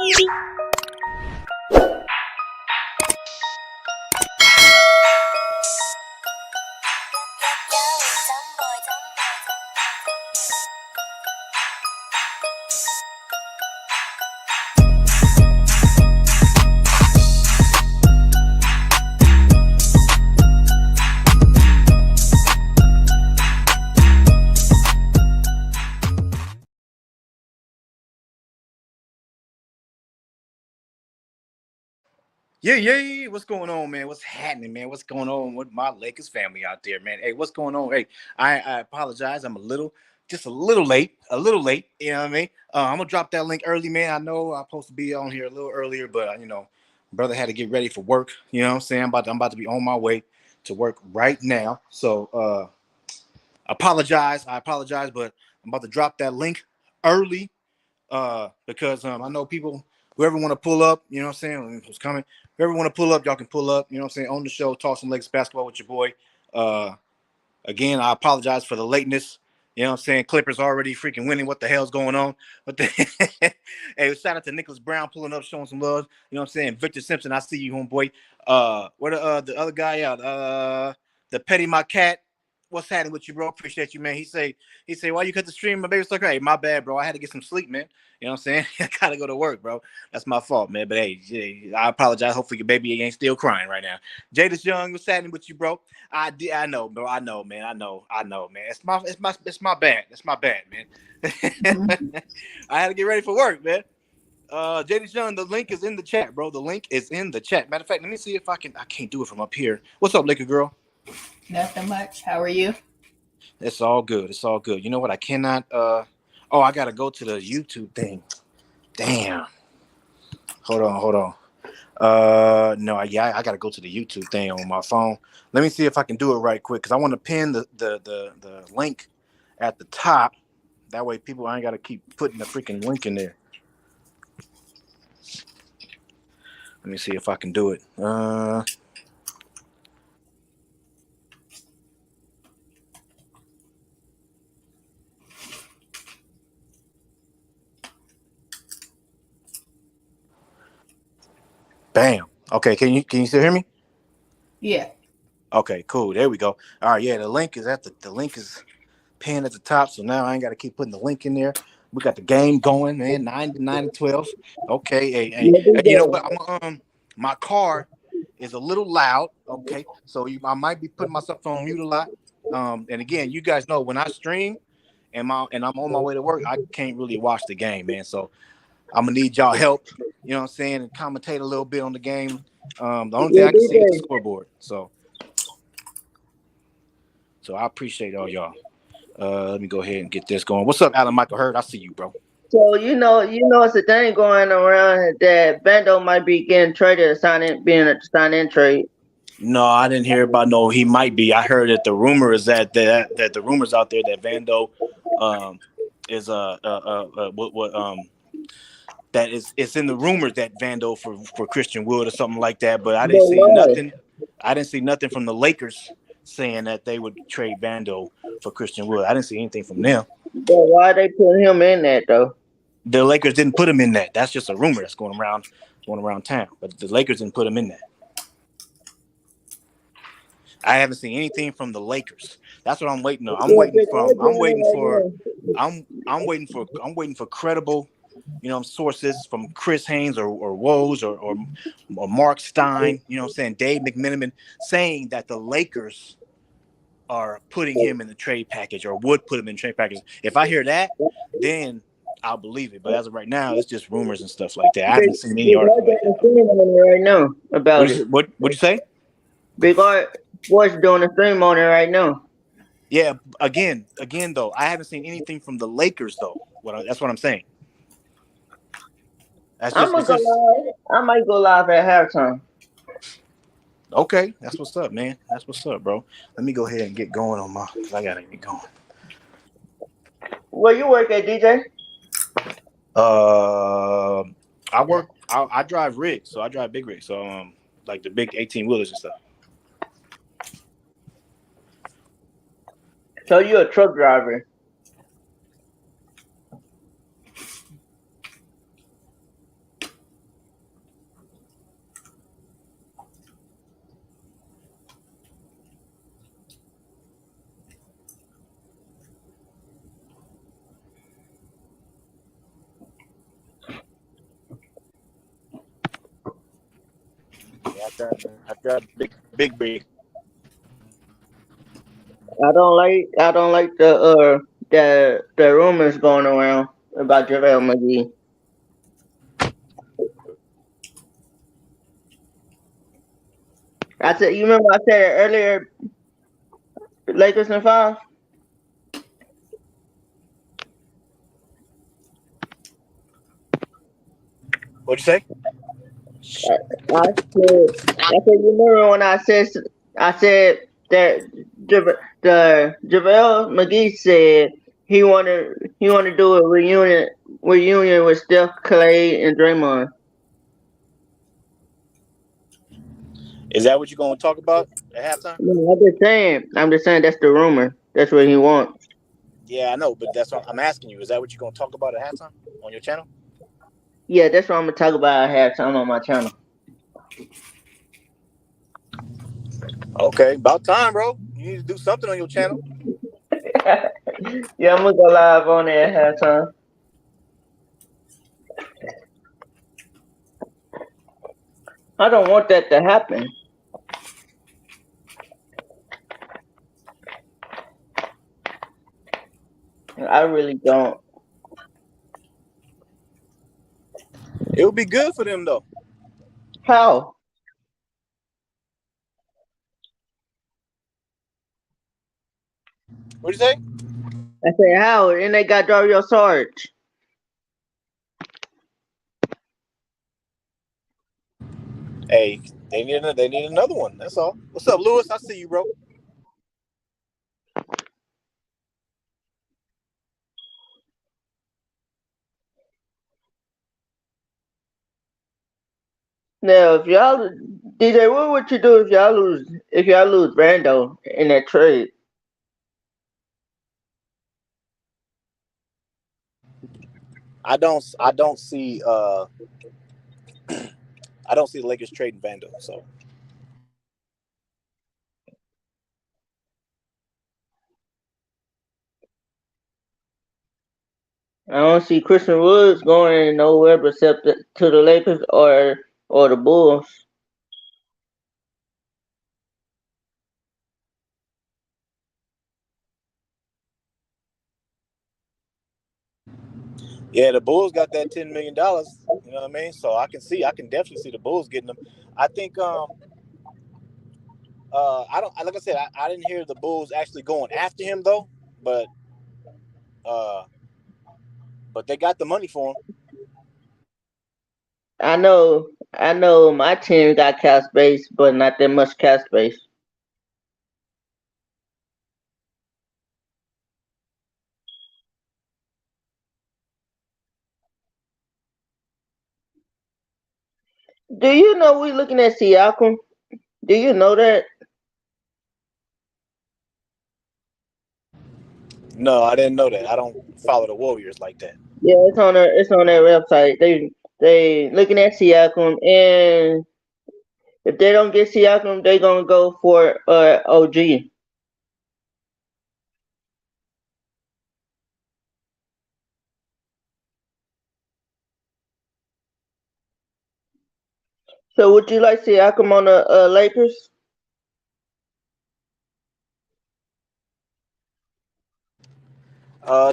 Yeah. What's going on, man? What's happening, man? What's going on with my Lakers family out there, man? Hey, what's going on? Hey, I apologize. I'm just a little late. You know what I mean? I'm gonna drop that link early, man. I know I'm supposed to be on here a little earlier, but brother had to get ready for work. You know what I'm saying? I'm about to be on my way to work right now. So, apologize. I apologize, but I'm about to drop that link early because I know people, whoever want to pull up, you know what I'm saying, who's coming, whoever want to pull up, y'all can pull up, you know what I'm saying, on the show, talk some Lakers basketball with your boy. Again, I apologize for the lateness. You know what I'm saying? Clippers already freaking winning. What the hell's going on? But hey, shout out to Nicholas Brown pulling up, showing some love. You know what I'm saying? Victor Simpson, I see you, homeboy. Where the other guy out? The Petty My Cat. What's happening with you, bro? Appreciate you, man. He say, why you cut the stream? My baby's like, hey, my bad, bro. I had to get some sleep, man. You know what I'm saying? I gotta go to work, bro. That's my fault, man. But hey, I apologize. Hopefully your baby ain't still crying right now. Jadis Young, what's happening with you, bro? I know, bro. I know, man. I know, man. It's my bad. It's my bad, man. I had to get ready for work, man. Jadis Young, the link is in the chat, bro. The link is in the chat. Matter of fact, let me see if I can't do it from up here. What's up, Laker girl? Nothing much. How are you? It's all good. It's all good. You know what? I cannot. I gotta go to the YouTube thing. Damn. Hold on. No, I gotta go to the YouTube thing on my phone. Let me see if I can do it right quick because I want to pin the link at the top. That way, I ain't gotta keep putting the freaking link in there. Let me see if I can do it. Bam. Okay, can you still hear me? Yeah. Okay, cool. There we go. All right, yeah, the link is pinned at the top, so now I ain't gotta keep putting the link in there. We got the game going, man. 9-12. Okay, hey. You know what? My car is a little loud. Okay, so I might be putting myself on mute a lot. And again, you guys know when I stream and I'm on my way to work, I can't really watch the game, man. So I'm gonna need y'all help. You know what I'm saying? And commentate a little bit on the game. The only thing I can see is the scoreboard. So I appreciate all y'all. Let me go ahead and get this going. What's up, Alan Michael Hurd? I see you, bro. So it's a thing going around that Vando might be getting traded, being a sign-in trade. No, I didn't hear about no. He might be. I heard that the rumor is that the rumors out there that Vando is that is it's in the rumors that Vando for Christian Wood or something like that. But I didn't see nothing. I didn't see nothing from the Lakers saying that they would trade Vando for Christian Wood. I didn't see anything from them. But why they put him in that though? The Lakers didn't put him in that. That's just a rumor that's going around town. But the Lakers didn't put him in that. I haven't seen anything from the Lakers. That's what I'm waiting on. I'm waiting for credible, sources from Chris Haynes or Woj or Mark Stein, you know what I'm saying, Dave McMenamin, saying that the Lakers are putting him in the trade package or would put him in the trade package. If I hear that, then I'll believe it. But as of right now, it's just rumors and stuff like that. I haven't seen any article like that. Right now about What'd you say? Big Art Sports doing a stream on it right now. Yeah, again, though, I haven't seen anything from the Lakers though. That's what I'm saying. I might go live at halftime. Okay, that's what's up, man. That's what's up, bro. Let me go ahead and get going on because I gotta get going. Where you work at, DJ? I drive rigs, so I drive big rigs, so like the big 18 wheelers and stuff. So you're a truck driver? after that big break. I don't like the rumors going around about JaVale McGee. I said, you remember I said it earlier, Lakers in five. What'd you say? I said, you remember when I said that the JaVale McGee said he wanted to do a reunion with Steph, Clay, and Draymond. Is that what you're gonna talk about at halftime? No, I'm just saying that's the rumor. That's what he wants. Yeah, I know, but that's what I'm asking you. Is that what you're gonna talk about at halftime on your channel? Yeah, that's what I'm gonna talk about at halftime on my channel. Okay, about time, bro. You need to do something on your channel. Yeah, I'm gonna go live on there at halftime. I don't want that to happen. I really don't. It would be good for them though. How? What'd you say? I said how, and they got Dario Sarge. Hey, they need another one. That's all. What's up, Lewis? I see you, bro. Now, if y'all DJ, what would you do if y'all lose Rando in that trade? I don't see I don't see the Lakers trading Vando. So I don't see Christian Woods going nowhere except to the Lakers or the Bulls. yeah, the Bulls got that $10 million. You know what I mean? So I can definitely see the Bulls getting them. I think I don't like I said I didn't hear the Bulls actually going after him though, but uh but they got the money for him. I know my team got cap space, but not that much cap space. Do you know we looking at Siakam? Do you know that? No, I didn't know that. I don't follow the Warriors like that. Yeah, it's on their website. They looking at Siakam, and if they don't get Siakam, they gonna go for OG. So would you like Siakam on the Lakers?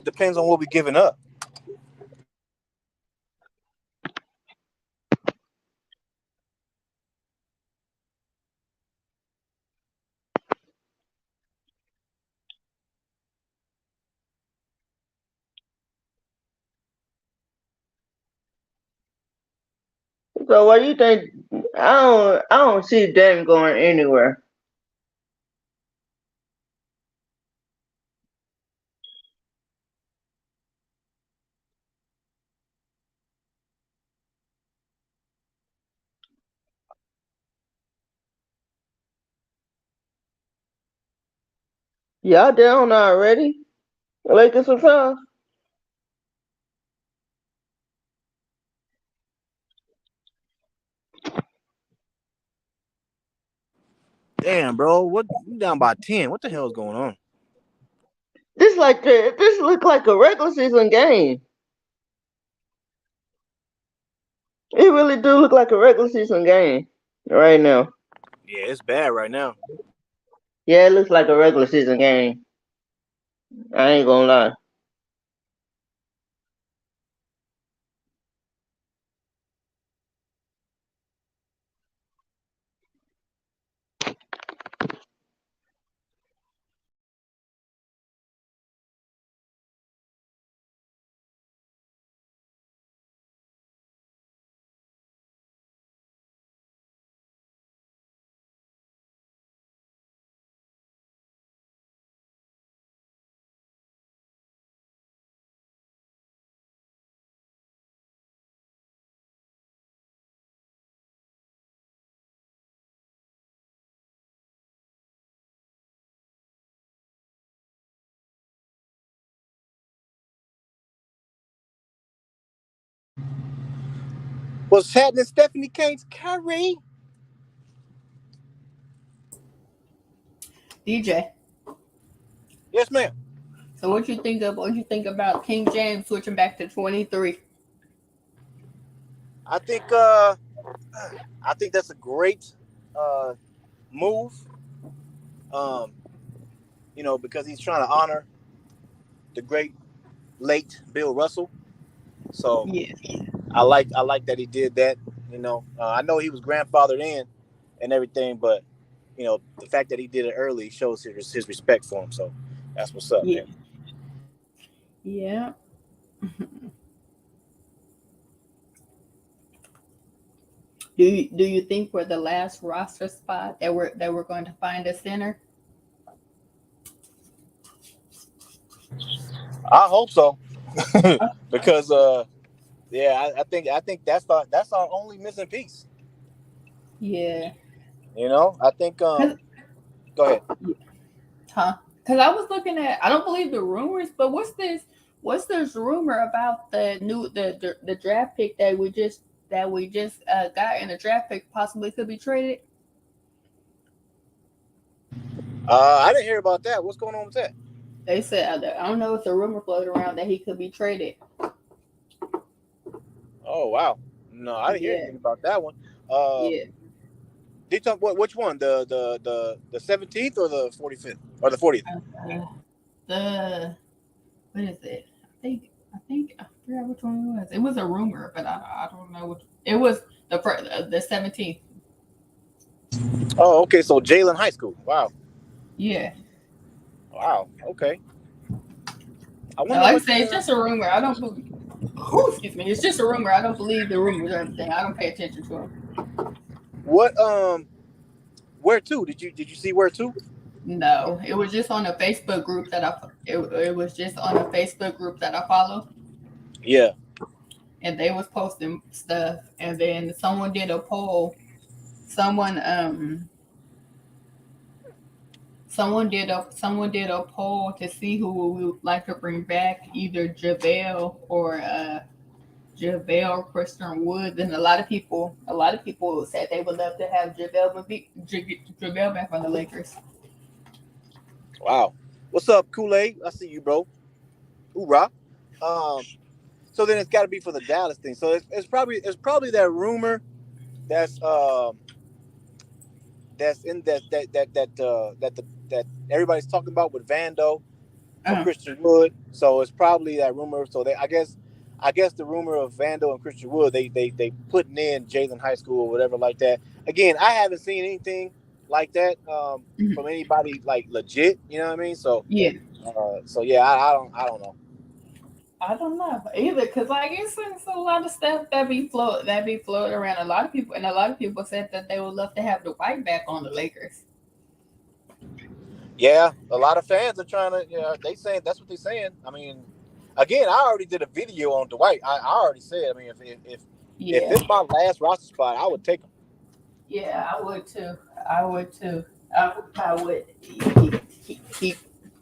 Depends on what we're giving up. So what do you think? I don't see Dame going anywhere. Y'all down already? Lakers and five. Damn, bro, what you down by 10? What the hell is going on? This look like a regular season game. It really do look like a regular season game. right now. Yeah, it's bad right now. Yeah, it looks like a regular season game. I ain't gonna lie. What's happening, Stephanie Kane's Curry? DJ. Yes, ma'am. So what you think about King James switching back to 23? I think I think that's a great uh, move. Um, because he's trying to honor the great late Bill Russell. So Yeah. I like that he did that. I know he was grandfathered in and everything, but the fact that he did it early shows his respect for him. So that's what's up, Yeah. man. Yeah. Do you think we're the last roster spot that we're going to find a center? I hope so, Uh, because yeah, I think that's our only missing piece. yeah. I think Cause, go ahead. huh? Because I was looking at. I don't believe the rumors, but what's this? What's this rumor about the draft pick that we just got, and the draft pick possibly could be traded? I didn't hear about that. What's going on with that? They said I don't know if the rumor floated around that he could be traded. Oh wow, no, I didn't hear Yeah. anything about that one. Uh, Yeah. did you talk which one? The 17th or the 45th or the 40th? Uh, the what is it? I forgot which one it was. It was a rumor, but I don't know which. It was the 17th. Oh, okay. So Jalen High School. Wow, Yeah. wow. Okay. I And wonder like I what. say, it's just a rumor. I don't believe. Excuse me. It's just a rumor. I don't believe the rumors or everything. I don't pay attention to them. What where to? Did you see where to? No, it was just on a Facebook group that it was just on a Facebook group that I follow, Yeah. and they was posting stuff, and then someone did a poll. Someone someone did a poll to see who we would like to bring back, either JaVale or Christian Woods, and a lot of people said they would love to have JaVale back on the Lakers. Wow. What's up, Kool-Aid? I see you, bro. Hoorah. Um. So then it's got to be for the Dallas thing. So it's probably that rumor that's that's in that everybody's talking about with Vando for Uh, Christian Wood. So it's probably that rumor. So I guess the rumor of Vando and Christian Wood, they putting in Jalen High School or whatever like that. Again, I haven't seen anything like that from anybody like legit. You know what I mean? So yeah, so yeah, I don't know. I don't know either, cause like it's a lot of stuff that be floated around. A lot of people said that they would love to have Dwight back on the Lakers. Yeah, a lot of fans are trying to. They saying that's what they're saying. I mean, again, I already did a video on Dwight. I already said. I mean, if Yeah, this my last roster spot, I would take him. yeah, I would too. I would too. I would keep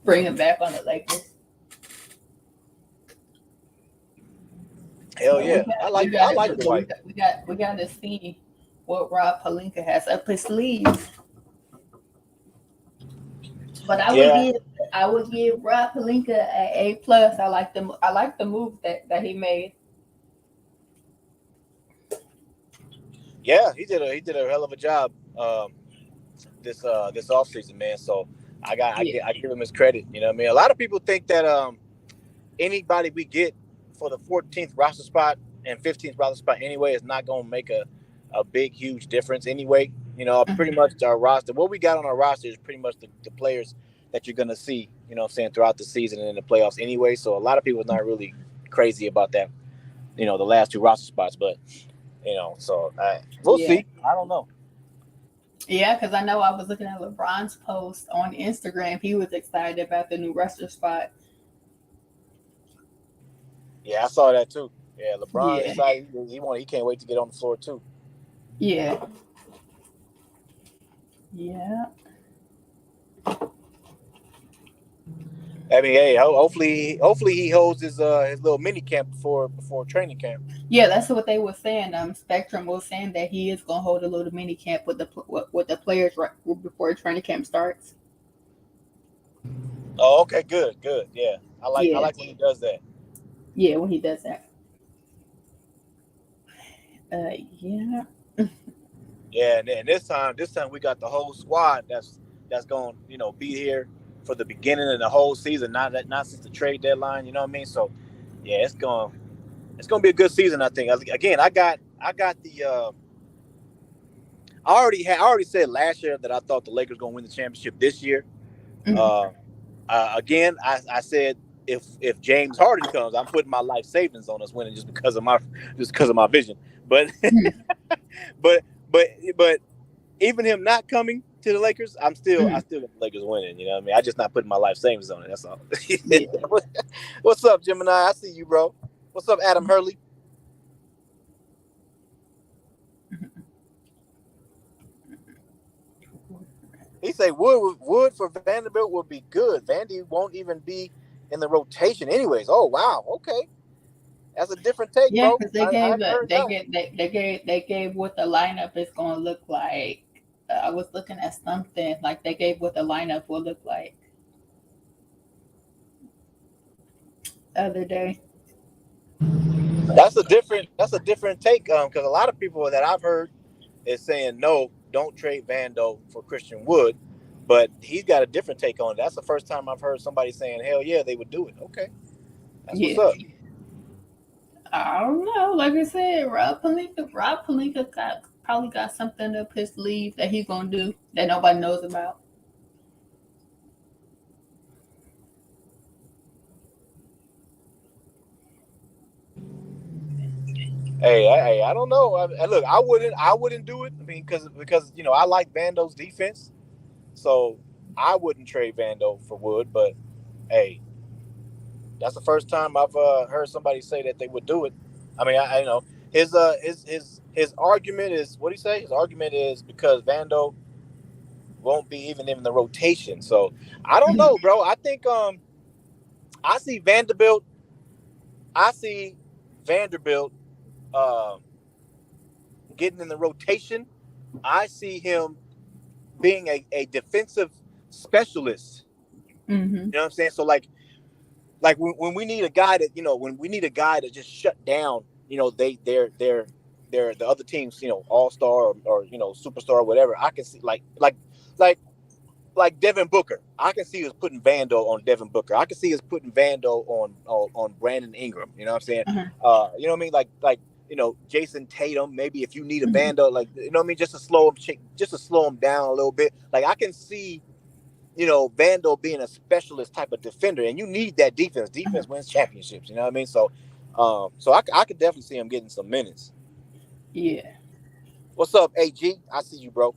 bring him back on the Lakers. Hell But we yeah, got I we like got I it. like But we Dwight. got we got we got to see what Rob Palinka has up his sleeves. But I would Yeah, give I would give Rob Palinka a plus. I like the move that he made. Yeah, he did a hell of a job this offseason, man. So I give him his credit. You know what I mean? A lot of people think that anybody we get for the 14th roster spot and 15th roster spot anyway is not going to make a big, huge difference anyway. You know, pretty much our roster, what we got on our roster is pretty much the players that you're going to see, you know what I'm saying, throughout the season and in the playoffs anyway. So a lot of people are not really crazy about that, you know, the last two roster spots. But, you know, so we'll see. I don't know. Yeah, because I know I was looking at LeBron's post on Instagram. He was excited about the new roster spot. Yeah, I saw that too. Yeah, LeBron excited. He can't wait to get on the floor too. Yeah. Yeah. I mean, hey, hopefully he holds his little mini camp before training camp. Yeah, that's what they were saying. Spectrum was saying that he is going to hold a little mini camp with the players right before training camp starts. Oh, okay, good. Yeah, I like when he does that. Yeah, when he does that. Yeah. Yeah, and this time we got the whole squad that's going to be here for the beginning of the whole season, not since the trade deadline. You know what I mean? So yeah, it's going to be a good season. I think. Again, I got the. I already said last year that I thought the Lakers going to win the championship this year. Again, I said if James Harden comes, I'm putting my life savings on us winning just because of my vision. But but even him not coming to the Lakers, I still got the Lakers winning. You know what I mean? I just not putting my life savings on it. That's all. Yeah. What's up, Gemini? I see you, bro. What's up, Adam Hurley? He say Wood for Vanderbilt would be good. Vandy won't even be in the rotation anyways. Oh wow, okay, that's a different take, yeah, bro. because they gave what the lineup is going to look like. I was looking at something like they gave what the lineup will look like the other day. That's a different take because a lot of people that I've heard is saying no, don't trade Vando for Christian Wood, but he's got a different take on it. That's the first time I've heard somebody saying hell yeah they would do it. Okay, that's what's up. I don't know. Like I said, Rob Pelinka probably got something up his sleeve that he's gonna do that nobody knows about. Hey, I don't know. Look, I wouldn't do it. I mean, because you know I like Vando's defense, so I wouldn't trade Vando for Wood. But hey, that's the first time I've heard somebody say that they would do it. I mean, I know his argument is what he say. His argument is because Vando won't be even in the rotation. So I don't know, bro. I think I see Vanderbilt. Getting in the rotation. I see him being a defensive specialist. Mm-hmm. You know what I'm saying? So like when we need a guy to just shut down, you know, they're the other teams, you know, all-star or you know, superstar or whatever. I can see like Devin Booker. I can see us putting Vando on Devin Booker. I can see us putting Vando on Brandon Ingram. You know what I'm saying? Mm-hmm. You know what I mean? Like you know, Jason Tatum. Maybe if you need a Vando, like you know what I mean, just to slow him down a little bit. Like I can see, you know, Vando being a specialist type of defender, and you need that defense. Defense wins championships. You know what I mean? So, so I could definitely see him getting some minutes. Yeah. What's up, AG? I see you, bro.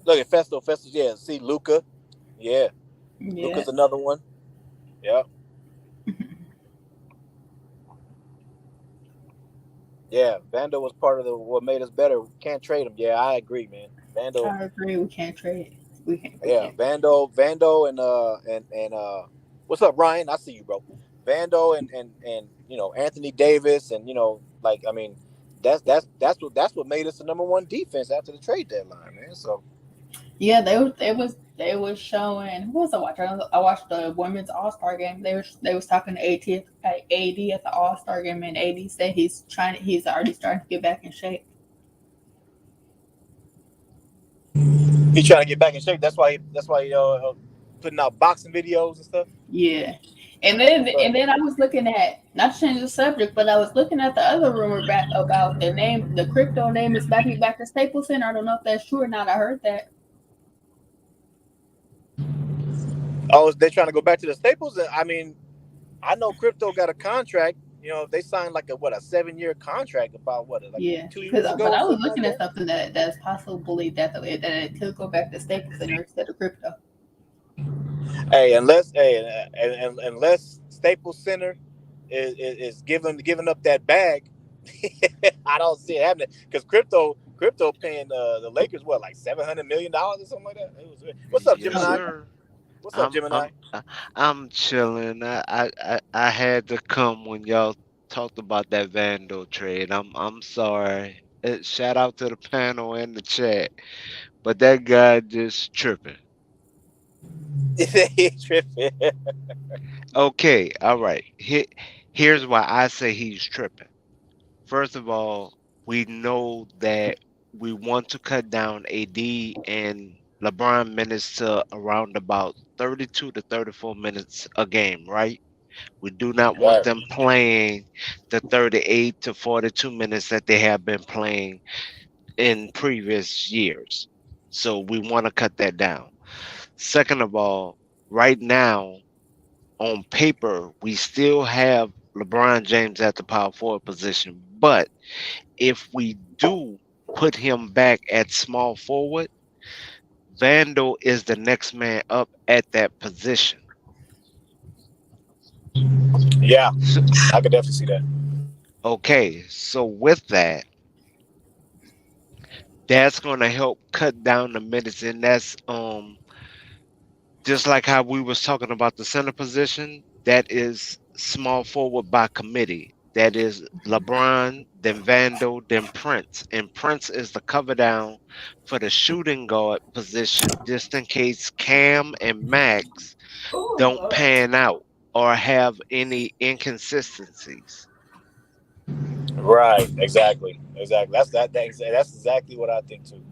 Look at Festo. Yeah. See Luka. Yeah. Luka's another one. Yeah. Yeah. Vando was part of what made us better. We can't trade him. Yeah, I agree, man. Vando. I agree. We can't trade. We can't. Vando, and what's up, Ryan? I see you, bro. Vando and you know Anthony Davis, and you know, like I mean, that's what made us the number one defense after the trade deadline, man. So yeah, they they was showing. Who was I watching? I watched the women's All Star game. They was talking to AD at the All Star game, and AD said he's already starting to get back in shape. He's trying to get back in shape. That's why he putting out boxing videos and stuff. Yeah. And then I was looking at, not to change the subject, but I was looking at the other rumor about the crypto name is back to Staples Center. I don't know if that's true or not. I heard that. Oh, they're trying to go back to the Staples. I mean, I know crypto got a contract. You know, they signed like a 7-year contract about 2 years ago. But I was looking at something that's possibly that it could go back to Staples Center instead of crypto. Hey, unless Staples Center is giving up that bag, I don't see it happening. Because crypto paying the Lakers like $700 million or something like that. What's up, Gemini? Sir. What's up, Gemini? I'm chilling. I had to come when y'all talked about that Vandal trade. I'm sorry. Shout out to the panel and the chat, but that guy just tripping. He's tripping. Okay, all right. Here's why I say he's tripping. First of all, we know that we want to cut down AD and LeBron minutes to around about 32 to 34 minutes a game, right? We do not want them playing the 38 to 42 minutes that they have been playing in previous years. So we want to cut that down. Second of all, right now, on paper, we still have LeBron James at the power forward position. But if we do put him back at small forward, Vandal is the next man up at that position. Yeah, I could definitely see that. Okay, so with that, that's going to help cut down the minutes, and that's just like how we was talking about the center position. That is small forward by committee. That is LeBron, then Vandal, then Prince, and Prince is the cover down for the shooting guard position, just in case Cam and Max don't pan out or have any inconsistencies. Right, exactly. That's exactly what I think too.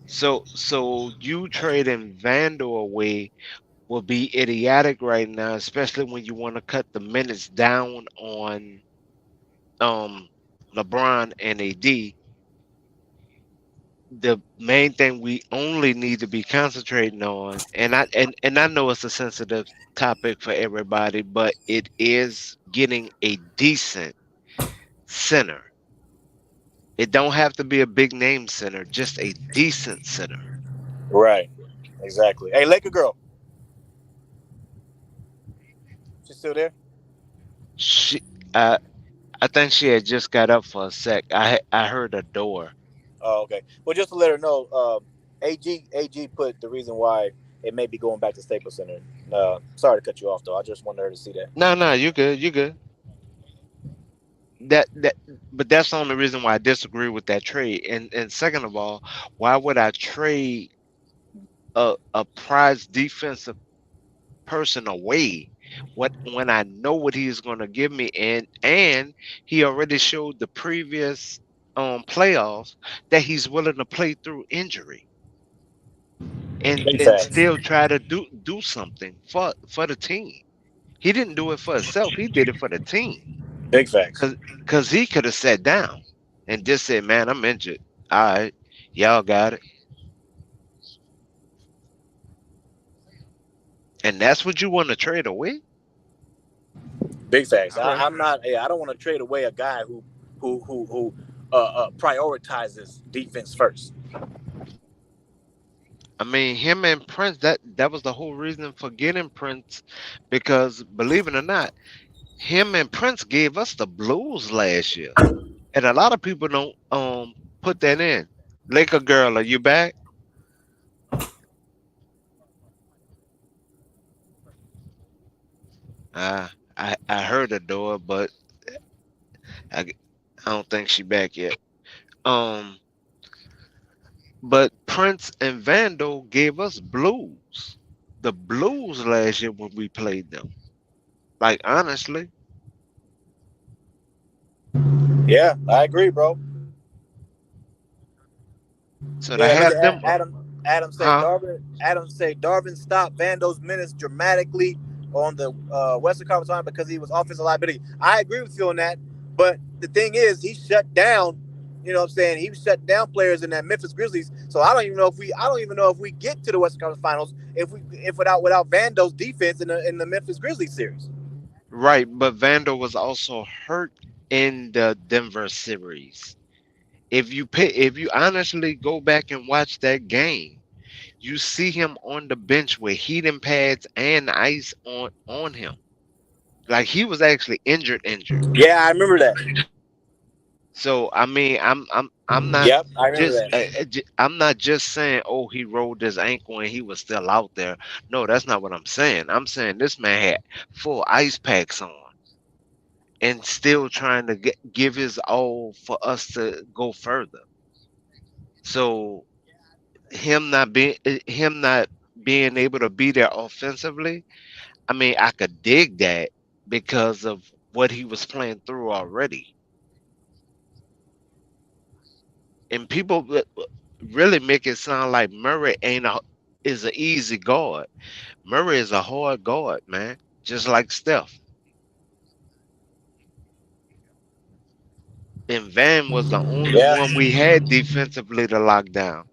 So you trading Vandal away will be idiotic right now, especially when you want to cut the minutes down on LeBron and AD. The main thing we only need to be concentrating on, and I know it's a sensitive topic for everybody, but it is getting a decent center. It don't have to be a big name center, just a decent center. Right. Exactly. Hey, Laker girl. She still there? I think she had just got up for a sec. I heard a door. Oh, okay. Well, just to let her know, AG put the reason why it may be going back to Staples Center. Sorry to cut you off, though. I just wanted her to see that. No, you good. But that's the only reason why I disagree with that trade. And second of all, why would I trade a prized defensive person away when I know what he's going to give me, and he already showed the previous playoffs that he's willing to play through injury and still try to do something for the team. He didn't do it for himself, he did it for the team. Big facts. Because he could have sat down and just said, man, I'm injured. All right, y'all got it. And that's what you want to trade away? Big facts. I'm not. I don't want to trade away a guy who prioritizes defense first. I mean, him and Prince, that was the whole reason for getting Prince, because believe it or not, him and Prince gave us the Blues last year, and a lot of people don't put that in. Laker girl, are you back? I heard a door, but I don't think she back yet. But Prince and Vandal gave us blues. The blues last year when we played them. Like honestly. Yeah, I agree, bro. So to Yeah, look have at them, Adam. Adam say huh? Darvin. Adam say Darvin stopped Vando's minutes dramatically on the Western Conference line because he was offensive liability. I agree with you on that, but the thing is, he shut down. You know what I'm saying? He shut down players in that Memphis Grizzlies. So I don't even know if we get to the Western Conference Finals if without Vando's defense in the Memphis Grizzlies series. Right, but Vandal was also hurt in the Denver series. If you honestly go back and watch that game, you see him on the bench with heating pads and ice on him. Like he was actually injured. Yeah, I remember that. So I mean, I'm not Yep, I remember just that. I'm not just saying, oh, he rolled his ankle and he was still out there. No, that's not what I'm saying. I'm saying this man had full ice packs on and still trying to give his all for us to go further. So him not being able to be there offensively, I mean, I could dig that because of what he was playing through already. And people really make it sound like Murray ain't a is an easy guard. Murray is a hard guard, man, just like Steph. And Van was the only Yeah. one we had defensively to lock down.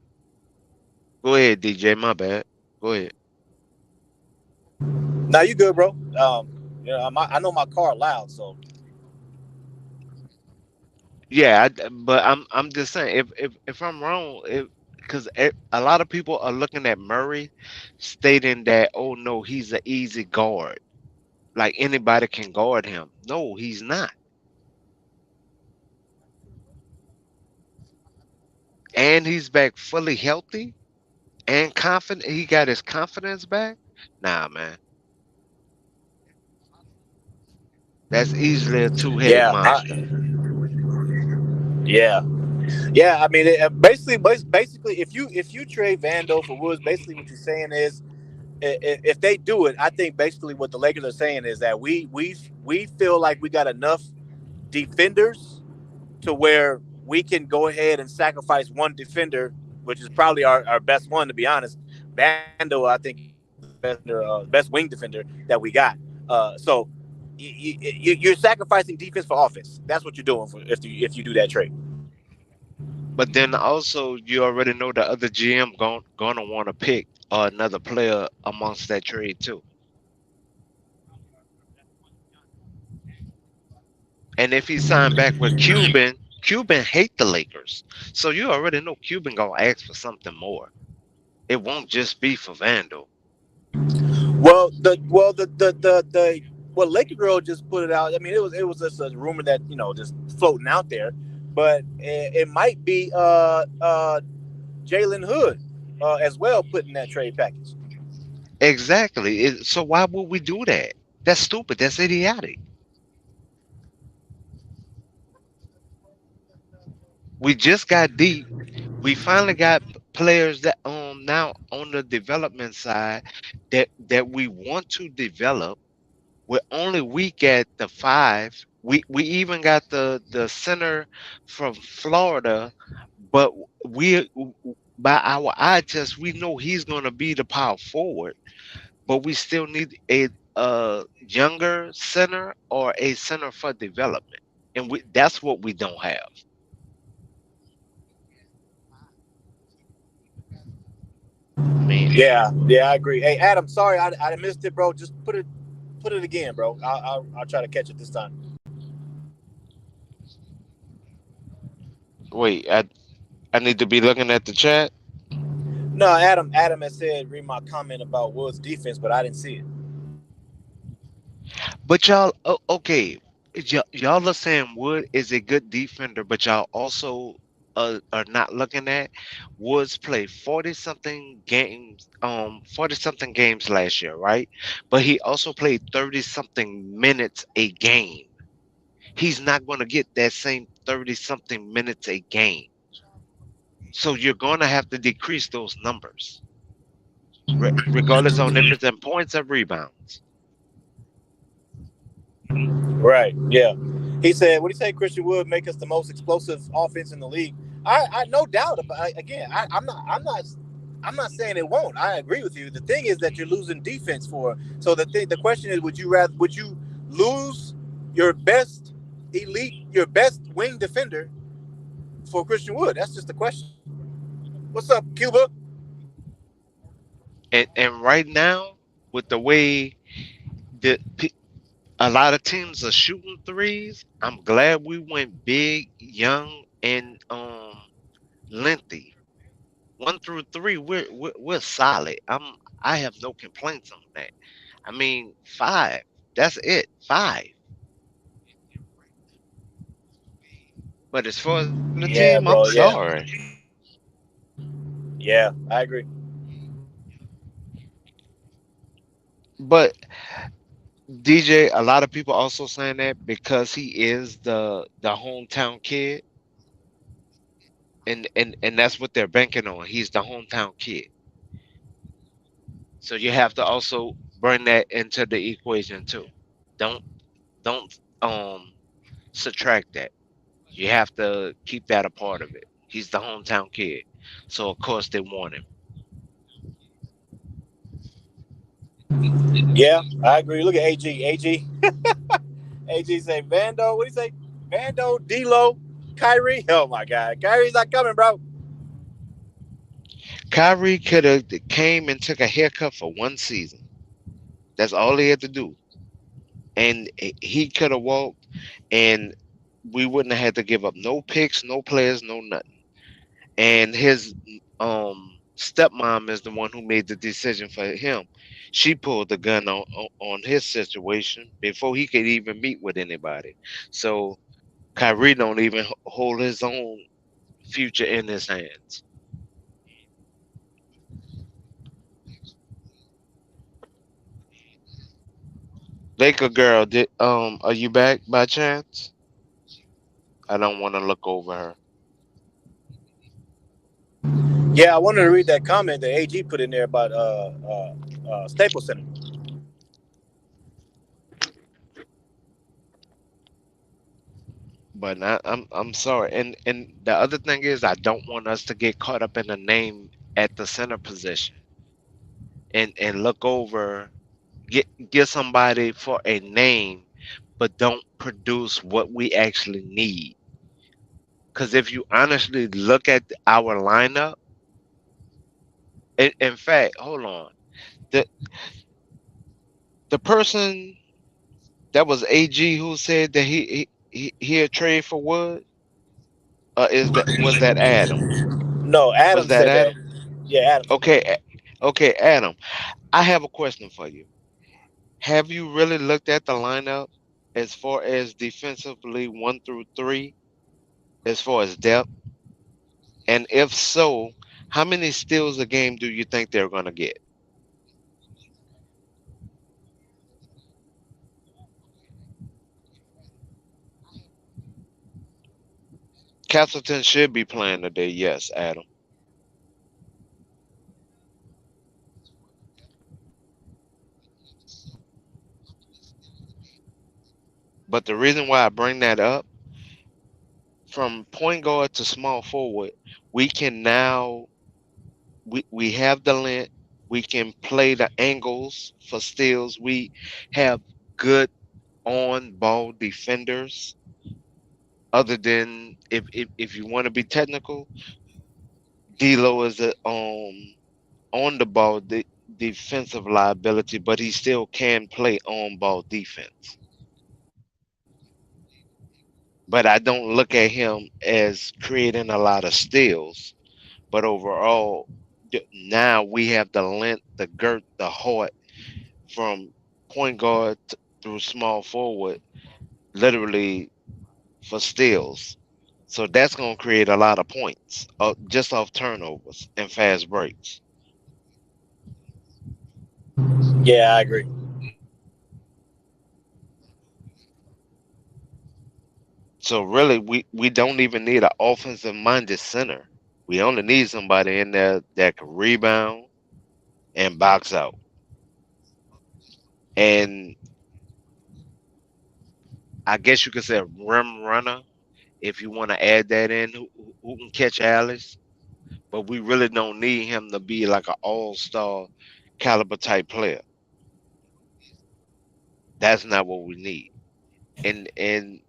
Go ahead, DJ. My bad. Go ahead. Now you good, bro. I know my car loud, so Yeah, but I'm just saying if I'm wrong, if because a lot of people are looking at Murray, stating that oh no, he's an easy guard, like anybody can guard him. No, he's not, and he's back fully healthy and confident. He got his confidence back. Nah, man, that's easily a two-headed yeah, monster. yeah, yeah. I mean, basically, if you trade Vando for Woods, basically what you're saying is, if they do it, I think basically what the Lakers are saying is that we feel like we got enough defenders to where we can go ahead and sacrifice one defender, which is probably our best one, to be honest. Bando, I think, is the best wing defender that we got. So you're sacrificing defense for offense. That's what you're doing if you do that trade. But then also you already know the other GM gonna want to pick another player amongst that trade too. And if he signed back with Cuban, Cuban hate the Lakers. So you already know Cuban gonna ask for something more. It won't just be for Vandal. Well, the well, Laker Girl just put it out. I mean, it was just a rumor that just floating out there, but it might be Jalen Hood as well put in that trade package. Exactly. So why would we do that? That's stupid. That's idiotic. We just got deep. We finally got players that now on the development side that we want to develop. We're only weak at the five. We even got the center from Florida, but we by our eye test we know he's going to be the power forward. But we still need a younger center or a center for development, and that's what we don't have. I mean, Yeah, I agree. Hey, Adam, sorry I missed it, bro. Just put it again, bro. I'll try to catch it this time. wait, I need to be looking at the chat. No, Adam has said read my comment about Woods defense, but I didn't see it. But y'all, okay, y'all are saying Wood is a good defender, but y'all also are not looking at Woods played 40 something games last year, right? But he also played 30 something minutes a game. He's not going to get that same 30 something minutes a game. So you're going to have to decrease those numbers, regardless on if it's in points or rebounds. Right. Yeah. He said, "What do you say? Christian Wood make us the most explosive offense in the league." I no doubt. Again, I'm not saying it won't. I agree with you. The thing is that you're losing defense for. So the question is, would you lose your best your best wing defender for Christian Wood? That's just the question. What's up, Cuba? And right now, with the way that a lot of teams are shooting threes, I'm glad we went big, young, and lengthy. 1 through 3, we're solid. I have no complaints on that. I mean, 5. That's it. 5. But as far as the team, Yeah, I'm bro. Yeah. sorry. Yeah, I agree. But DJ, a lot of people also saying that because he is the hometown kid, and that's what they're banking on. He's the hometown kid. So you have to also bring that into the equation too. Don't don't subtract that. You have to keep that a part of it. He's the hometown kid. So of course they want him. Yeah, I agree. Look at AG. AG say Vando. What do you say? Vando, D'Lo, Kyrie. Oh my God, Kyrie's not coming, bro. Kyrie could have came and took a haircut for 1 season. That's all he had to do. And he could have walked, and we wouldn't have had to give up no picks, no players, no nothing. And his stepmom is the one who made the decision for him. She pulled the gun on his situation before he could even meet with anybody. So Kyrie don't even hold his own future in his hands. Laker girl, are you back by chance? I don't want to look over her. Yeah, I wanted to read that comment that AG put in there about Staples Center. But I'm sorry. And the other thing is I don't want us to get caught up in the name at the center position and look over get somebody for a name but don't produce what we actually need. Because if you honestly look at our lineup, in fact, hold on. The the person that was AG who said that he'll trade for Wood, was that Adam? No, Was Adam that said that. Adam? Yeah, Adam said that. Okay, okay, Adam. I have a question for you. Have you really looked at the lineup as far as defensively 1 through 3, as far as depth? And if so, how many steals a game do you think they're going to get? Castleton should be playing today, yes, Adam. But the reason why I bring that up, from point guard to small forward, we can now we have the length, we can play the angles for steals. We have good on ball defenders. Other than if you want to be technical, D'Lo is a on the ball defensive liability, but he still can play on ball defense. But I don't look at him as creating a lot of steals. But overall, now we have the length, the girth, the heart from point guard through small forward, literally for steals. So that's going to create a lot of points just off turnovers and fast breaks. Yeah, I agree. So really, we don't even need an offensive minded center. We only need somebody in there that can rebound and box out. And I guess you could say a rim runner if you want to add that in who can catch alleys. But we really don't need him to be like an all-star caliber type player. That's not what we need. And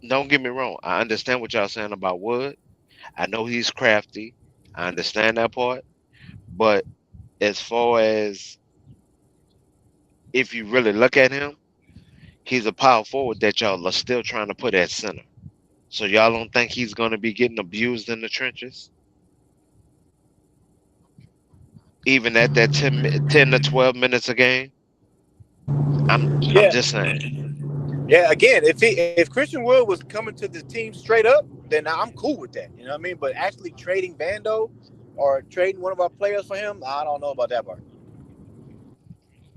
don't get me wrong. I understand what y'all saying about Wood. I know he's crafty. I understand that part. But as far as if you really look at him, he's a power forward that y'all are still trying to put at center. So y'all don't think he's going to be getting abused in the trenches, even at that 10 to 12 minutes a game. I'm Yeah, just saying. yeah. Again, if Christian Wood was coming to the team straight up, then I'm cool with that. You know what I mean? But actually trading Bando or trading one of our players for him, I don't know about that part.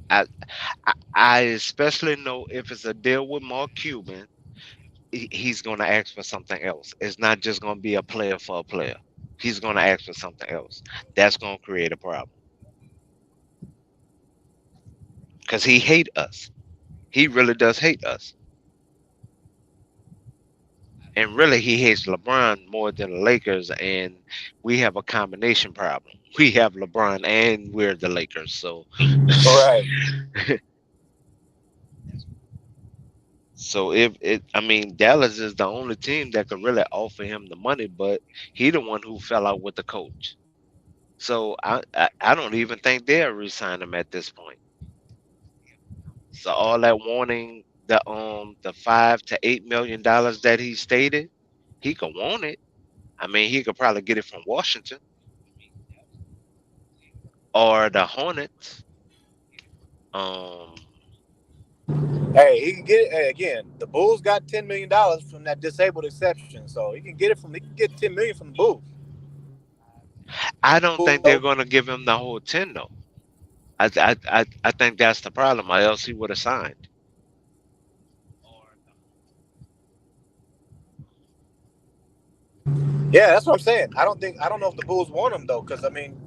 I, I especially know if it's a deal with Mark Cuban, he's going to ask for something else. It's not just going to be a player for a player. He's going to ask for something else. That's going to create a problem because he hate us. He really does hate us. And really, he hates LeBron more than the Lakers. And we have a combination problem. We have LeBron and we're the Lakers. So, Right. so if it, I mean, Dallas is the only team that could really offer him the money, but he the one who fell out with the coach. So I don't even think they'll resign him at this point. So all that wanting the $5 to $8 million that he stated, he could want it. I mean, he could probably get it from Washington or the Hornets. Um, Hey, he can get it. Hey, again, the Bulls got $10 million from that disabled exception, so he can get 10 million from the Bulls. I don't think they're So, gonna give him the whole 10 though. I think that's the problem. Or else he would have signed. yeah, that's what I'm saying. I don't know if the Bulls want him though, because I mean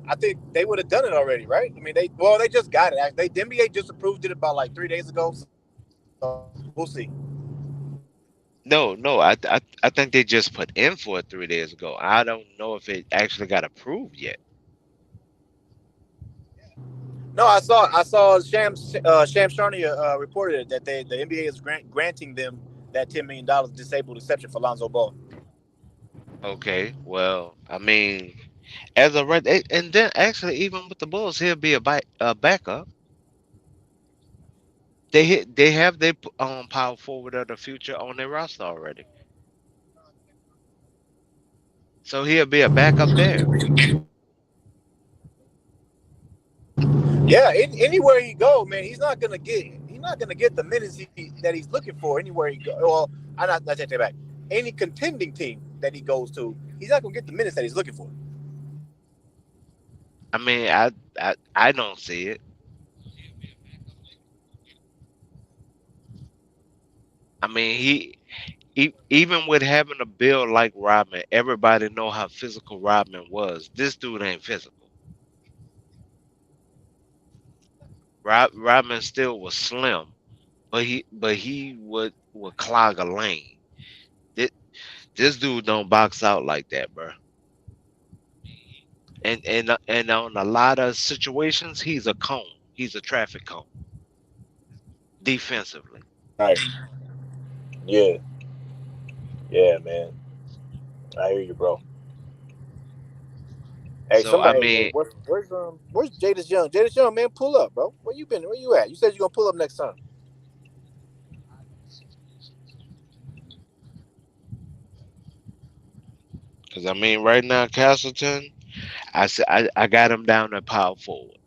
I think they would have done it already, right? I mean they just got it. The NBA just approved it about like 3 days ago, so we'll see. No, no, I think they just put in for it 3 days ago. I don't know if it actually got approved yet. No, I saw Sham Charania reported it, that the NBA is granting them that $10 million disabled exception for Lonzo Ball. Okay, well, I mean, as a right, and then actually even with the Bulls, he'll be a backup. They have their power forward of the future on their roster already, so he'll be a backup there. Yeah, anywhere he go, man, he's not gonna get the minutes that he's looking for anywhere he go. Well, I take that back. Any contending team that he goes to, he's not gonna get the minutes that he's looking for. I mean, I don't see it. I mean, even with having a build like Rodman, everybody know how physical Rodman was. This dude ain't physical. Rodman still was slim, but he would clog a lane. This, this dude don't box out like that, bro. And on a lot of situations, he's a cone. He's a traffic cone defensively. Right. Yeah. Yeah, man. I hear you, bro. Hey, So I somebody, hey, mean, where's Jadis Young? Jadis Young, man, pull up, bro. Where you been? Where you at? You said you're gonna pull up next time. because I mean, right now, Castleton, I got him down at power forward.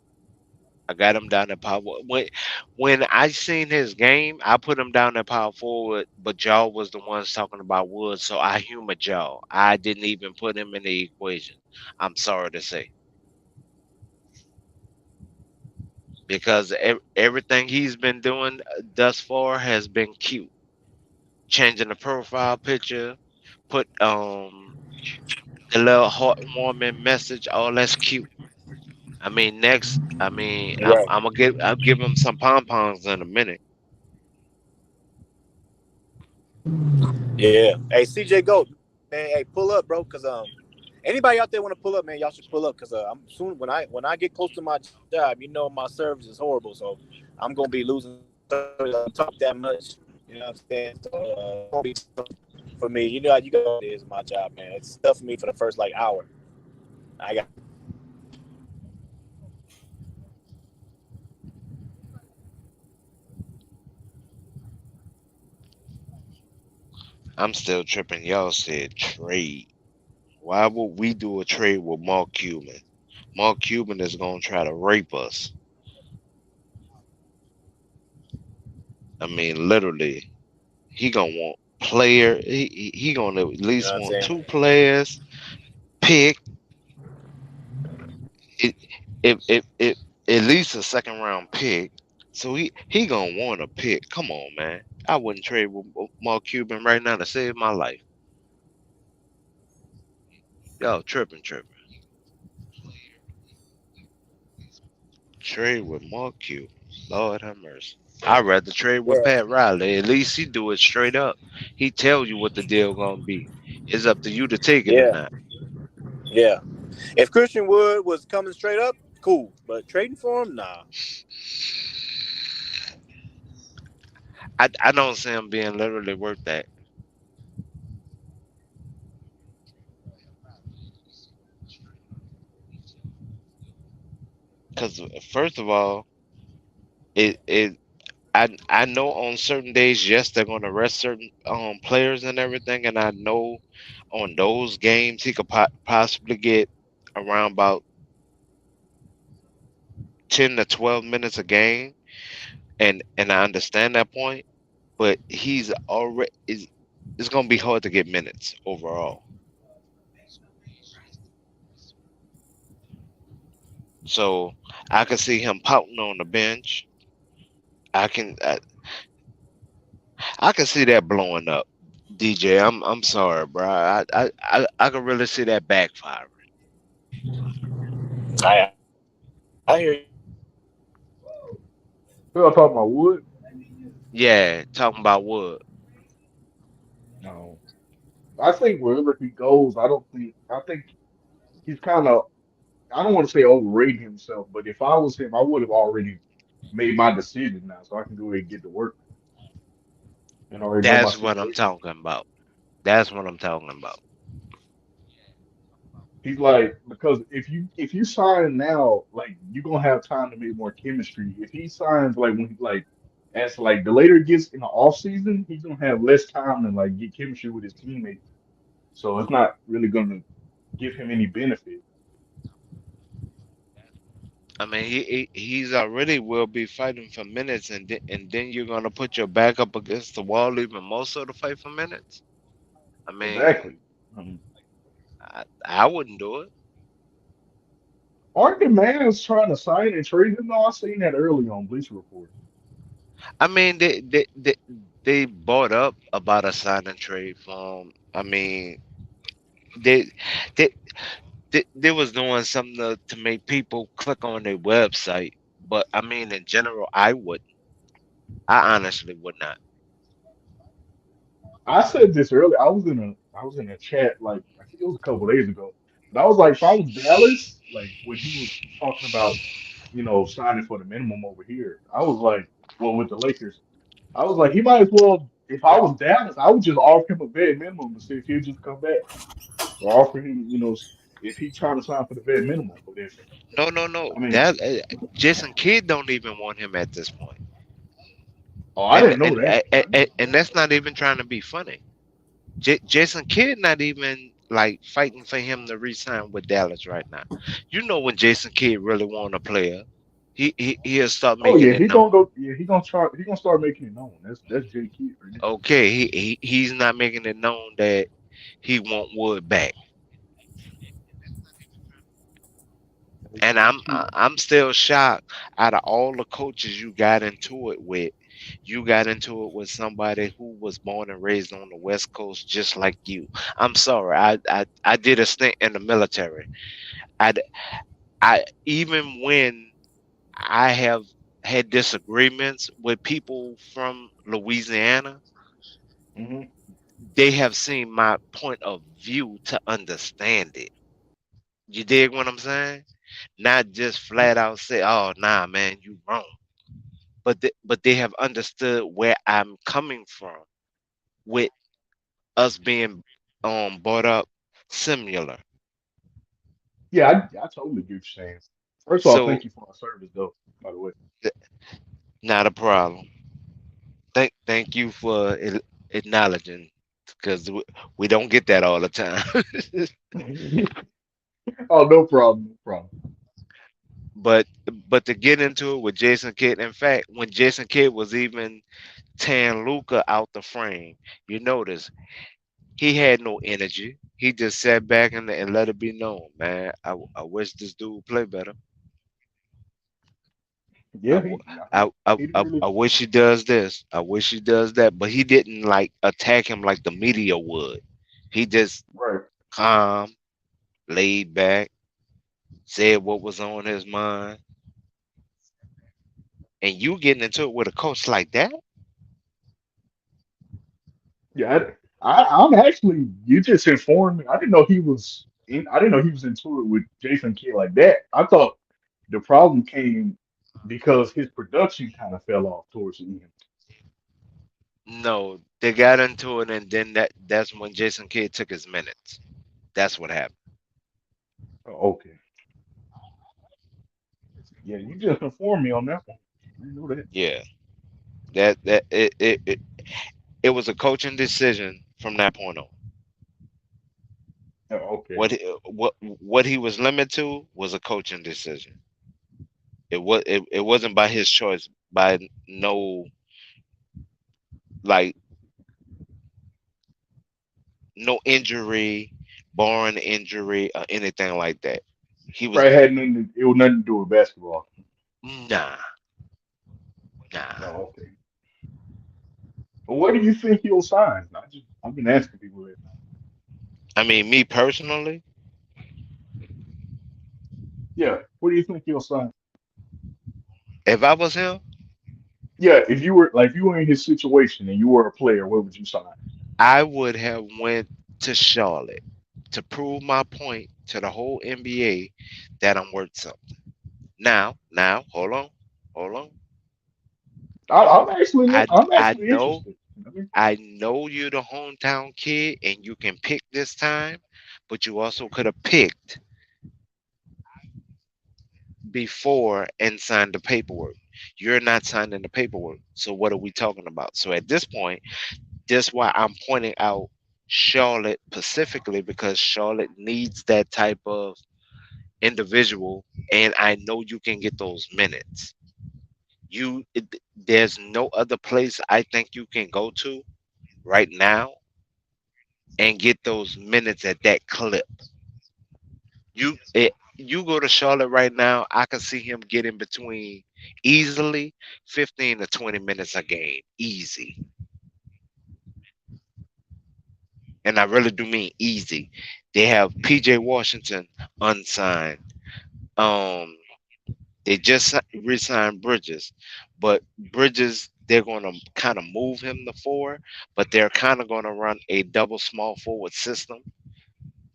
I got him down at power forward. When I seen his game, I put him down at power forward, but y'all was the ones talking about Woods, so I humored y'all. I didn't even put him in the equation. I'm sorry to say, because everything he's been doing thus far has been cute. Changing the profile picture, put the little heartwarming message, all that's cute. I mean, next, I mean, Right. I'll give him some pom poms in a minute. Yeah. Hey, CJ Goat, man. Hey, pull up, bro. Cause anybody out there want to pull up, man, y'all should pull up. Cause I'm soon when I get close to my job, my service is horrible. So I'm gonna be losing service. I talk that much. You know what I'm saying? So it's gonna be tough for me. You know how you got it is my job, man. It's tough for me for the first like hour. I got. I'm still tripping. Y'all said trade. Why would we do a trade with Mark Cuban? Mark Cuban is gonna try to rape us. I mean, literally, he gonna want player. He gonna at You know least what I'm want saying? two players. Pick it. If at least a second round pick. So he gonna want a pick. Come on, man. I wouldn't trade with Mark Cuban right now to save my life. Yo, tripping. Trade with Mark Cuban. Lord have mercy. I'd rather trade with Yeah. Pat Riley. At least he do it straight up. He tell you what the deal gonna be. It's up to you to take it or Yeah. not. Yeah. If Christian Wood was coming straight up, cool. But trading for him, nah. I don't see him being literally worth that. Because first of all, it I know on certain days, yes, they're gonna rest certain players and everything, and I know on those games he could possibly get around about 10 to 12 minutes a game, and I understand that point, but he's already is it's gonna be hard to get minutes overall. So I can see him pouting on the bench. I can I can see that blowing up. DJ, I'm sorry, bro. I can really see that backfiring. I hear you. Who I talking about? Wood? Yeah, talking about Wood. No. I think wherever he goes, I think he's kind of, I don't want to say overrating himself, but if I was him, I would have already made my decision now, so I can go ahead and get to work and already know my That's what I'm situation. talking about. That's what I'm talking about. He's like, because if you sign now, like you're gonna have time to make more chemistry. If he signs like when like as like the later it gets in the off season, he's gonna have less time to like get chemistry with his teammates. So it's not really gonna give him any benefit. I mean, he's already will be fighting for minutes, and then you're gonna put your back up against the wall even more so to fight for minutes. I mean, Exactly. Um, I wouldn't do it. aren't the Mavs trying to sign and trade him? No, I seen that early on Bleacher Report. I mean, they bought up about a sign and trade from. I mean, they they they was doing something to make people click on their website. But I mean, in general, I would. I honestly would not. I said this earlier. I was in a chat like I think it was a couple days ago. But I was like, if I was Dallas, like when he was talking about, signing for the minimum over here, I was like, well, with the Lakers, I was like, he might as well. If I was Dallas, I would just offer him a vet minimum to see if he'll just come back, or offer him, if he's trying to sign for the vet minimum. But if No. I mean, That Jason Kidd don't even want him at this point, oh, I didn't know that. and that's not even trying to be funny. Jason Kidd not even like fighting for him to re-sign with Dallas right now. You know when Jason Kidd really want a player, he'll start Oh making yeah, it he known. gonna go. Yeah, he gonna start making it known. That's Jay Kidd right there. Okay, he's not making it known that he want Wood back. And I'm still shocked. Out of all the coaches you got into it with, you got into it with somebody who was born and raised on the West Coast, just like you. I'm sorry. I did a stint in the military. I I even when I have had disagreements with people from Louisiana, Hmm. they have seen my point of view to understand it. You dig what I'm saying? Not just flat out say, "Oh, nah, man, you wrong." But they have understood where I'm coming from with us being brought up similar. Yeah, I totally get what you're saying. First of all, So thank you for our service, though. By the way. th- not a problem. Thank you for acknowledging, because we don't get that all the time. Oh, no problem, no problem. but but to get into it with Jason Kidd, in fact, when Jason Kidd was even tearing Luca out the frame, you notice he had no energy. He just sat back and let it be known, man. I wish this dude play better. I, Yeah, w- I mean, he didn't really. I wish he does this. I wish he does that. But he didn't like attack him like the media would. He just Right. calm, laid back, said what was on his mind. And you getting into it with a coach like that? Yeah, I'm actually. You just informed me. I didn't know he was. I didn't know he was into it with Jason Kidd like that. I thought the problem came because his production kind of fell off towards the end. No, they got into it, and then that's when Jason Kidd took his minutes. That's what happened. Oh, okay. Yeah, you just informed me on that one. I didn't know that. Yeah, it was a coaching decision from that point on. Oh, okay. What he was limited to was a coaching decision. It wasn't by his choice, by no, like, no injury, barring injury or anything like that. He was Probably had nothing. It was nothing to do with basketball. nah, nah. Oh, okay. But what do you think he'll sign? I've been asking people that. I mean, me personally, Yeah, what do you think he'll sign? if I was him, Yeah, if you were like if you were in his situation and you were a player, what would you sign? I would have went to Charlotte to prove my point to the whole NBA that I'm worth something. Now, hold on. I'm I actually know interested. I mean, I know you're the hometown kid and you can pick this time, but you also could have picked before and signed the paperwork. You're not signing the paperwork. So what are we talking about? So at this point, that's why I'm pointing out Charlotte specifically, because Charlotte needs that type of individual, and I know you can get those minutes. There's no other place I think you can go to right now and get those minutes at that clip. You go to Charlotte right now, I can see him getting between easily 15 to 20 minutes a game, easy. And I really do mean easy. They have PJ Washington unsigned. Um, they just re-signed Bridges, but Bridges, they're going to kind of move him to four, but they're kind of going to run a double small forward system,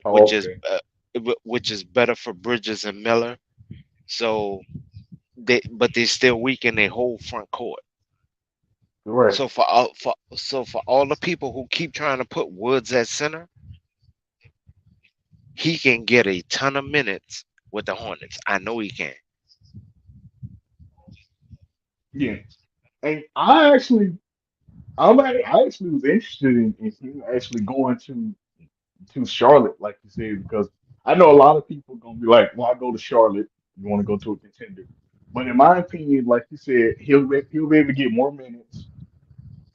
oh, which is okay, which is better for Bridges and Miller. So but they still weak in their whole front court. right. So for all the people who keep trying to put Woods at center, he can get a ton of minutes with the Hornets. I know he can. Yeah, and I actually was interested in him actually going to Charlotte, like you said, because I know a lot of people gonna be like, "Why go to Charlotte? You want to go to a contender?" But in my opinion, like you said, he'll be able to get more minutes,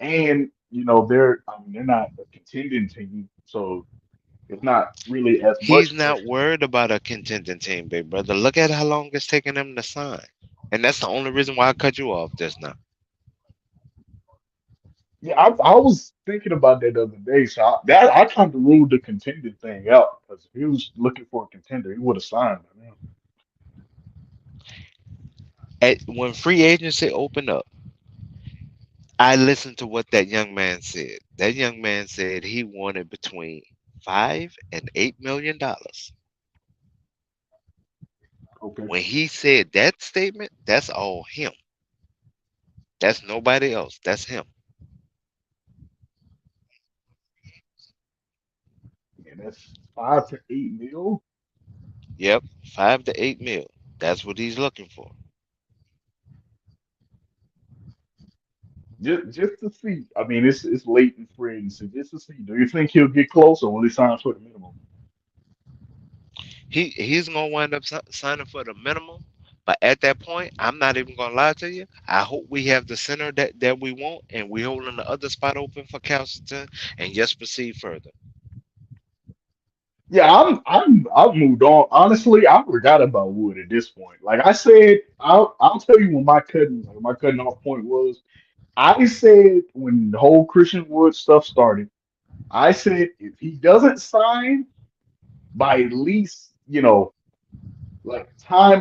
and they're I mean they're not a contending team, so It's not really as He's much not pressure. worried about a contending team, big brother. Look at how long it's taking him to sign. And that's the only reason why I cut you off just now. Yeah, I was thinking about that the other day. So I kind of ruled the contending thing out because if he was looking for a contender, he would have signed by now. When free agency opened up, I listened to what that young man said. That young man said he wanted between $5 and $8 million. Okay, When he said that statement, that's all him. That's nobody else. That's him. and that's 5 to 8 mil. Yep, 5 to 8 mil. That's what he's looking for. Just to see. I mean, it's late in free agency. Just to see. Do you think he'll get close or will he sign for the minimum? He's gonna wind up signing for the minimum. But at that point, I'm not even gonna lie to you. I hope we have the center that we want, and we holding the other spot open for Castleton, and just proceed further. Yeah, I've moved on. Honestly, I forgot about Wood at this point. Like I said, I'll tell you when my cutting off point was. I said when the whole Christian Wood stuff started, I said if he doesn't sign by at least, like time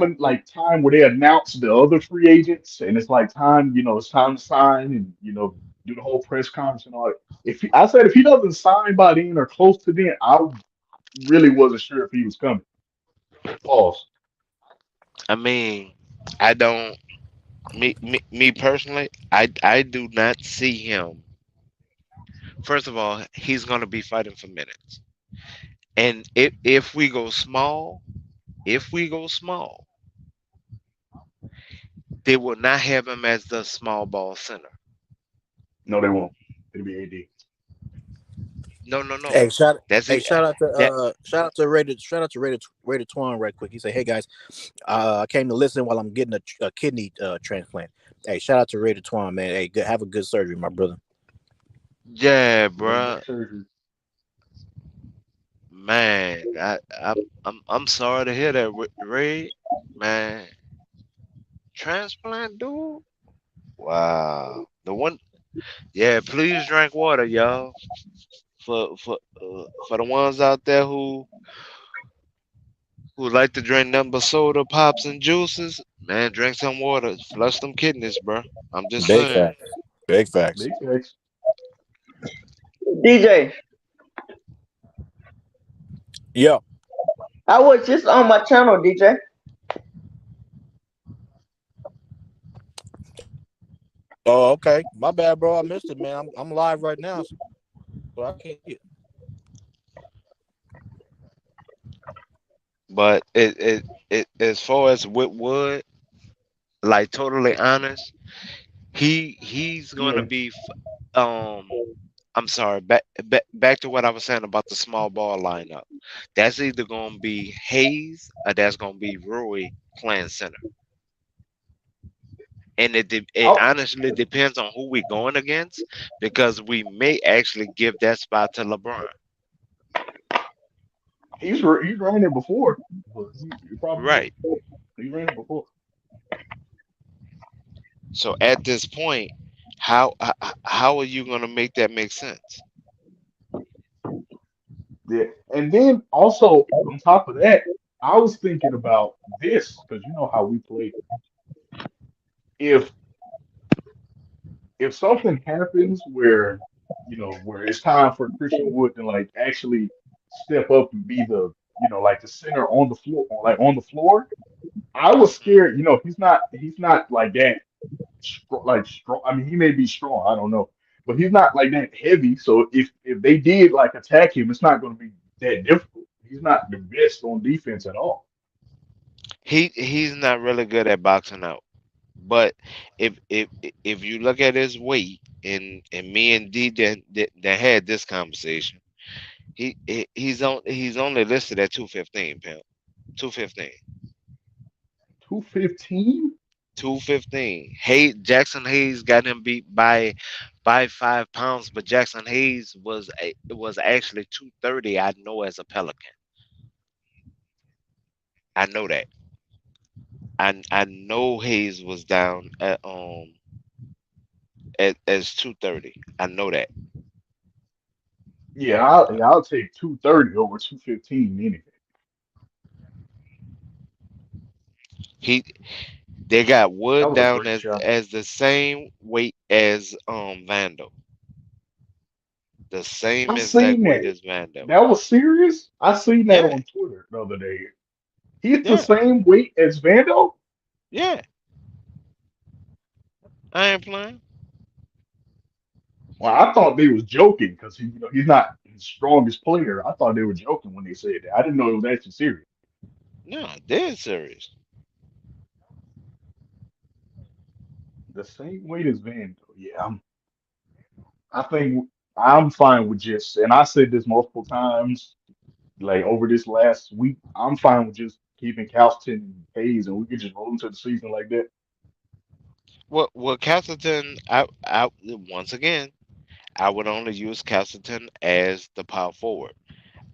where they announce the other free agents and it's like time, it's time to sign and do the whole press conference and all that. I said if he doesn't sign by then or close to then, I really wasn't sure if he was coming. Pause. I mean, I don't. Me personally, I do not see him. First of all, he's gonna be fighting for minutes, and if we go small, if we go small, they will not have him as the small ball center. No, they won't. It'll be AD. No, no, no. Hey, shout That's hey it. shout out to That Rated Twan right quick. He said, "Hey guys, I came to listen while I'm getting a kidney transplant." Hey, shout out to Rated Twan, man. Hey, have a good surgery, my brother. yeah, Yeah, he got bruh. surgery. Man, I'm sorry to hear that, Ray. Man, transplant, dude. Wow. The one. Yeah, please drink water, y'all. For the ones out there who like to drink nothing but soda, pops, and juices, man, drink some water. Flush them kidneys, bro. I'm just Big saying. facts. Big facts. Big facts. DJ, Yeah. I was just on my channel, DJ. Oh, okay. My bad, bro. I missed it, man. I'm live right now, so I can't see it. But it as far as Whitwood, like totally honest, he's gonna Yeah. be I'm sorry, back to what I was saying about the small ball lineup. That's either gonna be Hayes or that's gonna be Rui playing center. And it Oh, honestly depends on who we're going against because we may actually give that spot to LeBron. he's ran it before, but he probably will. Right. He ran it before. So at this point, how are you gonna make that make sense? Yeah. And then also on top of that, I was thinking about this because you know how we play. If if something happens where where it's time for Christian Wood to like actually step up and be the like the center on the floor, I was scared. He's not like that strong. I mean, he may be strong. I don't know, but he's not like that heavy. So if they did like attack him, it's not going to be that difficult. He's not the best on defense at all. He's not really good at boxing out. But if you look at his weight, and me and D that had this conversation, he's only listed at 215 pound, 215, 215? 215. Jackson Hayes got him beat by 5 pounds, but Jackson Hayes was actually 230. I know as a Pelican. I know that. I know Hayes was down as 230. I know that. Yeah, I'll take 230 over 215 anything. He they got That Wood was a down great shot. as the same weight as Vandal. The same I exact seen weight that. as Vandal. That was serious. I seen that Yeah, on Twitter the other day. He's the yeah, same weight as Vando. yeah. I ain't playing. Well, I thought they was joking because he's not the strongest player. I thought they were joking when they said that. I didn't know it was actually serious. No, dead serious. The same weight as Vando. Yeah, I think I'm fine with just, and I said this multiple times, like over this last week, I'm fine with just keeping Calston and Hayes, and we could just roll into the season like that. Well, Castleton, I once again, I would only use Castleton as the power forward.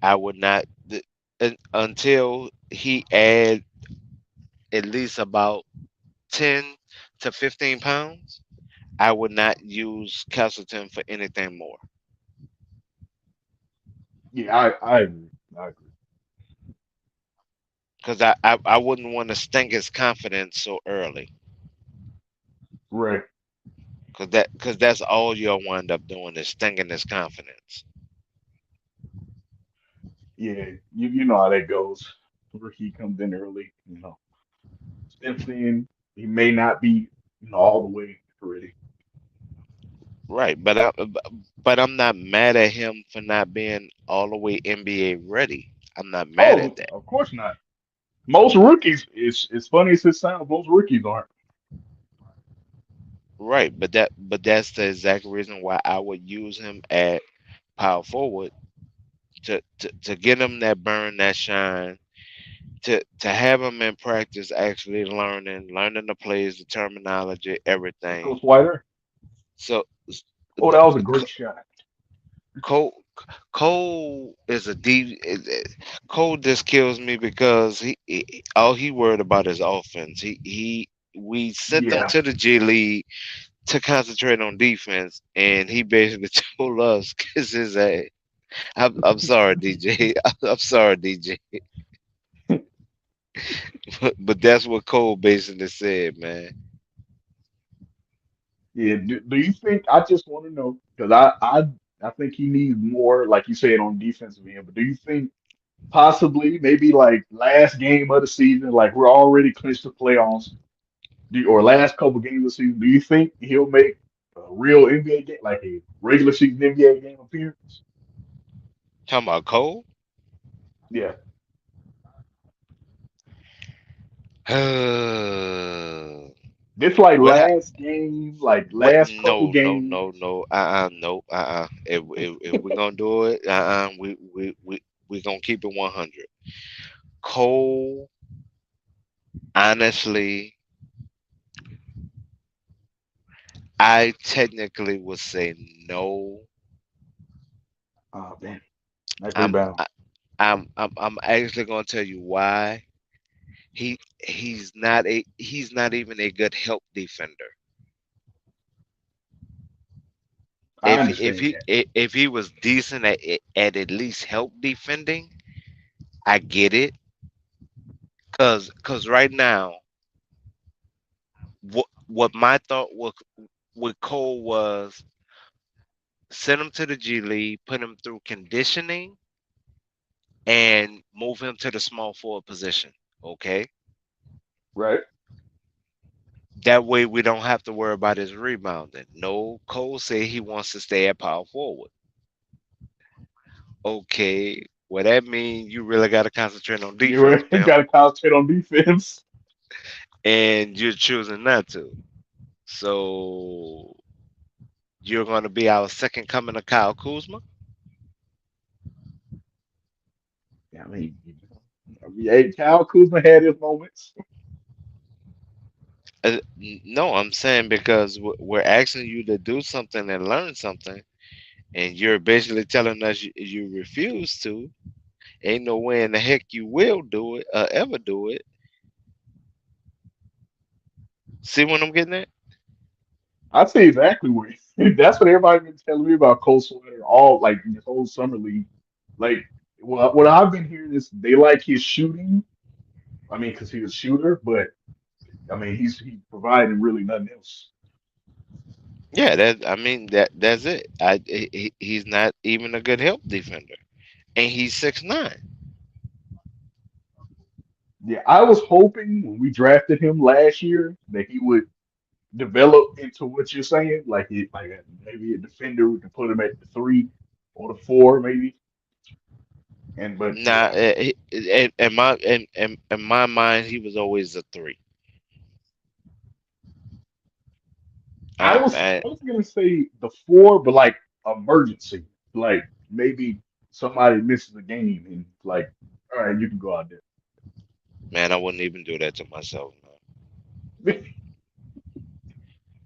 I would not until he add at least about 10 to 15 pounds. I would not use Castleton for anything more Yeah, I agree. I agree. because I wouldn't want to sting his confidence so early Right. because that's all you'll wind up doing is stinging his confidence. Yeah, you know how that goes. Rookie comes in early, steps in. He may not be, all the way ready. Right, but I'm not mad at him for not being all the way NBA ready. I'm not mad at Oh, that. of course not. Most rookies, it's funny as it sounds, most rookies aren't. Right, but that's the exact reason why I would use him at power forward to get him that burn, that shine, to have him in practice actually learning the plays, the terminology, Let's everything. go, Swider. So Oh, that was a great shot. Cole Cole is a D. Cole just kills me because all he worried about is offense. We sent him Yeah, to the G League to concentrate on defense, and he basically told us, "Kiss his ass." I'm sorry, DJ. I'm sorry, DJ. But that's what Cole basically said, man. yeah. Do you think? I just want to know because I think he needs more, like you said, on defensive end. But do you think possibly maybe like last game of the season, like we're already clinched the playoffs, or last couple games of the season, do you think he'll make a real NBA game, like a regular season NBA game appearance? Talking about Cole? Yeah. This like what? last game, like What? last couple No, no, no, games. no. No. If we're gonna do it, we gonna keep it 100. Cole, honestly, I technically would say no. Oh man, nice I'm rebound. I'm actually gonna tell you why. He's not even a good help defender. I understand that. If he was decent at least help defending, I get it. Cause right now, what my thought with Cole was send him to the G League, put him through conditioning, and move him to the small forward position. Okay, Right. that way we don't have to worry about his rebounding. No, Cole said he wants to stay at power forward. Okay, well that means you really got to concentrate on defense, You pimp, got to concentrate on defense. and you're choosing not to. So you're going to be our second coming of Kyle Kuzma. Yeah, Kyle Kuzma had his moments. No, I'm saying because we're asking you to do something and learn something, and you're basically telling us you refuse to. Ain't no way in the heck you will do it, ever do it. See what I'm getting at? I'd say exactly what that's what everybody been telling me about Cole Sweater all like this whole summer league. Like, well, what I've been hearing is they like his shooting. I mean, because he's a shooter, but I mean, he's providing really nothing else. Yeah, that's it. He's not even a good help defender, and he's 6'9". Yeah, I was hoping when we drafted him last year that he would develop into what you're saying, maybe a defender we can put him at the three or the four, maybe. And but Nah, yeah, in my mind, he was always a three. I was gonna say the four, but like emergency, like maybe somebody misses a game and like, all right, you can go out Man, I wouldn't even do that to myself, man. there.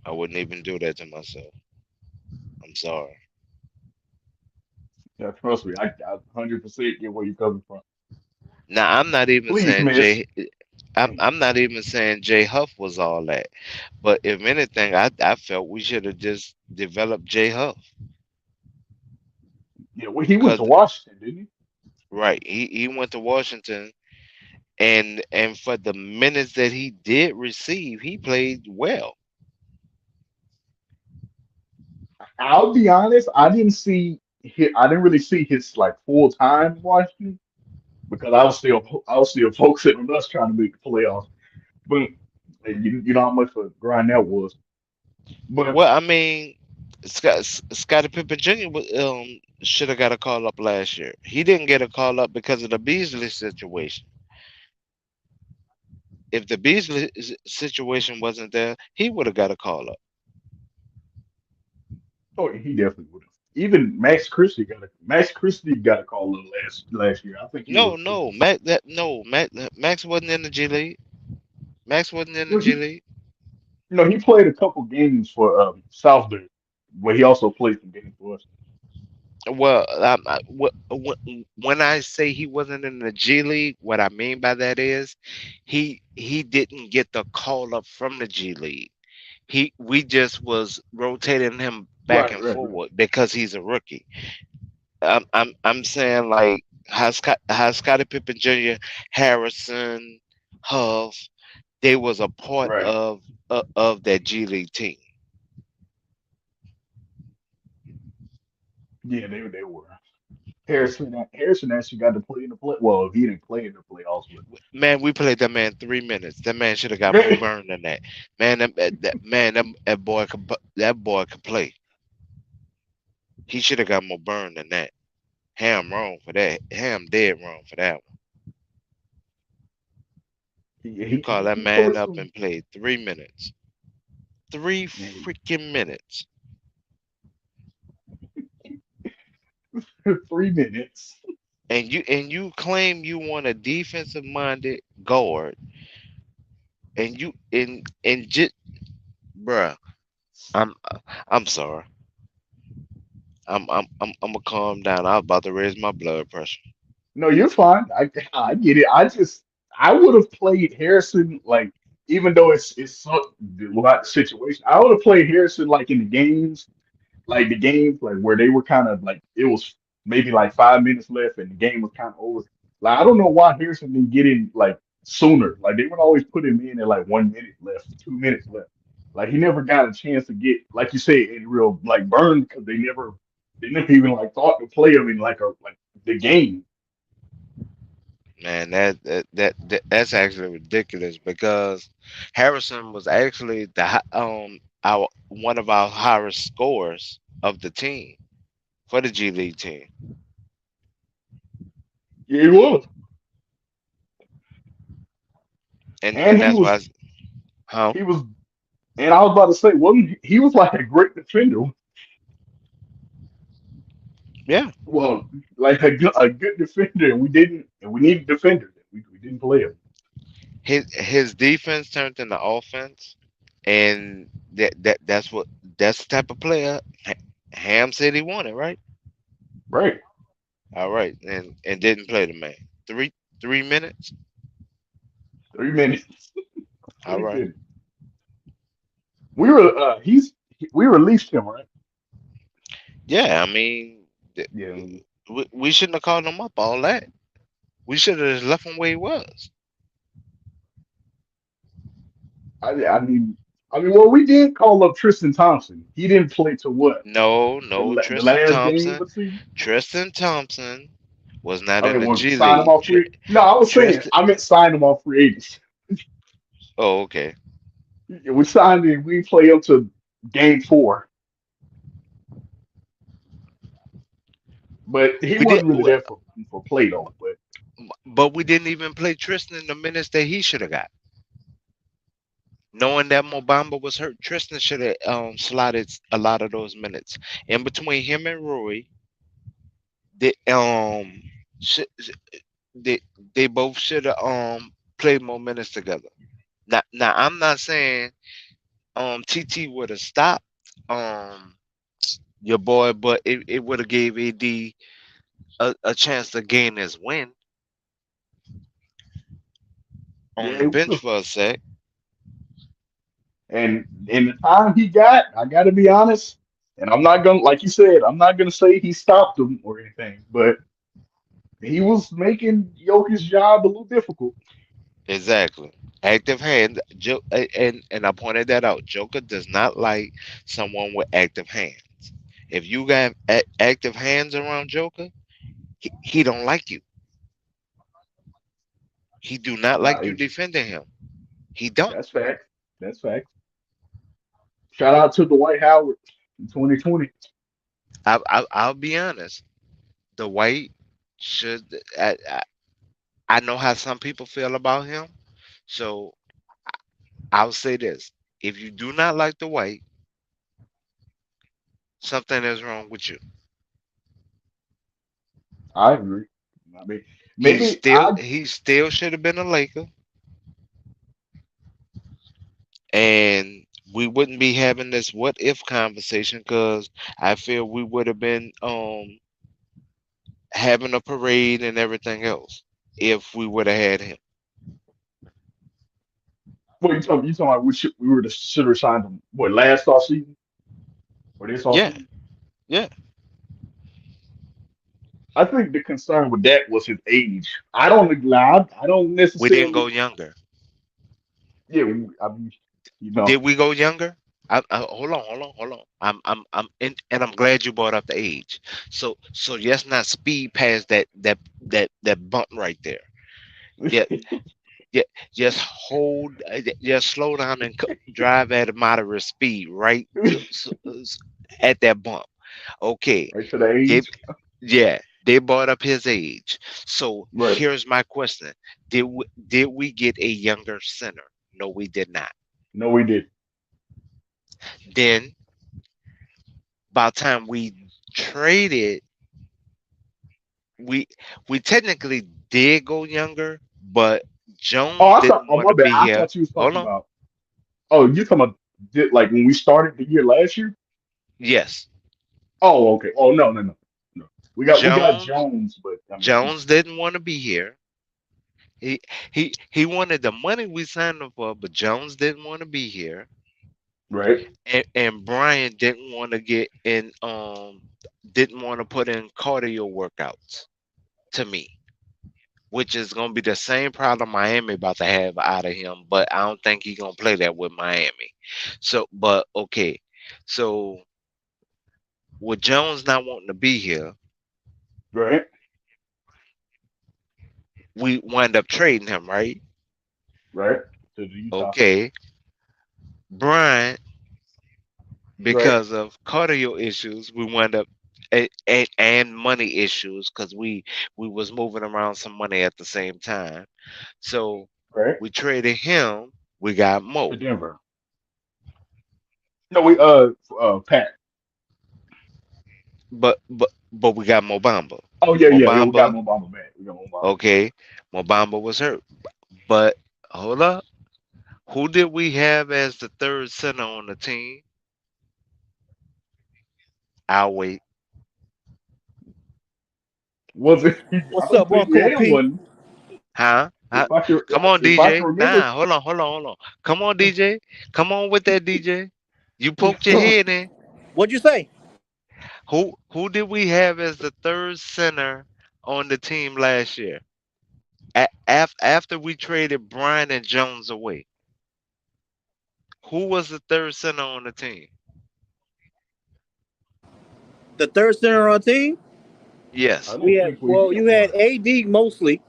I wouldn't even do that to myself. I'm sorry. Yeah, trust me, I 100% get where you're coming from. Now, I'm not even Please saying miss. Jay. I'm not even saying Jay Huff was all that. But if anything, I felt we should have just developed Jay Huff. Yeah, well, he went Cause to Washington, didn't right, he went to Washington, and for the minutes that he did receive, he played well. he? I'll be honest, I didn't really see his like full time Washington because I was still focusing on us trying to make the playoffs. But and you know how much of a grind that was. But Well, I mean, Scottie Pippen Jr. Should have got a call up last year. He didn't get a call up because of the Beasley situation. If the Beasley situation wasn't there, he would have got a call up. oh, he definitely would have. Even Max Christie got a call up last year. I think he No, was too. no, Max wasn't in the G League. Max wasn't in the You know, G he League. you know he played a couple games for Southbury, but he also played some games for us. Well, when I say he wasn't in the G League, what I mean by that is he didn't get the call up from the G League. We just was rotating him back Right, and right, right. forward because he's a rookie. I'm saying like how Scottie Pippen Jr., Harrison, Huff, they was a part Right. of that G League team. Yeah, they were. Harrison actually got to play in the play. Well, he didn't play in the playoffs, Man, we played that man 3 minutes. That man should have got more but burn than that. Man, that boy could play. He should have got more burn than that. Ham wrong for that. Ham dead wrong for that one. You call that he man played up some and played 3 minutes. Three man, freaking minutes. 3 minutes. And you claim you want a defensive minded guard, and you and just bruh. I'm I'm sorry. I'm gonna calm down. I was about to raise my blood pressure. No, you're fine. I get it. I would have played Harrison like even though it's so lot situation. I would have played Harrison like in the games like where they were kind of like it was maybe like 5 minutes left and the game was kind of over. Like I don't know why Harrison didn't get in like sooner. Like they would always put him in at like 1 minute left, 2 minutes left. Like he never got a chance to get like you say in real like burn because they never even like thought to play him in like the game. Man, that's actually ridiculous because Harrison was actually our one of our highest scorers of the team for the G League team, Yeah, he was, and and that's why, huh? he was, and I was about to say, wasn't he was like a great defender. Yeah, Well, like a good defender, and we needed defenders. We didn't play him. his defense turned into offense. and that's the type of player Ham said he wanted, right? Right. All right, and didn't play the man. Three minutes. 3 minutes. All right. 3 minutes. We were we released him, right? Yeah, I mean, Yeah. we shouldn't have called him up all that. We should have just left him where he was. I mean, well, we did call up Tristan Thompson. He didn't play to what No, the, no, the Tristan last game Thompson. of the season. Tristan Thompson was not I in mean, the was G sign him League. off free? No, I was saying Tristan. I meant sign him off free agents. Oh, okay. We signed him. We play up to game 4, but he We did, wasn't really there for play though. But but we didn't even play Tristan the minutes that he should have got. Knowing that Mobamba was hurt, Tristan should have slotted a lot of those minutes. In between him and Roy, they sh- sh- they they both should have played more minutes together. Now I'm not saying TT would have stopped um your boy, but it would have gave AD a chance to gain his win on yeah, the it bench would've. for a sec. And in the time he got, I got to be honest. And I'm not gonna, like you said, I'm not gonna say he stopped him or anything, but he was making Jokic's job a little difficult. Exactly. Active hand, and I pointed that out. Joker does not like someone with active hands. If you got active hands around Joker, he don't like you. He do not Nah, like you defending him. He don't. that's fact. That's fact. Shout out to Dwight Howard in 2020. I'll be honest. The White should. I know how some people feel about him, so I'll say this: if you do not like the White, something is wrong with you. I agree. I mean, He maybe still he still should have been a Laker, and we wouldn't be having this what if conversation because I feel we would have been having a parade and everything else if we would have had him. what you talking about? We were to should have signed him. What, last off season or this off Yeah, season? yeah. I think the concern with that was his age. I don't We didn't necessarily. go younger. Yeah, I mean, you know, Did we go younger? Hold on. And I'm glad you brought up the age. So let's not speed past that bump right there. Yeah, yeah. Just just slow down and drive at a moderate speed, right? At that bump. Okay. right to the They, age. yeah, they brought up his age. So Right. here's my question: did we get a younger center? No, we did not. No, we did. Then by the time we traded, we we technically did go younger, but Oh, Jones I thought. didn't Oh, want my to bad. be I here. thought you was Hold talking on. about. Oh, you talking about like when we started the year last year? Yes, Oh, okay. Oh, no, no, no, no. We got Jones Jones, but I mean, Jones didn't want to be here. He wanted the money we signed him for, but Jones didn't want to be here. right. And Brian didn't want to get in didn't want to put in cardio workouts to me, which is gonna be the same problem Miami about to have out of him, but I don't think he's gonna play that with Miami. So but okay. So with Jones not wanting to be here, Right. we wind up trading him, right? Right. To the Utah. Okay. Brian, Right. because of cardio issues, we wind up and money issues because we was moving around some money at the same time. So Right. we traded him. We got To Mo, Denver. No, we Pat. but we got Mobamba. Oh, yeah, yeah, yeah. We got Mobamba, Mobamba back. We got Mobamba. okay. Mobamba was hurt, but hold up. Who did we have as the third center on the team? I'll wait. Was it? I What's don't up, think we Uncle had P? one. Huh? Come on, If I DJ. can remember. Nah, hold on. Come on, DJ. Come on with that, DJ. You poked your head in. What'd you say? Who did we have as the third center on the team last year? After we traded Brian and Jones away, who was the third center on the team? The third center on our team. I Yes, We don't had think we had you had one. AD mostly,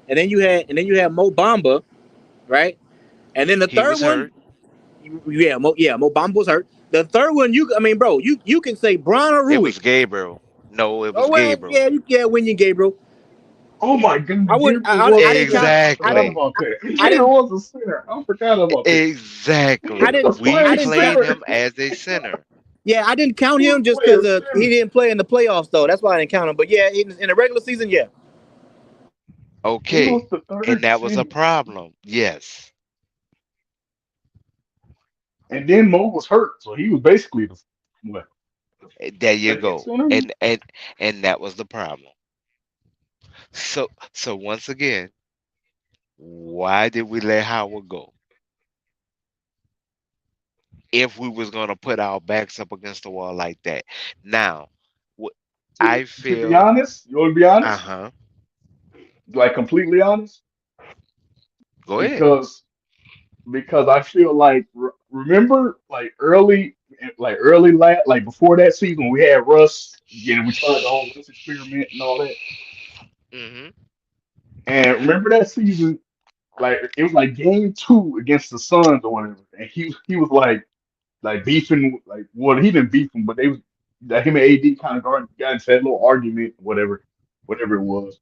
and then you had Mo Bamba, right? And then the he third was one, hurt. Mo Bamba was hurt. The third one, I mean, bro, you can say Bron or It Rui. was Gabriel. No, it was Oh well, Gabriel. yeah, Wenyan Gabriel. Oh my God, I would, Gabriel was I a didn't count. center. I forgot Exactly. about that. I Gabriel didn't, was a center. I forgot about that. He I Exactly. didn't, was We I playing didn't played count. center. him as a center. Yeah, I didn't count He him was just playing because he center. didn't play in the playoffs though. That's why I didn't count him. But yeah, in the regular season, yeah. He was Okay. the And third that was a center. problem. Yes. And then Mo was hurt, so he was basically the what, There you second go. center. And that was the problem. So once again, why did we let Howard go? If we was gonna put our backs up against the wall like that. Now, wh- To, I to be feel, honest, you want to be honest, uh-huh. like completely honest, Go ahead. because I feel like remember like early like before that season we had Russ, we tried the whole Russ experiment and all that. Hmm. And remember that season, like it was like game 2 against the Suns or whatever, and he was like beefing, like, well, he didn't beef him, but they was that him and AD kind of got into that little argument, whatever it was.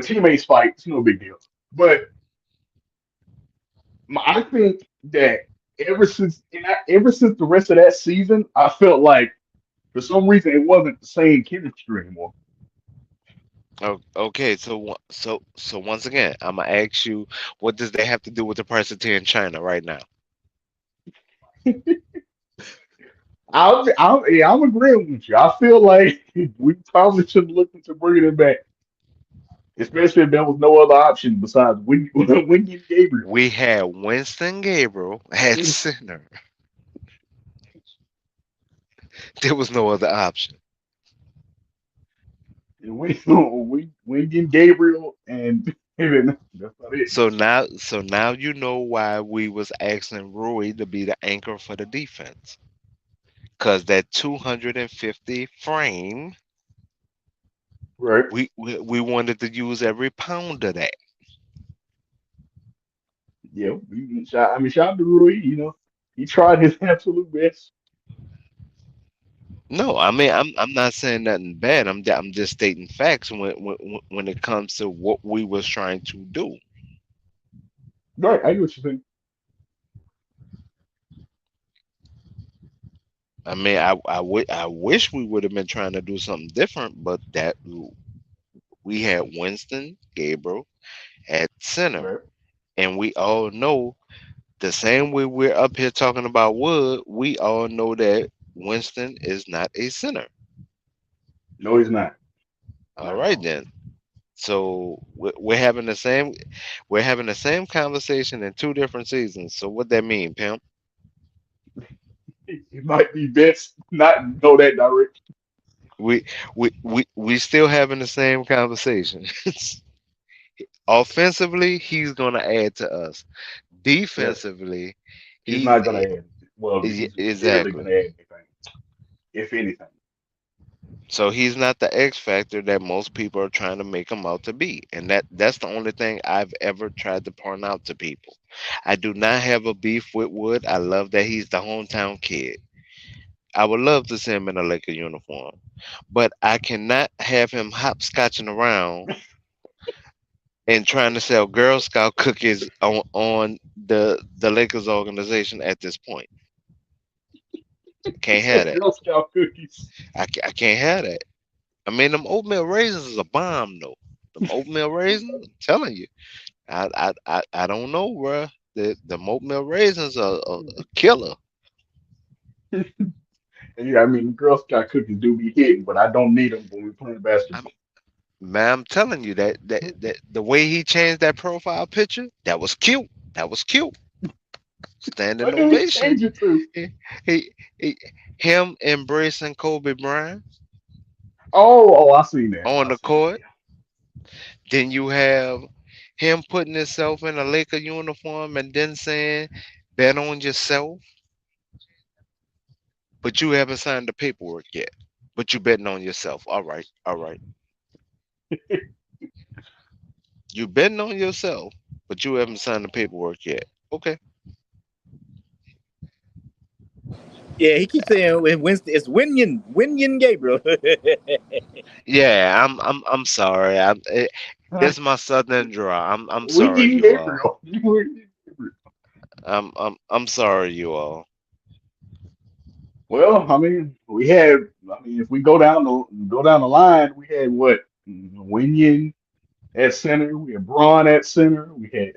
Teammates fight, it's no big deal. But I think that ever since the rest of that season, I felt like for some reason it wasn't the same chemistry anymore. Okay, so once again, I'm gonna ask you, what does that have to do with the price of tea in China right now? I'm agreeing with you. I feel like we probably should look into bringing it back, especially if there was no other option besides Wing Gabriel. We had Winston Gabriel at center. There was no other option. Wing Gabriel, and that's not it. So now you know why we was asking Rui to be the anchor for the defense. Cause that 250 frame, Right. we wanted to use every pound of that. Yeah. I mean, shout out to Rui. He tried his absolute best. No, I mean I'm not saying nothing bad. I'm just stating facts when it comes to what we was trying to do. Right. I get what you're saying. I mean I wish we would have been trying to do something different, but that we had Winston Gabriel at center, Right. and we all know the same way we're up here talking about Wood. We all know that Winston is not a center. No, he's not. All Not at right all. then. So we're having the same conversation in two different seasons. So what that mean, pimp? It might be best not to go that direction. We still having the same conversation. Offensively, he's gonna add to us. Yes. Defensively, He's not gonna he add. Well, he's barely exactly. gonna add anything, if anything. So he's not the X factor that most people are trying to make him out to be. And that's the only thing I've ever tried to point out to people. I do not have a beef with Wood. I love that he's the hometown kid. I would love to see him in a Laker uniform. But I cannot have him hopscotching around and trying to sell Girl Scout cookies on the Lakers organization at this point. Can't have that. Girl Scout cookies. I can't have that. I mean, them oatmeal raisins is a bomb, though. Them oatmeal raisins, I'm telling you, I don't know, bruh. the oatmeal raisins are a killer. And yeah, I mean, Girl Scout cookies do be hitting, but I don't need them when we're playing I'm basketball. Man, I'm telling you that the way he changed that profile picture, that was cute. That was cute. Standing What do we ovation. change it to? He, he, he him embracing Kobe Bryant Oh, I seen that. on I the seen that. court. Then you have him putting himself in a Laker uniform and then saying, "Bet on yourself," but you haven't signed the paperwork yet. But you betting on yourself. All right, all right. You betting on yourself, but you haven't signed the paperwork yet. Okay. Yeah, he keeps saying it's Winyan Gabriel. Yeah, I'm sorry. It's my southern draw. I'm We sorry, getting you all. Gabriel. We getting Gabriel. I'm sorry, you all. Well, I mean, we had. I mean, if we go down the line, we had what? Winion at center. We had Braun at center. We had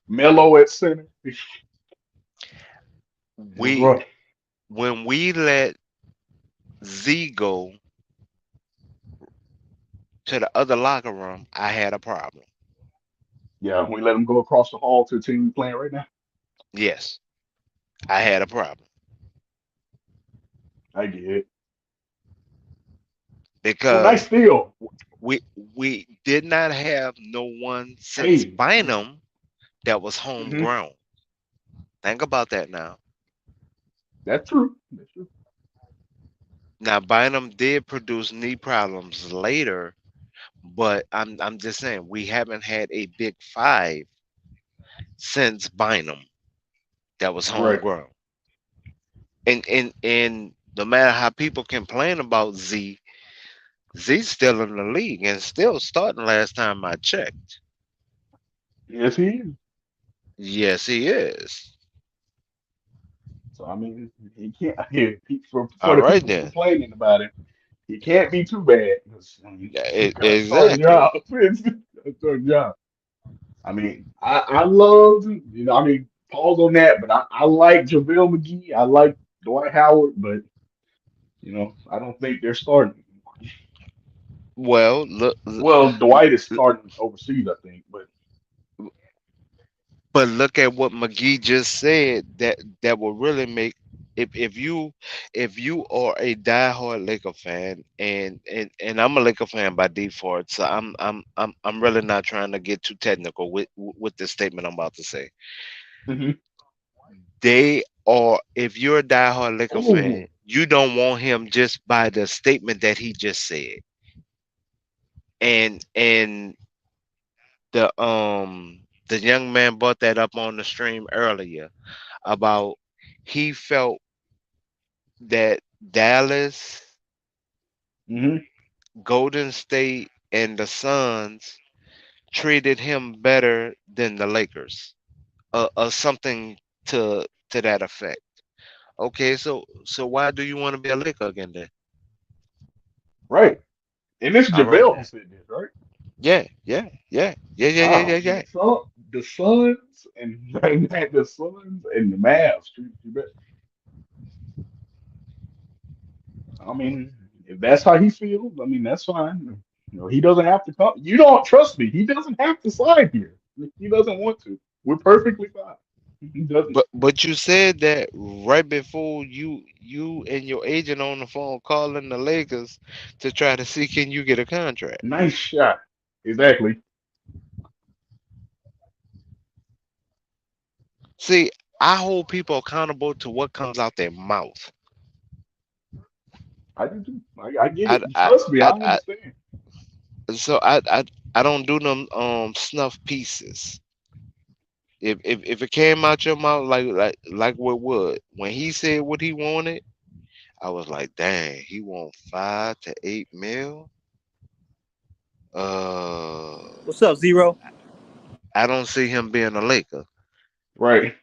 Melo at center. It was We rough. when we let Z go to the other locker room, I had a problem. Yeah, we let him go across the hall to the team we playing right now. Yes, I had a problem I get it. Well, nice because steal. we we did not have no one since Hey, Bynum that was hmm homegrown. Think about that now. that's true. That's true. Now Bynum did produce knee problems later, but I'm just saying we haven't had a big five since Bynum that was Right. homegrown. And no matter how people complain about Z, Z's still in the league and still starting last time I checked. Yes, he is. Yes, he is. So I mean, he can't. Yeah, for All the right people then. complaining about it, he can't be too bad. 'Cause, I mean, he's got a starting Exactly. job. It's a starting job. I mean, I love, I mean, pause on that, but I like JaVale McGee. I like Dwight Howard, but I don't think they're starting. Well, look, Well, Dwight is starting overseas, I think, but but look at what McGee just said. That will really make if you are a diehard Laker fan and I'm a Laker fan by default, so I'm really not trying to get too technical with the statement I'm about to say. hmm They are if you're a diehard Laker fan, oh, you don't want him just by the statement that he just said. And the young man brought that up on the stream earlier about he felt that Dallas, hmm Golden State, and the Suns treated him better than the Lakers, or something to that effect. Okay, so why do you want to be a Laker again then? right. And this All right JaVale who then. said this, right? Yeah. Wow, Yeah. the Suns and the Suns and the Mavs treat you better. I mean, if that's how he feels, I mean, that's fine. He doesn't have to come. You don't trust me. He doesn't have to sign here. He doesn't want to. We're perfectly fine. He doesn't. But you said that right before you and your agent on the phone calling the Lakers to try to see can you get a contract. Nice shot. Exactly. See, I hold people accountable to what comes out their mouth. I do too. I get I it. I Trust me, I I, understand. I don't do them snuff pieces. If it came out your mouth like what would when he said what he wanted, I was like, dang, he want 5 to 8 mil. Uh, What's up, Zero? I don't see him being a Laker. Right.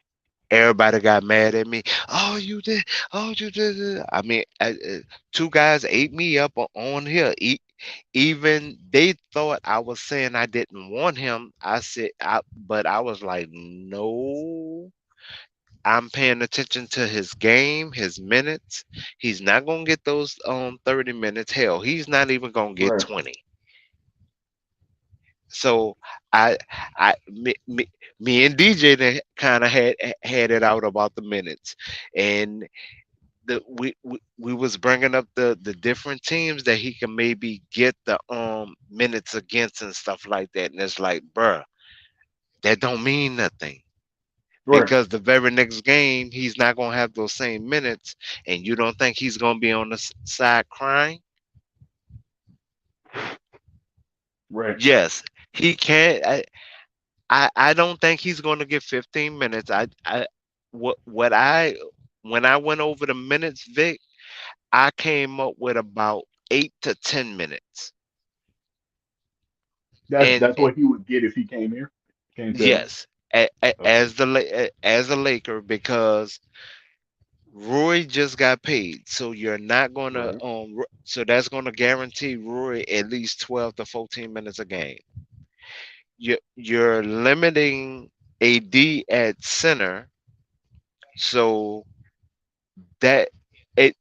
Everybody got mad at me. Oh, you did. Oh, you did. I mean, two guys ate me up on here. even they thought I was saying I didn't want him. But I was like, no, I'm paying attention to his game, his minutes. He's not gonna get those 30 minutes. Hell, he's not even gonna get Right. 20. So I I me and DJ kind of had it out about the minutes, and we was bringing up the different teams that he can maybe get the minutes against and stuff like that, and it's like, bruh, that don't mean nothing Right. because the very next game he's not gonna have those same minutes, and you don't think he's gonna be on the side crying? Right. Yes, he can't. I don't think he's going to get 15 minutes. What I when I went over the minutes, Vic, I came up with about 8 to 10 minutes. That's And that's what he would get if he came here. Came to yes, okay. as a Laker, because Roy just got paid, so you're not going to Right. so that's going to guarantee Roy at least 12 to 14 minutes a game. You're limiting AD at center, so that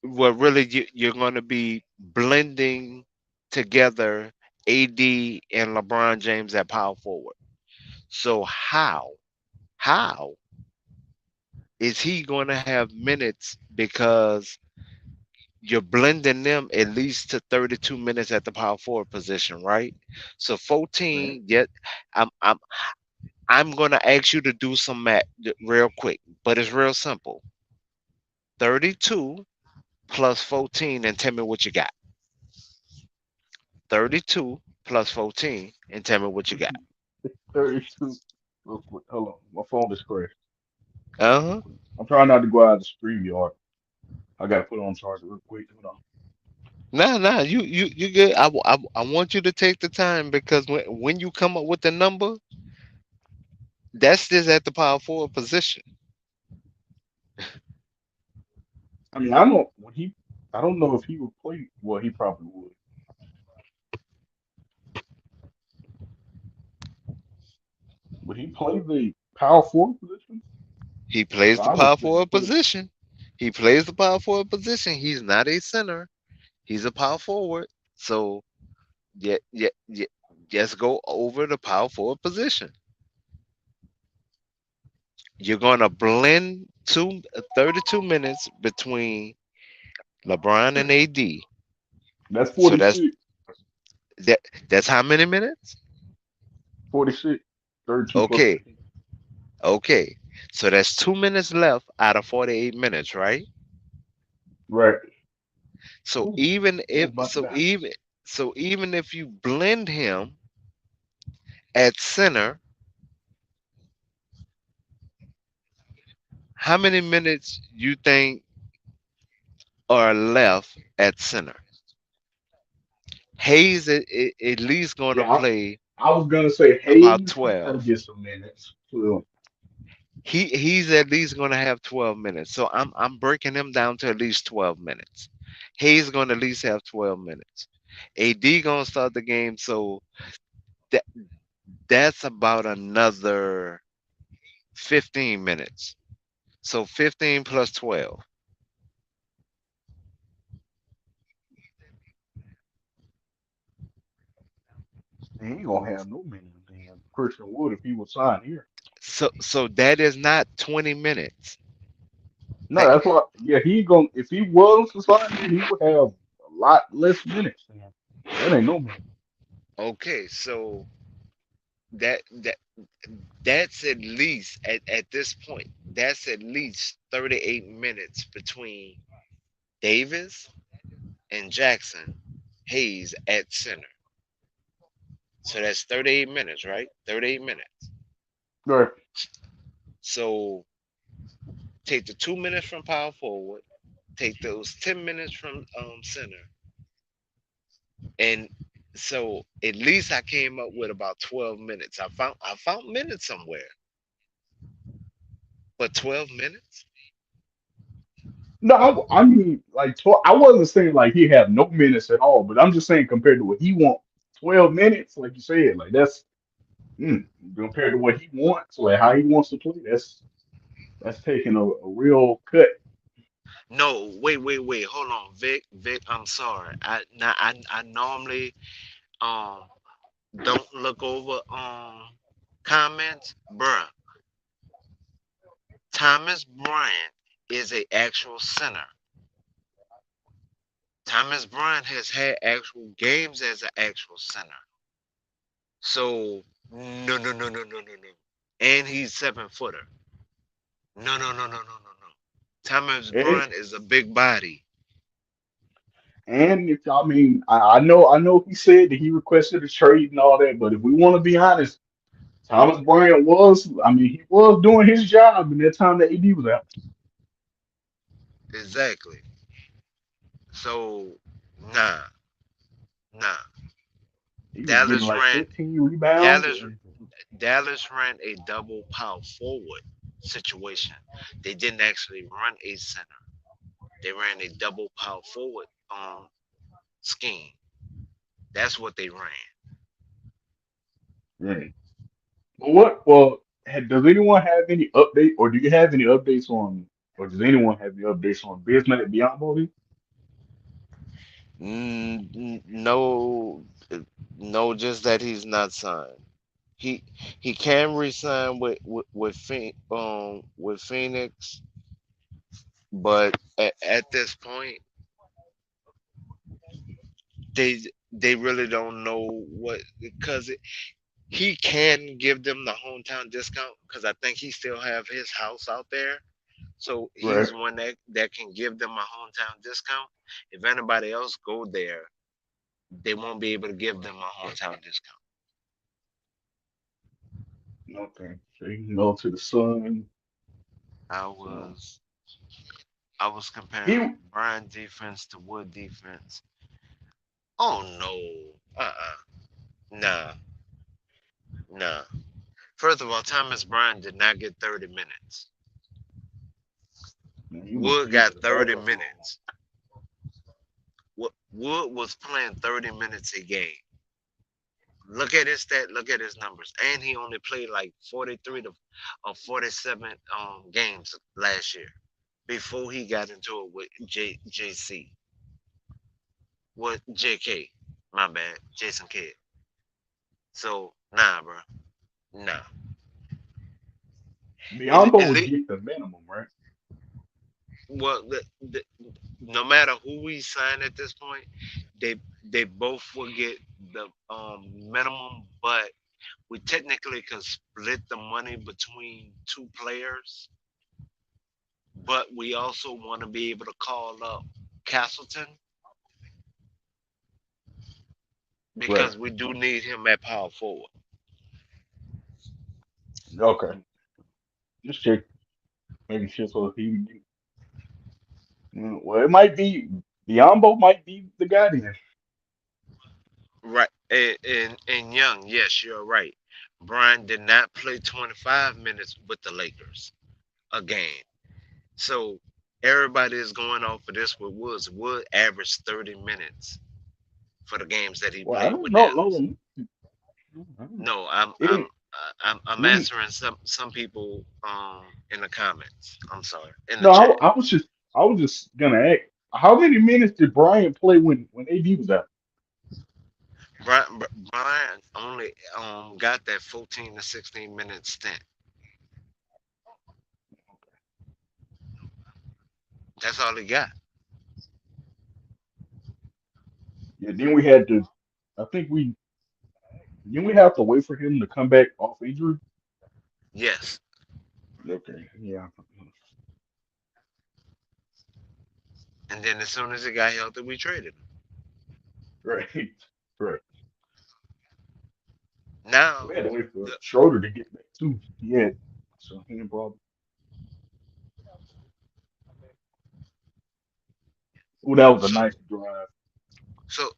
really you're going to be blending together AD and LeBron James at power forward. So how is he going to have minutes, because you're blending them at least to 32 minutes at the power forward position, right? So Right. 14, yet I'm I'm I'm going to ask you to do some math real quick, but it's real simple. 32 plus 14 and tell me what you got. 32 plus 14 and tell me what you got. 32. Real quick. Hold on. My phone is crashed. Real Uh-huh. quick. I'm trying not to go out of the stream yard. I gotta put it on charger real quick. Hold on. Nah, you good. I want you to take the time, because when you come up with the number, that's just at the power forward position. I mean, I don't when he. I don't know if he would play. Well, he probably would. Would he play the power forward position? He Because plays the I would power say he forward could. position. He plays the power forward position. He's not a center. He's a power forward. So yeah, just go over the power forward position. You're gonna blend 32 minutes between LeBron and AD. That's So that that's how many minutes? 46, 32 plus Okay, 15. okay. So that's 2 minutes left out of 48 minutes, right? Right. So Ooh, even if almost about to die. if you blend him at center, how many minutes you think are left at center? Hayes at least going to Yeah, play I was gonna say about Hayes. He gotta 12. get some minutes. So, He's at least going to have 12 minutes. So I'm breaking him down to at least 12 minutes. Hayes going to at least have 12 minutes. AD going to start the game, so that that's about another 15 minutes. So 15 plus 12. he ain't gonna have no minutes. Then Christian Wood if he was signed here. So that is not 20 minutes. No, Hey, that's what. Yeah, he gonna if he was to sign here, he would have a lot less minutes. Man. That ain't no minutes. okay, so that that's at least at this point, that's at least 38 minutes between Davis and Jackson, Hayes at center. So that's 38 minutes, right? 38 minutes. Right. So take the 2 minutes from power forward, take those 10 minutes from center, and so at least I came up with about 12 minutes. I found minutes somewhere, but 12 minutes. No, I mean, like, I wasn't saying like he had no minutes at all, but I'm just saying compared to what he wants, 12 minutes, like you said, like mm, compared to what he wants, like how he wants to play, that's taking a real cut. No, wait. Hold on, Vic. I'm sorry. I normally um don't look over comments, bruh. Thomas Bryant is a actual center. Thomas Bryant has had actual games as an actual center. So no. And he's 7 footer. No. Thomas And Bryant is a big body. and if I mean, I know he said that he requested a trade and all that, but if we want to be honest, Thomas Bryant was, I mean, he was doing his job in that time that AD was out. Exactly. So nah, nah. He was getting Dallas like ran 15 rebounds. Dallas Dallas ran a double power forward situation. They didn't actually run a center. They ran a double power forward scheme. That's what they ran. Right. But what? Well, does anyone have any update, or do you have any updates on, or does anyone have any updates on Bismack Biyombo? No, no, just that he's not signed. He he can resign with Phoenix, but at this point, they they really don't know what because he can give them the hometown discount because I think he still have his house out there. So Right. he's one that can give them a hometown discount. If anybody else go there, they won't be able to give them a hometown discount. Okay. So you can go to the Sun. I So was I was comparing he, Brian defense to Wood defense. Oh no. Nah. Nah. First of all, Thomas Bryant did not get 30 minutes. Wood he was got a 30 backup for him. minutes. Wood was playing 30 minutes a game. Look at his stat, look at his numbers. And he only played like 43 to 47 games last year before he got into it with JC. What JK? My bad. Jason Kidd. So nah, bro. Nah. Biyombo At would least, get the minimum, right? well, no matter who we sign at this point, they both will get the minimum, but we technically can split the money between two players. But we also want to be able to call up Castleton Right. because we do need him at power forward. Okay. Just check, making sure so he. Well, it might be Biyombo might be the guy then. Right. And Young, yes, you're right. Brian did not play 25 minutes with the Lakers a game. So everybody is going off of this with Woods. Wood averaged 30 minutes for the games that he Well, I played don't with know. Dallas. No, I don't know. No, I'm I'm It, I'm didn't answering some people in the comments. I'm sorry, in the no. chat. I was just gonna ask. How many minutes did Brian play when AD was out? Brian only got that 14 to 16 minute stint. That's all he got. Yeah. Then we had to. I think we then we have to wait for him to come back off injury. Yes, Okay. Yeah. and then as soon as he got healthy, we traded him. Right. Right. Now, We had to wait for the, Schroeder to get back too. Yeah. So hand problem. Oh, that was a nice drive. So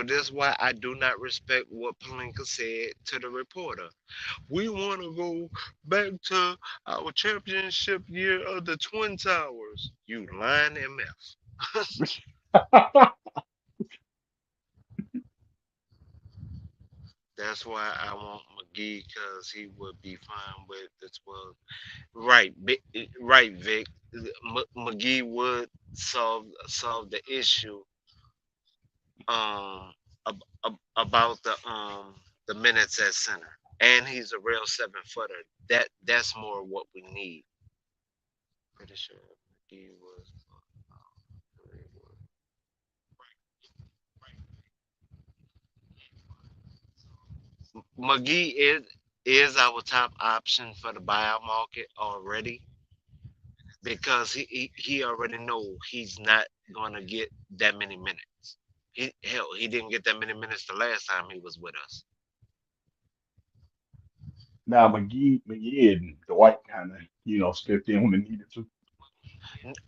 that's why I do not respect what Palinka said to the reporter. We want to go back to our championship year of the Twin Towers. You lying MF. That's why I want McGee because he would be fine with the 12. Right, right, Vic. McGee would solve the issue um about the minutes at center, and he's a real 7 footer. That's more what we need. Pretty sure McGee was. McGee is our top option for the buyout market already because he already know he's not gonna get that many minutes. He didn't get that many minutes the last time he was with us. Now McGee and Dwight kind of, stepped in when they needed to.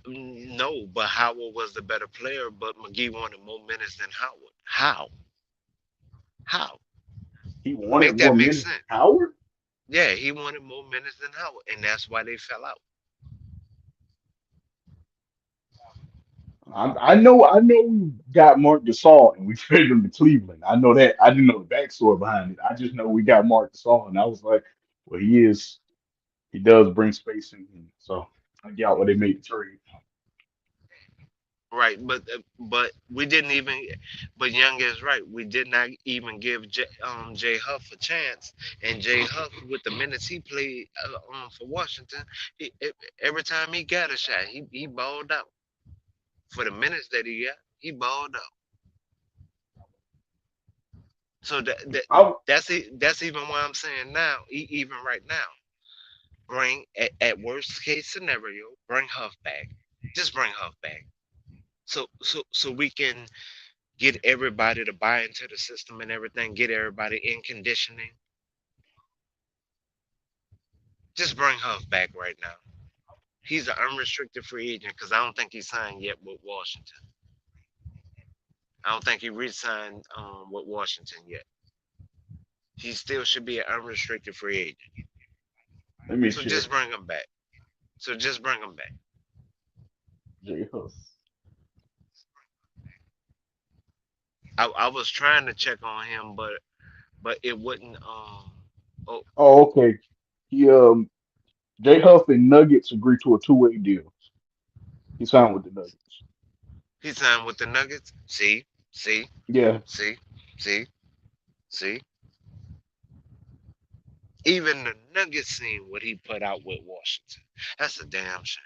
No, but Howard was the better player, but McGee wanted more minutes than Howard. How? How? He wanted Make that more make minutes than sense. Howard. Yeah, he wanted more minutes than Howard, and that's why they fell out. I know we got Mark Gasol and we traded him to Cleveland. I know that. I didn't know the backstory behind it. I just know we got Mark Gasol, and I was like, well, he does bring spacing, and so I get why they made the trade. Right, but we didn't even. But Young is right. We did not even give Jay Huff a chance, and Jay Huff with the minutes he played for Washington, every time he got a shot, he balled out. For the minutes that he got, he balled out. So I, that's even why I'm saying now, even right now, bring at worst case scenario, bring Huff back. Just bring Huff back. So we can get everybody to buy into the system and everything, get everybody in conditioning. Just bring Huff back right now. He's an unrestricted free agent because I don't think he signed yet with Washington. I don't think he re-signed with Washington yet. He still should be an unrestricted free agent. let me So check. just bring him back. So just bring him back. J Huff. I was trying to check on him, but it wouldn't. Oh, Oh, okay. He J Huff and Nuggets agreed to a two-way deal. He signed with the Nuggets. he signed with the Nuggets. See, Yeah, see, see, see. Even the Nuggets seen what he put out with Washington. That's a damn shame.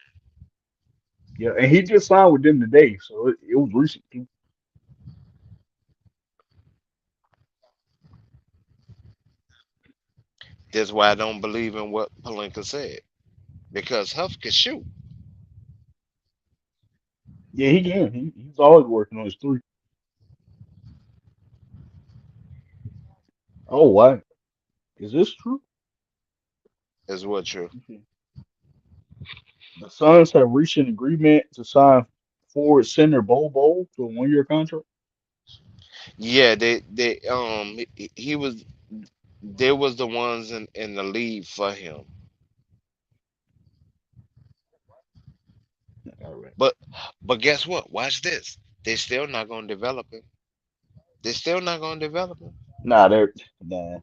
yeah, and he just signed with them today, so it was recent too. That's why I don't believe in what Palinka said because Huff could shoot. Yeah, he can. He's always working on his three. Oh, what? Is this true? Is what true. Okay. The Suns have reached an agreement to sign forward center Bobo to a one-year contract. Yeah, he was they was the ones in the lead for him. All right. But guess what? Watch this. They still not gonna develop him. They still not gonna develop him. Nah.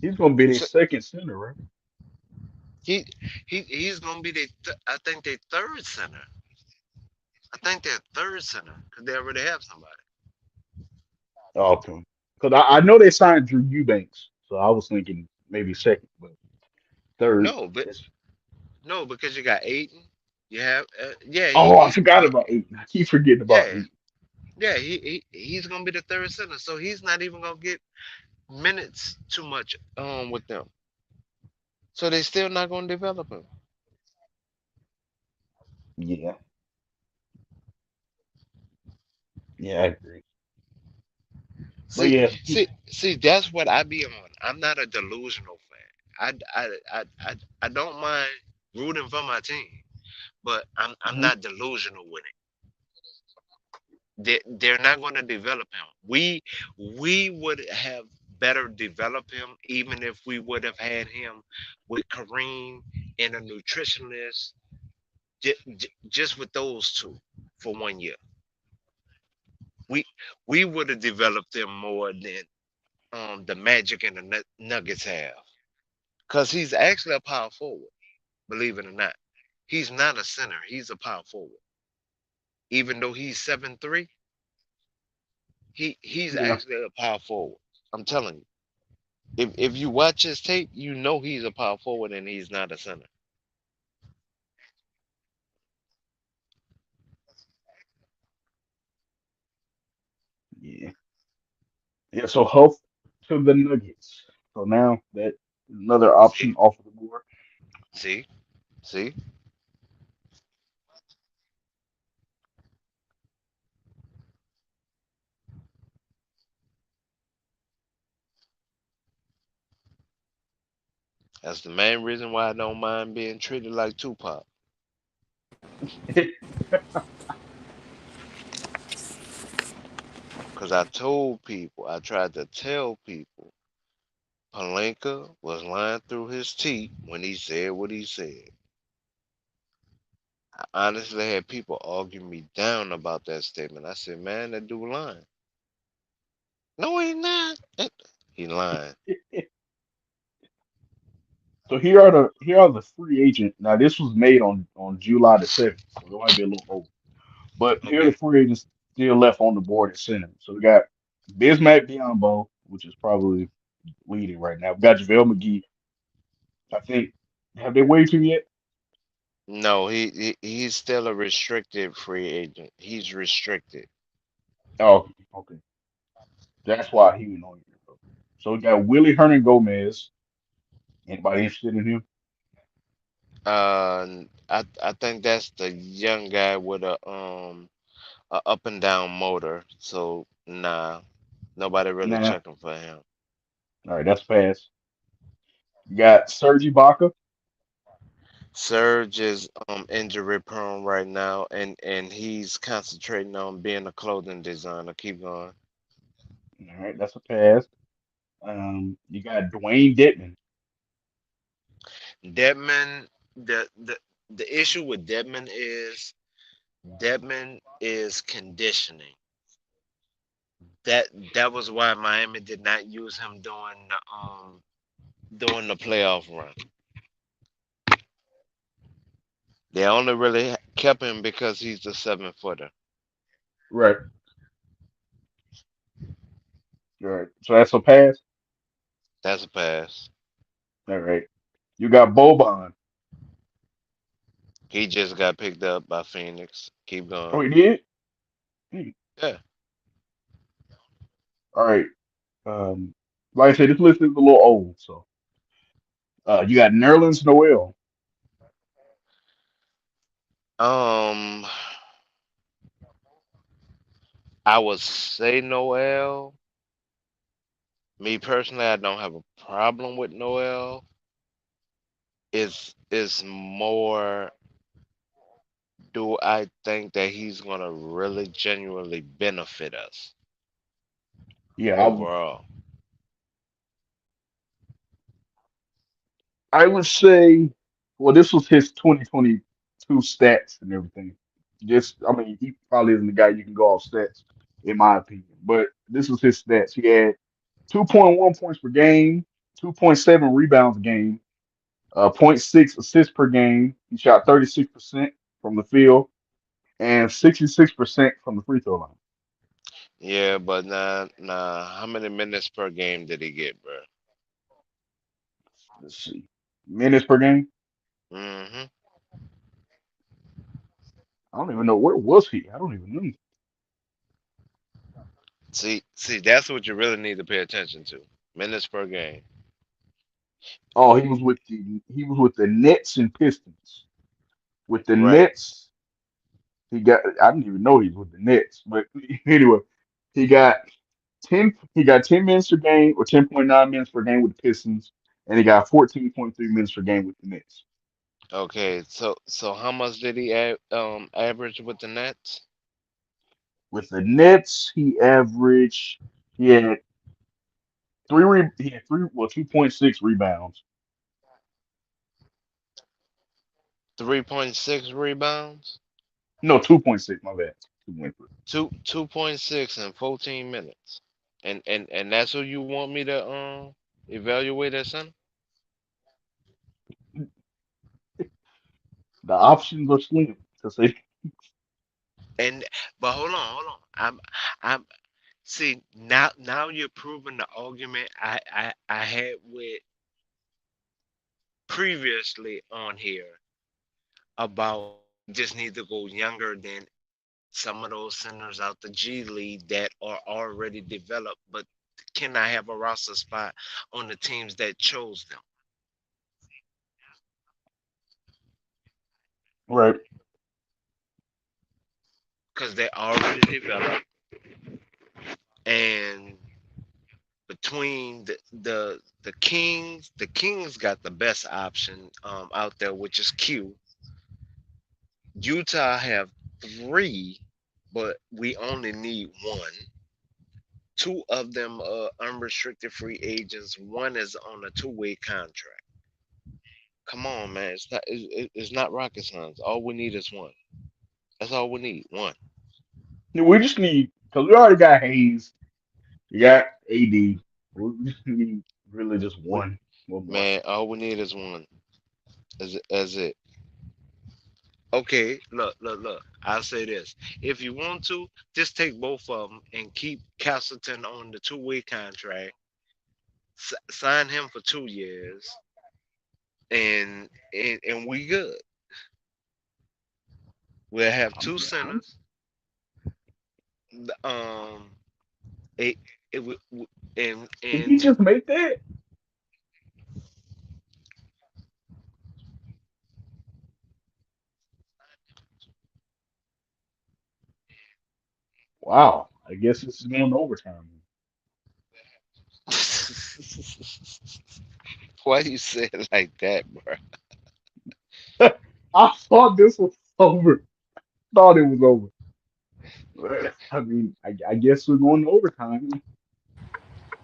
He's gonna be their So second center, right? he he's gonna be I think they third center. I think they're third center because they already have somebody. Okay. Because I know they signed Drew Eubanks, so I was thinking maybe second, but third. No, but That's, no, because you got Aiden. You have yeah oh, I forgot about eight. I keep forgetting about yeah eight. yeah he's gonna be the third center, so he's not even gonna get minutes too much with them. So they still not gonna develop him. Yeah, yeah, I agree. But See yeah, see that's what I be on. I'm not a delusional fan. I don't mind rooting for my team, but I'm Hmm. not delusional with it. They're not going to develop him. We would have better developed him even if we would have had him with Kareem and a nutritionist, just with those two for 1 year. We we would have developed them more than the Magic and the Nuggets have, because he's actually a power forward. Believe it or not, he's not a center. He's a power forward. Even though he's 7'3", he's Yeah, actually a power forward. I'm telling you. If you watch his tape, you know he's a power forward and he's not a center. yeah, yeah. So health to the Nuggets. So now that another option See, off of the board. see, see. That's the main reason why I don't mind being treated like Tupac. Cause I told people, I tried to tell people, Palenka was lying through his teeth when he said what he said. I honestly had people argue me down about that statement. I said, man, that dude lying. No, he not. He lying. So here are the free agent. Now this was made on July the 7th, so it might be a little old. But here are the Okay. free agents still left on the board at center. So we got Bismack Biyombo, which is probably leading right now. We got JaVale McGee. I think have they waived him yet? No, he's still a restricted free agent. He's restricted. Oh, okay. That's why he went on here. Okay. So we got Willie Hernan Gomez. Anybody interested in him? I think that's the young guy with a up and down motor. So nah, nobody really Nah. checking for him. All right, that's fast. You got Serge Ibaka. Serge is injury prone right now, and he's concentrating on being a clothing designer. Keep going. All right, that's a pass. You got Dwayne Dedman. Dedman, the issue with Dedman is conditioning. That was why Miami did not use him during the playoff run. They only really kept him because he's a 7 footer. Right. All right. So that's a pass. That's a pass. All right. You got Boban. He just got picked up by Phoenix. Keep Oh, going. he did? Hmm. Yeah. All right. Um, like I said, this list is a little old. So you got Nerlens Noel. Um, I would say Noel. Me personally, I don't have a problem with Noel. It's more, do I think that he's gonna really genuinely benefit us Yeah, overall? I would say, well, this was his 2022 stats and everything. Just, I mean, he probably isn't the guy you can go off stats, in my opinion. But this was his stats. He had 2.1 points per game, 2.7 rebounds a game, point 0.6 assists per game. He shot 36% from the field and 66% from the free throw line. Yeah, but nah. How many minutes per game did he get, bro? Let's see. Minutes per game. Hmm. I don't even know where was he. I don't even know. See, that's what you really need to pay attention to. Minutes per game. Oh, he was with the Nets and Pistons. With the Right. Nets, I didn't even know he was with the Nets, but anyway, he got 10 minutes per game or 10.9 minutes per game with the Pistons. and he got 14.3 minutes per game with the Knicks. Okay, so how much did he average with the Nets? With the Nets, he had he had 2.6 rebounds. 3.6 rebounds, No, 2.6. My bad. 2.3. 2.6 in 14 minutes, and that's who you want me to evaluate at center? The options are slim to say. And but hold on. I'm see now you're proving the argument I had with previously on here about we just need to go younger than some of those centers out the G League that are already developed, but cannot have a roster spot on the teams that chose them Right. because they're already developed. And between the Kings got the best option out there, which is Q. Utah have three, but we only need one. Two of them are unrestricted free agents. One is on a two-way contract. Come on, man. It's not rocket science. All we need is one. That's all we need. One. We just need because we already got Hayes. You got AD. We just need really just We, one more. man, all we need is one. As it. Okay, look. I'll say this. If you want to, just take both of them and keep Castleton on the two-way contract. Sign him for 2 years, and we good. We'll have two I'm, centers. Um, it, it, did he and just make that? Wow. I guess this is going to overtime. why you say it like that, bro? I thought this was over. Thought it was over. I mean, I guess we're going to overtime.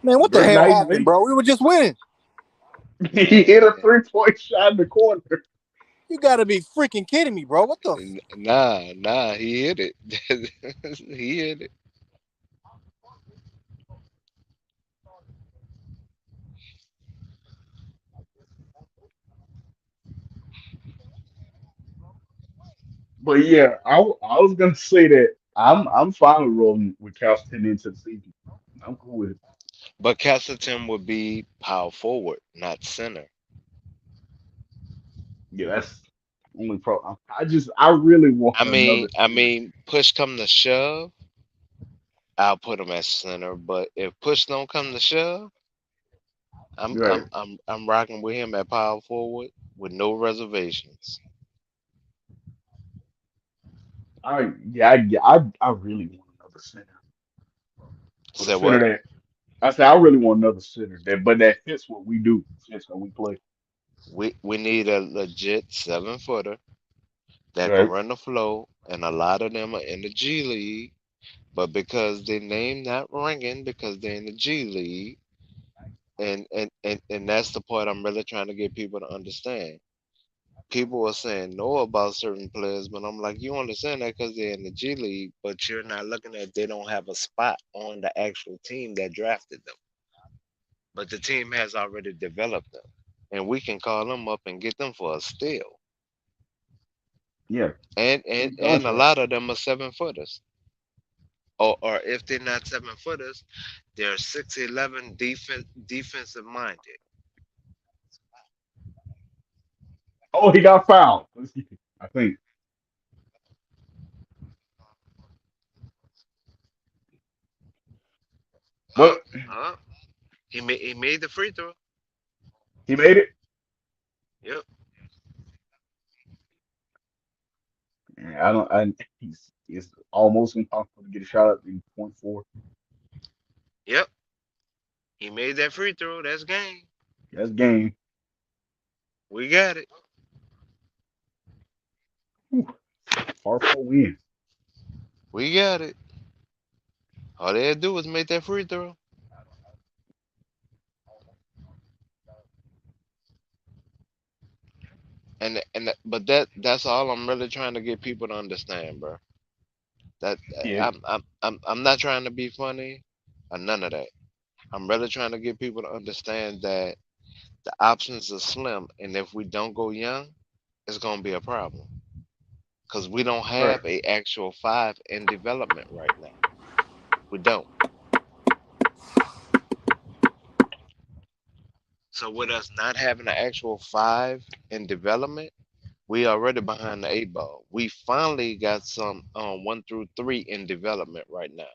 Man, what the Very hell nice happened, Vegas. bro? We were just winning. He hit a 3-point shot in the corner. You gotta be freaking kidding me, bro. What the? Nah, he hit it. he hit it. But yeah, I was gonna say that I'm fine with rolling with Cal into the season. I'm cool with it. But Castleton would be power forward, not center. Yeah, that's the only problem. I really want I mean, another I center. mean, push come to shove, I'll put him at center. But if push don't come to shove, Right. I'm rocking with him at power forward with no reservations. I really want another center. But a Say center what? that I say I really want another center that fits what we do, fits how we play. We need a legit 7 footer that can Right. run the flow, and a lot of them are in the G League. But because their name not ringing, because they're in the G League, and that's the part I'm really trying to get people to understand. People are saying no about certain players, but I'm like, you understand that because they're in the G League, but you're not looking at they don't have a spot on the actual team that drafted them. But the team has already developed them, and we can call them up and get them for a steal. Yeah. And and Big and a contract. lot of them are 7 footers, or if they're not 7 footers, they're 6'11" defensive minded. Oh, he got fouled. I think. Uh, But uh, he made the free throw. he made it. Yep, Yeah, I don't. He's almost impossible to get a shot at in .4. yep, he made that free throw. That's game. That's game. We got it. Whew. Hard for win. We got it. All they had to do was make that free throw. But that's all I'm really trying to get people to understand, bro. That Yeah. I'm not trying to be funny or none of that. I'm really trying to get people to understand that the options are slim, and if we don't go young, it's gonna be a problem because we don't Right. have a actual five in development right now. We don't. So with us not having an actual five in development, we already behind the eight ball. We finally got some 1 through 3 in development right now.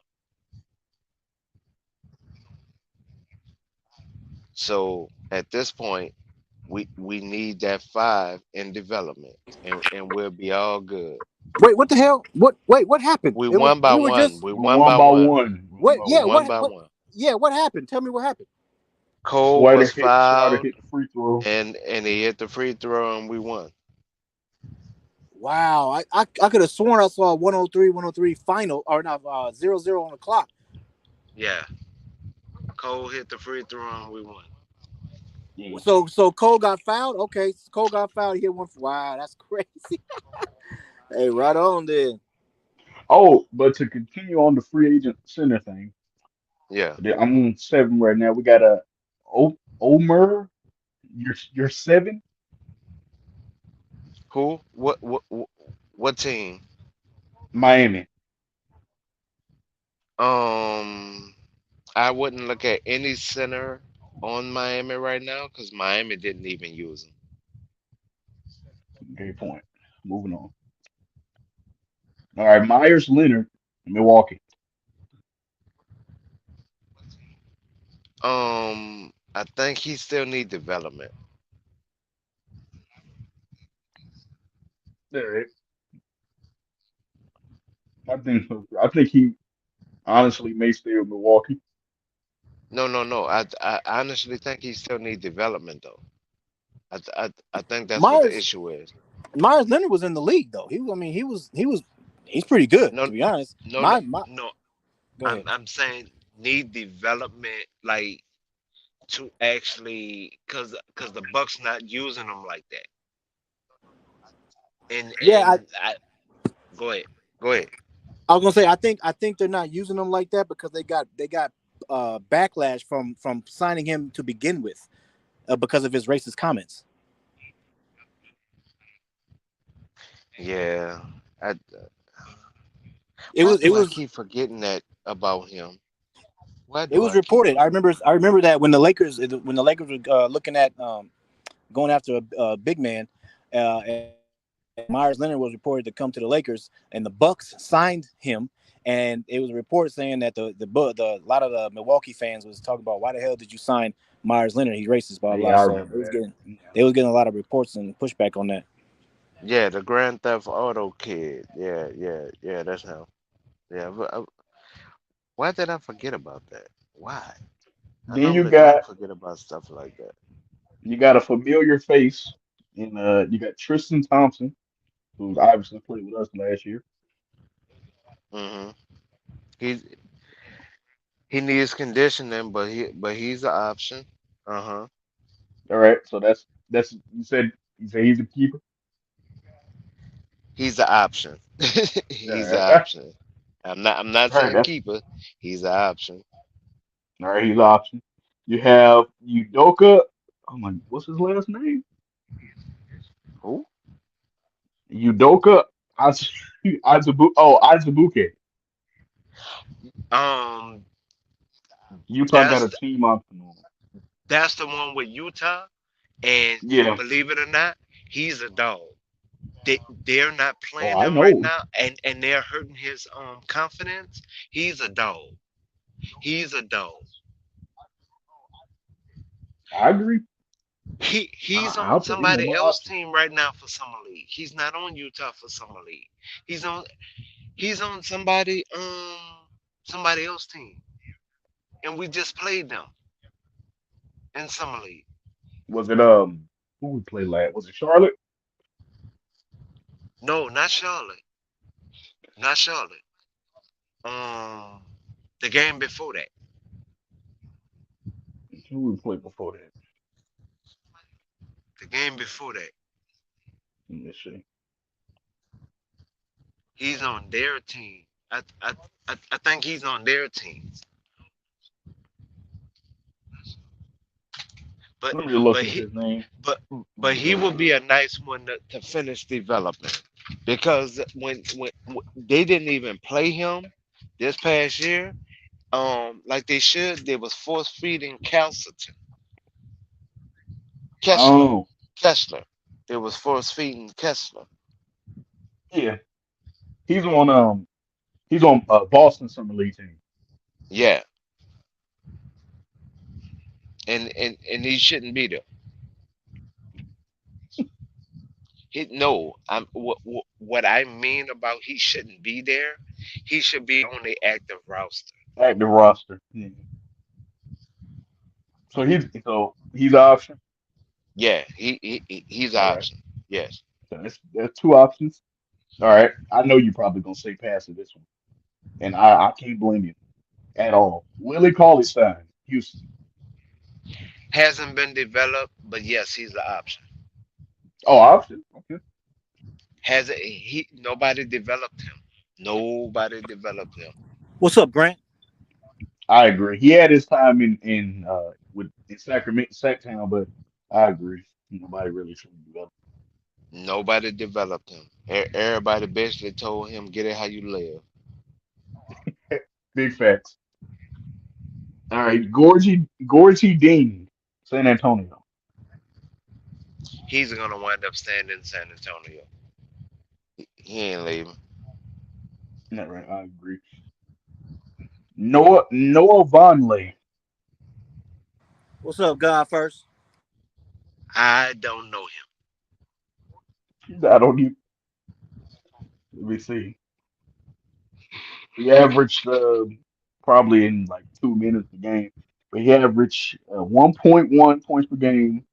So at this point, we need that five in development, and we'll be all good. Wait, what the hell? What? Wait, what happened? We It was won by we were one. just We We won won by by one. one. We won what? by We Yeah, one. won what? by What? one. Yeah, what happened? Tell me what happened. Cole was Swider fouled, hit the free throw. and he hit the free throw, and we won. Wow, I could have sworn I saw 103 final or not 0-0 on the clock. Yeah, Cole hit the free throw, and we won. Yeah. So Cole got fouled. Okay, so Cole got fouled. He hit one. Wow, that's crazy. Hey, right on then. Oh, but to continue on the free agent center thing, Yeah. I'm on 7 right now. We got a Omer. You're 7. Who? What team? Miami. Um, I wouldn't look at any center on Miami right now because Miami didn't even use him. Okay, point. Moving on. All right, Myers Leonard, Milwaukee. I think he still need development. All right. I think so. I think he honestly may stay with Milwaukee. No, no, no. I honestly think he still need development though. I think that's what the Myers issue is. Myers Leonard was in the league though. I mean, he's pretty good No, to be honest. no, no, My no. Go ahead. I'm saying need development like to actually because the Bucks not using them like that. Yeah, And I go ahead, go ahead. I was gonna say I think they're not using him like that because they got backlash from signing him to begin with because of his racist comments. Yeah, I, It why was it do I was keep forgetting that about him? Why it do was I keep reported. I forgetting? remember I remember that when the Lakers were looking at going after a big man, and Myers Leonard was reported to come to the Lakers, and the Bucks signed him. And it was a report saying that the a lot of the Milwaukee fans was talking about why the hell did you sign Myers Leonard? He's racist, blah blah. Yeah, I So remember that. Yeah. they was getting a lot of reports and pushback on that. Yeah, the Grand Theft Auto kid. Yeah, yeah, yeah. That's him. Yeah. Why did I forget about that? Why? I Then normally don't forget about stuff like that. you got a familiar face in you got Tristan Thompson, who's obviously played with us last year. Hmm. He he needs conditioning, but he's an option. Uh huh. All right, so that's you said he's a keeper. He's an option. All He's an right, option. I'm not all right, saying that's keeper. He's an option. all right. He's an option. You have Udoka. Oh my, what's his last name? Who? Udoka Azubuike. Um, Utah got that's a team option on him. that's the one with Utah, and Yeah. believe it or not, he's a dog. They're not Oh, playing I him right know. now, and they're hurting his confidence. He's a dog. He's a dog. I agree. He's I'll on put him on somebody my else option. team right now for summer league. He's not on Utah for summer league. He's on he's on somebody else team, and we just played them in summer league. Was it who we played last? Was it Charlotte? No, not Charlotte. Not Charlotte. Um, the game before that. Who we played before that? The game before that. Let me see. He's on their team. I think he's on their team. But Let me look but at he his name. but but he would be a nice one to finish development because when they didn't even play him this past year, like they should, they was force feeding Kessler, Oh, Kessler. They was force feeding Kessler. yeah. He's on Boston Summer League team. Yeah, and he shouldn't be there. No, what I mean about he shouldn't be there. He should be on the active roster. Active roster. Yeah. So he's an option. Yeah, he's an All right. option. Yes. So that's two options. All right. I know you're probably gonna say pass to this one, and I can't blame you at all. Willie Cauley Stein, Houston. Hasn't been developed, but yes, he's an option. Oh, option. Okay. Has it, he nobody developed him. Nobody developed him. What's up, Grant? I agree. He had his time in Sacramento, Sacktown, but I agree. Nobody really should do that. Nobody developed him. Everybody basically told him, "Get it how you live." Big facts. All right, Gorgie Dean, San Antonio. He's gonna wind up staying in San Antonio. He ain't leaving. Not right. I agree. Noah Vonleh. What's up, God first? I don't know him. I don't even. Let me see. He averaged probably in like 2 minutes a game, but he averaged 1.1 points per game,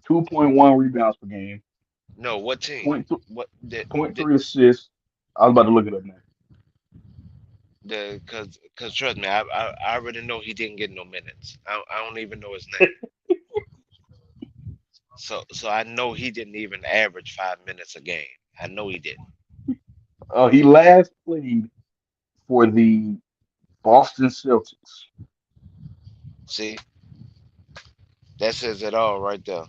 2.1 rebounds per game, No, what team? point th- What point three assists. I was about to look it up now. the cause trust me, I already know he didn't get no minutes. I don't even know his name. So I know he didn't even average 5 minutes a game. I know he didn't. He last played for the Boston Celtics. See, that says it all right there.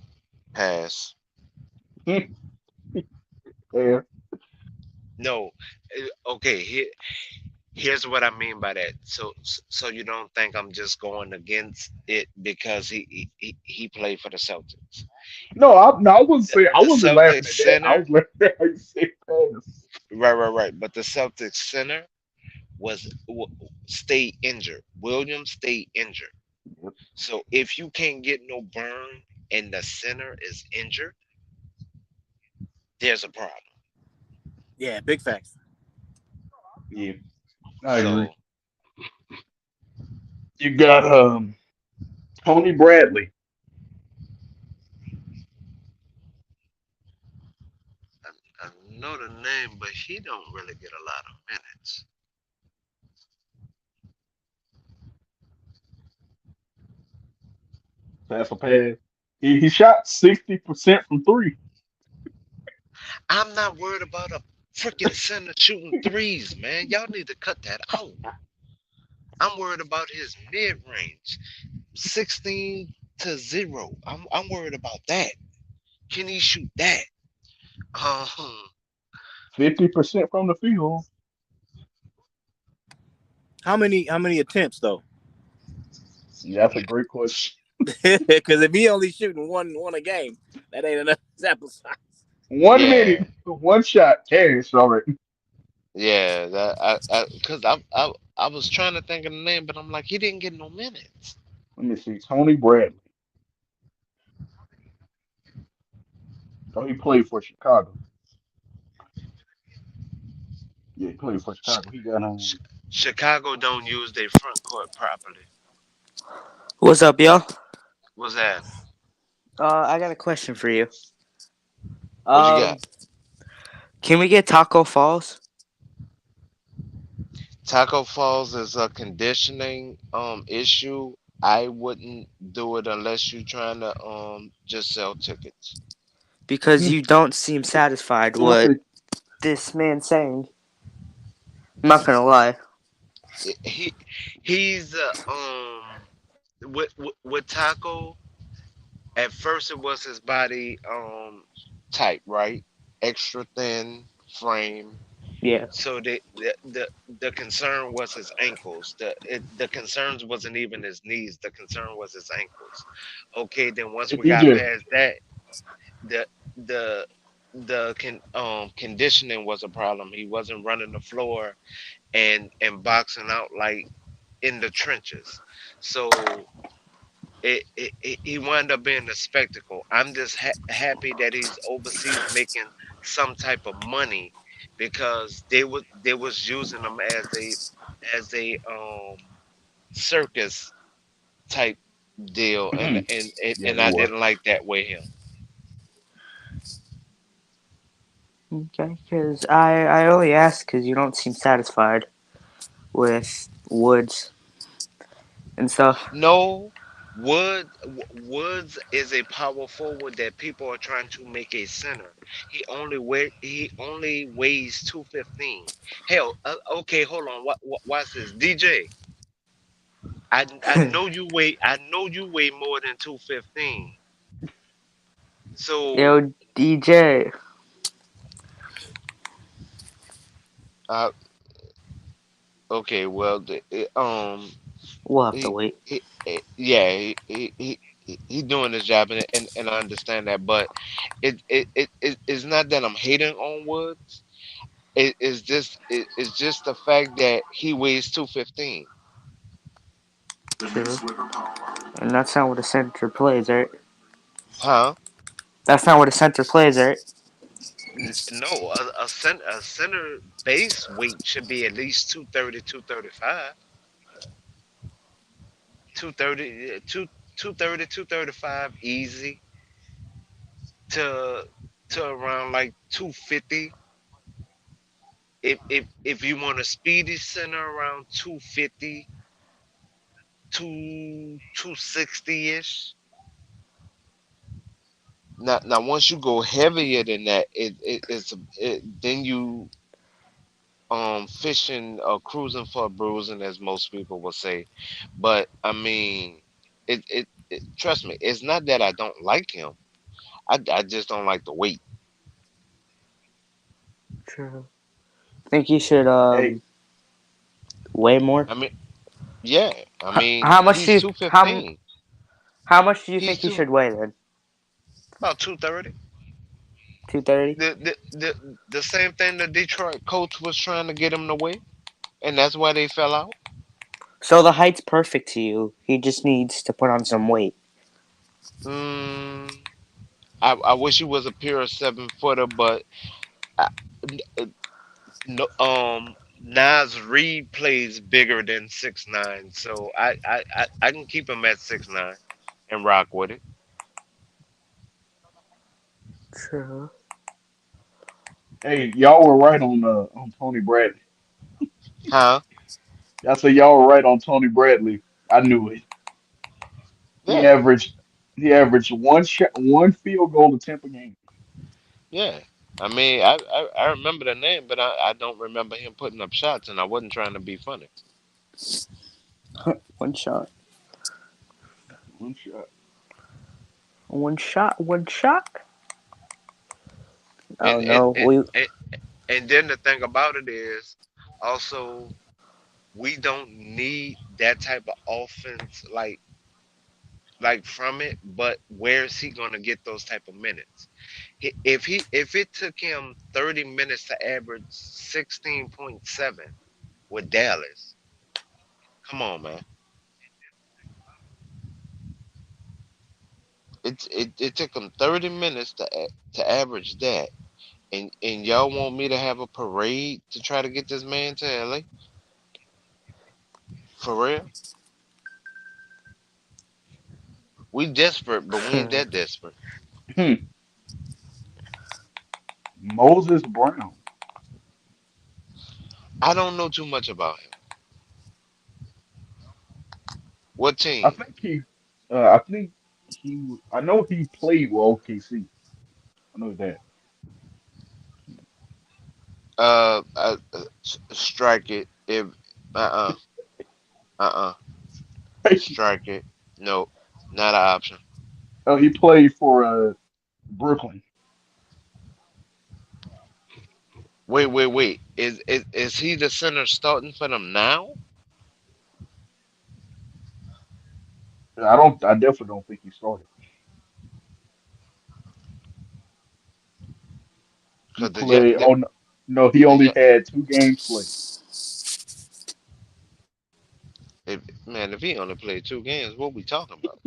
Pass. Yeah. No, okay. Here's what I mean by that. So you don't think I'm just going against it because he played for the Celtics. No, I wasn't The, saying I the wasn't laughing Celtics at that. I center, was laughing at how you say pass. right. But the Celtics center stayed injured. Williams stayed injured. So if you can't get no burn and the center is injured, there's a problem. Yeah, big facts. Yeah, I agree. So You got Tony Bradley. I know the name, but he don't really get a lot of minutes. That's a pass. He shot 60% from three. I'm not worried about a freaking center shooting threes, man. Y'all need to cut that out. I'm worried about his mid range, 16 to 0. I'm worried about that. Can he shoot that? Uh-huh. 50% from the field. How many attempts though? Yeah, that's a great question. Because if he only shooting one a game, that ain't enough sample size. 1 minute, Yeah, one shot. Cash already. yeah. That because I was trying to think of the name, but I'm like, he didn't get no minutes. Let me see. Tony Bradley. Oh, he played for Chicago. Yeah, he played for Ch- Chicago. He got Chicago don't use their front court properly. What's up, y'all? What's that? I got a question for you. What you got? Um, can we get Taco Falls? Taco Falls is a conditioning issue. I wouldn't do it unless you're trying to just sell tickets. Because you don't seem satisfied I with think this man saying. I'm not gonna lie. He he's with Taco. At first, it was his body type, right? Extra thin frame. Yeah. So the concern was his ankles. The concerns wasn't even his knees. The concern was his ankles. Okay, then once hey, we got DJ. past that, the the conditioning was a problem. He wasn't running the floor and boxing out like in the trenches. So he wound up being a spectacle. I'm just happy that he's overseas making some type of money because they was using him as a circus type deal, and and and, Yeah, and they I were. didn't like that with him. Okay. Because I only ask because you don't seem satisfied with Woods and stuff. No, Woods is a power forward that people are trying to make a center. He only weighs 215. Hell, okay, hold on. Watch this, DJ. I know you weigh more than 215. So Yo, DJ. uh okay, well We'll have to he, wait. yeah, he doing his job, and I understand that, but it's not that I'm hating on Woods. It's just the fact that he weighs 215. True. And that's not what a center plays, right? Huh? That's not what a center plays, right? No, a center base weight should be at least 230, 235, 230, 230, 235 easy to around like 250. If you want a speedy center around 250, 260 ish. Now once you go heavier than that, then you fishing or cruising for a bruising, as most people will say. But I mean, trust me, it's not that I don't like him. I just don't like the weight. True. Think he should Hey, weigh more? I mean, yeah. I mean, How much do he's you 215. how much do you He's think he two should weigh then? about 230. 230. The same thing the Detroit coach was trying to get him to weigh, and that's why they fell out. So the height's perfect to you. He just needs to put on some weight. Mm, I wish he was a pure 7 footer, but I, no, Nas Reed plays bigger than 6'9", so I can keep him at 6'9" and rock with it. True. hey, y'all were right on Tony Bradley. Huh? I said y'all were right on Tony Bradley. I knew it. He Yeah, averaged he averaged one field goal attempt a game. yeah. I mean, I remember the name, but I don't remember him putting up shots, and I wasn't trying to be funny. One shot. One shot. One shot. One shot. Oh And and no. and and, and then the thing about it is, also we don't need that type of offense like from it. But where is he gonna get those type of minutes? If it took him 30 minutes to average 16.7 with Dallas, come on, man. It took him 30 minutes to average that, and y'all want me to have a parade to try to get this man to LA for real? We desperate, but we ain't that desperate. Hmm. Moses Brown. I don't know too much about him. What I team? think he. I think he. I know he played with OKC. I know that. Strike it. If uh uh strike it. No, not an option. Oh, he played for Brooklyn. Wait. Is he the center starting for them now? I don't. I definitely don't think he started. He Cause played. Oh no, no, he the only had 2 games played. if, man, if he only played 2 games, what we talking about?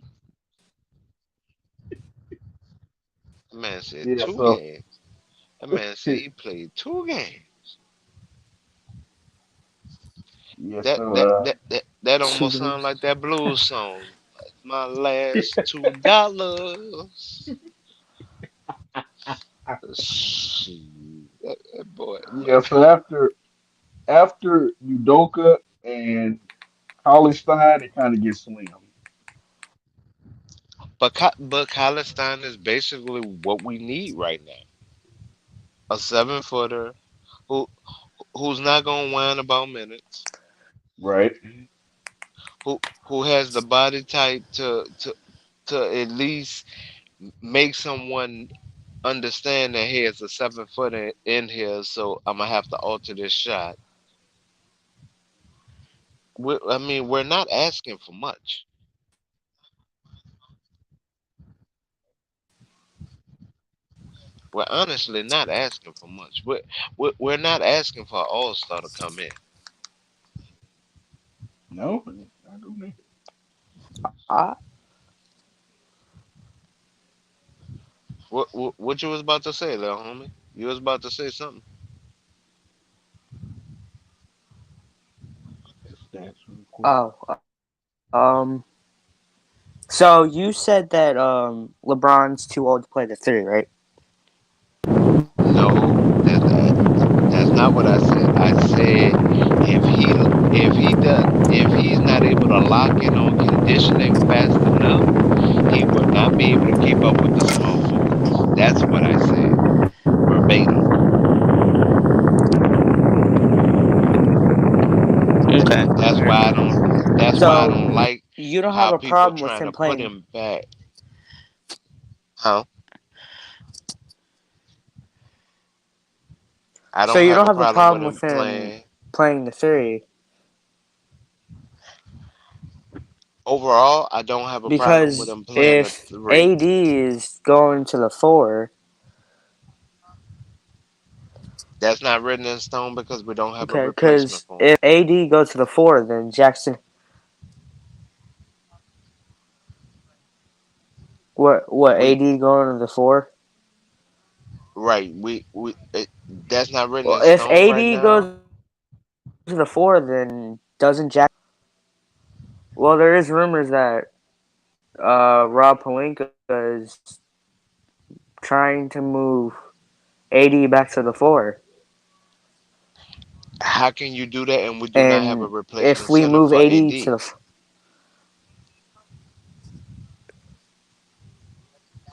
That man said Yeah. two So games. That man said he played 2 games. yeah. That So that that that, that Two almost sound games. like that blues song. My last $2. Shoot, that boy. yeah. So after Udoka and College Stein, it kind of gets slim. But Kallenstein is basically what we need right now. A 7 footer who who's not gonna whine about minutes. Right. Who has the body type to at least make someone understand that hey, it's a 7 footer in here, so I'm gonna have to alter this shot. I mean, we're not asking for much. We're honestly not asking for much. We're not asking for an all star to come in. No, I don't know. I What you was about to say, little homie? You was about to say something. Stats real quick. oh um. So you said that LeBron's too old to play the three, right? No, that's not what I said. I said if he's not able to lock in on conditioning fast enough, he will not be able to keep up with the small forwards. That's what I said verbatim. Okay. That's why I don't. That's why I So don't like you don't have how a people problem with trying him to put playing. him back. Huh? I So don't you have don't a have a problem with problem him with him playing. playing the three Overall, I don't have a problem with because him playing the if three. AD is going to the four, That's not written in stone because we don't have a okay, replacement because for him. if AD goes to the four, then Jackson. What We AD going to the four? right. That's not written Well, in if stone right AD now. goes to the four, then doesn't Jack? Well, there is rumors that Rob Pelinka is trying to move AD back to the four, How can you do that and we do not have a and if replacement we center move for AD to AD? the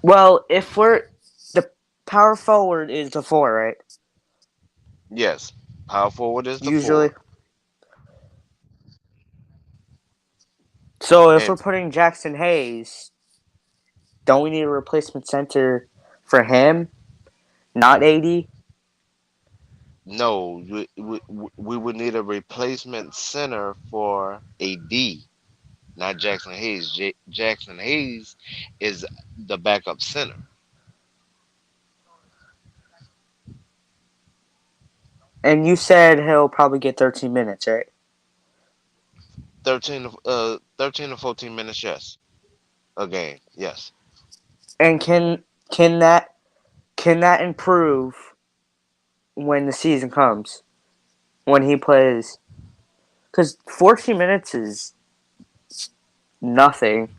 well, if we're the power forward is the four, right? Yes, power forward is the Usually. 4, So if we're and putting Jackson Hayes, don't we need a replacement center for him, not AD? no, we would need a replacement center for AD, not Jackson Hayes. Jackson Hayes is the backup center. And you said he'll probably get 13 minutes, right? 13 to 14 minutes, yes, a game, yes. And can that can that improve when the season comes? When he plays, because 14 minutes is nothing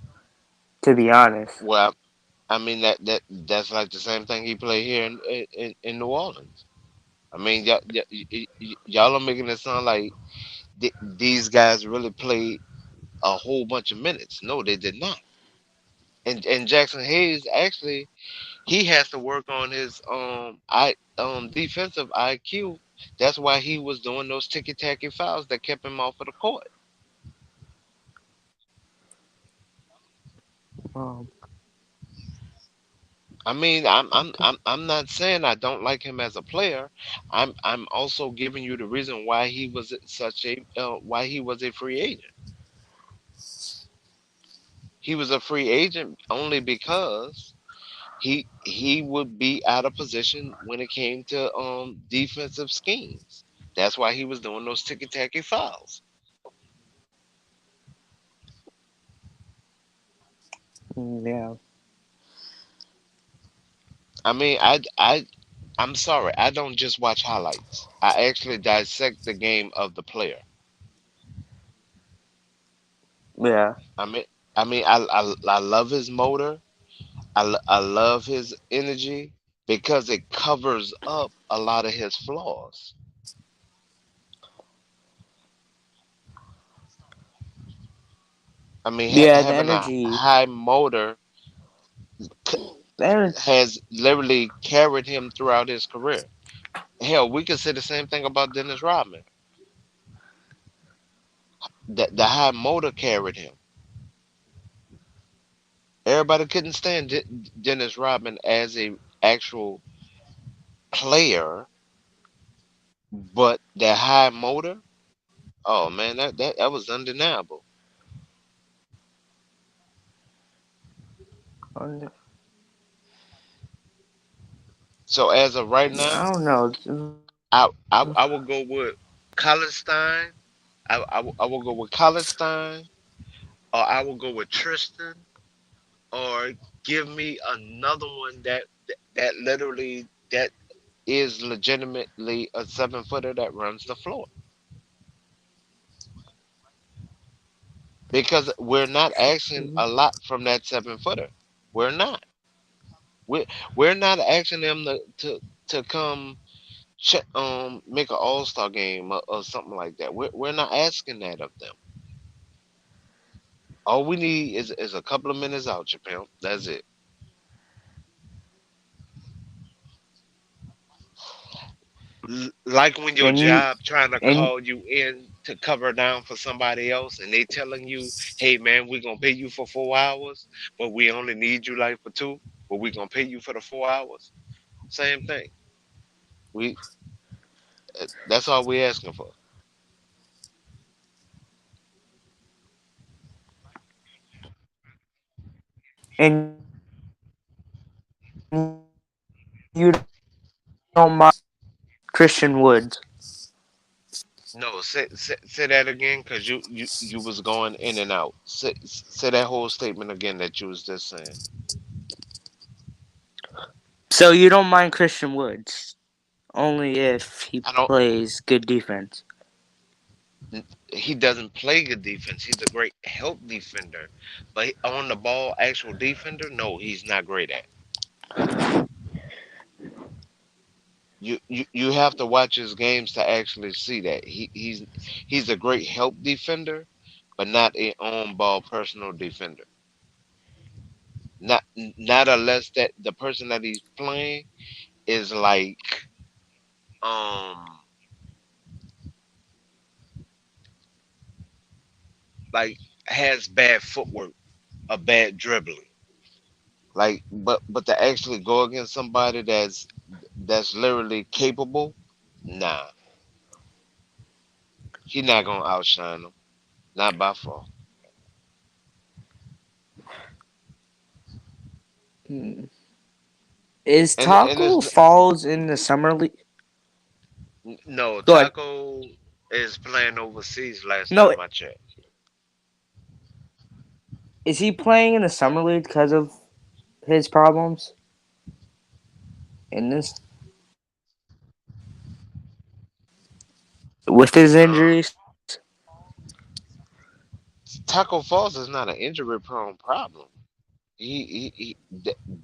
to be honest. Well, I mean that's like the same thing he played here in New Orleans. I mean, y'all are making it sound like these guys really played a whole bunch of minutes. No, they did not. And Jackson Hayes actually he has to work on his defensive IQ. That's why he was doing those ticky tacky fouls that kept him off of the court. Um, I mean, I'm not saying I don't like him as a player. I'm also giving you the reason why he was such a why he was a free agent. He was a free agent only because he would be out of position when it came to defensive schemes. That's why he was doing those ticky tacky fouls. yeah. I mean, I'm sorry, I don't just watch highlights. I actually dissect the game of the player. Yeah. I mean, I love his motor. I love his energy because it covers up a lot of his flaws. I mean, Yeah, the having a energy. high motor c- The ener- has literally carried him throughout his career. Hell, we could say the same thing about Dennis Rodman. The high motor carried him. Everybody couldn't stand Dennis Rodman as a actual player, but that high motor, oh man, that was undeniable. So as of right now, I don't know. I will go with Stein. I will go with Stein, or I will go with Tristan, or give me another one that literally that is legitimately a 7 footer that runs the floor. Because we're not asking a lot from that 7 footer. We're not. We're not asking them to come make an all-star game, or something like that. We're not asking that of them. All we need is a couple of minutes out, your pimp. That's it. Like when your And you job trying to and call you in to cover down for somebody else, and they telling you, "Hey man, we're gonna pay you for 4 hours, but we only need you like for two, but we're gonna pay you for the 4 hours." Same thing. We That's all we asking for. and you don't mind Christian Woods. No, say that again, cause you was going in and out. Say that whole statement again that you was just saying. So you don't mind Christian Woods only if he I don't. plays good defense. He doesn't play good defense. He's a great help defender, but on the ball, actual defender, no, he's not great at. You have to watch his games to actually see that he's a great help defender, but not a on ball personal defender. Not unless that the person that he's playing is um like has bad footwork, a bad dribbling. But to actually go against somebody that's literally capable, nah, he not gonna outshine them, not by far. Hmm. Is And Taco Falls in the summer league? no, Go ahead. Taco is playing overseas. Last No, time I checked, is he playing in the summer league because of his problems in this with his um, injuries? Taco Falls is not an injury prone problem.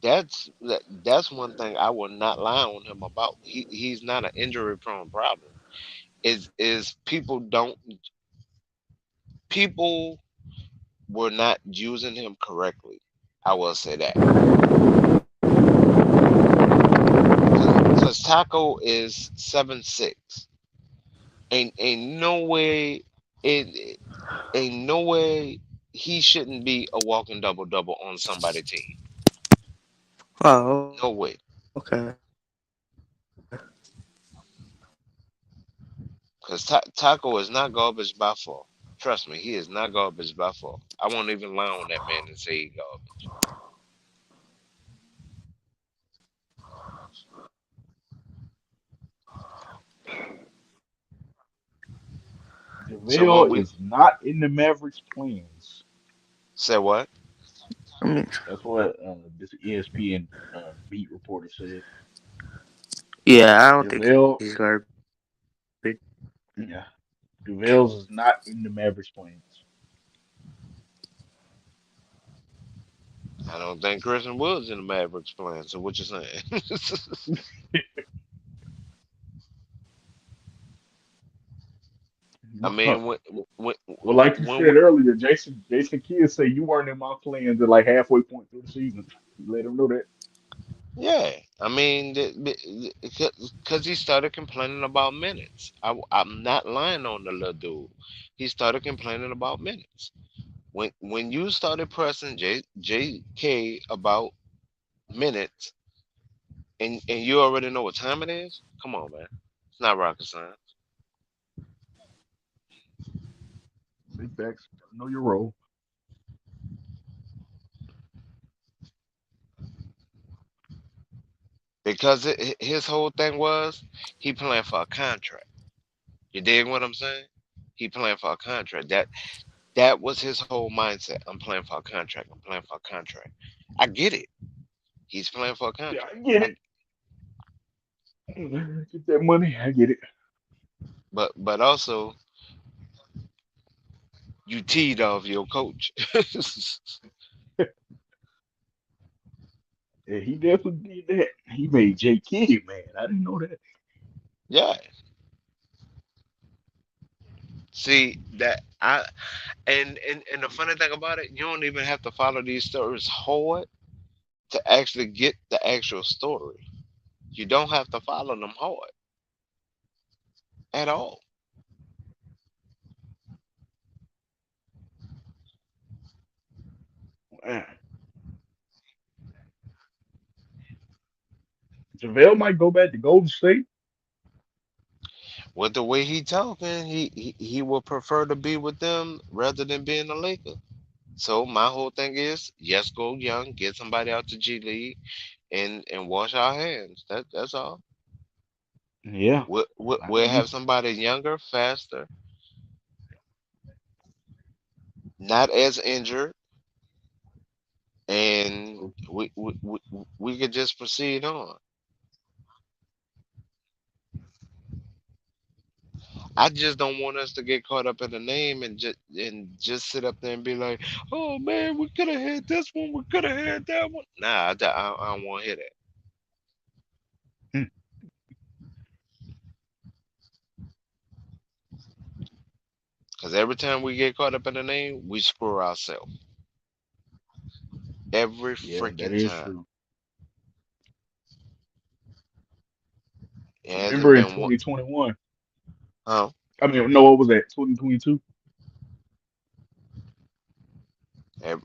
That's one thing I will not lie on him about. He's not an injury prone problem. Is people were not using him correctly. I will say that because Taco is 7'6". Ain't no way it ain't no way he shouldn't be a walking double double on somebody's team. Oh, No way. okay. Because Taco is not garbage by far. Trust me, he is not garbage by far. I won't even lie on that man and say he garbage. So when JaVale we is not in the Mavericks' plans. say what? I mean, That's what this ESPN beat reporter said. yeah, I don't think JaVale, he's garbage. yeah, JaVale's is not in the Mavericks' plans. I don't think Christian Wood's in the Mavericks plan. So what you saying? I mean, when Well, like you when we, said earlier, Jason Kidd said you weren't in my plans at like halfway point through the season. You let him know that. yeah, I mean, because he started complaining about minutes. I'm not lying on the little dude. He started complaining about minutes. When you started pressing JK about minutes, and you already know what time it is, come on, man. It's not rocket science. Big backs, know your role. Because his whole thing was he playing for a contract. You dig what I'm saying? He playing for a contract. That was his whole mindset. I'm playing for a contract. I'm playing for a contract. I get it. He's playing for a Yeah, I contract. get it. Get that money. I get it. But also you teed off your coach. Yeah, he definitely did that. He made J Kidd mad. I didn't know that. Yeah. See that I and the funny thing about it, you don't even have to follow these stories hard to actually get the actual story. You don't have to follow them hard at all. Man, JaVale might go back to Golden State. With the way he talking, he would prefer to be with them rather than being a Laker. So my whole thing is, yes, go young, get somebody out to G League, and wash our hands. That's all. Yeah, I We'll have agree. somebody younger, faster, not as injured, and we could just proceed on. I just don't want us to get caught up in the name and just sit up there and be like, "Oh man, we could have had this one, we could have had that one." Nah, I don't want to hear that. Hmm. Because every time we get caught up in the name, we screw ourselves. Every Yeah, that freaking is time. true. It hasn't Remember in been one. 2021? Oh, I mean, no, what was that? 2022? every,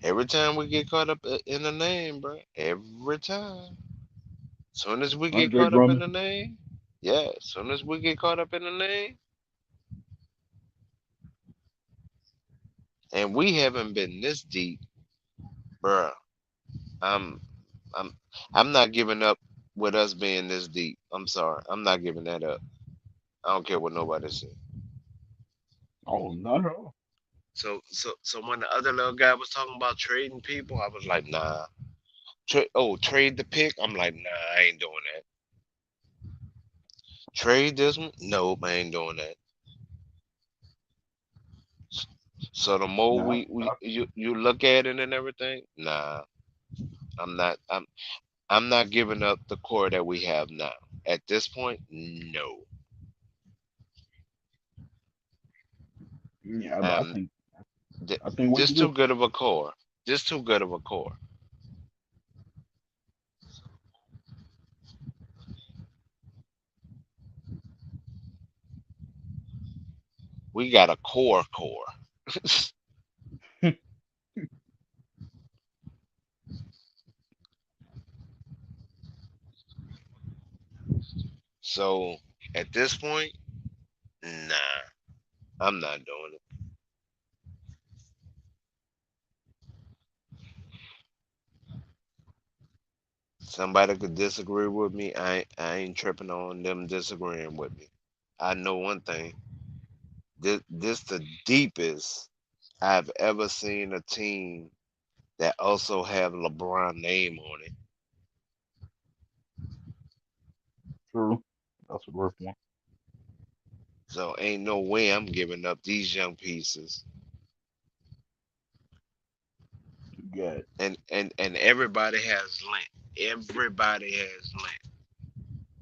every time we get caught up in the name, bro. Every time. Soon as we get Andre caught up in Drummond. the name, yeah. Soon as we get caught up in the name, and we haven't been this deep, bro. I'm, I'm, I'm not giving up with us being this deep. I'm sorry. I'm not giving that up. I don't care what nobody says. Oh, not at all. So when the other little guy was talking about trading people, I was like, nah. Trade the pick. I'm like, nah, I ain't doing that. Trade this one? Nope, I ain't doing that. So the more Nah, you look at it and everything, nah, I'm not. I'm not giving up the core that we have now. At this point, no. yeah, but Um, I think we this too good. good of a core. This too good of a core. We got a core. So at this point, nah, I'm not doing it. Somebody could disagree with me. I ain't tripping on them disagreeing with me. I know one thing. This the deepest I've ever seen a team that also have LeBron name on it. True. That's a rough one. So ain't no way I'm giving up these young pieces. You got And everybody has length. Everybody has length.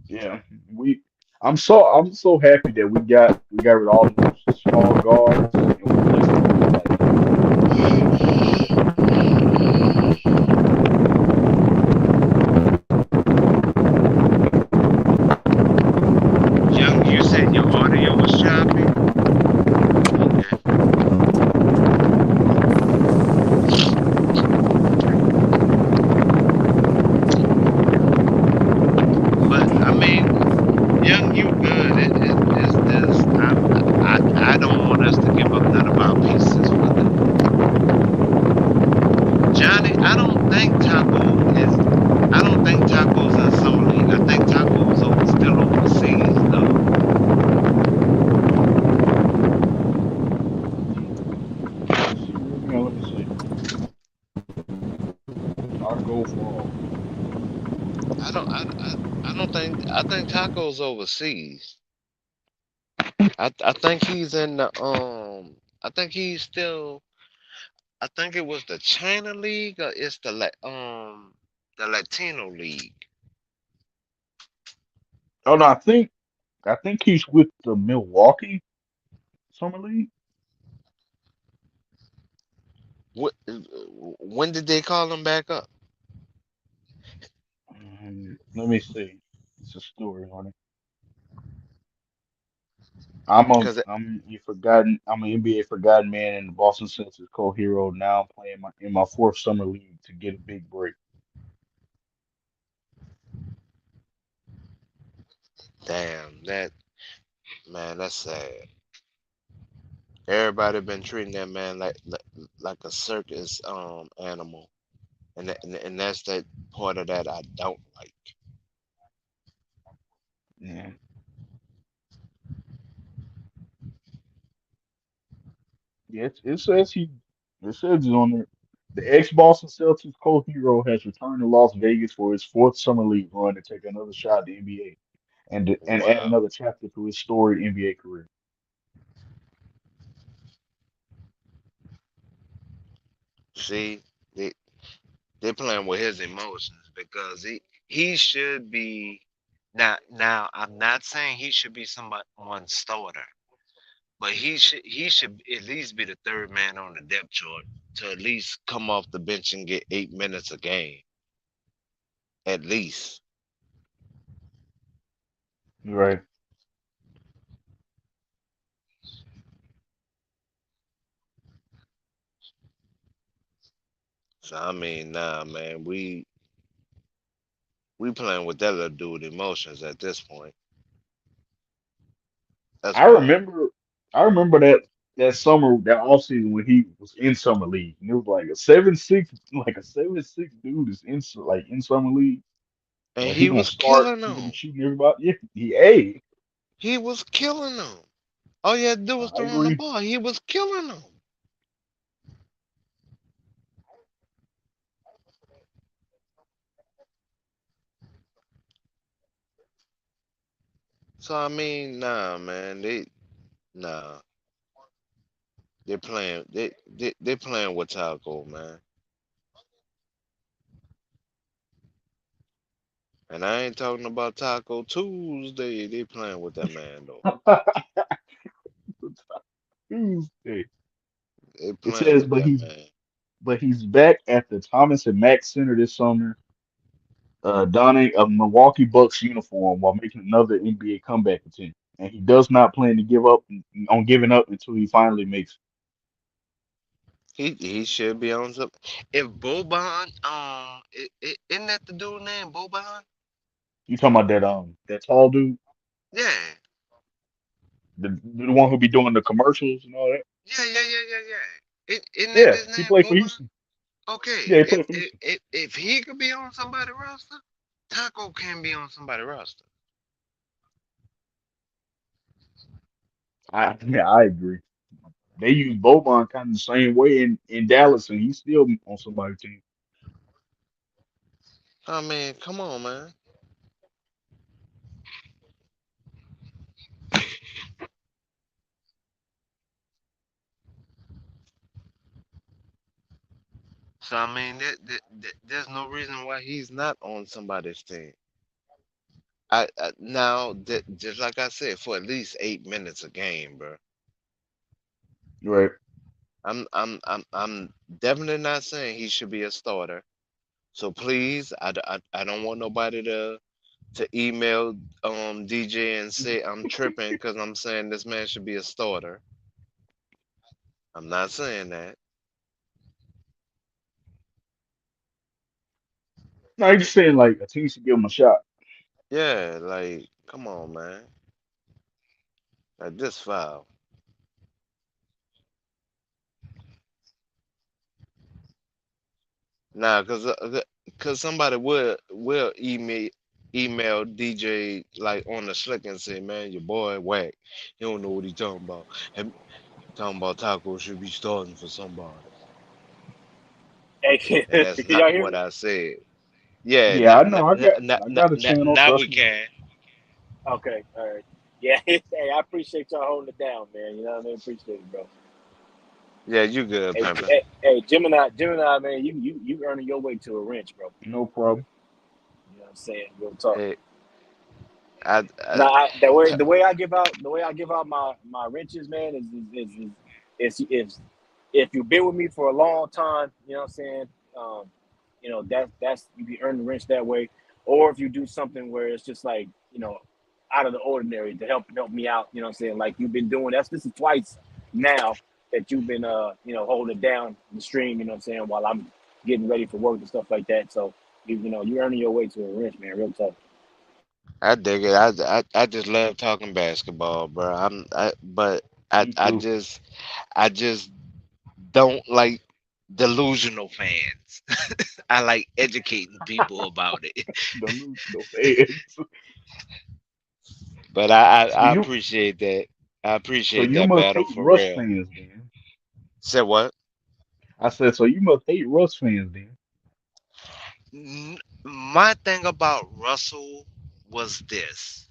yeah. We I'm so happy that we got rid of all those small guards and we replaced them with like big forwards. Young, you said your audio was choppy. Okay. But I mean, young, you good. It's this. I don't want us to give up none of our pieces for them. Johnny, I don't think Taco is. I don't think Taco's in summer league. I think Taco's still overseas though. Let's see right now. Let me see. Taco Fall. I don't think. I think Taco's overseas. I think he's in the I think he's still. I think it was the China League or it's the Latino League. Oh no, I think he's with the Milwaukee Summer League. When did they call him back up? Let me see. It's a story on it. Because I'm an NBA forgotten man and the Boston Celtics co-hero now playing in my fourth summer league to get a big break. damn that man, that's sad. Everybody been treating that man like a circus animal, and that's that part of that I don't like. Yeah. Yeah, it says it on there. The ex-Boston Celtics co-hero has returned to Las Vegas for his fourth summer league run to take another shot at the NBA and add Wow. another chapter to his storied NBA career. See, they they're playing with his emotions because he should be now I'm not saying he should be someone's starter, but he should at least be the third man on the depth chart to at least come off the bench and get 8 minutes a game. At least. Right. So I mean, nah man, we playing with that little dude emotions at this point. That's I wild. remember I remember that summer that off season when he was in summer league and it was like a 7'6" dude is in summer league. And Like he he gonna was start, killing he gonna be them. shooting everybody. Yeah, hey, He was killing them. All you had to do was I throw him the agree. ball. He was killing them. So I mean, nah, man, nah. They playing with Taco, man. And I ain't talking about Taco Tuesday. They playing with that man though. Tuesday. They It playing says, with that man. but he's back at the Thomas and Mack Center this summer, donning a Milwaukee Bucks uniform while making another NBA comeback attempt. And he does not plan to give up on giving up until he finally makes. He should be on some. If Boban, isn't that the dude named Boban? You talking about that tall dude, Yeah, the one who be doing the commercials and all that? yeah. Isn't that Yeah, his he name, played for Boban? Houston. Okay, Yeah, he played for Houston. if he could be on somebody's roster, Taco can be on somebody's roster. I agree. They use Boban kind of the same way in Dallas, and he's still on somebody's team. I mean, come on, man. So I mean, there's no reason why he's not on somebody's team. Now that just like I said, for at least 8 minutes a game, bro. Right. I'm definitely not saying he should be a starter. So please, I don't want nobody to email DJ and say I'm tripping because I'm saying this man should be a starter. I'm not saying that. No, he's just saying like a team should give him a shot. Yeah, like come on, man. Like this foul. Nah, cause somebody will email DJ like on the slick and say, man, your boy whack. He don't know what he talking about. Him talking about Taco should be starting for somebody, Hey, and that's can not y'all hear what me? I said. Yeah, Yeah, I know. I got a channel. now we Trust me. can. Okay, all right. Yeah, hey, I appreciate y'all holding it down, man. You know what I mean? Appreciate it, bro. Yeah, you good, Hey, pimpin'. Gemini, man, you earning your way to a wrench, bro. No problem. You know what I'm saying? Real talk. Hey, I Now, t- the way I give out my wrenches, man, is if you've been with me for a long time, you know what I'm saying. Um, that's you be earning the wrench that way, or if you do something where it's just like out of the ordinary to help me out, you know what I'm saying. Like you've been doing this is twice now that you've been holding down the stream, you know what I'm saying, while I'm getting ready for work and stuff like that. So you earning your way to a wrench, man. Real tough. I dig it. I just love talking basketball, bro. But Me I too. just I just don't like delusional fans. I like educating people about it. Delusional fans. But So I you appreciate that. I so appreciate you that must battle hate for Russ real. fans then. Said what? I said so you must hate Russ fans then. My thing about Russell was this.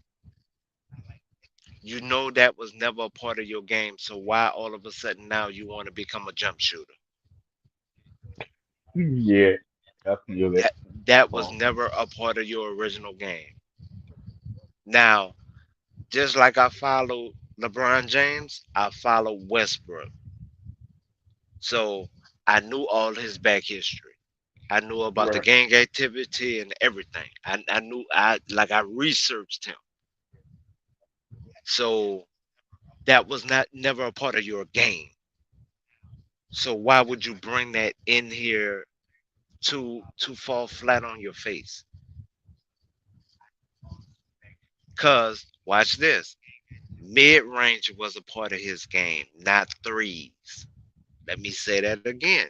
You know that was never a part of your game, so why all of a sudden now you want to become a jump shooter? Yeah, I feel that. That was Um, never a part of your original game. Now, just like I follow LeBron James, I follow Westbrook. So I knew all his back history. I knew about the right. gang activity and everything. I knew I researched him. So that was not never a part of your game. So why would you bring that in here to fall flat on your face? Cause watch this. Mid range was a part of his game, not threes. Let me say that again.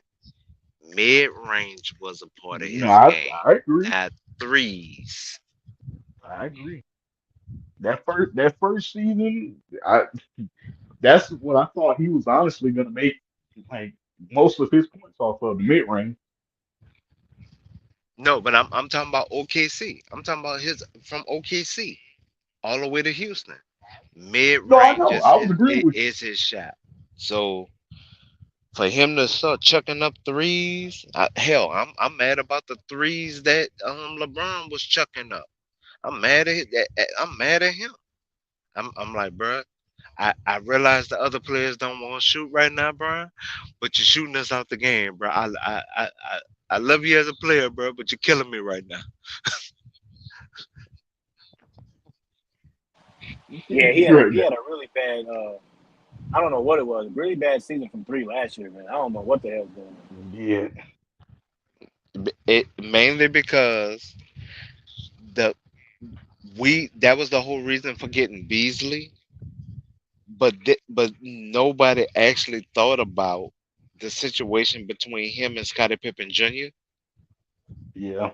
Mid range was a part of No, his game, I agree. not threes. I agree. That first season, that's what I thought he was honestly gonna make like most of his points off of the mid range. No, but I'm talking about OKC. I'm talking about his from OKC all the way to Houston. Mid No, I range know. I was agreeing with is his shot. So For him to start chucking up threes, hell, I'm mad about the threes that LeBron was chucking up. I'm mad at I'm mad at him. I'm like, bruh, I realize the other players don't want to shoot right now, bro, but you're shooting us out the game, bro. I love you as a player, bro, but you're killing me right now. Yeah, Right he now. had a really bad. I don't know what it was. Really bad season from three last year, man. I don't know what the hell's going on. Yeah. It mainly because the we that was the whole reason for getting Beasley, but nobody actually thought about the situation between him and Scottie Pippen Jr. Yeah.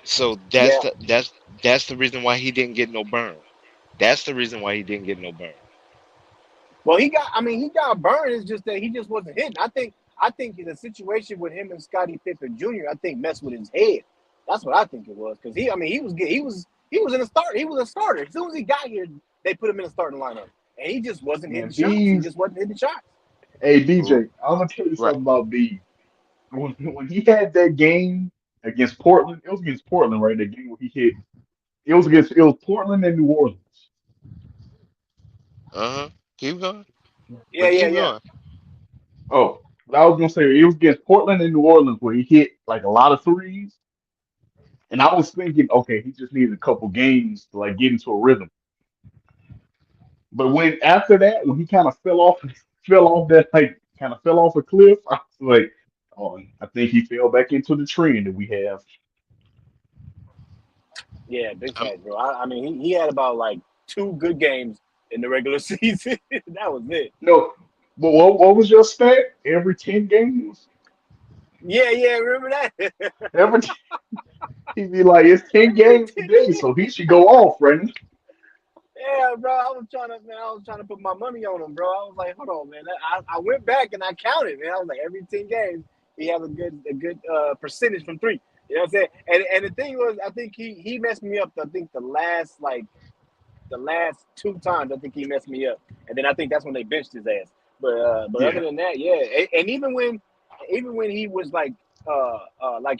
So Yeah. that's the reason why he didn't get no burn. That's the reason why he didn't get no burn. Well, he got. I mean, he got burned. It's just that he just wasn't hitting. I think the situation with him and Scottie Pippen Jr. I think messed with his head. That's what I think it was. Because he, I mean, he was in the start. He was a starter. As soon as he got here, they put him in the starting lineup, and he just wasn't hitting Man, shots. He B's. just wasn't hitting shots. Hey, R- DJ, I'm gonna tell you Right. something about B. When he had that game against Portland, it was against Portland, right? That game where he hit. It was Portland and New Orleans. Uh-huh. Keep going. Yeah, But yeah, keep yeah. going. Oh, I was gonna say it was against Portland and New Orleans where he hit like a lot of threes, and I was thinking, okay, he just needed a couple games to like get into a rhythm. But when after that, when he kind of fell off that like kind of fell off a cliff, I was like, oh, I think he fell back into the trend that we have. Yeah, big I'm facts, bro. I mean, he had about like two good games in the regular season. That was it. No, but what was your stat? Every 10 games, Yeah, yeah. Remember that? every he'd be like, it's 10 games today, so he should go off, right? Yeah, bro. I was trying to put my money on him, bro. I was like, hold on, man. I went back and I counted, man. I was like, every 10 games, he has a good percentage from three. You know what I'm saying? And the thing was, I think he messed me up. I think the last two times, I think he messed me up, and then I think that's when they benched his ass. But other Yeah, than that, yeah. And even when he was like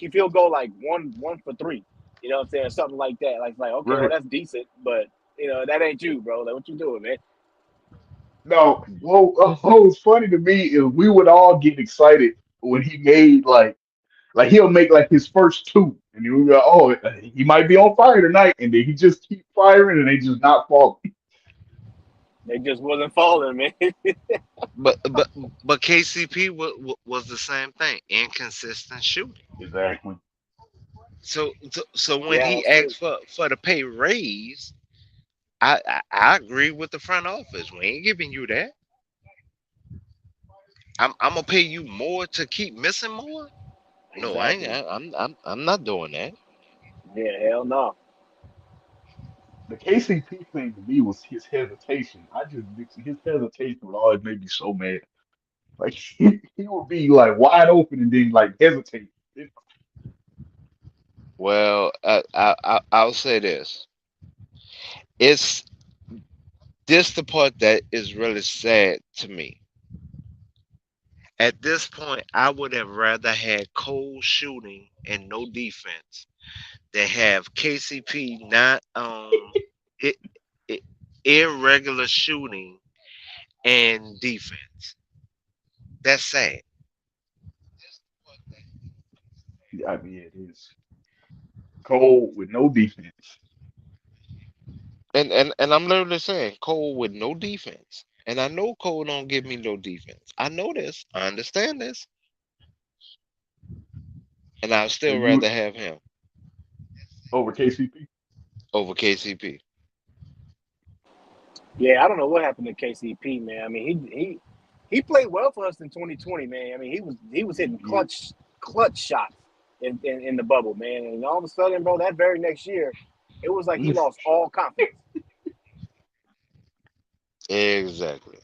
if he'll go like one for three, you know what I'm saying, something like that. Like okay, well right. that's decent, but that ain't you, bro. Like what you doing, man? No, what was funny to me is we would all get excited when he made like he'll make like his first two, and then we go, oh, he might be on fire tonight, and then he just keep firing, and they just not falling. They just wasn't falling, man. but but but KCP was the same thing, inconsistent shooting. Exactly. So when Yeah, he that's true. asked for the pay raise, I agree with the front office. We ain't giving you that. I'm gonna pay you more to keep missing more. No, I ain't. Exactly. I'm not doing that. Yeah, hell no. The KCP thing to me was his hesitation. His hesitation would always make me so mad. Like he would be like wide open and then like hesitate. Well, I'll say this. It's this the part that is really sad to me. At this point, I would have rather had cold shooting and no defense than have KCP not it, it, irregular shooting and defense. That's sad. I mean, it is cold with no defense. And I'm literally saying Cole with no defense. And I know Cole don't give me no defense. I know this. I understand this. And I'd So still you rather have him over KCP? over KCP. Yeah, I don't know what happened to KCP, man. I mean, he played well for us in 2020, man. I mean, he was hitting Yeah. clutch shots in the bubble, man. And all of a sudden, bro, that very next year, it was like he lost all confidence. Exactly.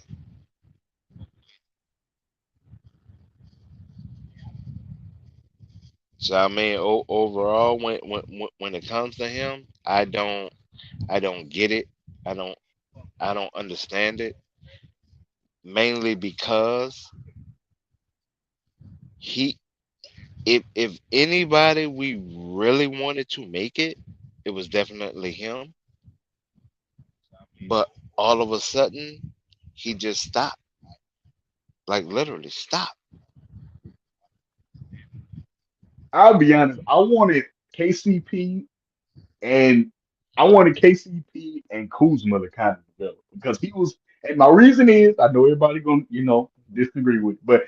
So I mean, overall, when it comes to him, I don't get it. I don't I don't understand it. Mainly because he if anybody we really wanted to make it, it was definitely him. But all of a sudden, he just stopped. Like literally stopped. I'll be honest. KCP and I wanted KCP and Kuzma to kind of develop because he was. And my reason is, I know everybody gonna disagree with, but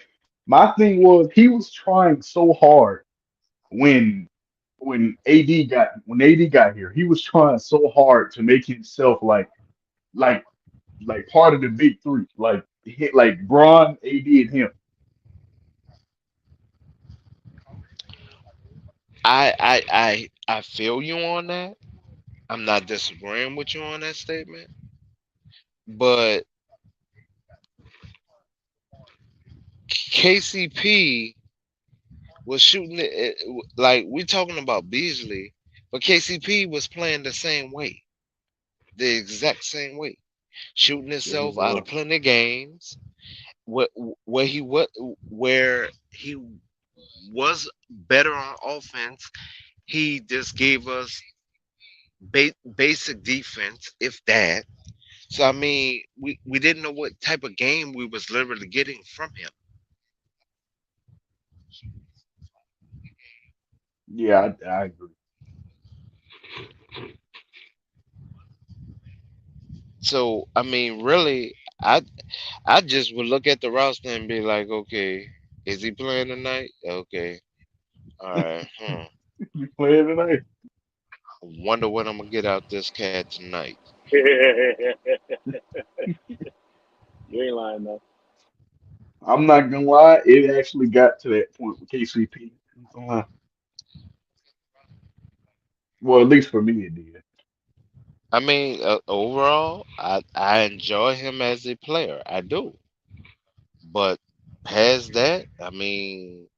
my thing was he was trying so hard when AD got here. He was trying so hard to make himself like part of the big three, like Braun, AD, and him. I feel you on that. I'm not disagreeing with you on that statement. But KCP was shooting like we talking about Beasley, but KCP was playing the same way, the exact same way, shooting Yeah, he himself out of was. plenty of games. Where where he what where he was better on offense, he just gave us basic defense, if that. So I mean, we didn't know what type of game we was literally getting from him. Yeah, I agree. So I mean, really, I just would look at the roster and be like, okay, is he playing tonight? Okay, all right. You playing tonight? Wonder what I'm gonna get out this cat tonight. You ain't lying though. I'm not gonna lie, it actually got to that point with KCP. Well, at least for me, it did. I mean, overall, I enjoy him as a player. I do, but past that, I mean,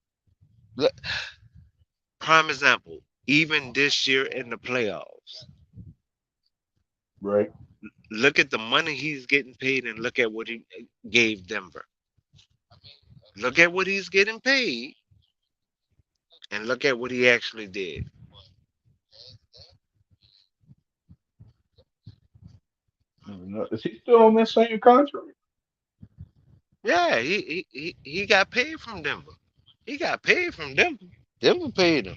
look, prime example. Even this year in the playoffs, Right? look at the money he's getting paid and look at what he gave Denver. Look at what he's getting paid and look at what he actually did. Is he still on that same contract? Yeah, he got paid from Denver. He got paid from Denver. Denver paid him.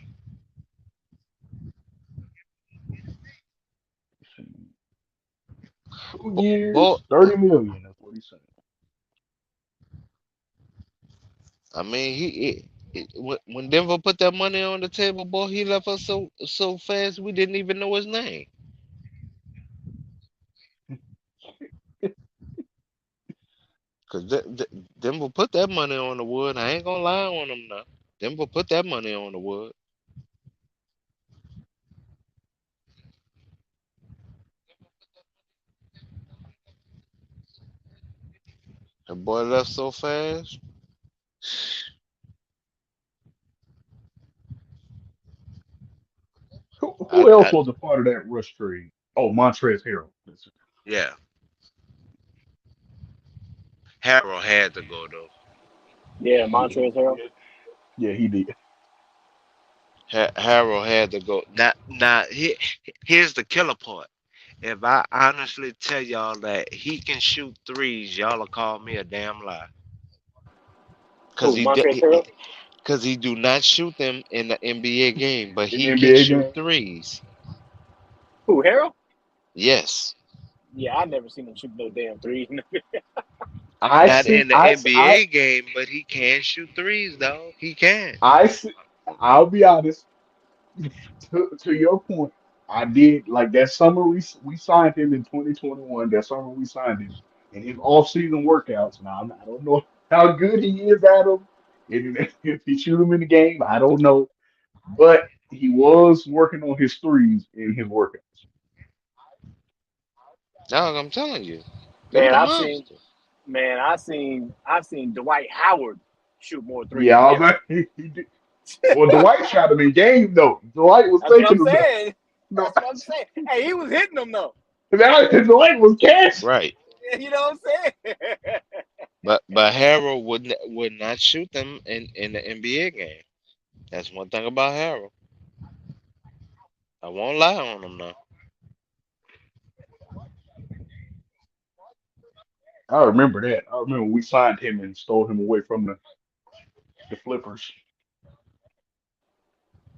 2 years, But 30 million. That's what he said. I mean, when Denver put that money on the table, boy, he left us so fast we didn't even know his name. Cause Denver put that money on the wood. I ain't gonna lie on him now. Denver put that money on the wood. The boy left so fast. Who else I was a part of that rush trade? Oh, Montrezl Harrell. yeah. Harold had to go though. Yeah, Yeah, Montrezl Harrell. yeah, he did. Harold had to go. Now, here's the killer part. If I honestly tell y'all that he can shoot threes, y'all will call me a damn lie. Cause Who? Montrezl Harrell? cause he do not shoot them in the NBA game, but In the he can NBA shoot game. threes. Who? Harrell? Yes, Yeah, I never seen him shoot no damn three. I not see. in the NBA game, but he can shoot threes, though. He can. I see. I'll be honest. To your point, I did like that summer we signed him in 2021. That summer we signed him, and his off-season workouts. Now I don't know how good he is at them. If he shoot them in the game, I don't know, but he was working on his threes in his workouts. Dog, I'm telling you, them man, the I've seen monster. I've seen Dwight Howard shoot more threes Yeah, than I him. was like, he did. Well, Dwight shot him in game though. Dwight was That's what I'm making them though. saying. No, That's what I'm saying. Hey, he was hitting them though. Dwight was cash. Right. You know what I'm saying? But Harold would not shoot them in the NBA game. That's one thing about Harold. I won't lie on him now. I remember that. I remember we signed him and stole him away from the Flippers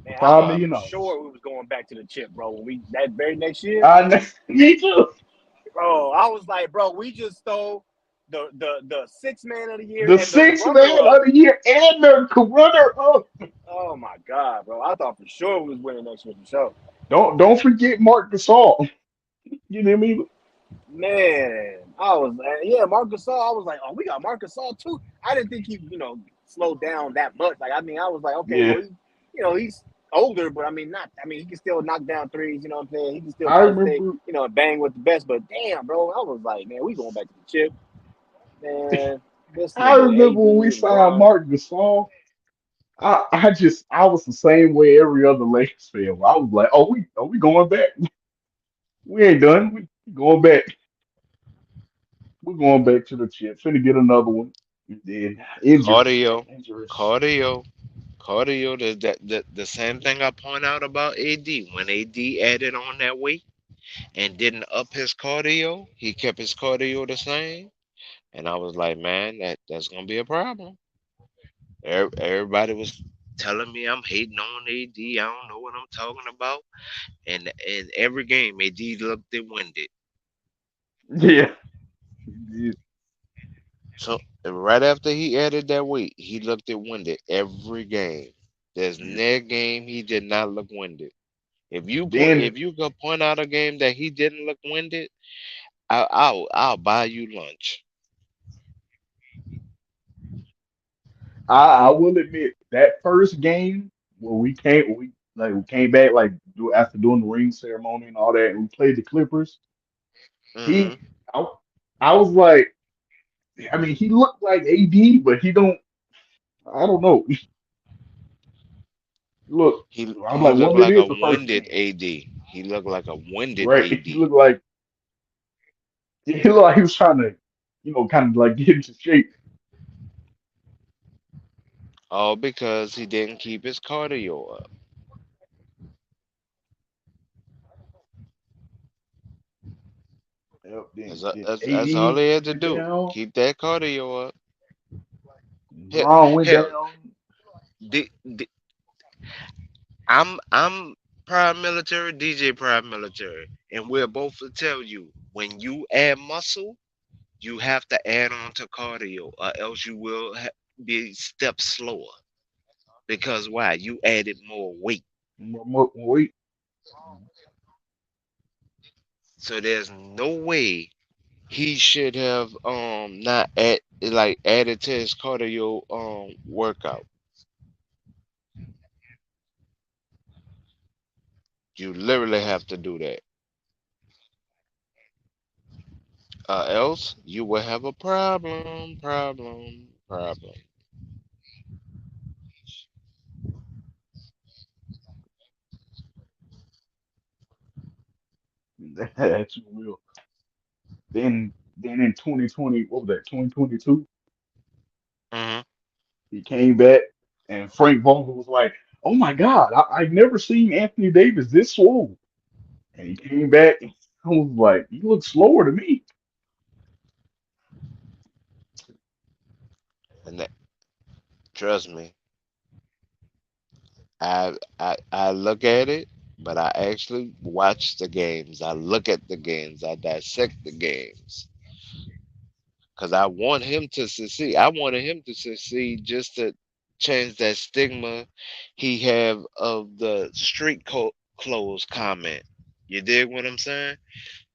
Man, for I five thought Uh, million for dollars. sure we was going back to the chip, bro. When we that very next year, Me too. bro, I was like, bro, we just stole the six man of the year The and the sixth runner man up. of the year and the runner up. Oh my god, bro! I thought for sure we was winning next year for sure. Don't forget Mark Gasol. You know what I mean? Man, I was yeah, Marc Gasol. I was like, oh, we got Marc Gasol too. I didn't think he, slowed down that much. Like, I mean, I was like, okay, Yeah. well, he's older, but I mean, not. I mean, he can still knock down threes. You know what I'm saying? He can still I probably stay, remember and bang with the best. But damn, bro, I was like, man, we going back to the chip, man. This I nigga remember when we AD and signed Bron. Mark Gasol. I was the same way every other Lakers fan. I was like, oh we going back? We ain't done. We going back. We're going back to the chip. Finna get another one. And then injuries, man, cardio, injuries. cardio, cardio. The same thing I point out about AD. When AD added on that weight and didn't up his cardio, he kept his cardio the same. And I was like, man, that's gonna be a problem. Everybody was telling me I'm hating on AD. I don't know what I'm talking about. And in every game, AD looked it winded. Yeah. Yeah. So right after he added that weight, he looked it winded every game. There's Yeah. no game he did not look winded. Then If you could point out a game that he didn't look winded, I'll buy you lunch. I will admit that first game where we came back after doing the ring ceremony and all that, and we played the Clippers. Hmm. He I, I was like, I mean, he looked like AD, but he don't. I don't know. Look, I'm He like, looked well, it like a is the first winded game, AD. He looked like a winded right? AD. He looked like he was trying to, kind of like get into shape. All because he didn't keep his cardio up. Yep. That's, Then that's all AD he had to went do. down, Keep that cardio up. Hell, Braun went hell, down. the I'm prime military, DJ prime military, and we'll both tell you when you add muscle, you have to add on to cardio, or else you will be steps slower. Because why? You added more weight, Wait, so there's no way he should have not added to his cardio workout. You literally have to do that. Else you will have a problem. that's real. Then in 2020, what was that? 2022, Hmm. he came back, and Frank Vogel was like, "Oh my God, I've never seen Anthony Davis this slow." And he came back, and I was like, "You look slower to me." And trust me, I look at it, but I actually watch the games. I look at the games. I dissect the games because I want him to succeed. I wanted him to succeed just to change that stigma he have of the clothes comment. You dig what I'm saying?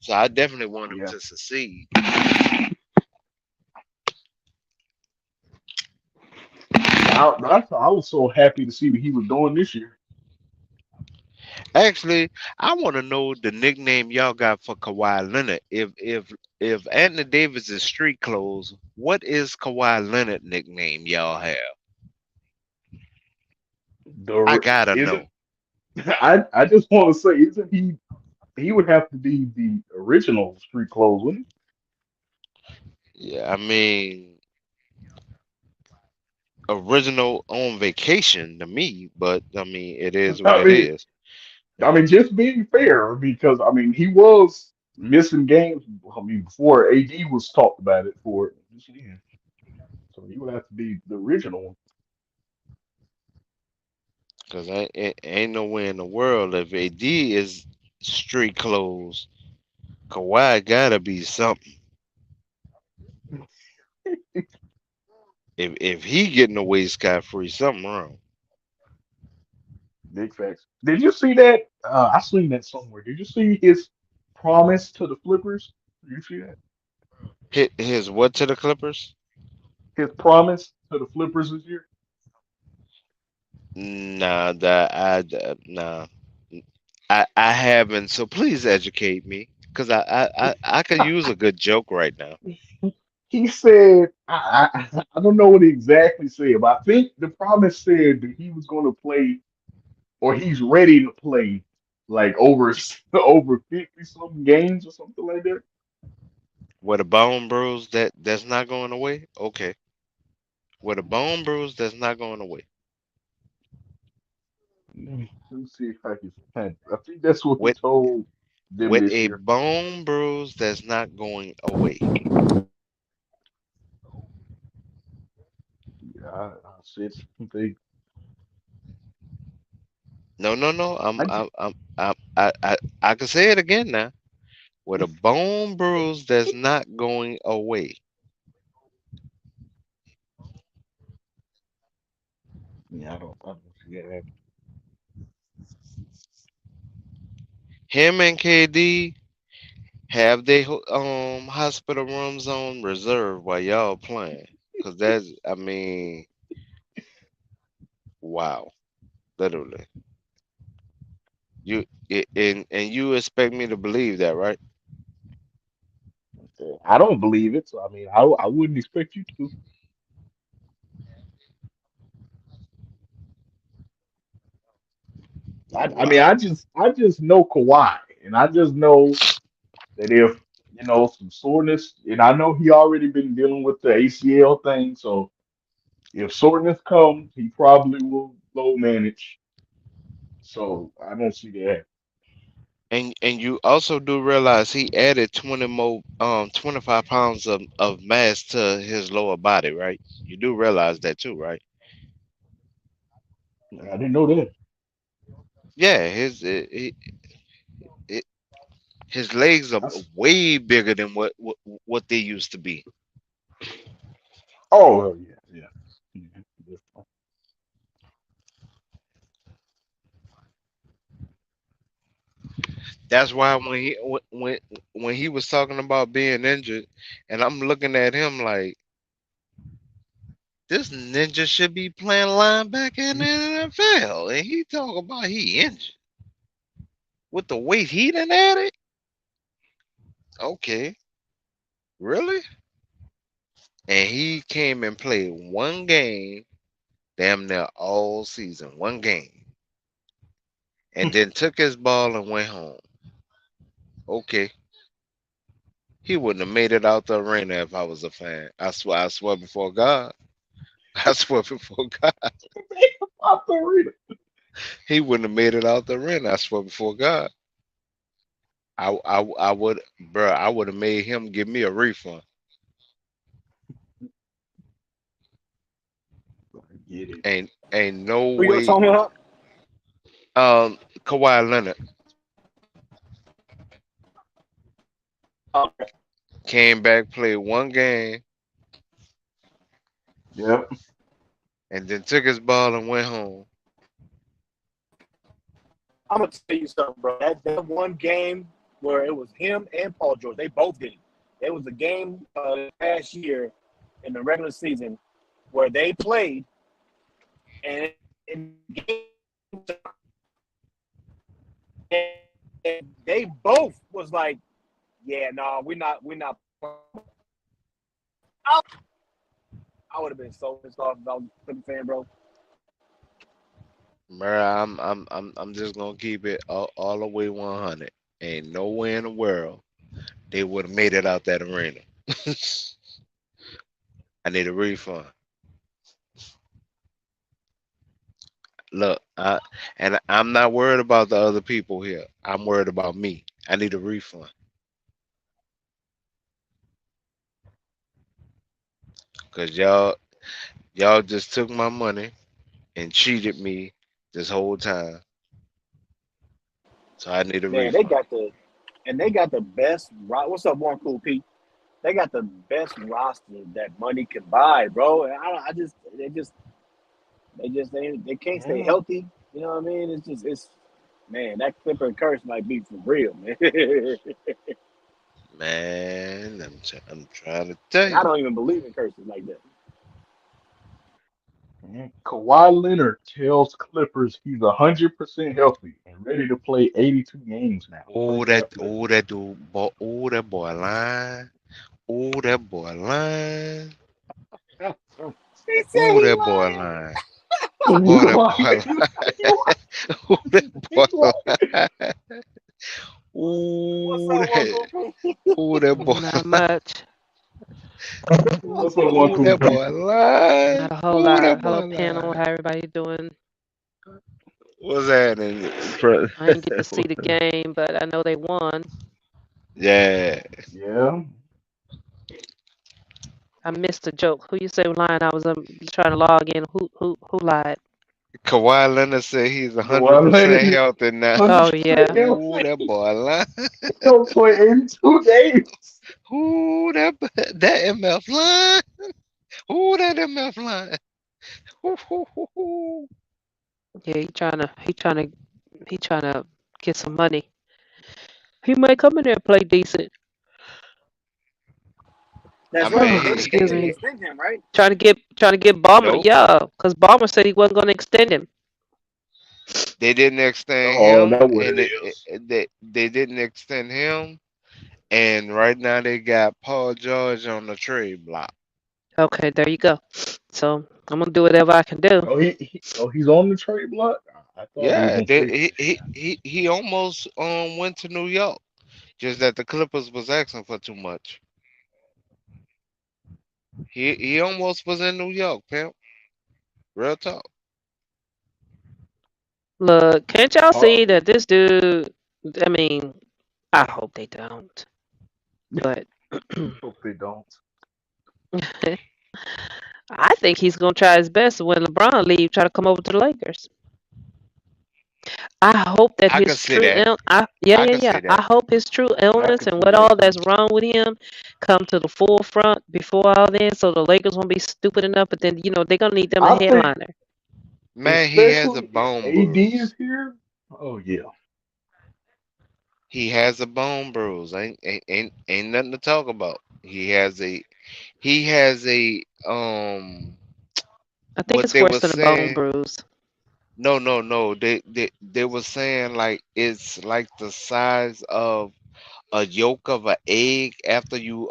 So I definitely want him Yeah, to succeed. I was so happy to see what he was doing this year. Actually, I want to know the nickname y'all got for Kawhi Leonard. If Anthony Davis is street clothes, what is Kawhi Leonard nickname y'all have? I gotta Isn't know. I just want to say, isn't he would have to be the original street clothes, wouldn't Yeah, I mean, original on vacation to me, but I mean, it is what I it mean, is. I mean, just being fair, because I mean, he was missing games. I mean, before AD was talked about it for this year, so he would have to be the original one. Because ain't no way in the world if AD is street clothes, Kawhi gotta be something. If he getting away scot free, something wrong. Big facts. Did you see that? I seen that somewhere. Did you see his promise to the Flippers? Did you see that? Hit his what to the Clippers? His promise to the Flippers this year. Nah, nah. I haven't. So please educate me, because I could use a good joke right now. He said, I don't know what he exactly said, but I think the promise said that he was going to play, or he's ready to play, like over 50 something games or something like that. With a bone bruise that's not going away. Okay, with a bone bruise that's not going away. Let me see if I can find. I think that's what he With told them with this a year. bone bruise that's not going away. Yeah, I said something. No, no, no. I, I can say it again now. With a bone bruise that's not going away. yeah, I don't see that. Him and KD have they hospital rooms on reserve while y'all playing. Cause that's, I mean, wow, literally. And you expect me to believe that, right? I don't believe it. So I mean, I wouldn't expect you to. I mean, Wow. I just know Kawhi, and I just know that if some soreness, and I know he already been dealing with the ACL thing, so if soreness comes, he probably will low manage. So I don't see that. And you also do realize he added 25 pounds of mass to his lower body, right? You do realize that too, right? I didn't know that. Yeah, his legs are That's, way bigger than what they used to be. oh well, yeah, yeah. Yeah. That's why when he was talking about being injured, and I'm looking at him like this ninja should be playing linebacker in the NFL, and he talking about he injured with the weight he done added. Okay, really? And he came and played one game, damn near all season, one game, and then took his ball and went home. Okay, he wouldn't have made it out the arena if I was a fan. I swear before God. I swear before God, Off the arena. he wouldn't have made it out the arena. I swear before God. I would, bro. I would have made him give me a refund. I get it. Ain't no Who you were way. talking about? Kawhi Leonard Okay. came back, played one game, Yep. and then took his ball and went home. I'm gonna tell you something, bro. That one game where it was him and Paul George, they both did it. It was a game last year in the regular season where they played, and in game and they both was like, "Yeah, no, we're not." I would have been so pissed off if I was a Clipper fan, bro. Bro, I'm just gonna keep it all the way 100. Ain't no way in the world they would have made it out that arena. I need a refund. look, and I'm not worried about the other people here. I'm worried about me. I need a refund because y'all just took my money and cheated me this whole time. So I need a Man, they refund. got the best. What's up, one cool Pete? They got the best roster that money can buy, bro. And I just they can't stay Yeah. healthy. You know what I mean? It's man, that Clipper curse might be for real, man. Man, I'm trying to tell And I you. don't even believe in curses like that. Kawhi Leonard tells Clippers he's 100% healthy and ready to play 82 games now. First half of this season. That boy lying. Oh, that boy lying. He said Oh, he that boy lying. lying. You Oh, that boy lying? lying. Oh, that You boy lying? lying. What's Oh, up, one that. cool Pete? Oh, that boy. Not much. What's up, one Oh, cool that P? boy lying. Not a whole Oh, lot. that Hello, boy panel. lying. How everybody doing? What's happening? I didn't get to see the game, but I know they won. Yeah. Yeah. I missed the joke. Who you say was lying? I was trying to log in. Who lied? Kawhi Leonard said he's Kawhi 100% Leonard, healthy now. 100% Oh yeah. Ooh, healthy. that boy lying. He'll play 82 games. Ooh, that MF line. Ooh, that MF line. Ooh, ooh, ooh, ooh. Yeah, he trying to get some money. He might come in there and play decent. I That's right, mean, because they Excuse didn't me. extend him, right? Trying to get Balmer. nope. Yeah, because Balmer said he wasn't going to extend him. They didn't extend Oh, him, that's what and it is. they didn't extend him, and right now they got Paul George on the trade block. Okay, there you go. So I'm gonna do whatever I can do. He's on the trade block. I thought he was Yeah, on free. he almost went to New York, just that the Clippers was asking for too much. He almost was in New York, pimp. Real talk. Look, can't y'all Oh, see that this dude? I mean, I hope they don't, but hope they don't. I think he's gonna try his best when LeBron leave, try to come over to the Lakers. I hope that I can his see true that. yeah, I yeah, can yeah. see I that. hope his true I illness can and see what that all too. that's wrong with him come to the forefront before all then, so the Lakers won't be stupid enough. But then they're gonna need them a I think, headliner. Man, he has a especially if bone AD bruise. is here. Oh yeah. He has a bone bruise. Ain't nothing to talk about. He has a I think what it's they worse were than a bone saying. bruise. No. They were saying like it's like the size of a yolk of an egg after you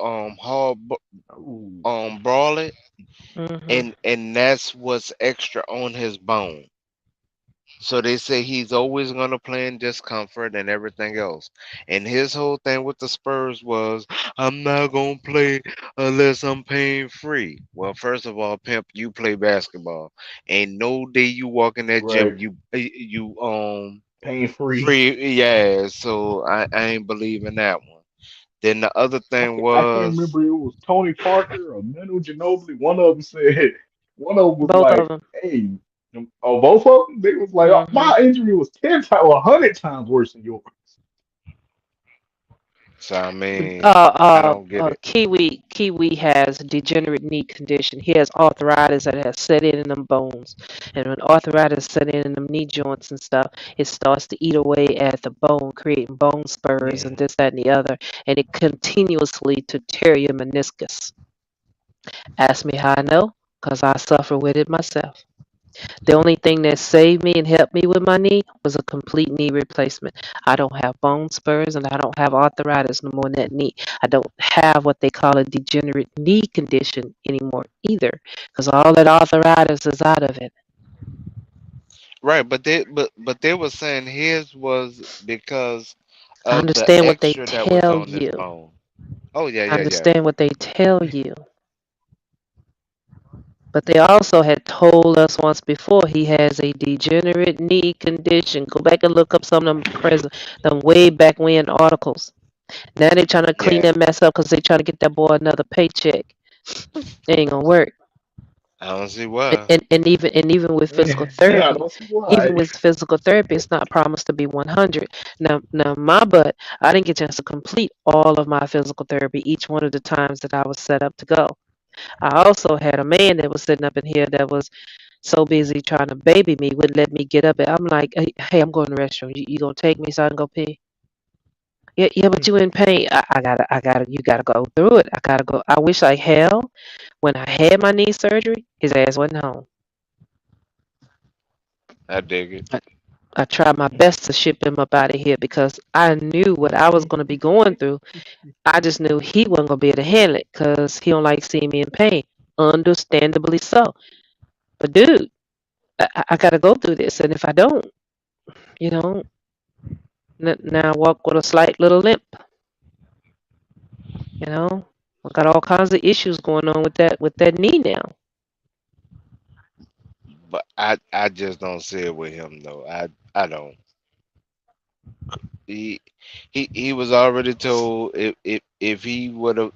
Ooh. brawl it, Hmm. and that's what's extra on his bone. So they say he's always gonna play in discomfort and everything else. And his whole thing with the Spurs was, I'm not gonna play unless I'm pain free. Well, first of all, pimp, you play basketball. Ain't no day you walk in that gym Right. you Pain free. free. Yeah, so I ain't believing that one. Then the other thing I can't was remember it was Tony Parker or Manu Ginobili. One of them said, one of them was Both of like, them. "Hey, oh, both of them." They was like, oh, Hmm. "My injury was 10 times, or 100 times worse than yours." so I mean I don't get it. Kiwi has degenerate knee condition. He has arthritis that has set in them bones, and when arthritis set in them knee joints and stuff, it starts to eat away at the bone, creating bone spurs Yeah. and this, that, and the other, and it continuously to tear your meniscus. Ask me how I know, because I suffer with it myself. The only thing that saved me and helped me with my knee was a complete knee replacement. I don't have bone spurs and I don't have arthritis no more in that knee. I don't have what they call a degenerate knee condition anymore either, because all that arthritis is out of it. Right, but they were saying his was because I of the understand what they extra that was tell on his you. bone. Oh yeah, I yeah, yeah. understand what they tell you. But they also had told us once before he has a degenerate knee condition. Go back and look up some of them way back when articles. Now they're trying to clean Yeah, that mess up because they trying to get that boy another paycheck. It ain't gonna work. I don't see And, why. and, and even and even with physical I therapy, don't see why. even with physical therapy, it's not promised to be 100. Now my butt, I didn't get a chance to complete all of my physical therapy each one of the times that I was set up to go. I also had a man that was sitting up in here that was so busy trying to baby me, wouldn't let me get up. And I'm like, hey, I'm going to the restroom. You gonna take me so I can go pee? Yeah, yeah, but you in pain. You gotta go through it. I gotta go. I wish like hell when I had my knee surgery, his ass wasn't home. I dig it. I, I tried my best to ship him up out of here because I knew what I was gonna be going through. I just knew he wasn't gonna be able to handle it because he don't like seeing me in pain. Understandably so. But dude, I gotta go through this, and if I don't, you know, now I walk with a slight little limp. You know, I got all kinds of issues going on with that knee now. But I just don't see it with him though. I don't. He he was already told if he would have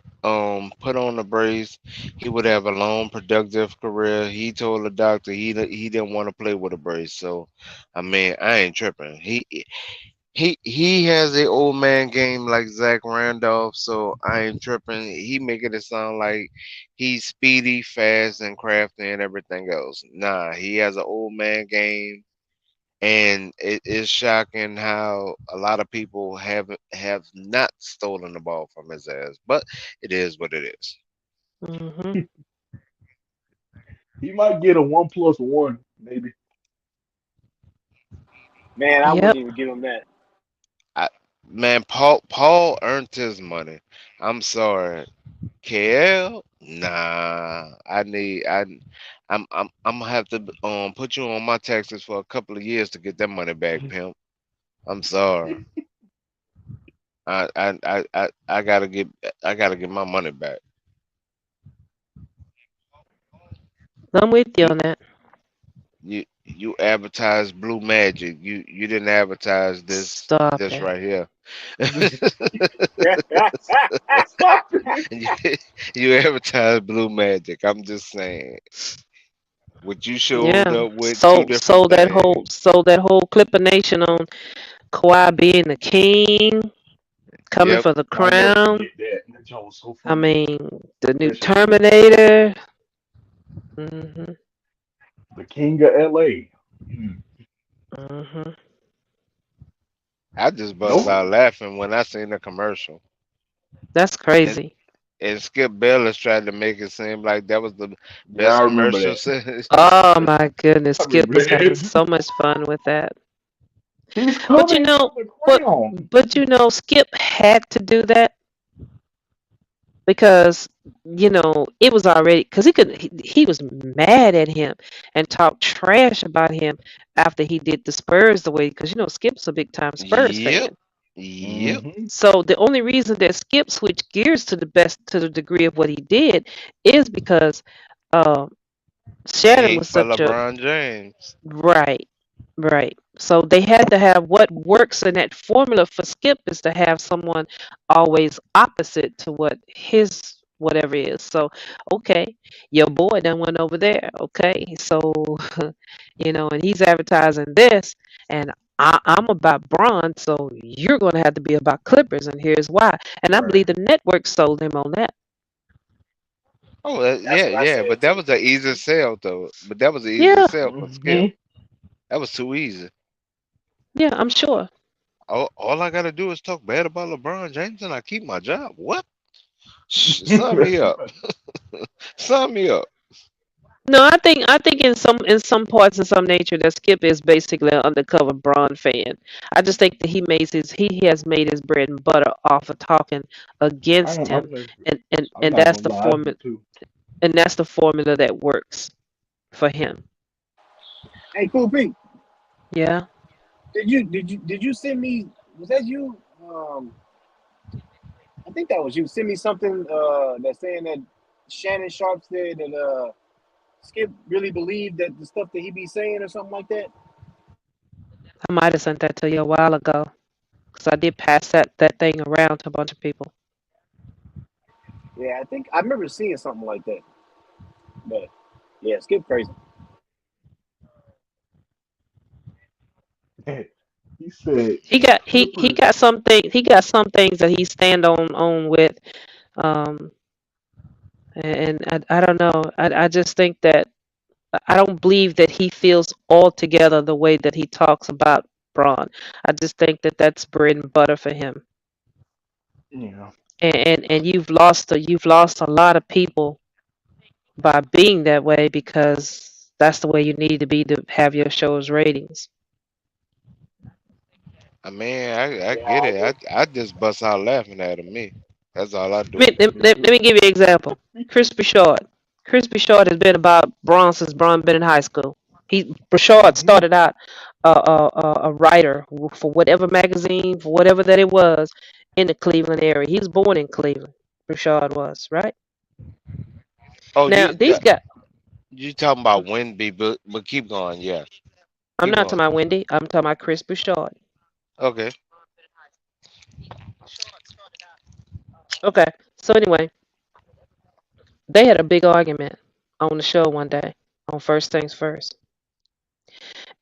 put on the brace, he would have a long productive career. He told the doctor he didn't want to play with a brace. So I mean I ain't tripping. He has a old man game like Zach Randolph, so I ain't tripping. He making it sound like he's speedy, fast, and crafty and everything else. Nah, he has an old man game, and it is shocking how a lot of people have not stolen the ball from his ass. But it is what it is. Hmm. He might get a 1+1, maybe. Man, I Yep. wouldn't even give him that. I, man, Paul earned his money. I'm sorry. KL? Nah, I'm gonna have to put you on my taxes for a couple of years to get that money back, pimp. I'm sorry. I gotta get my money back. I'm with you You on that. you advertise Blue Magic. You didn't advertise Stop this it. right here. Stop it. you, you advertise Blue Magic. I'm just saying. What you showed Yeah. up with two different things. Sold that whole Clipper Nation on Kawhi being the king, coming Yep. for the I'll never crown. forget that. That joke was so I funny. mean, the new Especially when he was Terminator. Hmm. the king of LA. Mm. Hmm. I just bust Nope. out laughing when I seen the commercial. That's And crazy. and Skip Bayless tried to make it seem like that was the Yeah, best I remember commercial that. since. Oh my goodness, I Skip remember was having that. so much fun with that. He's But you coming know, for the but crown. Skip had to do that because it was already because he was mad at him and talked trash about him after he did the Spurs the way because Skip's a big time Spurs Yep. fan. Yep. Hmm So the only reason that Skip switched gears to the degree of what he did is because um, Shannon Hate was for such a LeBron James. right. Right. So they had to have what works in that formula for Skip is to have someone always opposite to what his whatever is. So, okay, your boy done went over there. Okay. So, and he's advertising this and I'm about Braun, so you're going to have to be about Clippers, and here's why. And I Right. believe the network sold him on that. Oh That's yeah, what I yeah, said but that too. was an easy sell though. But that was an easy Yeah. sell for Skip. hmm That was too easy. Yeah, I'm sure. All I gotta do is talk bad about LeBron James and I keep my job. What? Sign me up. Sign me up. No, I think in some parts in some nature that Skip is basically an undercover Braun fan. I just think that he has made his bread and butter off of talking against I'm, him, I'm, I'm and not that's gonna the lie, I formula do too. that works for him. Hey, Cool Pete, Yeah. did you send me? Was that you? I think that was you. Send me something that's saying that Shannon Sharp said that Skip really believe that the stuff that he be saying or something like that? I might have sent that to you a while ago because I did pass that thing around to a bunch of people. Yeah, I think I remember seeing something like that. But yeah, Skip crazy. He said He got he Clippers. got he got some things that he stand on with, um, and I don't know. I just think that I don't believe that he feels altogether the way that he talks about Braun. I just think that that's bread and butter for him. Yeah, And you've lost a lot of people by being that way because that's the way you need to be to have your show's ratings. I mean, I Yeah, get I it. agree. I just bust out laughing at him. Me. That's all I Let do. me, let me give you an example. Crispy Short. Crispy Short has been about Braun since Braun been in high school. Brashard hmm started out a writer for whatever magazine, for whatever that it was, in the Cleveland area. He was born in Cleveland. Brashard was right. Oh, Now these guys. you talking about Wendy, but keep going. Yeah, I'm keep not going. talking about Wendy. I'm talking about Chris Bouchard. Okay. Okay. So anyway, they had a big argument on the show one day on First Things First,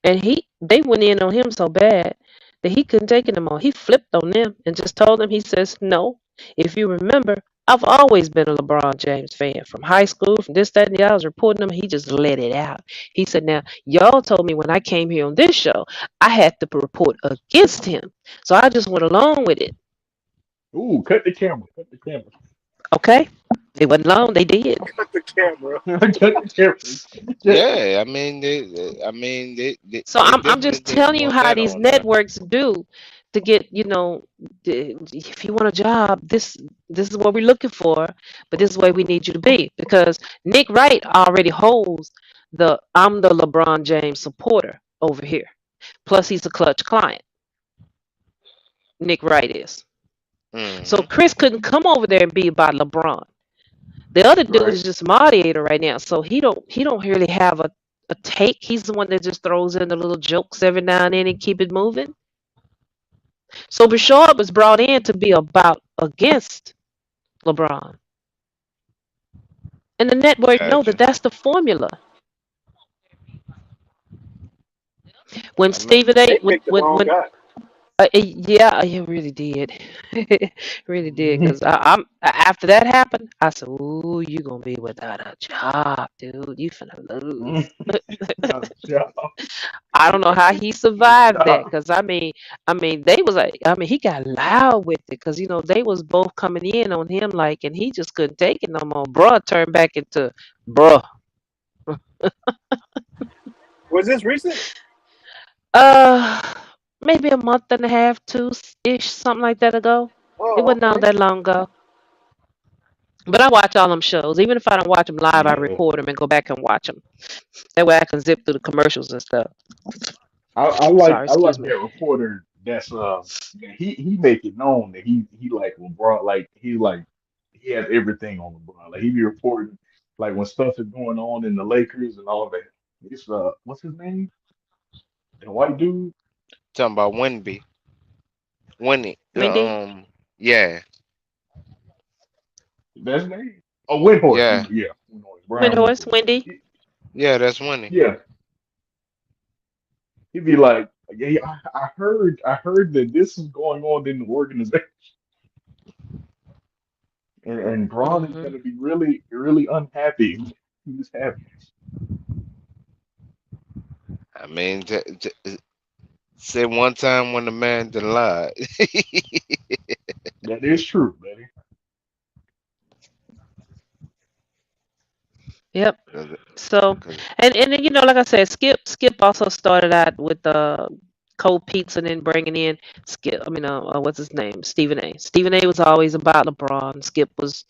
and they went in on him so bad that he couldn't take it no more. He flipped on them and just told them. He says, "No, if you remember, I've always been a LeBron James fan from high school, from this, that, and the other." I was reporting him. He just let it out. He said, "Now, y'all told me when I came here on this show, I had to report against him, so I just went along with it." Ooh, cut the camera. Cut the camera. Okay, it wasn't long. They did. Cut the camera. Cut the camera. Cut the camera. Yeah, I mean, I mean, So they I'm definitely just didn't telling you want how that these on there. networks do to get, if you want a job, this is what we're looking for, but this is where we need you to be because Nick Wright already holds the I'm the LeBron James supporter over here. Plus he's a clutch client. Nick Wright is. So Hmm. Chris couldn't come over there and be about LeBron. The other dude Right. is just a moderator right now, so he don't really have a take. He's the one that just throws in the little jokes every now and then and keep it moving. So Bashard was brought in to be about against LeBron, and the network know that Gotcha. that's the formula. When I mean, Stephen A. They picked the wrong When guy. yeah, it really did, really did. Cause I'm after that happened, I said, "Ooh, you gonna be without a job, dude. You finna lose." Not a job. I don't know how he Not a survived that job. because they was like, he got loud with it because they was both coming in on him like, and he just couldn't take it no more. Bruh turned back into bruh. Was this recent? Uh, maybe a month and a half, two ish, something like that ago. It Oh, wasn't all okay. that long ago. But I watch all them shows. Even if I don't watch them live, I Yeah. record them and go back and watch them. That way I can zip through the commercials and stuff. Sorry, I excuse like me. that reporter that's he make it known that he like LeBron like he has everything on LeBron. Like he be reporting like when stuff is going on in the Lakers and all that. It's what's his name? The white dude? talking about Wendy. Wendy. Wendy, Yeah, That's his name? Oh Windhorst. yeah, Yeah, Windhorst, Brian Windhorse, Windhorst. Wendy. yeah. That's Wendy. Yeah, he'd be like, yeah, I heard that this is going on in the organization, and Braun is Hmm. gonna be really, really unhappy. He's happy. I mean, say one time when the man did lie. That is true, buddy. Yep. 'Cause So, 'cause and then, like I said, Skip also started out with cold pizza and then bringing in Skip. I mean, what's his name? Stephen A. Stephen A. was always about LeBron. Skip was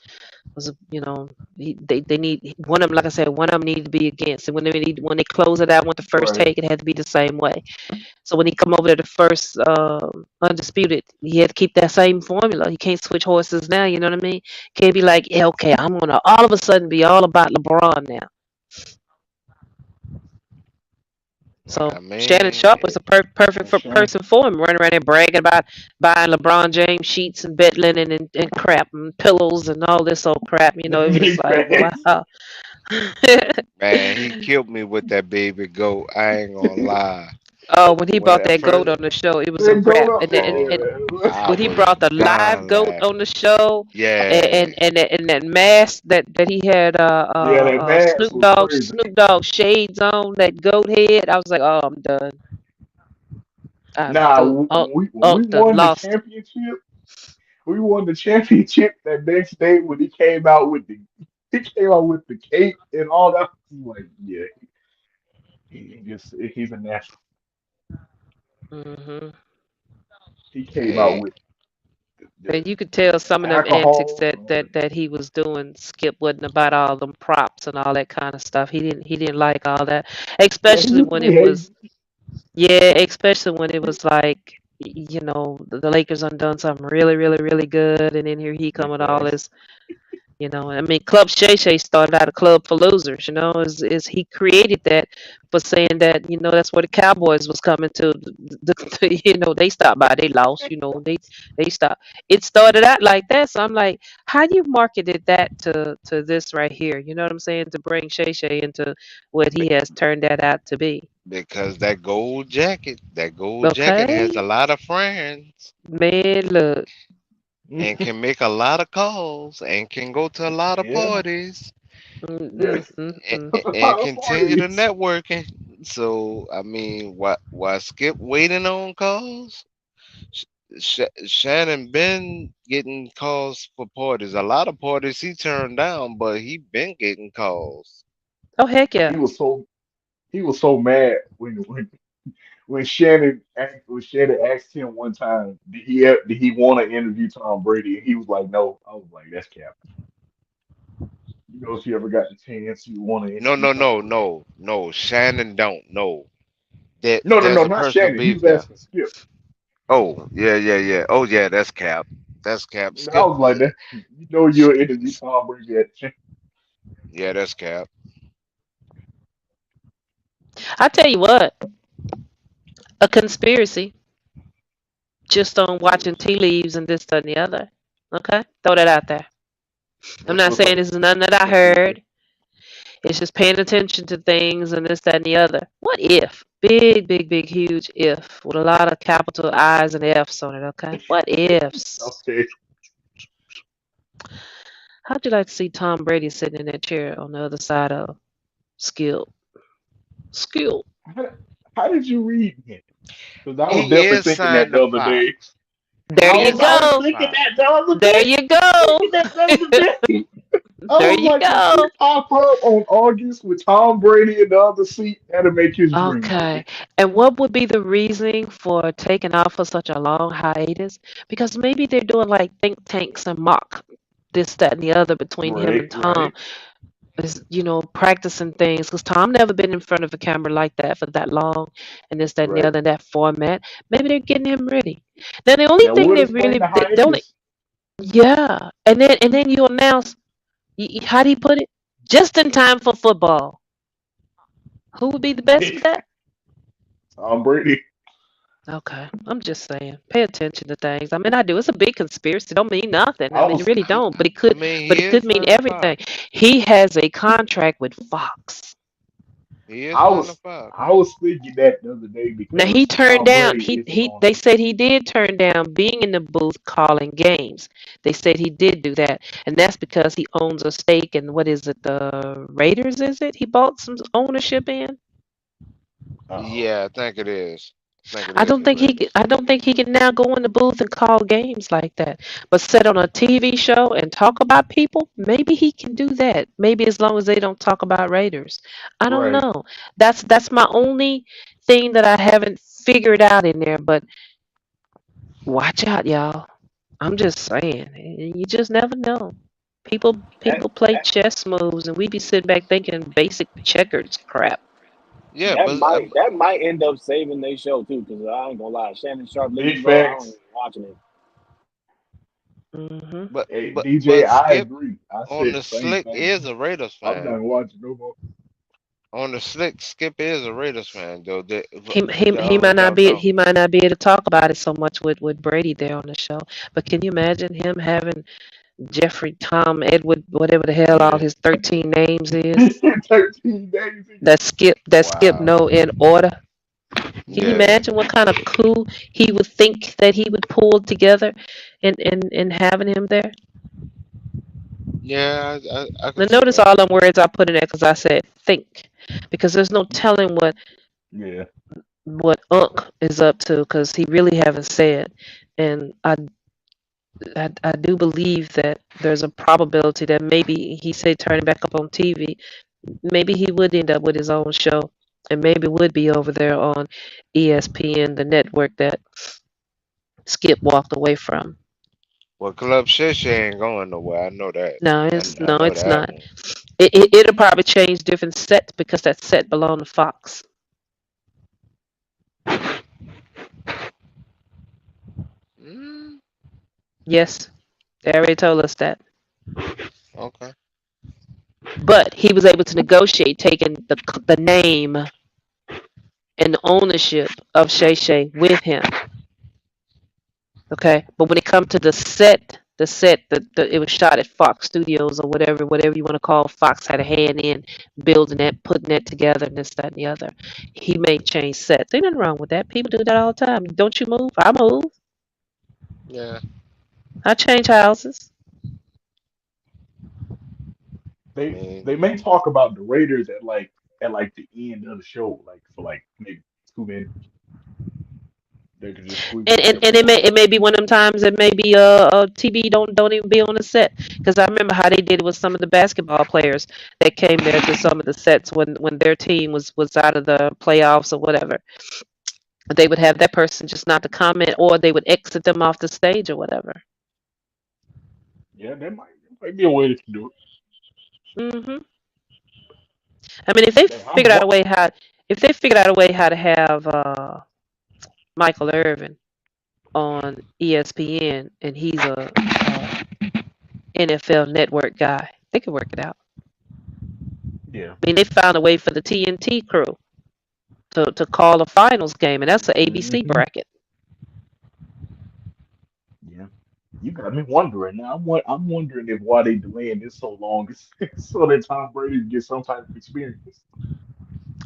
they need one of them. Like I said, one of them needed to be against. And when they close it out with the first Right. take, it had to be the same way. So when he come over to the first undisputed, he had to keep that same formula. He can't switch horses now. You know what I mean? Can't be like, yeah, okay, I'm gonna all of a sudden be all about LeBron now. So I Shannon mean, Sharp was a perfect And Shannon, person for him, running around there bragging about buying LeBron James sheets and bed linen and crap and pillows and all this old crap. It was big just like, facts. wow. man, he killed me with that baby goat. I ain't gonna lie. Oh, when he When brought at that goat first, on the show, it was a Then go wrap. up, hey oh, man. I When he was brought the live dying goat on laughing. the show, Yeah, and that mask that he had Yeah, that mask was crazy. Snoop Dogg shades on, that goat head, I was like, oh, I'm done. I'm Nah, through. when we Done won the lost it. championship, we won the championship that next day when he came out with the cape and all that. I'm like, yeah, he's a natural. Hmm. He came out hey, with the And you could tell some of them antics alcohol and all that he was doing. Skip wasn't about all them props and all that kind of stuff. He didn't like all that, that. Yeah, he especially used to when be it was hating. yeah, especially when it was like the Lakers undone something really really really good, and then here he come Big with all facts. this. I mean, Club Shay Shay started out a club for losers. Is he created that for saying that that's where the Cowboys was coming to. They stopped by, they lost. They stopped. It started out like that, so I'm like, how you marketed that to this right here? You know what I'm saying? To bring Shay Shay into what he be- has turned that out to be. because that gold jacket has a Okay, lot of friends man, look. and can make a lot of calls and can go to a lot of Yeah, parties Mm, yeah. mm, mm, and, mm. A and lot of continue to parties. networking. So I mean, why Skip waiting on calls? Sh- Shannon been getting calls for parties. A lot of parties he turned down, but he been getting calls. Oh heck He yeah. was so he was so mad when Shannon asked him one time, did he want to interview Tom Brady? And he was like, no. I was like, that's cap. You know, if you ever got the chance, you want to No, interview no, Tom no, Brady. no, no. Shannon don't know that No, no, no, there's a not personal Shannon. He beef was there. asking Skip. Oh, yeah, yeah, yeah. Oh, yeah, that's Cap. That's Cap. I Skip. was like, that. You know, you'll interview Tom Brady at the Yeah, that's Cap. I tell you what, a conspiracy just on watching tea leaves and this, that, and the other. Okay? Throw that out there. I'm not saying this is nothing that I heard. It's just paying attention to things and this, that, and the other. What if? Big, big, big, huge if with a lot of capital I's and F's on it, okay? What ifs? Okay. How'd you like to see Tom Brady sitting in that chair on the other side of Skill? Skill. How, how did you read him? Because I was He definitely is thinking that signed the to other Fox. day. There He you is I was signed go. to thinking Fox. that the other There day. you I was go. thinking that the other day. I There was you like, if go. he pop up on August with Tom Brady in the other seat, that'll make his dream Okay. happen. And what would be the reasoning for taking off for such a long hiatus? Because maybe they're doing like think tanks and mock this, that, and the other between him Right, and Tom. right, Is practicing things because Tom never been in front of a camera like that for that long, and this, that, and the right. other, that format. Maybe they're getting him ready. Now the only That thing would that really explain the the only hiatus. yeah, and then you announce how do you put it? Just in time for football. Who would be the best for that? Tom Brady. Okay, I'm just saying. Pay attention to things. I mean, I do. It's a big conspiracy. Don't mean nothing. I I mean, it was really don't. I mean, But he it could is mean signed to everything. Fox. He has a contract with Fox. He is I signed to was Fox. I was thinking that the other day Now he because turned Tom down. Brady He isn't he. on. They said he did turn down being in the booth calling games. They said he did do that, and that's because he owns a stake in what is it? The Raiders? Is it? He bought some ownership in. Oh, Yeah, I think it is. I think it I is don't the think he. Can, Raiders. I don't think he can now go in the booth and call games like that. But sit on a TV show and talk about people. Maybe he can do that. Maybe as long as they don't talk about Raiders. I don't right. know. That's my only thing that I haven't figured out in there. But watch out, y'all. I'm just saying, you just never know. People That play that chess moves, and we be sitting back thinking basic checkers crap. Yeah, that but might end up saving their show too. Because I ain't gonna lie, Shannon Sharp Big leaving, bro. I don't facts. even watching it. Hmm. but Hey, but DJ, but I Skip agree. I on said the the same slick thing. is a Raiders I'm fan. not watching no more. On the slick, Skip is a Raiders fan though. He might not Don't be know. he might not be able to talk about it so much with Brady there on the show. But can you imagine him having Jeffrey, Tom, Edward, whatever the hell all Yeah. his 13 names is? 13 days. That skip Wow. no in order. Can you Yeah, imagine what kind of coup he would think that he would pull together in having him there? yeah, I Now can see notice that. all them words I put in there because I said think, because there's no telling Yeah. what Unc is up to because he really haven't said, and I do believe that there's a probability that maybe he said turning back up on TV, maybe he would end up with his own show, and maybe would be over there on ESPN, the network that Skip walked away from. Well, Club Shay ain't going nowhere. I know that. No, I know it's that not. one. It'll probably change different sets because that set belonged to Fox. Mm, Yes, they already told us that. okay. But he was able to negotiate taking the name and the ownership of Shay Shay with him. Okay, but when it comes to the set, it was shot at Fox Studios or whatever you want to call. Fox had a hand in building that, putting that together, and this, that, and the other. He may change sets. Ain't nothing wrong with that. People do that all the time. Don't you move? I move. Yeah. I change houses. I They mean, may talk about the Raiders at the end of the show, like for like maybe 2 minutes. They could just squeeze And, them and, in and for it like may it may be one of them times that maybe TV don't even be on the set because I remember how they did it with some of the basketball players that came there to some of the sets when their team was out of the playoffs or whatever. They would have that person just not to comment or they would exit them off the stage or whatever. yeah, that might be a way to do hmm I mean, if they it. Man, figured out a way how if they figured out a way how to have Michael Irvin on ESPN and he's a NFL Network guy, they could work it out. yeah, I mean, they found a way for the TNT crew to call a finals game, and that's an ABC hmm bracket. yeah. You got me wondering now. I'm wondering if why they delaying this so long is so that Tom Brady can get some type of experience.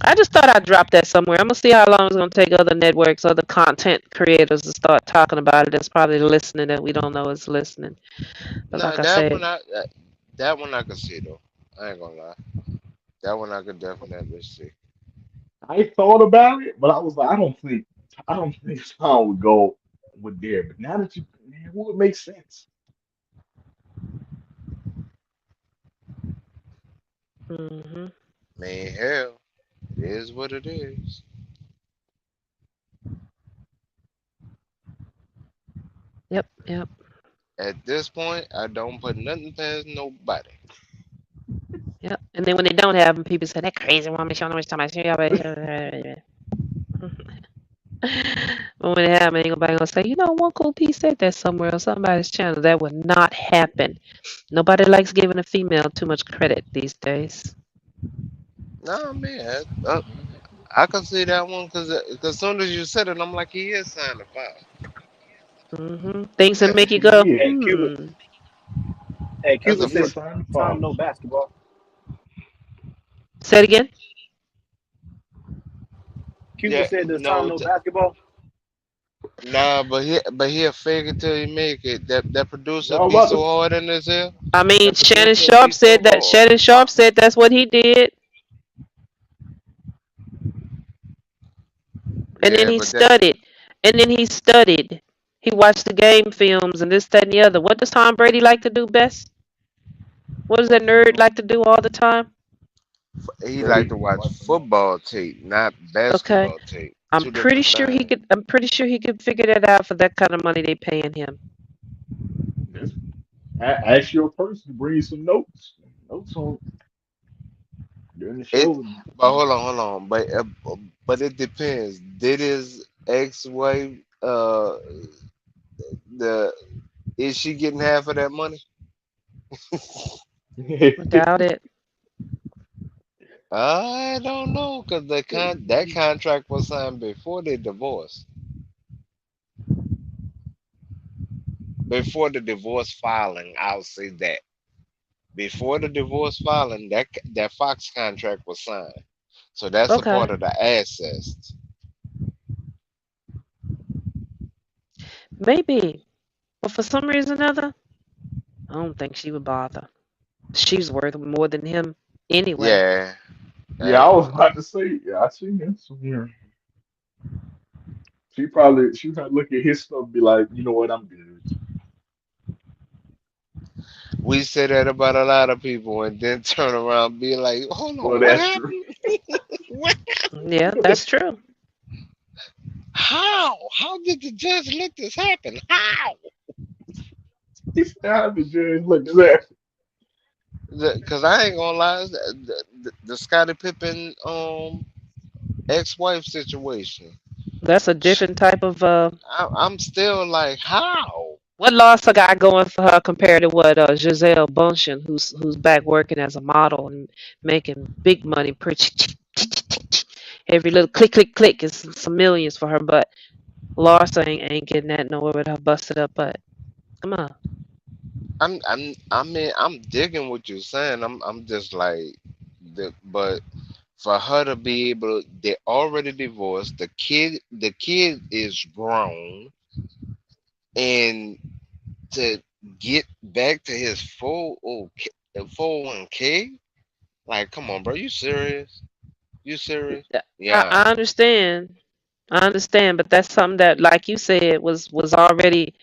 I just thought I'd drop that somewhere. I'm gonna see how long it's gonna take other networks, other content creators to start talking about it. That's probably listening that we don't know is listening. But no, like I said, that one I can see though. I ain't gonna lie. That one I could definitely see. I thought about it, but I was like, I don't think Tom would go with there. But now that man, it would make sense. hmm Man, hell, it is what it is. yep, yep, At this point, I don't put nothing past nobody. yep. And then when they don't have them, people say that crazy woman showing how much time. But when it happens, ain't nobody gonna say, one cool piece said that somewhere on somebody's channel. That would not happen. Nobody likes giving a female too much credit these days. No, man, I can see that one because as soon as you said it, I'm like, he is signed to Fox. Things that make you He go, is. Hey, Cuba. Hey, That's Cuba a He is said signed to Tom no Fox. basketball. Say it again. Cuba yeah. said there's Tom No, no basketball. nah, but he'll fake it till he make it. That producer Y'all be about so to hard in this here. I mean, That Shannon producer be Sharp so said that. hard. Shannon Sharp said that's what he did, and then Yeah, he but that studied, and then he studied. He watched the game films and this, that, and the other. What does Tom Brady like to do best? What does that nerd like to do all the time? he like study to and watch watch the game. football tape, not Okay, basketball tape. I'm Two pretty different sure he things. could. I'm pretty sure he could figure that out for that kind of money they paying him. Just ask your person to bring you some notes on during the It, show. but hold on. But it depends. Did his ex-wife the is she getting half of that money? I doubt it. I don't know because that contract was signed before they divorced, before the divorce filing. I'll say that before the divorce filing, that Fox contract was signed, so that's a Okay, part of the assets. maybe, but for some reason or another, I don't think she would bother. She's worth more than him anyway. Yeah, Yeah, I hey, was about to say, yeah, I seen that somewhere. She probably look at his stuff and be like, you know what, I'm good. we say that about a lot of people, and then turn around and be like, "Hold Well, on, what that's true. happened? What? Yeah, that's true. How? How did the judge let this happen? How?" He said, "How the judge look at that?" Because I ain't gonna lie, the Scottie Pippen ex-wife situation. That's a different type of I'm still like, how? what loss I got going for her compared to what Giselle Bundchen, who's back working as a model and making big money, pretty every little click click click is some millions for her, but Larsa ain't getting that nowhere with her busted up butt. Come on. I mean, I'm digging what you're saying. I'm just like, but for her to be able, they already divorced. The kid is grown, and to get back to his full 401k. Like, come on, bro, you serious? You serious? I Yeah, understand. I understand, but that's something that, like you said, was already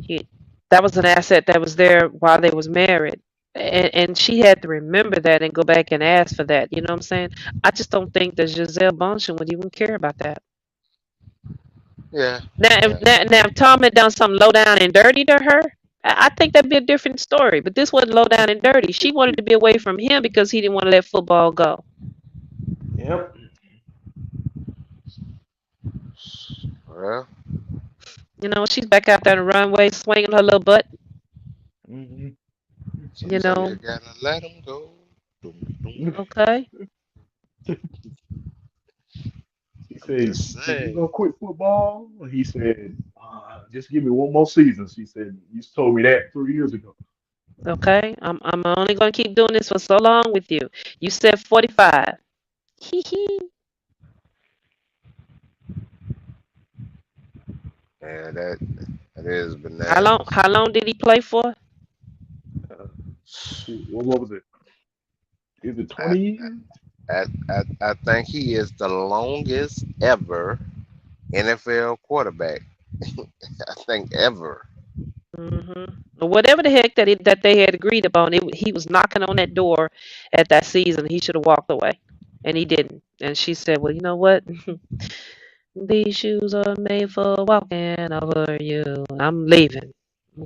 he, that was an asset that was there while they was married, and she had to remember that and go back and ask for that. You know what I'm saying? I just don't think that Giselle Bundchen would even care about that. yeah, Now, yeah. if Tom had done something low down and dirty to her, I think that'd be a different story. But this wasn't low down and dirty. She wanted to be away from him because he didn't want to let football go. Yep. Well, You know, she's back out there on the runway swinging her little butt. Hmm. You sometimes you know, gotta let them go. Dum, dum. okay. She I'm said, just "You saying. gonna quit football?" He said, "Just give me one more season." She said, "You told me that 3 years ago." Okay, I'm only gonna keep doing this for so long with you. You said 45. Hee hee. Yeah, that is How long? bananas. How long did he play for? Shoot, what was it? Is it I, 20 years? I think he is the longest ever NFL quarterback. I think ever. Hmm. Whatever the heck that they had agreed upon, he was knocking on that door at that season. He should have walked away, and he didn't. And she said, "Well, you know what? These shoes are made for walking over you. I'm leaving.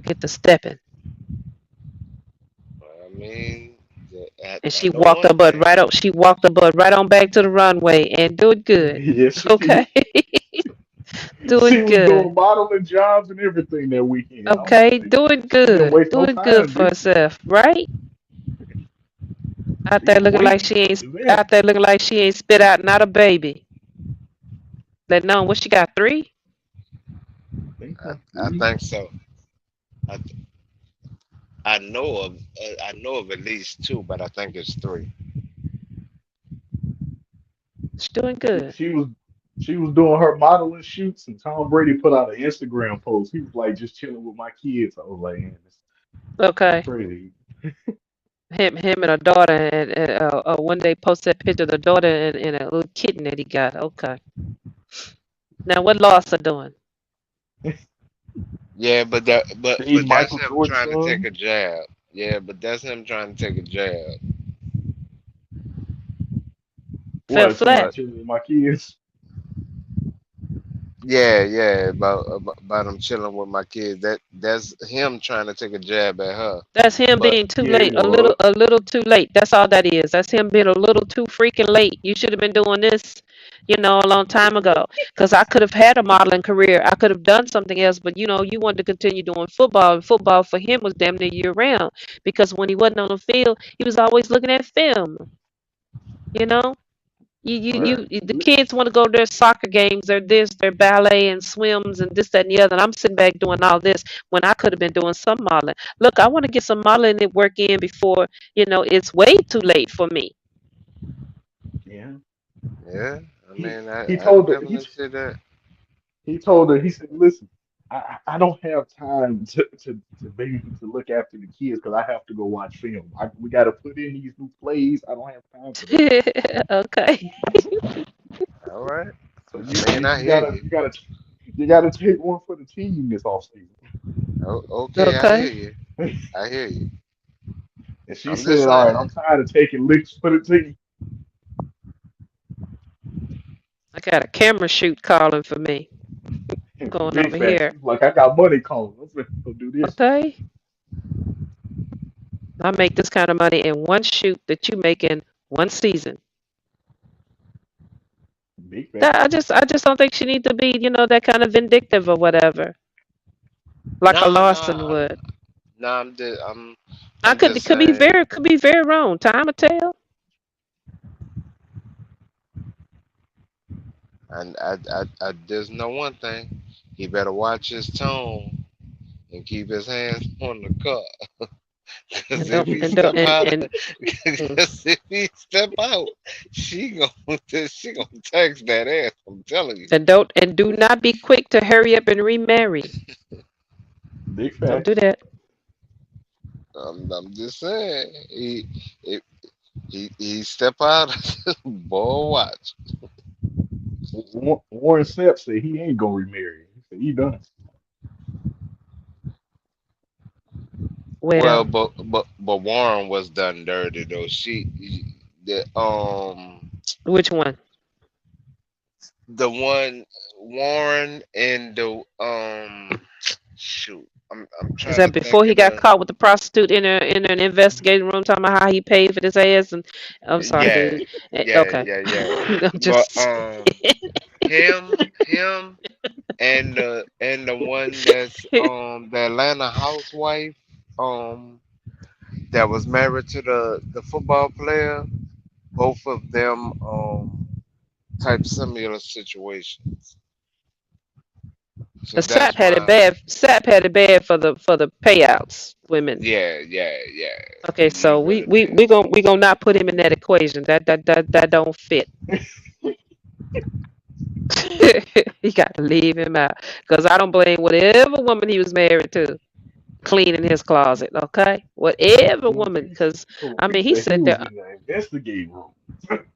Get to stepping." I mean, And I she know walked her one butt right thing. up. She walked her butt right on back to the runway and doing good. Yes, she Okay, did. doing She was good. doing modeling jobs and everything that weekend. I was Okay, like, doing she didn't good. waste no Doing good time, for did she? herself, right? Out She there was looking like waiting she ain't for that. out there looking like she ain't spit out not a baby. Let know what she got, 3? I think I, so. I Three. think so. I I know of at least two, but I think it's three. She's doing She, good. she was she was doing her modeling shoots, and Tom Brady put out an Instagram post. He was like, "Just chilling with my kids." I was like, "Man, this Okay. crazy." Him and her daughter and one day posted that picture of the daughter and a little kitten that he got. Okay. Now what loss are doing? Yeah, Seen but that's Michael him Jordan's trying to take son. a jab. Yeah, but that's him trying to take a jab. Fell What? Talking flat. about But chilling with my kids. yeah, about him chilling with my kids. That's him trying to take a jab at her. That's him But being too Yeah, it late. was. A little too late. That's all that is. That's him being a little too freaking late. You should have been doing this, a long time ago. Because I could have had a modeling career. I could have done something else, but you wanted to continue doing football. And football for him was damn near year round. Because when he wasn't on the field, he was always looking at film. You know, Well, the kids want to go to their soccer games, their ballet and swims and this, that, and the other. And I'm sitting back doing all this when I could have been doing some modeling. Look, I want to get some modeling work in before, it's way too late for me. yeah. Yeah, I He mean, he I told her definitely see that. he told her, he said, listen, I don't have time to look after the kids because I have to go watch film. We got to put in these new plays. I don't have time for that. Okay. All right. So I mean, I you hear gotta you. you gotta you gotta take one for the team this offseason. Okay, I hear Okay. you. I hear you. And she I'm just said, all right, I'm saying. tired of taking licks for the team. I got a camera shoot calling for me. Going Big over facts. here. She's like, I got money calling. I'm gonna go do this. Okay. I make this kind of money in one shoot that you make in one season. Big That facts. I just don't think she needs to be, that kind of vindictive or whatever, like a No, Larson no, would. no. I I'm could just could be saying. very wrong. Time will tell. And I just know one thing. He better watch his tone and keep his hands on the cup. Cause And if don't he and don't step out, and cause if he step out, she gonna she gonna text that ass. I'm telling you. and do not be quick to hurry up and remarry. Big Don't do facts. that. I'm just saying. If he step out, boy, watch. Warren Sapp said he ain't gonna remarry. He said he done. Well, Well, but Warren was done dirty though. The which one? the one Warren and the shoot. I'm Is trying that to think before he of got the caught with the prostitute in an investigating room talking about how he paid for this ass? And I'm sorry, yeah, dude. yeah, Okay. yeah, yeah. I'm But just him and the one that's the Atlanta housewife that was married to the football player. Both of them type similar situations. So But Sap that's had it why. bad. Sap had it bad for the payouts, women. Yeah, yeah, yeah. Okay, You so we really we did. we gonna we gonna not put him in that equation. That don't fit. You got to leave him out because I don't blame whatever woman he was married to cleaning his closet. Okay, whatever woman. Because I He mean, he said he said was there. in the investigating room.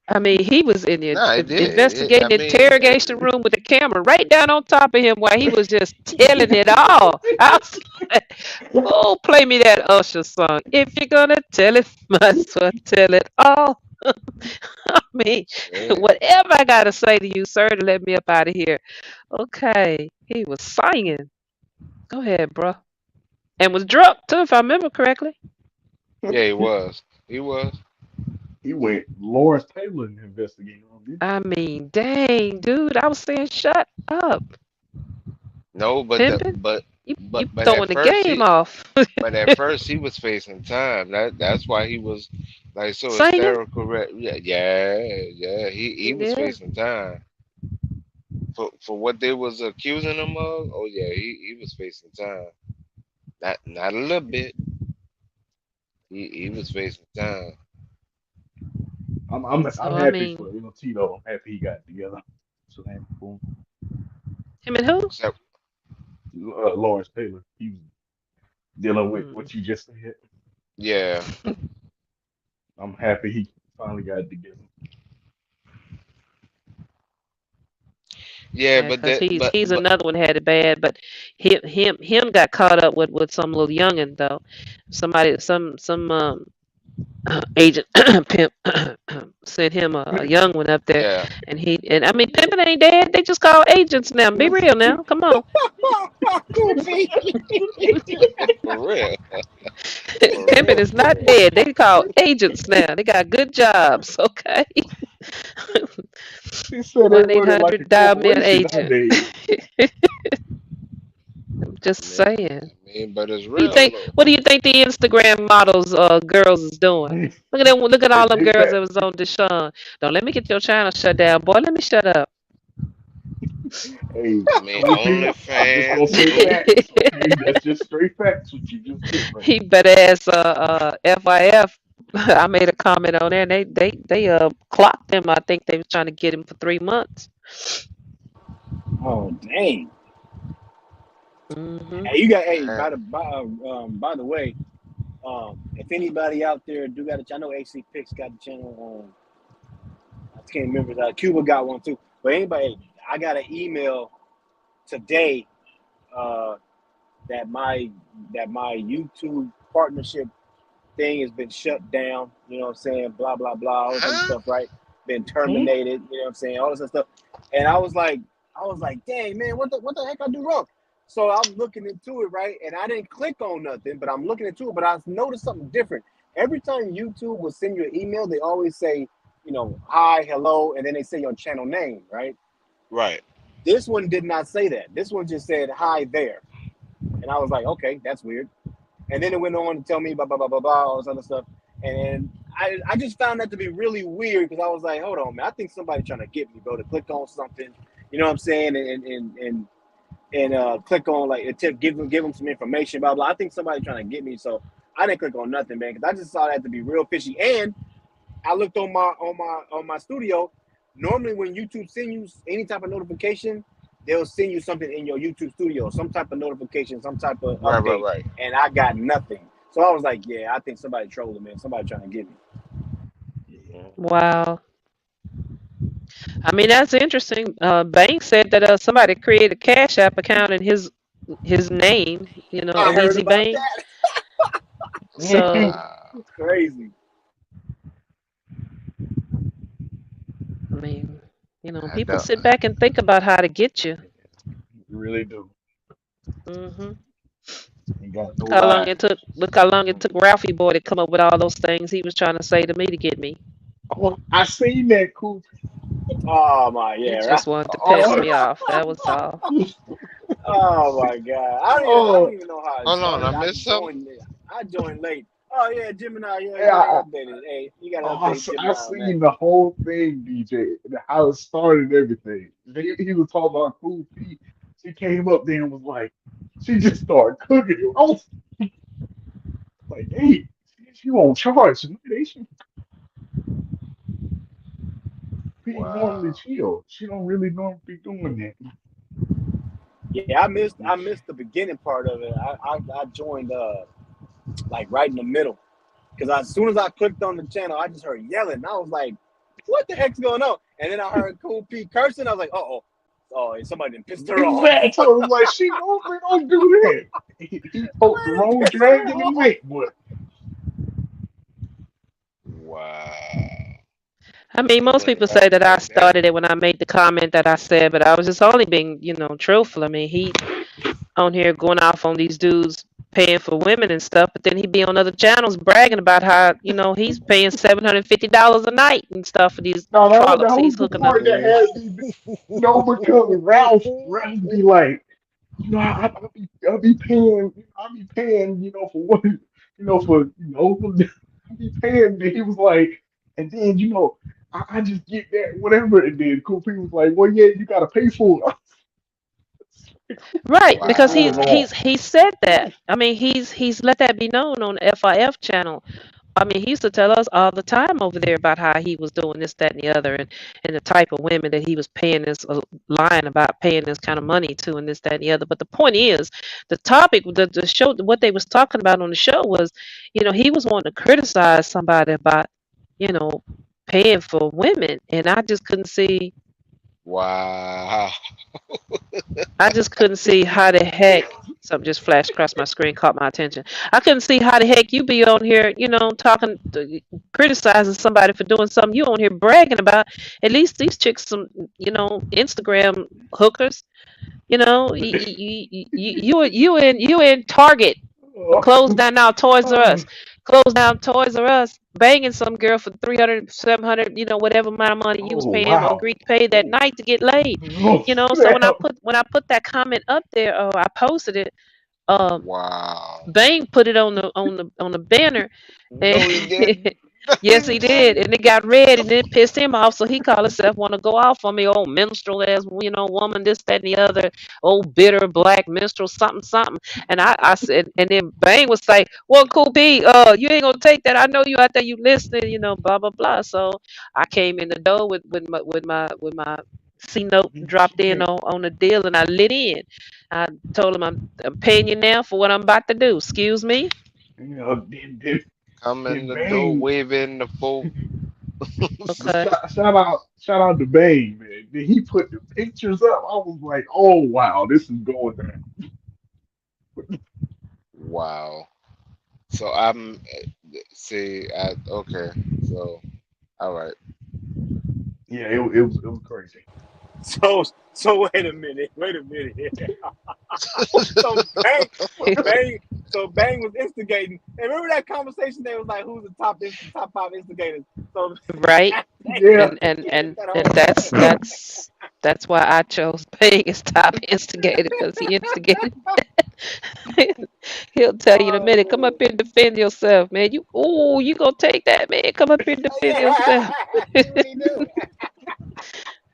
I mean, he was in the No, it did. I investigating mean, interrogation room with the camera right down on top of him while he was just telling it all. I was like, "Oh, play me that Usher song. If you're gonna tell it, might as well tell it all." I mean, shit. whatever I gotta say to you, sir, to let me up out of here. Okay, he was singing. Go ahead, bro. And was drunk too, if I remember correctly. Yeah, he was. He was. He went Lawrence Taylor in the investigating room. Didn't I mean, dang, dude, I was saying, shut up, No, pimping. You but throwing the game off. at first he was facing time. That's why he was like so Singing? hysterical. Yeah, yeah, yeah. He was Yeah. facing time for what they was accusing him of. Oh yeah, he was facing time. Not a little bit. He was facing time. I'm So I happy mean, for Tito. I'm happy he got it together. So happy for him and who? So him. Lawrence Taylor. He was dealing with Mm. what you just said. yeah, I'm happy he finally got it together. yeah, Yeah, but cause that he's another one had it bad, but him got caught up with some little youngin though. Somebody some agent pimp sent him a young one up there, yeah, and I mean pimping ain't dead. They just call agents now. Be real now. Come on, Goofy. for real, pimping is for not real. dead. They call agents now. They got good jobs. Okay, She said they one eight running like a hundred dial me an corporation agent. nowadays. I'm just I mean, saying. but it's What do you real think? though. What do you think the Instagram models, girls is doing? Look at them. Look at all them They girls fat. that was on Deshaun. Don't let me get your channel shut down, boy. Let me shut up. Hey, I mean, Cool P, I'm just gonna say OnlyFans. facts, okay? That's just straight facts what you just said right He better ask FYF. I made a comment on there, and they clocked him. I think they was trying to get him for 3 months. Oh dang! Hmm. Hey, you got hey Man, by the way, if anybody out there do got a channel, I know AC Picks got the channel. I can't remember that. Cuba got one too. But anybody, I got an email today uh, that my YouTube partnership thing has been shut down. You know what I'm saying? Blah blah blah. All this other huh? stuff, right? Been now. terminated. You know what I'm saying? All this other stuff. And I was like, dang man, what the heck I do wrong? So I'm looking into it, right? And I didn't click on nothing, but I'm looking into it. But I noticed something different. Every time YouTube will send you an email, they always say, hi, hello, and then they say your channel name, right? Right. This one did not say that. This one just said hi there. And I was like, okay, that's weird. And then it went on to tell me blah blah blah blah blah, all this other stuff. And I just found that to be really weird because I was like, hold on, man, I think somebody's trying to get me, bro, to click on something, you know what I'm saying, and click on like a tip, give them some information, blah blah. I think somebody's trying to get me, so I didn't click on nothing, man, because I just saw that to be real fishy. And I looked on my studio. Normally, when YouTube send you any type of notification, they'll send you something in your YouTube studio, some type of notification, some type of Right. update, Right. and I got nothing. So I was like, yeah, I think somebody trolling, man. Somebody trying to get me. Right. Wow. I mean, that's interesting. Bank said that somebody created a Cash App account in his name. I heard Easy about Bank. that. So Wow. Crazy. I mean, I people don't. sit back and think about how to get you. You really do. Hmm. Ain't got no Look how long lie. it took. Look how long it took Ralphie boy to come up with all those things he was trying to say to me to get me. Oh, I seen that, Cool. Oh my, He yeah, right. just wanted to piss Oh, me off. That was all. Oh my God, I don't oh, even know how it Hold on, I started. I missed something. joined it. I joined late. Oh yeah, Gemini, yeah, you yeah. ain't updated. Hey, you got to Oh, update I Gemini on that. seen the whole thing, DJ, and how it started and everything. He was talking about Cool P. She came up there and was like, she just started cooking it. I was like, hey, she won't charge. They should be normally Wow. chill. She don't really normally be doing that. Yeah, I missed the beginning part of it. I joined like right in the middle because as soon as I clicked on the channel, I just heard yelling. And I was like, "What the heck's going on?" And then I heard Cool Pete cursing. I was like, oh, somebody done pissed her off." Exactly. I was like, she normally don't do that. He poked the Somebody done wrong pissed her dragon and off. went, but Wow. I mean, He most went people say off that I like that. started it when I made the comment that I said, but I was just only being, truthful. I mean, he on here going off on these dudes paying for women and stuff, but then he be on other channels bragging about how, he's paying $750 a night and stuff for these no, that trollocs was he's the hooking up. part that had me. No, because Ralph be like, I'll be paying, for what, I be paying. He was like, and then, I just get that, whatever. And then Cool P was like, well, yeah, you got to pay for it. Right, What's because going he's Wow. on? he's he said that. I mean, he's let that be known on the FIF channel. I mean, he used to tell us all the time over there about how he was doing this, that, and the other, and the type of women that he was paying this, lying about paying this kind of money to, and this, that, and the other. But the point is, the topic, the show, what they was talking about on the show was, he was wanting to criticize somebody about, you know, paying for women, and I just couldn't see. Wow. I just couldn't see how the heck something just flashed across my screen, caught my attention. I couldn't see how the heck you be on here, talking, criticizing somebody for doing something you on here bragging about. At least these chicks, some, Instagram hookers. You in Target, Oh, closed down now Toys R oh, Us, close down Toys R Us, banging some girl for 300, 700, whatever amount of money you was Oh paying him or wow. agreed to pay that Oh, night to get laid. oh So when I snap. put that comment up there, I posted it. Um, Wow. Bang put it on the banner. And No, he didn't. yes, He he did, didn't. and it got read, and it pissed him off. So he called himself want to go off on me, old minstrel ass, woman, this, that, and the other, old bitter black minstrel, something, something. And I said, and then Bang was like, "Well, Cool B, you ain't gonna take that. I know you out there, you listening, blah blah blah." So I came in the door with my C note dropped in on the deal, and I lit in. I told him I'm paying you now for what I'm about to do. Excuse me. Come in Then the door, Bang. waving the folk. But Okay. shout out to Bang, man. Then he put the pictures up. I was like, oh wow, this is going down. Wow. So I'm see. Okay. So all right. Yeah, it was crazy. So wait a minute. So Bang was instigating. And remember that conversation? They was like, "Who's the top 5 instigators?" So Right. Yeah. And that's why I chose Peg as top instigator because he instigated. He'll tell you in a minute. Come up oh, here and defend yourself, man. You gonna take that, man? Come up here and defend yourself. yeah, see what he do.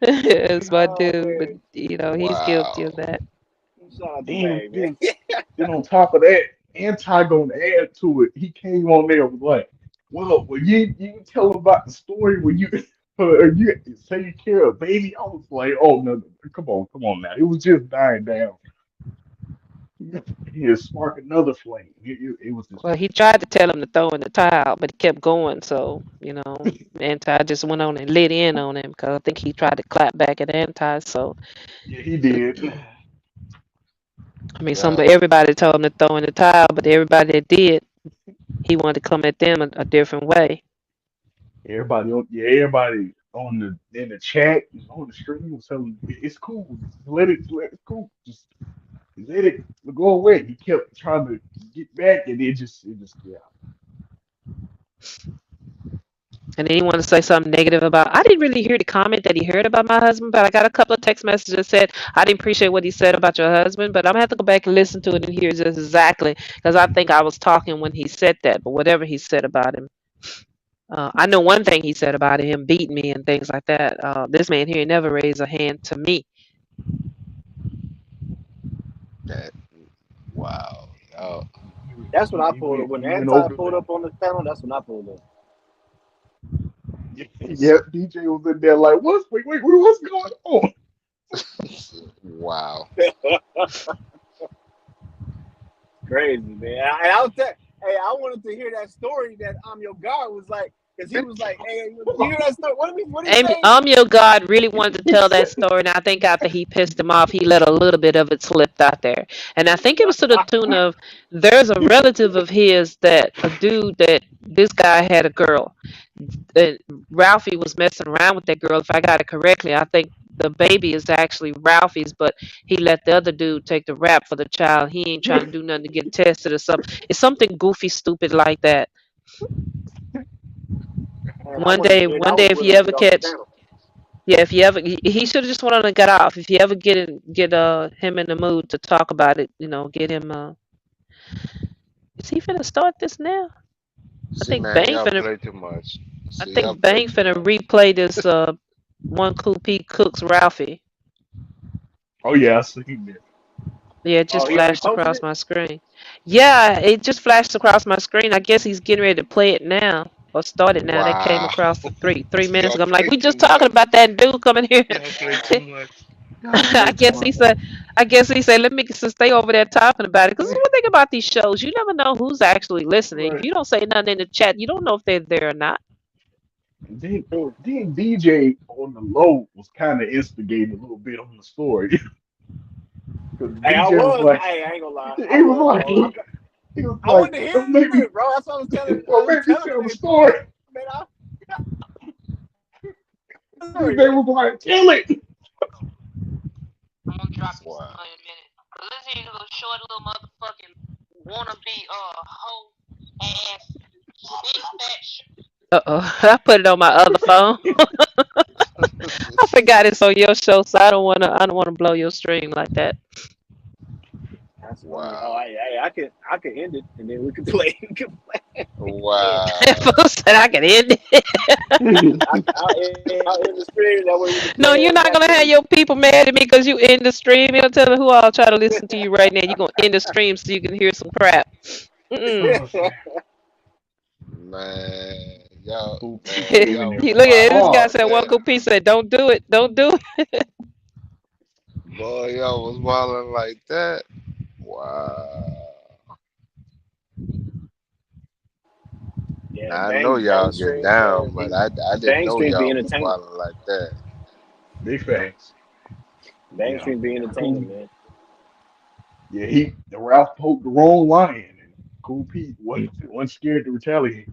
That's my Oh dude, but man, he's guilty of Wow. that. shout out to Then Bang, man. then then on top of that, Anti gonna add to it. He came on there and was like, well, you tell him about the story when you you say you carry a baby. I was like, oh no, no, come on now. It was just dying down. He sparked another flame. It was just Well, he tried to tell him to throw in the towel, but he kept going. So, Anti just went on and lit in on him because I think he tried to clap back at Anti. So, yeah, he did. I mean, Well, everybody told him to throw in the towel, but everybody that did, he wanted to come at them a different way. Everybody on the in the chat on the stream was telling him, it's cool. Just let it cool. Just let it go away. He kept trying to get back, and it just yeah. And then he wanted to say something negative about. I didn't really hear the comment that he heard about my husband, but I got a couple of text messages that said I didn't appreciate what he said about your husband. But I'm gonna have to go back and listen to it and hear just exactly because I think I was talking when he said that. But whatever he said about him, I know one thing he said about him beating me and things like that. This man here never raised a hand to me. that. Wow. Oh, That's when I He pulled up. went When he went Anti over pulled there. up on the panel, that's when I pulled up. Yeah, DJ was in there like, what's going on? wow. Crazy, man. And I was hey, I wanted to hear that story that I'm your God was like, because he was like, hey, you hear that story? What did he say? Your God really wanted to tell that story, and I think after he pissed him off, he let a little bit of it slip out there. And I think it was to the tune of there's a relative of his that a dude that this guy had a girl. That Ralphie was messing around with that girl. If I got it correctly, I think the baby is actually Ralphie's, but he let the other dude take the rap for the child. He ain't trying to do nothing to get tested or something. It's something goofy, stupid like that. Man, I wanted to hear One that day, one if with you him ever get off the catch, panel. yeah, if you ever, he should have just went on and got off. If you ever get him in the mood to talk about it, get him. Is he finna start this now? I See, think man, Bang y'all finna. play too much. I See, y'all think play Bang too finna much. replay this one Cool Pete Cooks Ralphie. Oh yeah, I seen that. Yeah, it Oh, just he already flashed posted across it? my screen. Yeah, it just flashed across my screen. I guess he's getting ready to play it now or start it now. That came Wow. across the three minutes Y'all ago. I'm like, play we too just talking much. about that dude coming here. Y'all play too much. Y'all play I too guess he much. said. I guess he said, "Let me just stay over there talking about it." Because one thing about these shows, you never know who's actually listening. If Right. you don't say nothing in the chat, you don't know if they're there or not. And then True. then DJ on the low was kind of instigating a little bit on the story because Hey, I DJ was was. like, Hey, I ain't gonna lie. I he was was, like, bro. I like, wanted to hear don't make me, it, bro. That's what I was telling. don't make me The tell the nigga pull story. up, man. Sorry, DJ man. was like, kill it. I'm gonna drop you some Wow. money in a minute. Cause this here little short little motherfucking wannabe hoe ass Uh-oh. I put it on my other phone. I forgot it's on your show, so I don't wanna blow your stream like that. That's funny. Oh, Wow. I could end it and then we could play. We could play. Wow. Fool said I can end it. I'll end the stream. That way we can No, play you're it not gonna after. have your people mad at me because you end the stream. You'll tell them who all try to listen to you right now. You're gonna end the stream so you can hear some crap. Mm-mm. Oh shit. Man, y'all, Cool Pete man, came in y'all there was Look at it. wilding This guy like hard. said one that. cool piece said, "Don't do it. Don't do it." Boy, y'all was wilding like that. Wow. Yeah, Now I know y'all bang get stream, man. down, but I didn't Bang know stream be y'all was entertaining. wilding like that. Big facts. Bang Yeah. stream be entertaining, Cool. man. Yeah, the Ralph poked the wrong lion, and Cool Pete wasn't scared to retaliate.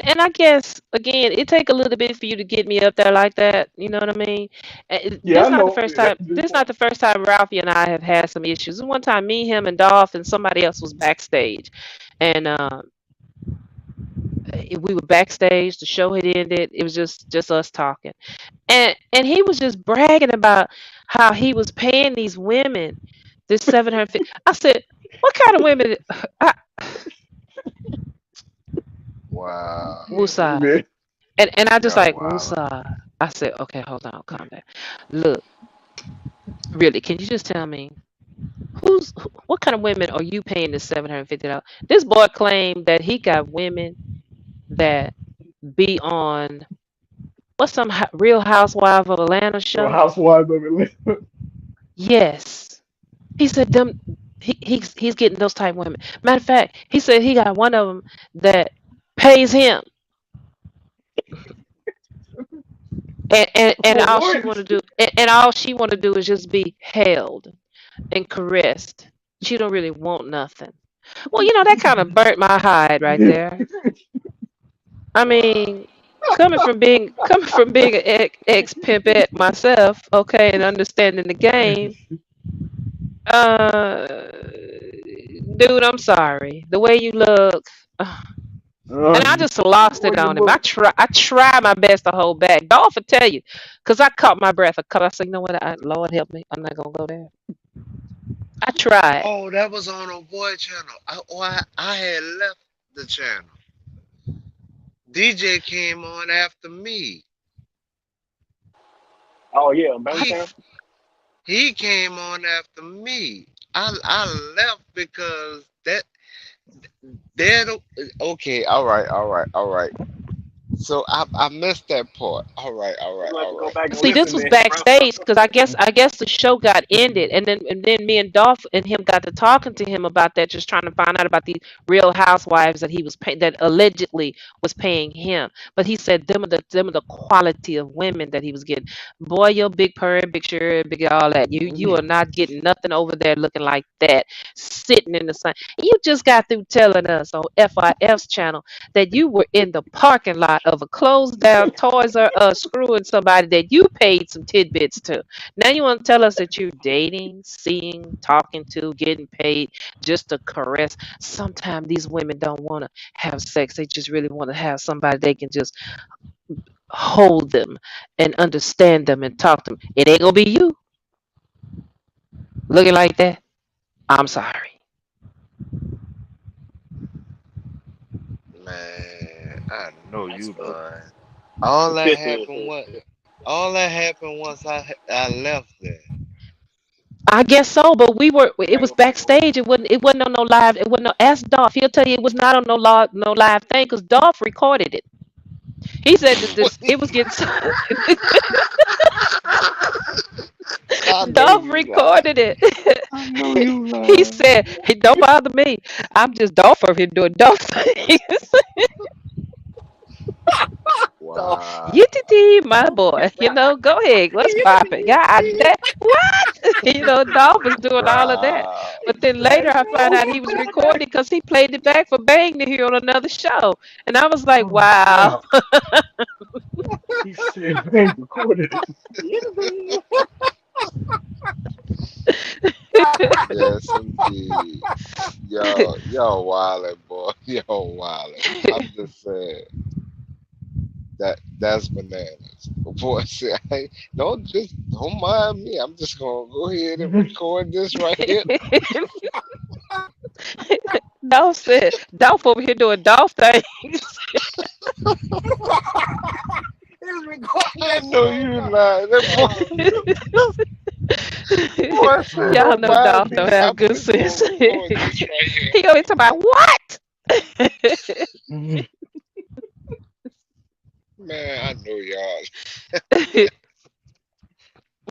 And I guess again, it take a little bit for you to get me up there like that. You know what I mean? Yeah, I This not the know. first Yeah, that's time. the good This not part. the first time Ralphie and I have had some issues. One time, me, him, and Dolph, and somebody else was backstage, and we were backstage. The show had ended. It was just us talking, and he was just bragging about how he was paying these women this 750. I said, "What kind of women?" I, Wow. Hey Woosah. man. And I just Y'all like wilding. Woosah. I said, okay, hold on, calm down. Look, really, can you just tell me what kind of women are you paying this $750? This boy claimed that he got women that be on what's some Real Housewife of Atlanta Well, show? housewives of Atlanta. Yes. He said them he's getting those type women. Matter of fact, he said he got one of them that pays him, and For all she what? want to do and all she want to do is just be held and caressed. She don't really want nothing. Well, that kind of burnt my hide right there. I Wow. mean, coming from being an ex pimpette myself, okay, and understanding the game, uh, dude, I'm sorry. The way you look, and I just lost Well, it you on him. I look. try my best to hold back. Dolph will tell you, cause I caught my breath. Cause I said, you know what? Lord help me, I'm not gonna go there. I tried. Oh, that was on a boy channel. I had left the channel. DJ came on after me. Oh yeah, bang He channel. f- he came on after me. I left because that okay, all right. So I missed that part. You have to All go right. back and See, this listen, was man. backstage because I guess the show got ended, and then me and Dolph and him got to talking to him about that, just trying to find out about these Real Housewives that he was that allegedly was paying him. But he said them are the quality of women that he was getting. Boy, your big purr, big shirt, big all that. You are not getting nothing over there looking like that, sitting in the sun. You just got through telling us on FIF's channel that you were in the parking lot of a closed down Toys R Us screwing somebody that you paid some tidbits to. Now you want to tell us that you're dating, seeing, talking to, getting paid just to caress. Sometimes these women don't want to have sex. They just really want to have somebody they can just hold them and understand them and talk to them. It ain't gonna be you looking like that. I'm sorry. Man, I know That's you funny. lying. All that happened what all that happened once I left there. I guess so, but it I ain't was gonna back and listen. backstage. It wasn't on no live. It wasn't no, ask Dolph. He'll tell you it was not on no live thing because Dolph recorded it. He said that this it was getting I know Dolph you lying. recorded it. I know you He lying. said, "Hey, don't bother me. I'm just Dolph over here doing Dolph things." Wow. Yittity, my boy. Go ahead. What's popping? God, what? Dolph was doing all of that. Wow. But then later I found out he was recording because he played it back for Bang to hear on another show. And I was like, Oh wow. snap! He said Bank recorded it. Yes, indeed. Y'all wildin', boy. Y'all wildin'. I'm just saying that's bananas. Boy, see, don't mind me. I'm just gonna go ahead and record this right here. Dolph said, Dolph over here doing Dolph things. He's recording I that shit know on you God. lying. That Oh, boy said, Y'all don't know mind Dolph don't me. have I'm good just gonna sense. record this right here. He always talking about what? Man, I know y'all.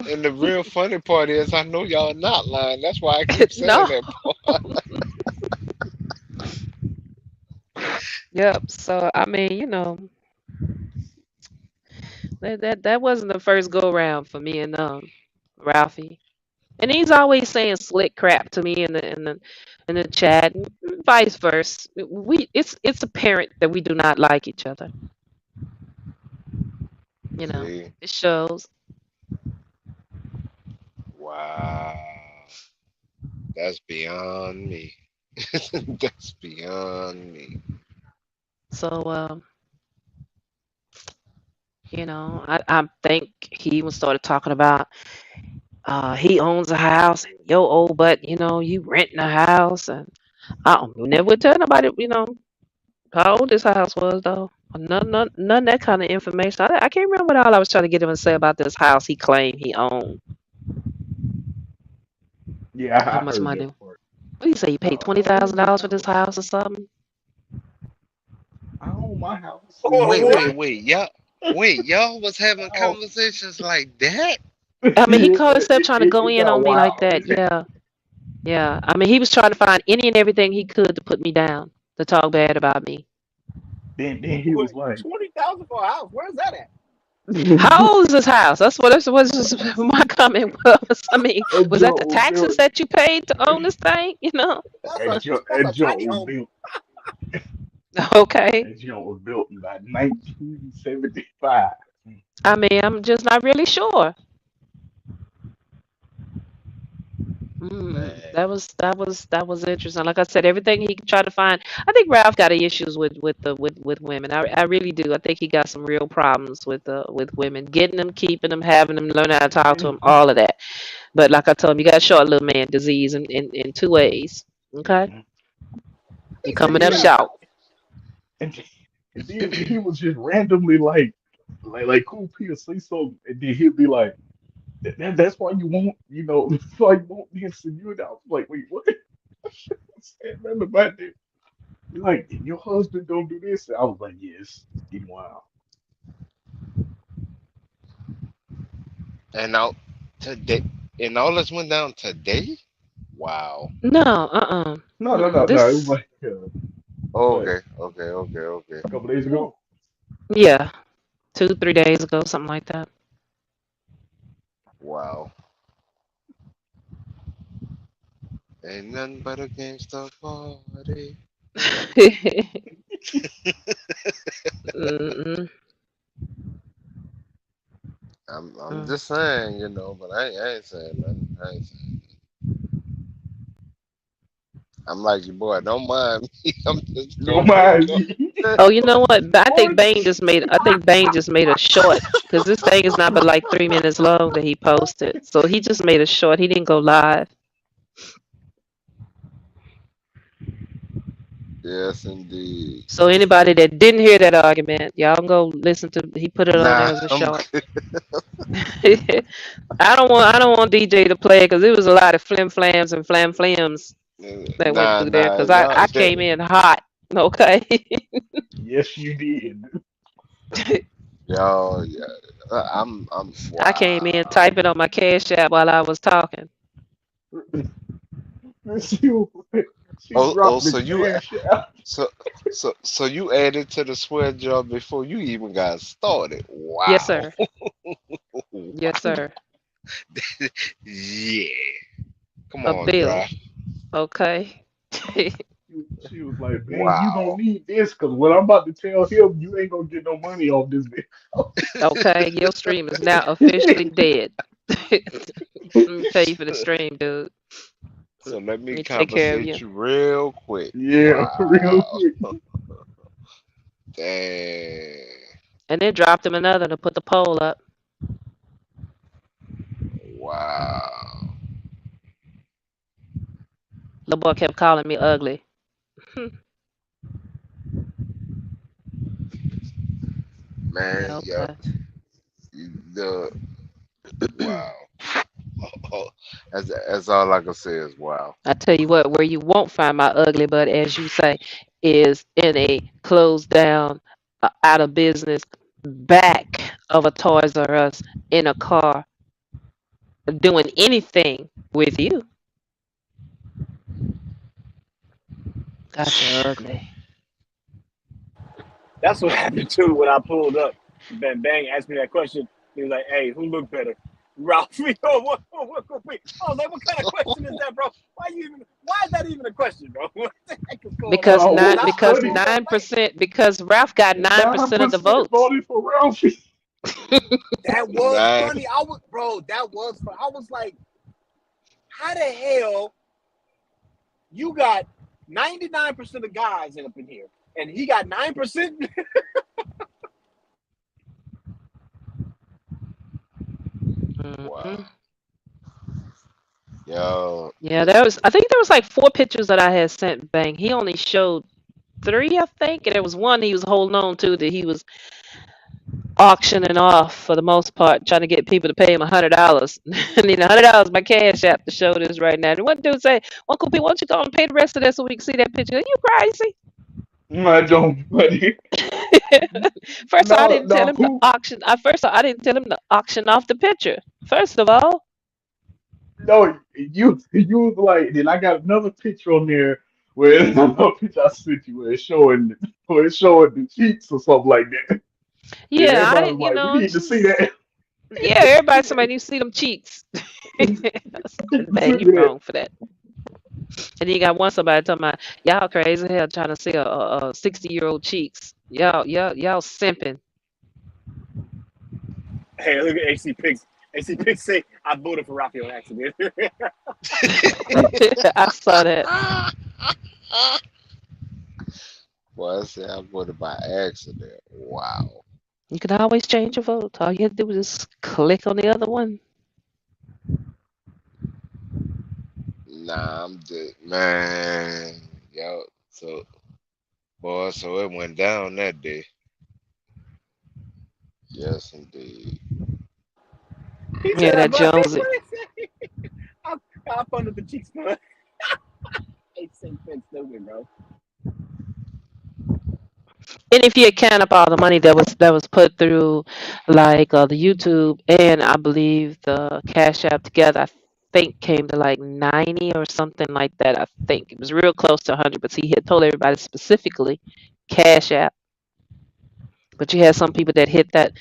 And the real funny part is, I know y'all not lying. That's why I keep saying No. that. Yep. So I mean, that wasn't the first go round for me and Ralphie. And he's always saying slick crap to me in the chat, and vice versa. It's apparent that we do not like each other. See, It shows. wow, that's beyond me. That's beyond me. So I think he even started talking about he owns a house and yo old but you renting a house and I don't never would tell nobody how old this house was though. None of that kind of information. I can't remember what all I was trying to get him to say about this house he claimed he owned. Yeah, How I much heard money? that What part. do you say? You paid twenty I own thousand this dollars for this house. house or something? I own my house. You oh, know, Wait, what? wait, wait, y'all. Wait, y'all was having I own- conversations like that? I mean, he yeah, called himself trying to go it in got on me like wild. that. Yeah, yeah. I mean, he was trying to find any and everything he could to put me down, to talk bad about me. Then he was Wait, like, 20,000 for a house? Where's that at? How old is this house? That's what my comment was. I mean, that was that joint the was taxes built. that you paid to own this thing? That's That a joint, that's that a joint tiny was home. built. Okay. That joint was built in about 1975. I mean, I'm just not really sure. Man, That was interesting. Like I said, everything he tried to find. I think Ralph got issues with women. I really do. I think he got some real problems with women, getting them, keeping them, having them, learn how to talk to them, all of that. But like I told him, you got short little man disease in two ways. Okay, you And coming up then, short. and, and then he was just randomly like cool Peter say something, and then he'd be like, that's why you won't, that's why you won't this. And you and I was like, wait, what? I said nothing about that. You're like, your husband don't do this. I was like, yes, it's getting wild. and now today, and all this went down today. Wow. No, No, no, no, no. It was This, like what, Okay, okay, okay, okay. a couple days ago. yeah, 2, 3 days ago, something like that. Wow. Ain't nothing but a gangsta party. Mm-mm. I'm Mm. just saying, but I ain't saying nothing. I ain't saying. I'm like your boy. Don't mind me. I'm just Don't gonna mind record. me. Oh, you know what? I think What? Bane just made. I think Bane just made a short because this thing is not but like 3 minutes long that he posted. So he just made a short. He didn't go live. Yes, indeed. So anybody that didn't hear that argument, y'all can go listen to. He put it on there Nah, as a I'm short. good. I don't want DJ to play because it was a lot of flim flams and flam flams that went Nah, through there nah, because I y'all. came in hot. Okay. Yes, you did. Yeah. I'm. I came in Wow. typing on my cash app while I was talking. She, she Oh, dropped the so cash out. so, so you added to the sweat job before you even got started. Yes, Wow. sir. Yes, sir. Yeah. Come A on, bill. Dry. Okay. She was like, man, you gonna Wow. need this because what I'm about to tell him, you ain't gonna get no money off this Okay. Your stream is now officially dead. Let me pay you for the stream, dude. So let Let me me take care of compensate you. you real quick. Yeah, real Wow. quick. Dang. And then dropped him another to put the poll up. Wow. The boy kept calling me ugly. Man, Yeah, yep. okay. The wow. That's all I can say is wow. I tell you what, where you won't find my ugly butt, as you say, is in a closed down, out of business back of a Toys R Us in a car doing anything with you. Got you ugly. That's what happened too when I pulled up. Ben Bang asked me that question. He was like, "Hey, who looked better, Ralphie or what could be?" I was like, "What kind of question is that, bro? Why is that even a question, bro? What the heck is going on?" Because No, Because nine what I, was I because funny? pulled up late. 9% because Ralph got 9% of the 9% votes. voted for Ralphie. That was Nine. funny. Bro. That was funny. I was like, "How the hell you got 99% of guys up in here, and he got 9%?" Hmm. Wow. Yo, Yeah, there was. I think there was like 4 pictures that I had sent Bang. He only showed 3, I think, and there was one he was holding on to that he was auctioning off for the most part, trying to get people to pay him $100. I need $100 by Cash App to show this right now. And one dude say, "Uncle P, why don't you go and pay the rest of that so we can see that picture?" Are you crazy? I don't funny. First of all, I No, didn't tell no, him to auction. I didn't tell him to auction off the picture. First of all, no, you was like, then I got another picture on there where another picture I sent you where it's showing the cheeks or something like that. And yeah, I everybody was didn't. like, we need to see Just that. yeah, everybody, somebody needs to see them cheeks. Man, Send you me that. wrong for that. And then you got one somebody talking about y'all crazy as hell trying to see a 60-year-old cheeks. Y'all simping. Hey, look at AC Pigs. AC Pigs say I voted for Rafi on accident. I saw that. boy, I said I voted by accident. Wow. You can always change your vote. All you have to do is just click on the other one. Nah, I'm just man. Yo, so boy, so it went down that day. Yes, indeed. He Yeah, said I that voted. Jonesy. What did he say? I funded the cheeks fund. AC Pigs stupid, bro. And if you account up all the money that was put through, like the YouTube and I believe the Cash App together, I think came to like 90 or something like that. I think it was real close to 100, but he had told everybody specifically Cash App. But you had some people that hit that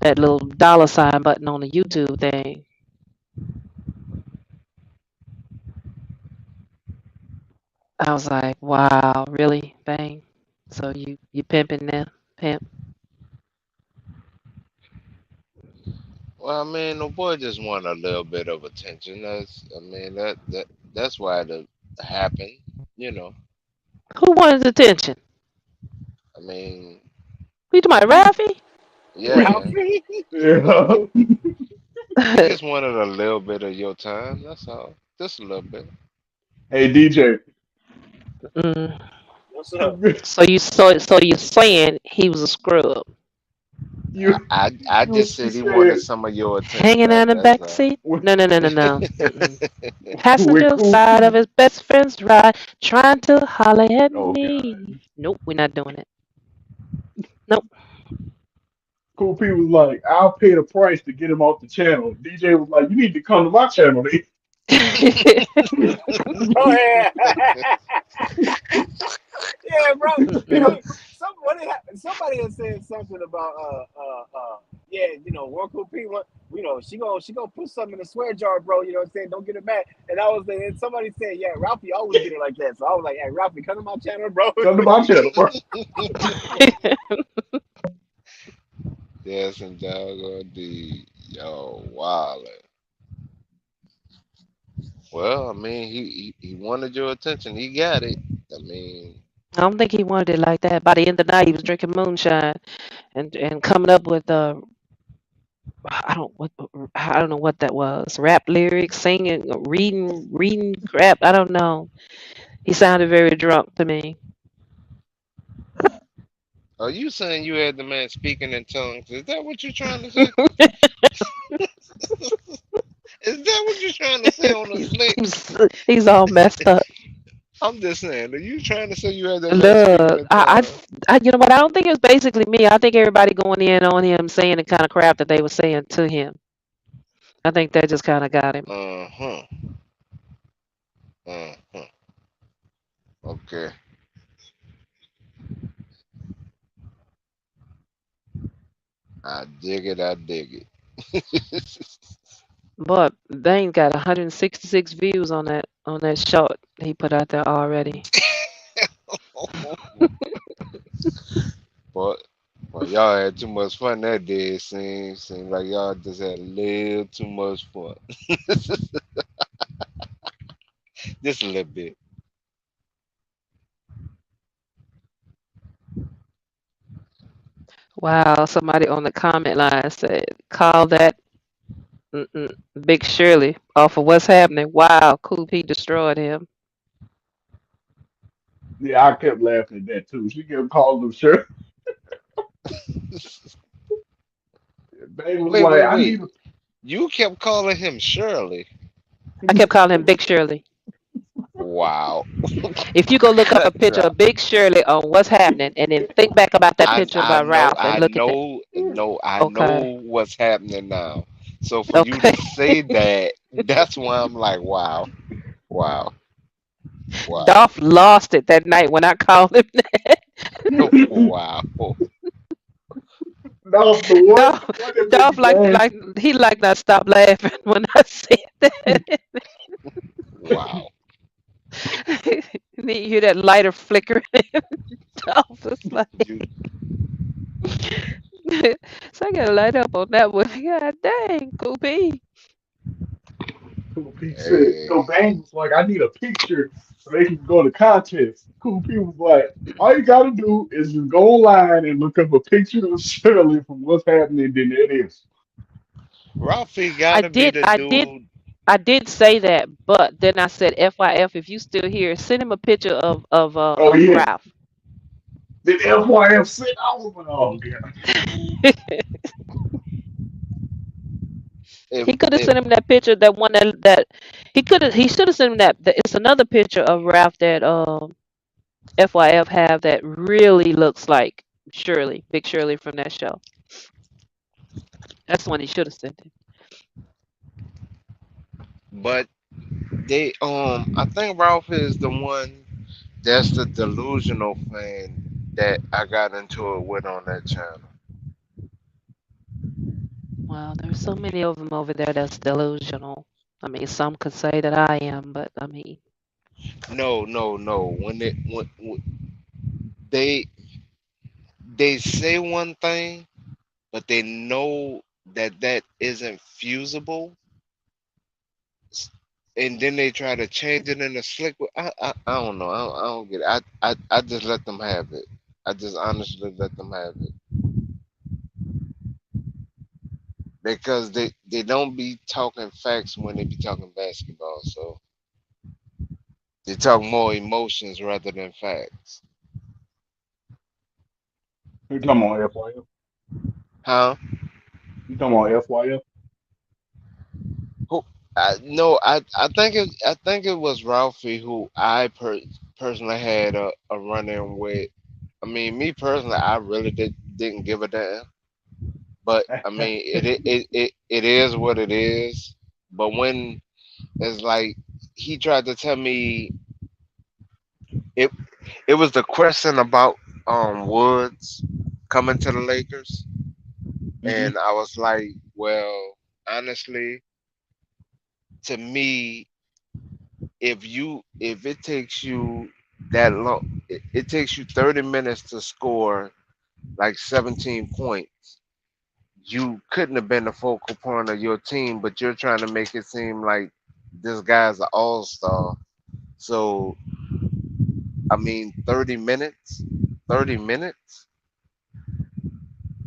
little dollar sign button on the YouTube thing. I was like, wow, really, bang. So you pimping now, pimp. Well, I mean, the boy just want a little bit of attention. I mean, that's why it happened. You know, Who wanted attention? I mean, We talking about Raffy? yeah, man. Ralphie. Yeah. He just wanted a little bit of your time. That's all. Just a little bit. Hey DJ. Mm. What's up? So you saying he was a scrub, You I you just she said he wanted said some of your attention. hanging out in the That's back all. seat? with No, no, no, no, no. Mm-mm. with Passenger cool side of people. his best friend's ride, trying to holler at Oh God. me. Nope, we're not doing it. Nope. Cool people was like, I'll pay the price to get him off the channel. DJ was like, you need to come to my channel. Oh yeah. Yeah, bro. Mm-mm. Hey, somebody had said something about yeah, one cool people, she gonna put something in the swear jar, bro. You know what I'm saying? Don't get it mad. And I was like, and somebody said, yeah, Ralphie always get it like that. So I was like, hey, Ralphie, come to my channel, bro. Come to my channel, bro. Yes, and doggone the yo wildin'. Well, I mean, he wanted your attention. He got it. I mean, I don't think he wanted it like that. By the end of the night, he was drinking moonshine and coming up with I don't know what that was. Rap lyrics, singing, reading crap. I don't know. He sounded very drunk to me. are you saying you had the man speaking in tongues? Is that what you're trying to say? Is that what you're trying to say on the he's, slick? he's all messed up. I'm just saying, are you trying to say you had that man speaking Look, in tongues? you know what? I don't think it was basically me. I think everybody going in on him saying the kind of crap that they were saying to him. I think that just kind of got him. Uh-huh. Uh-huh. Okay. I dig it. I dig it. But Dane got 166 views on that short he put out there already. But well, y'all had too much fun that day. It seems like y'all just had a little too much fun. Just a little bit. Wow, somebody on the comment line said, "Call that Big Shirley off of what's happening." Wow, Cool P destroyed him. Yeah, I kept laughing at that too. She kept calling him sure. They was Wait, like, wait, I wait. need a You kept calling him Shirley. I kept calling him Big Shirley. Wow. If you go look up a Cut picture drop. of Big Shirley on what's happening, and then think back about that I picture I by know Ralph and I look at that. know no I Okay, know what's happening now. So for you to okay. say that, that's why I'm like, wow, wow, wow, Dolph lost it that night when I called him that. wow. no the one Dolph, one that made Dolph me laugh. he like not stop laughing when I said that. Wow. And then you hear that lighter flicker. Dolph was like, You so I gotta light up on that one. God dang, Koopy. Cool P said, hey. no, Bang was like, I need a picture so they can go to contest. Cool P was like, all you gotta do is just go online and look up a picture of Shirley from what's happening, then it is. Ralphie I gotta be did, the I did, dude. I did say that, but then I said, FYF, if you still here, send him a picture Oh of yeah. Ralph. Then FYF said, I was like, oh god. If He could have if sent him that picture, that one he should have sent him that. It's another picture of Ralph that FYF have that really looks like Shirley, Big Shirley from that show. That's the one he should have sent him. but they I think Ralph is the one that's the delusional fan that I got into it with on that channel. Well, there's so many of them over there that's delusional. I mean, some could say that I am, but I mean, No, no, no. When they they say one thing, but they know that that isn't fusible, and then they try to change it in a slick way. I don't know. I don't get it. I just let them have it. I just honestly let them have it because they don't be talking facts when they be talking basketball. So they talk more emotions rather than facts. You talking about FYF? Huh? You talking about FYF? Who? No, I think it was Ralphie who personally had a run in with. I mean, me personally, I really didn't give a damn. But I mean, it is what it is. But when it's like he tried to tell me it it was the question about Woods coming to the Lakers, hmm and I was like, well, honestly, to me, if it takes you that long, it takes you 30 minutes to score like 17 points. You couldn't have been the focal point of your team, but you're trying to make it seem like This guy's an all-star. So, I mean, 30 minutes, 30 minutes.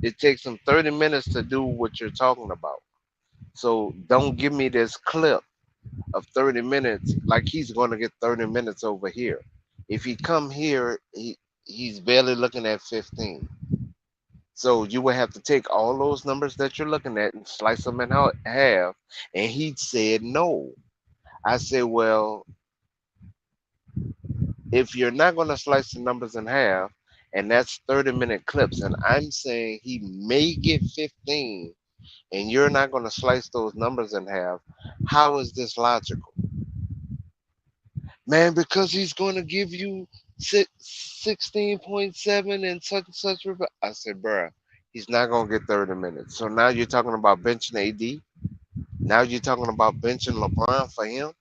It takes him 30 minutes to do what you're talking about. So don't give me this clip of 30 minutes like he's going to get 30 minutes over here. If he come here, he's barely looking at 15. So you would have to take all those numbers that you're looking at and slice them in half. And he said no. I said, well, if you're not going to slice the numbers in half, and that's 30-minute clips, and I'm saying he may get 15, and you're not going to slice those numbers in half, how is this logical? Man, because he's going to give you 16.7 and such and such. I said, bruh, he's not going to get 30 minutes. So now you're talking about benching AD. Now you're talking about benching LeBron for him.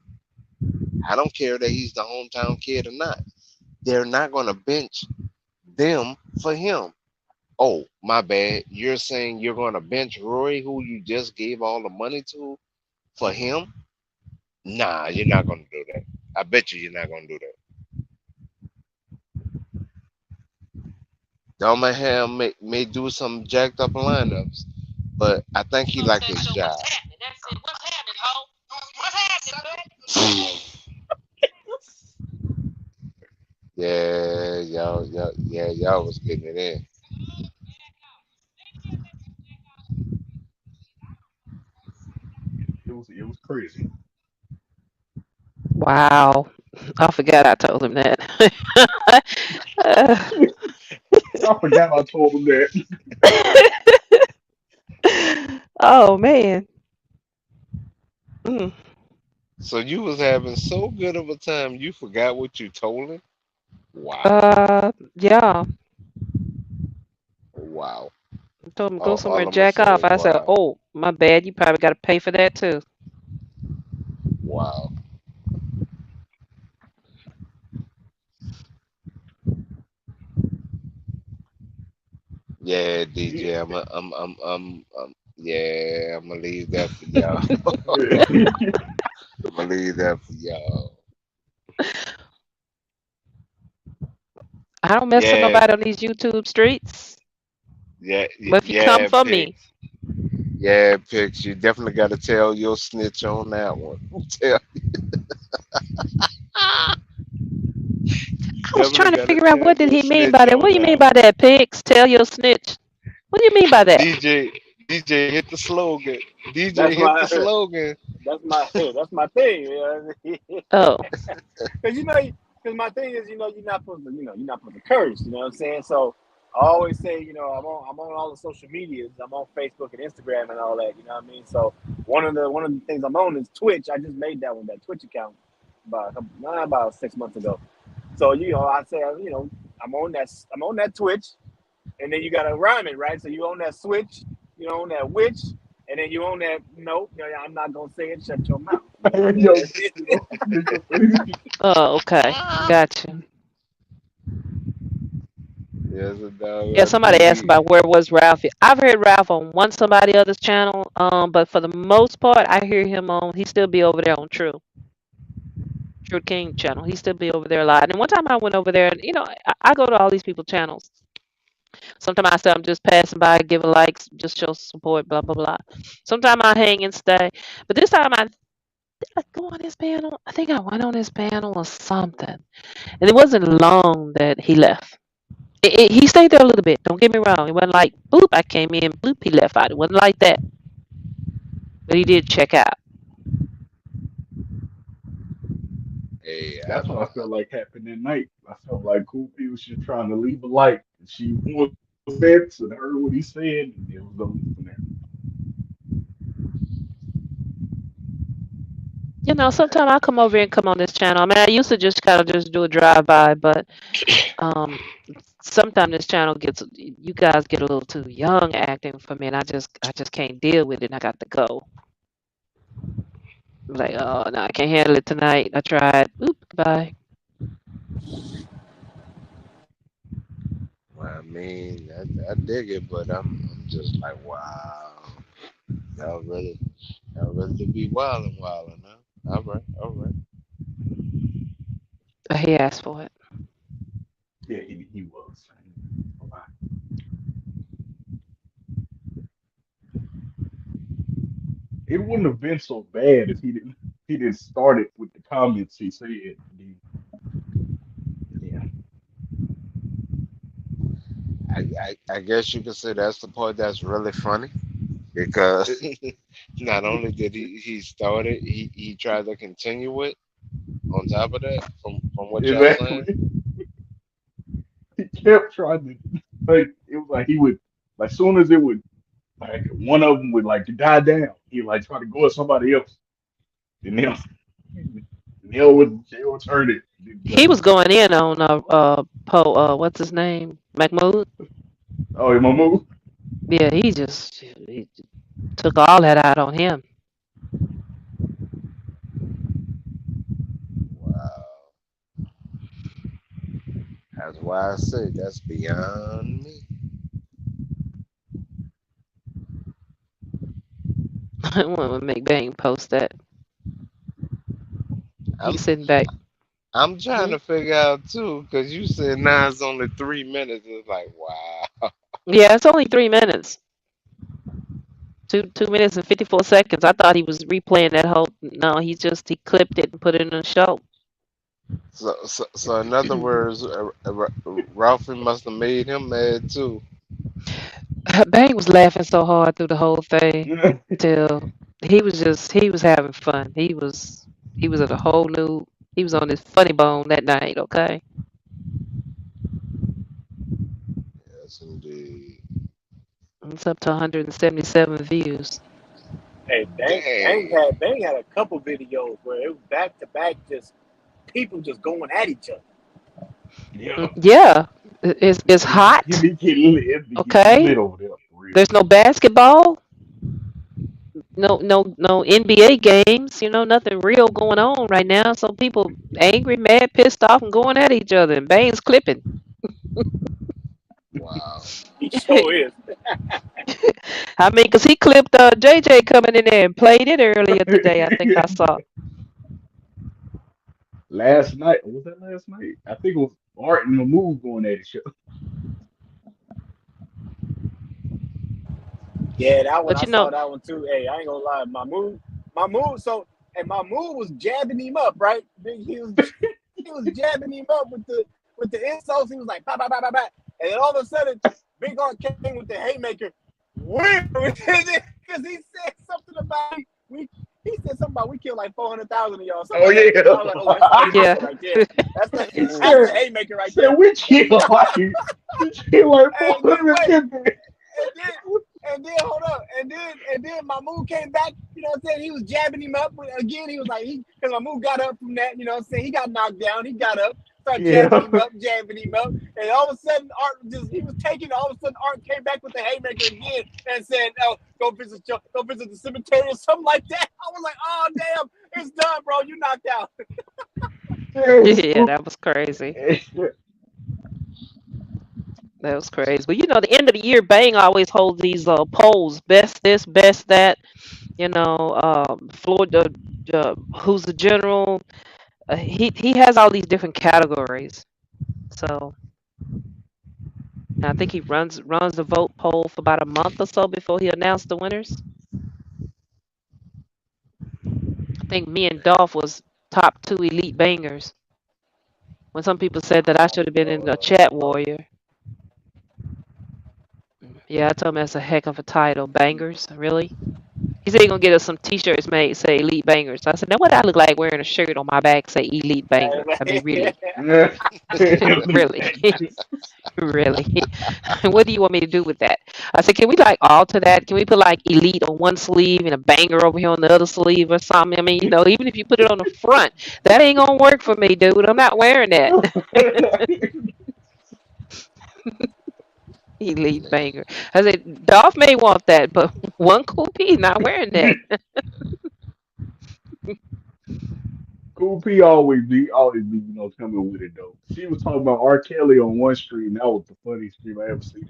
I don't care that he's the hometown kid or not. They're not going to bench them for him. Oh, my bad. You're saying you're going to bench Roy, who you just gave all the money to, for him? Nah, you're not going to do that. I bet you're not going to do that. Domerham may do some jacked up lineups, but I think he like his job. Yeah, y'all was getting it in. It was crazy. Wow. I forgot I told him that. Uh, I forgot I told him that. oh man. Mm. So you was having so good of a time, you forgot what you told him? Wow. Yeah. Wow. I told him to go somewhere All and I'm going to jack say off. is I said, wow. "Oh, my bad. You probably got to pay for that too." Wow. Yeah, DJ, yeah, I'm gonna leave that for y'all. I'm gonna leave that for y'all. I don't mess with Yeah, nobody on these YouTube streets. But if you come yeah, for me, Pix. Yeah, Pix. You definitely got to tell your snitch on that one. Tell, I was definitely trying to got to figure out tell what did your he mean snitch by that. What on do you mean that by that, Pigs? Tell your snitch. What do you mean by that? DJ, hit the slogan. DJ, That's hit the my slogan. that's my thing. You know? Oh, Because because my thing is, you're not supposed to, you're not supposed to curse. You know what I'm saying? So I always say, I'm on all the social medias. I'm on Facebook and Instagram and all that. You know what I mean? So one of the things I'm on is Twitch. I just made that Twitch account about 6 months ago. So I say, I'm on that Twitch, and then you got to rhyme it, right? So you own that switch, you own that witch, and then you own that no, I'm not gonna say it. Shut your mouth. You know what I mean? Yo, That's it. oh, okay. Gotcha. Yes, a Yeah, dog somebody asked thing. about where was Ralph. I've heard Ralph on somebody else's channel. But for the most part, I hear him on. He still be over there on True King channel. He still be over there a lot. And one time I went over there, and I go to all these people's channels. Sometimes I say I'm just passing by, give a like, just show support, blah blah blah. Sometimes I hang and stay. But this time I go on his panel. I think I went on his panel or something. And it wasn't long that he left. He stayed there a little bit. Don't get me wrong. It wasn't like boop, I came in, boop, he left out. It wasn't like that. But he did check out. Hey, that's what I felt like happened that night. I felt like Koopy was just trying to leave a light. And she was sense and heard what he said, and it was over from there. Sometimes I come over here and come on this channel. I mean, I used to just kind of just do a drive by, but um, sometimes this channel gets you guys get a little too young acting for me, and I just can't deal with it. And I got to go. I'm like, oh no, I can't handle it tonight. I tried. Oop, bye. I mean, I dig it, but I'm just like, wow. Y'all really to be wilding, huh? All right. All right. He asked for it. Yeah, he was. It wouldn't have been so bad if he didn't start it with the comments he said. Yeah, I guess you could say that's the part that's really funny because It- not only did he start it, he tried to continue it on top of that from what y'all saying. exactly. He kept trying to like. It was like he would like soon as it would like one of them would like die down. He like try to go at somebody else, and then they'll turn it. He was going in on what's his name? Mahmoud. Oh, my move. Yeah, he took all that out on him. Wow, that's why I say that's beyond me. When McBain post that, I'm he's sitting back. I'm trying Mhm. to figure out too, because you said now it's only 3 minutes. It's like wow. Yeah, it's only 3 minutes. 2 minutes and 54 seconds. I thought he was replaying that whole. No, he clipped it and put it in the show. So in other words, Ralphie must have made him mad too. Bang was laughing so hard through the whole thing till he was having fun. He was at a whole new. He was on his funny bone that night. Okay, Yes, indeed. it's up to 177 views. Hey, Dang. Bang had a couple videos where it was back to back, just people just going at each other. Yeah, Yeah, it's he hot. be getting lit. It be getting Okay, lit over there for real. there's no basketball. No NBA games. Nothing real going on right now. So people angry, mad, pissed off, and going at each other. And Bane's clipping. Wow. He sure is. I mean, because he clipped JJ coming in there and played it earlier today. I think I saw. Last night, was that last night? I think it was Art and Mahmood going at each other. Yeah, that one But I saw that one too. Hey, I ain't gonna lie, my move. So, and my move was jabbing him up, right? He was jabbing him up with the insults. He was like, bah, bah, bah, bah, bah. And then all of a sudden, Big Art came with the haymaker. Because he said something about he said something about we killed like 400,000 of y'all. Something Oh like that. I was like, oh, that's the yeah, haymaker right there. He That's the said, haymaker right said there. we killed like Hey, then wait. 450. And then hold up, and then Mahmoud came back. You know what I'm saying? He was jabbing him up again. He was like, because Mahmoud got up from that. You know what I'm saying? He got knocked down. He got up, started Yeah. jabbing him up, and all of a sudden Art he was taking. All of a sudden Art came back with the haymaker again and said, "Oh, go visit the cemetery or something like that." I was like, "Oh damn, it's done, bro. You knocked out." yeah, that was crazy. That was crazy. But the end of the year, Bang always holds these polls: best this, best that. Florida, who's the general? He has all these different categories. So I think he runs the vote poll for about a month or so before he announced the winners. I think me and Dolph was top two elite bangers. When some people said that I should have been in the chat warrior. Yeah, I told him that's a heck of a title. Bangers, really? He said he's gonna get us some T-shirts made say Elite Bangers. So I said, now what I look like wearing a shirt on my back say Elite Banger? I mean, really, really, really. What do you want me to do with that? I said, can we like alter that? Can we put like Elite on one sleeve and a Banger over here on the other sleeve or something? I mean, even if you put it on the front, that ain't gonna work for me, dude. I'm not wearing that. Elite Banger. I said, Dolph may want that, but one cool P not wearing that. Cool P always be, coming with it though. She was talking about R. Kelly on one stream. That was the funniest stream I ever seen.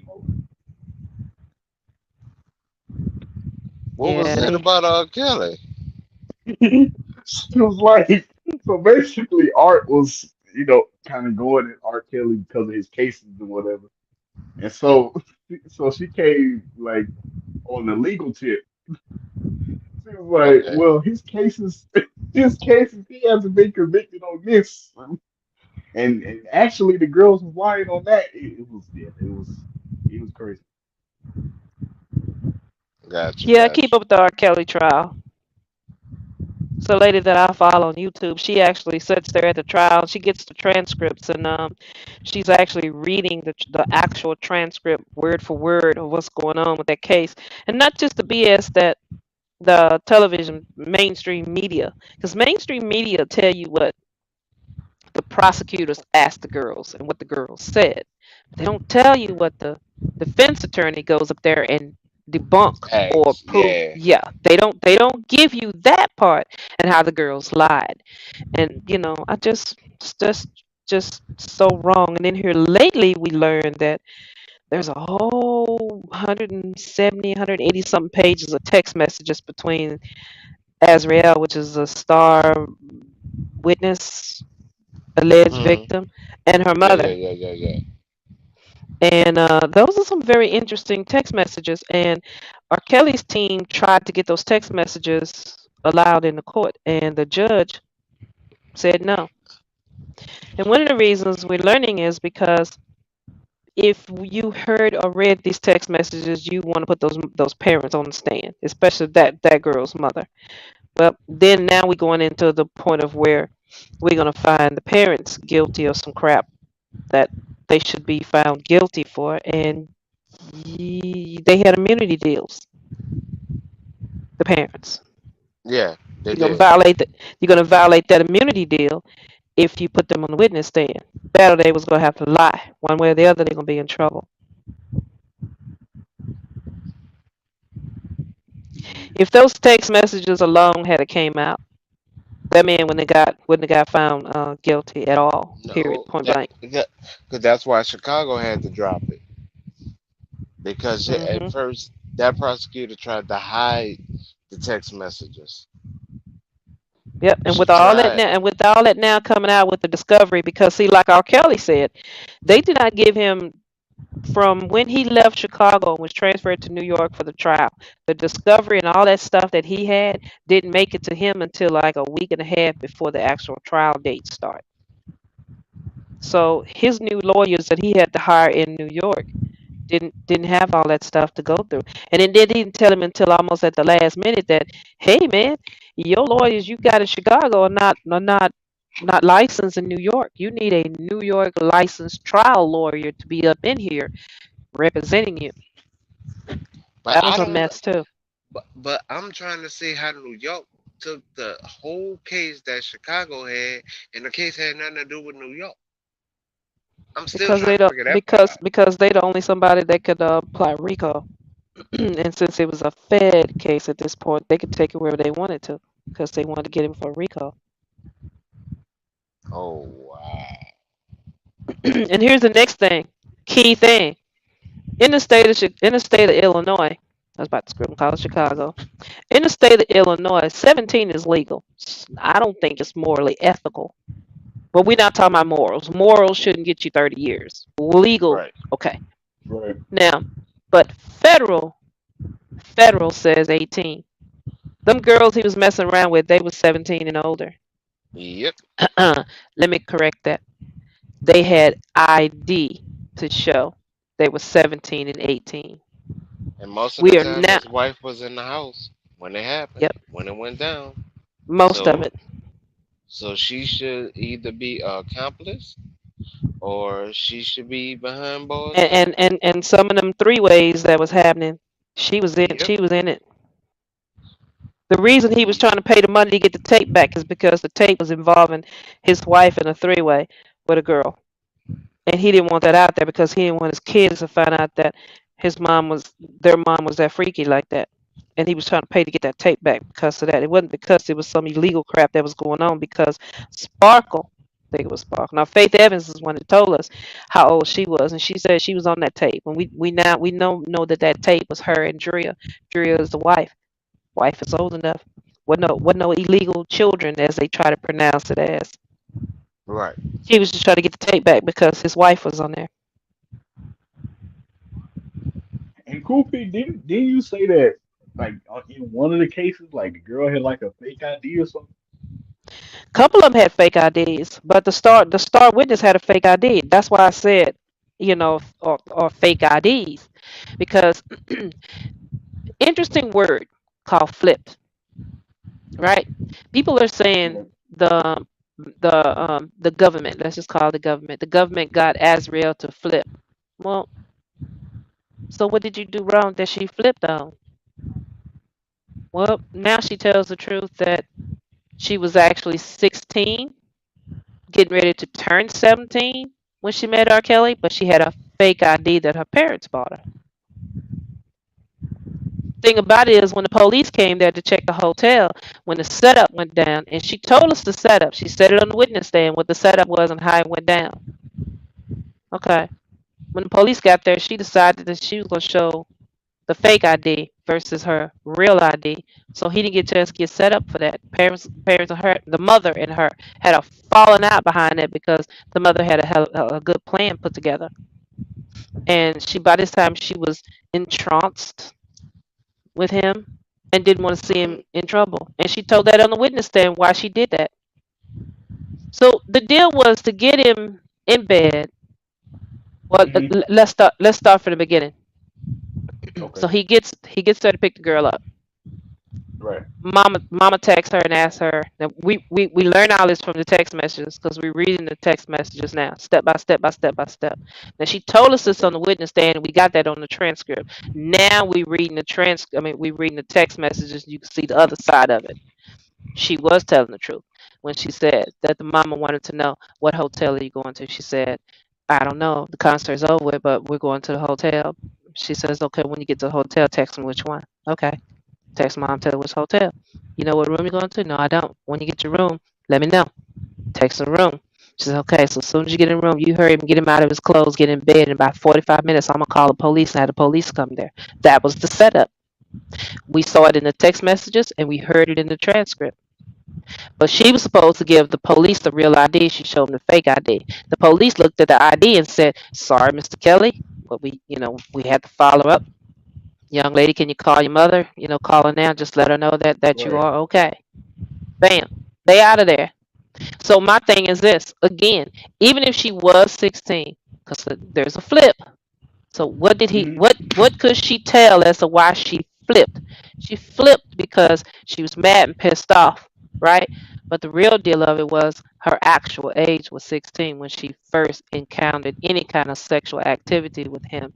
What was Yeah, that they about Kelly? She was like, so basically, Art was, kind of going at R. Kelly because of his cases and whatever. And so she came like on the legal tip. She was like, Okay. well, his cases, he hasn't been convicted on this. And actually, the girls was lying on that. It was crazy. Gotcha. Yeah, I keep Gotcha. up with the R. Kelly trial. So, a lady that I follow on YouTube, she actually sits there at the trial. She gets the transcripts, and she's actually reading the actual transcript word for word of what's going on with that case, and not just the BS that the television mainstream media, because mainstream media tell you what the prosecutors asked the girls and what the girls said. They don't tell you what the defense attorney goes up there and debunk or Facts. prove. Yeah. Yeah, they don't give you that part and how the girls lied. And I just so wrong. And then here lately we learned that there's a whole 170, 180 something pages of text messages between Azrael, which is a star witness, alleged Mm. victim, and her Yeah. Yeah. mother. Yeah. Yeah. Yeah. And those are some very interesting text messages. And R. Kelly's team tried to get those text messages allowed in the court, and the judge said no. And one of the reasons we're learning is because if you heard or read these text messages, you want to put those parents on the stand, especially that girl's mother. Well, then now we're going into the point of where we're going to find the parents guilty of some crap that they should be found guilty for, and they had immunity deals. The parents, Yeah. They you're gonna did. violate that. You're gonna violate that immunity deal if you put them on the witness stand. That or they was gonna have to lie one way or the other. They're gonna be in trouble. If those text messages alone had it came out, that man wouldn't have got found guilty at all. Period. No. Point That. blank. Because that's why Chicago had to drop it. Because at Hmm. first that prosecutor tried to hide the text messages. Yep. And She with all that tried. now, coming out with the discovery, because see, like R. Kelly said, they did not give him from when he left Chicago and was transferred to New York for the trial. The discovery and all that stuff that he had didn't make it to him until like a week and a half before the actual trial date started. So his new lawyers that he had to hire in New York didn't have all that stuff to go through. And then they didn't tell him until almost at the last minute that, hey man, your lawyers you got in Chicago are not licensed in New York. You need a New York licensed trial lawyer to be up in here representing you. But That I was a don't. mess too. But I'm trying to see how New York took the whole case that Chicago had, and the case had nothing to do with New York. I'm still Because trying they to don't figure that part out. because they the only somebody that could apply RICO. And since it was a Fed case at this point, they could take it wherever they wanted to because they wanted to get him for RICO. Oh wow. And here's the next thing, key thing. In the state of Illinois, I was about to script call it Chicago. In the state of Illinois, 17 is legal. I don't think it's morally ethical. But we're not talking about morals. Morals shouldn't get you 30 years. Legal, Right. okay. Right. Now, but federal says 18. Them girls he was messing around with, they was 17 and older. Yep. Let me correct that. They had ID to show they were 17 and 18. And most of the We are time, not. his wife was in the house when it happened, Yep, when it went down. most of So, it. so she should either be a accomplice or she should be behind bars And too. and and, and some of them three ways that was happening, she was in. Yep. She was in it. The reason he was Ye- trying to pay the money to get the tape back is because the tape was involving his wife in a three-way with a girl, and he didn't want that out there because he didn't want his kids to find out that their mom was that freaky like that, and he was trying to pay to get that tape back because of that. It wasn't because it was some illegal crap that was going on. Because Sparkle, I think it was Sparkle. Now Faith Evans is one that told us how old she was, and she said she was on that tape. And we know that tape was her and Drea. Drea is the wife. Wife is old enough. With no illegal children as they try to pronounce it as. Right. He was just trying to get the tape back because his wife was on there. And Kofi, didn't you say that like in one of the cases, like the girl had like a fake ID or something? A couple of them had fake IDs, but the star witness had a fake ID. That's why I said, or fake IDs, because interesting word called flipped, right? People are saying Yeah. the government. Let's just call it the government. The government got Azrael to flip. Well, so what did you do wrong that she flipped on? Well, now she tells the truth that she was actually 16, getting ready to turn 17 when she met R. Kelly, but she had a fake ID that her parents bought her. Thing about it is when the police came there to check the hotel, when the setup went down, and she told us the setup. She said it on the witness stand what the setup was and how it went down. Okay. When the police got there, she decided that she was going to show the fake ID versus her real ID. So he didn't get a chance to get set up for that. Parents of her, the mother and her had a falling out behind it because the mother had a good plan put together. And by this time she was entranced with him and didn't want to see him in trouble. And she told that on the witness stand why she did that. So the deal was to get him in bed. Well, Hmm. let's start from the beginning. Okay. So he gets there to pick the girl up. Right. Mama texts her and asks her. Now we learn all this from the text messages because we're reading the text messages now, step by step by step by step. Now she told us this Okay. on the witness stand, and we got that on the transcript. Now we reading the I mean, we reading the text messages. You can see the other side of it. She was telling the truth when she said that the mama wanted to know what hotel are you going to. She said, I don't know. The concert's over, with, but we're going to the hotel. She says, okay, when you get to the hotel, text me which one. Okay. Text mom, tell her which hotel. You know what room you're going to? No, I don't. When you get your room, let me know. Text the room. She says, okay, so as soon as you get in the room, you hurry and get him out of his clothes, get in bed. In about 45 minutes, I'm going to call the police and have the police come there. That was the setup. We saw it in the text messages and we heard it in the transcript. But she was supposed to give the police the real ID. She showed them the fake ID. The police looked at the ID and said, sorry, Mr. Kelly, but we had to follow up. Young lady, can you call your mother? Call her now. Just let her know that you Right. are okay. Bam. They out of there. So my thing is this. Again, even if she was 16, because there's a flip. So what did he? Hmm. What could she tell as to why she flipped? She flipped because she was mad and pissed off, right? But the real deal of it was her actual age was 16 when she first encountered any kind of sexual activity with him.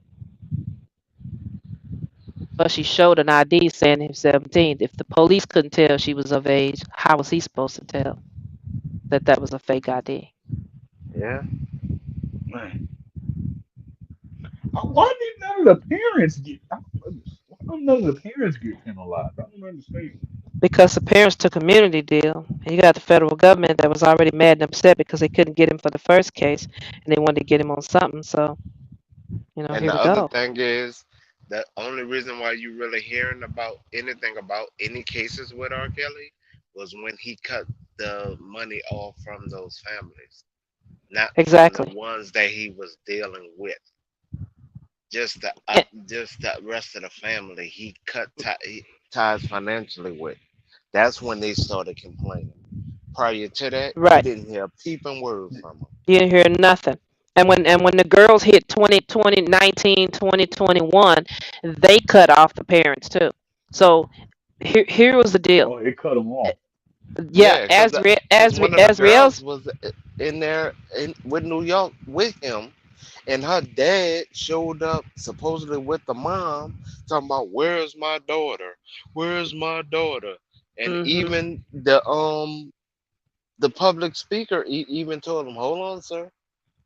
But she showed an ID saying he was 17. If the police couldn't tell she was of age, how was he supposed to tell that was a fake ID? Yeah. Man. Why did none of the parents get? Why don't none of the parents get penalized? I don't understand. Because the parents took a community deal. And you got the federal government that was already mad and upset because they couldn't get him for the first case and they wanted to get him on something. So, And here the we other go. thing is, the only reason why you really hearing about any cases with R. Kelly was when he cut the money off from those families, not from the Exactly. ones that he was dealing with. Eh, Just the rest of the family he ties financially with. That's when they started complaining. Prior to that, you right. didn't hear a peeping word from them. You didn't hear nothing. And when the girls hit 2019, 2021, they cut off the parents too. So here was the deal. Oh, it cut them off. Yeah, Yeah, because one of the girls Azriel's was in there with New York with him, and her dad showed up supposedly with the mom, talking about where's my daughter, where's my daughter, and hmm even the public speaker even told him, hold on, sir,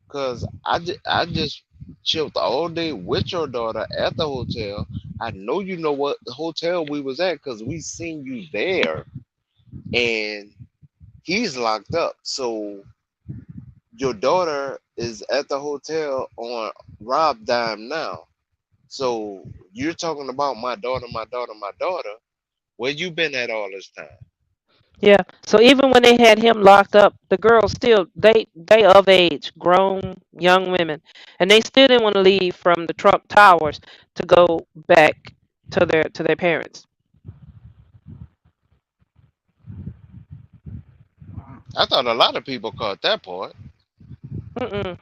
because I just chilled all day with your daughter at the hotel. I know you know what hotel we was at because we seen you there, and he's locked up. So your daughter is at the hotel on Rob Dime now. So you're talking about my daughter, my daughter, my daughter. Where you been at all this time? Yeah. So even when they had him locked up, the girls still they of age, grown young women, and they still didn't want to leave from the Trump Towers to go back to their parents. Wow. I thought a lot of people caught that part. Mm-mm,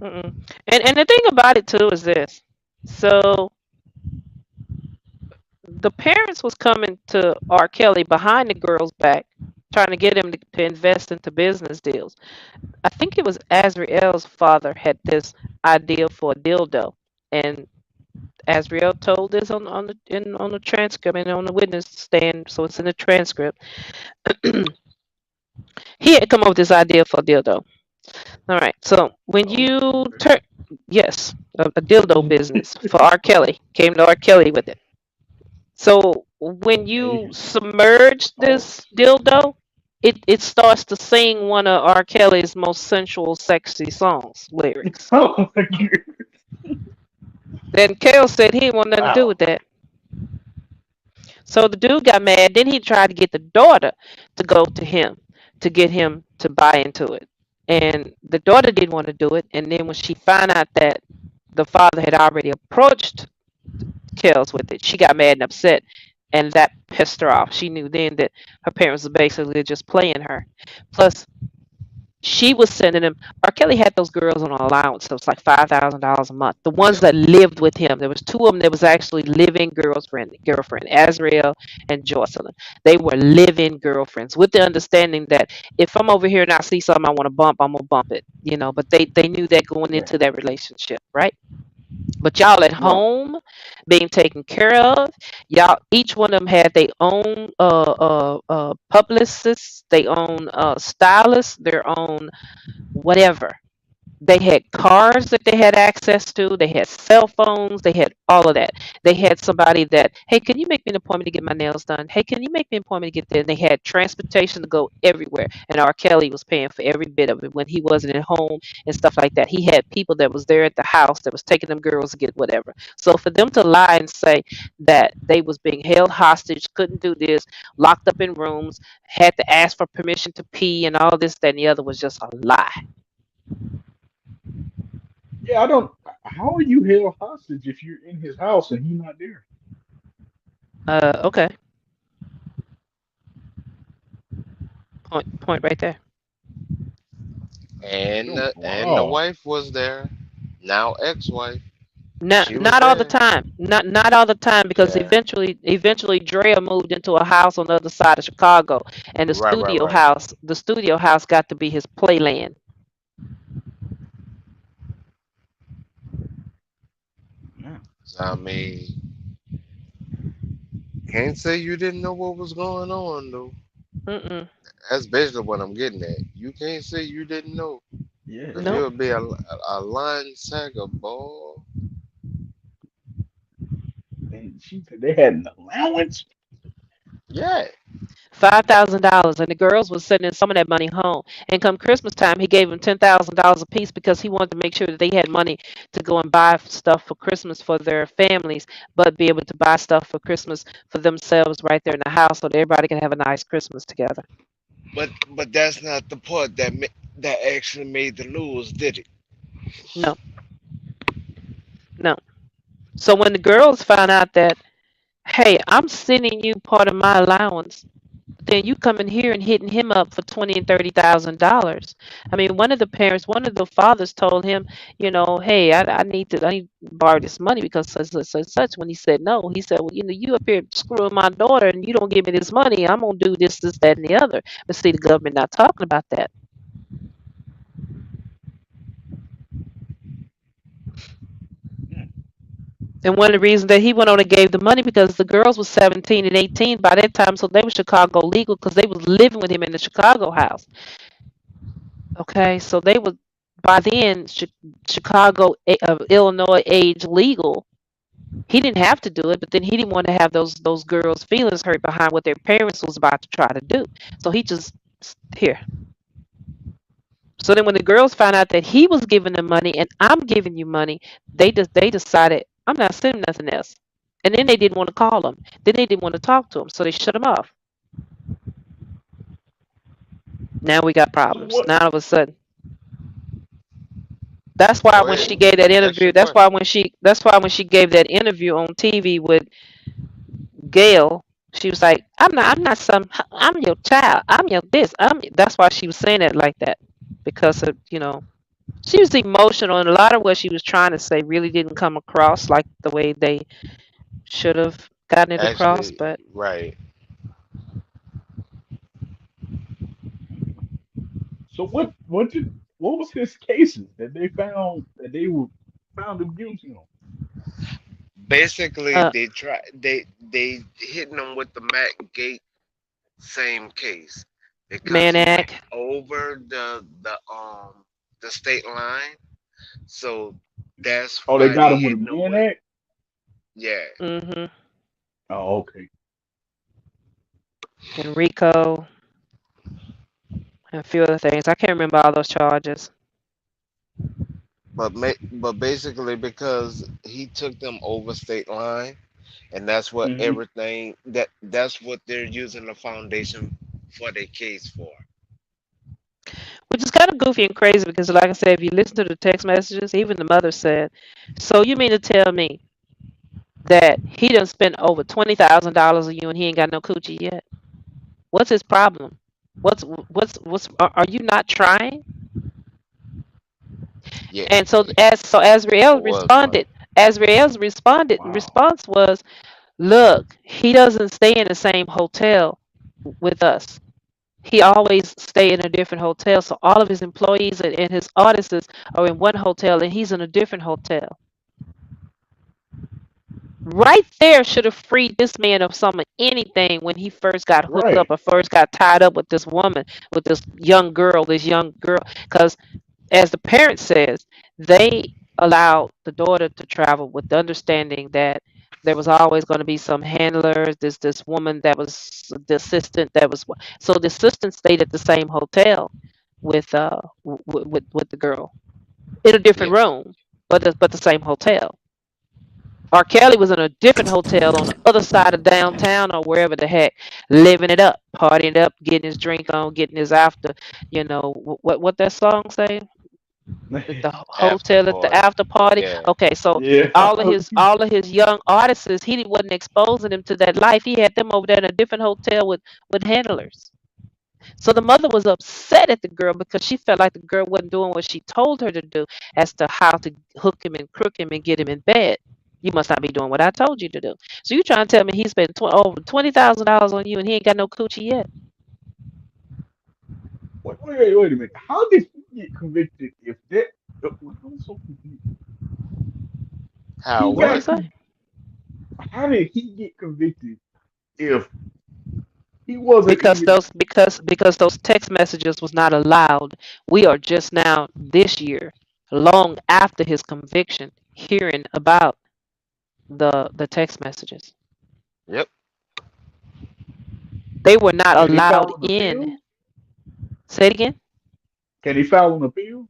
mm-mm. And the thing about it too is this. So the parents was coming to R. Kelly behind the girls' back, trying to get him to invest into business deals. I think it was Azriel's father had this idea for a dildo, and Azriel told this on the transcript and on the witness stand, so it's in the transcript. He had come up with this idea for a dildo. All right, so when Oh, you okay. turn, yes, a dildo business for R. Kelly came to R. Kelly with it. So when you Hey. submerge Oh. this dildo, it starts to sing one of R. Kelly's most sensual, sexy songs lyrics. Oh my God. Then Kale said he didn't want nothing to do Wow. with that. So the dude got mad. Then he tried to get the daughter to go to him to get him to buy into it. And the daughter didn't want to do it. And then when she found out that the father had already approached Kels with it, she got mad and upset. And that pissed her off. She knew then that her parents were basically just playing her. Plus, she was sending them. R. Kelly had those girls on an allowance. So it was like $5,000 a month. The ones Yep. that lived with him, there was two of them that was actually living girlfriend, Azrael and Jocelyn. They were living girlfriends with the understanding that if I'm over here and I see something I want to bump, I'm gonna bump it. But they knew that going Yeah. into that relationship, right? But y'all at Right. home being taken care of, y'all each one of them had their own publicists, their own stylists, their own whatever. They had cars that they had access to. They had cell phones. They had all of that. They had somebody that, hey, can you make me an appointment to get my nails done? Hey, can you make me an appointment to get there? And they had transportation to go everywhere. And R. Kelly was paying for every bit of it when he wasn't at home and stuff like that. He had people that was there at the house that was taking them girls to get whatever. So for them to lie and say that they was being held hostage, couldn't do this, locked up in rooms, had to ask for permission to pee and all this, that, and the other was just a lie. Yeah, I don't. How are you held hostage if you're in his house and he's not there? Okay. Point right there. I don't. And the Wow. wife was there. Now ex-wife. Not She was not all the there. time. Not all the time because Yeah. eventually Drea moved into a house on the other side of Chicago, and Right, right, right. the studio house got to be his playland. Yeah. So, I mean, can't say you didn't know what was going on though. Mm-mm. That's basically what I'm getting at. You can't say you didn't know, Yeah. cause Nope. you'll be a lying sack of ball. And she said they had an allowance. Yeah. $5,000, and the girls was sending some of that money home. And come Christmas time, he gave them $10,000 apiece because he wanted to make sure that they had money to go and buy stuff for Christmas for their families, but be able to buy stuff for Christmas for themselves right there in the house, so that everybody can have a nice Christmas together. But that's not the part that actually made the news, did it? No, no. So when the girls found out that, hey, I'm sending you part of my allowance, then you coming here and hitting him up for $20,000 and $30,000. I mean, one of the fathers told him, hey, I need to borrow this money because such. When he said no, he said, well, you up here screwing my daughter and you don't give me this money, I'm gonna do this, that, and the other. But see, the government not talking about that. Yeah. And one of the reasons that he went on and gave the money because the girls was 17 and 18 by that time, so they were Chicago legal because they was living with him in the Chicago house. Okay, so they was by then Chicago, Illinois age legal. He didn't have to do it, but then he didn't want to have those girls' feelings hurt behind what their parents was about to try to do. So he just here. So then when the girls found out that he was giving them money and I'm giving you money, they decided I'm not sending nothing else. And then they didn't want to call him. Then they didn't want to talk to him, so they shut him off. Now we got So problems. what? Now all of a sudden, that's why Go when ahead. she gave that Ask interview, your question. that's why when she gave that interview on TV with Gail, she was like, I'm your child. I'm your this. That's why she was saying it like that. Because of, she was emotional and a lot of what she was trying to say really didn't come across like the way they should have gotten it across. Actually, But right. So what was his cases that they found him guilty on? Basically, uh they hitting him with the Matt Gate same case because he went Maniac. over the state line. So that's Oh, they why got they him with a hitting him man with, act. yeah. Hmm. Oh, okay. And Rico and a few other things. I can't remember all those charges. But basically because he took them over state line, and that's what Hmm. that's what they're using the foundation for their case for. Which is kind of goofy and crazy because, like I said, if you listen to the text messages, even the mother said, "So you mean to tell me that he done spent over $20,000 on you and he ain't got no coochie yet? What's his problem? What's? Are you not trying?" Yeah, And so Azrael it was funny. responded. Azrael's Wow. response was, "Look, he doesn't stay in the same hotel with us. He always stay in a different hotel. So all of his employees and his artists are in one hotel, and he's in a different hotel." Right there should have freed this man of some of anything when he first got hooked up Right. or first got tied up with this woman, with this young girl. Because as the parent says, they allowed the daughter to travel with the understanding that there was always going to be some handlers. This woman that was the assistant that was so the assistant stayed at the same hotel with with the girl in a Yeah, different room, but the same hotel. R. Kelly was in a different hotel on the other side of downtown or wherever the heck, living it up, partying it up, getting his drink on, getting his after. What that song say? At the after hotel at the party. after party. Yeah, Okay, so Yeah. all of his young artists, he wasn't exposing them to that life. He had them over there in a different hotel with handlers. So the mother was upset at the girl because she felt like the girl wasn't doing what she told her to do as to how to hook him and crook him and get him in bed. You must not be doing what I told you to do. So you trying to tell me he spent over $20,000 on you and he ain't got no coochie yet? Wait a minute. How did he get convicted if that? I'm so confused. how He What you got. what? say? How did he get convicted if he wasn't Because even? those text messages was not allowed. We are just now this year, long after his conviction, hearing about the text messages. Yep. They were not Can he allowed file an in. appeal? Say it again. Can he file an appeal?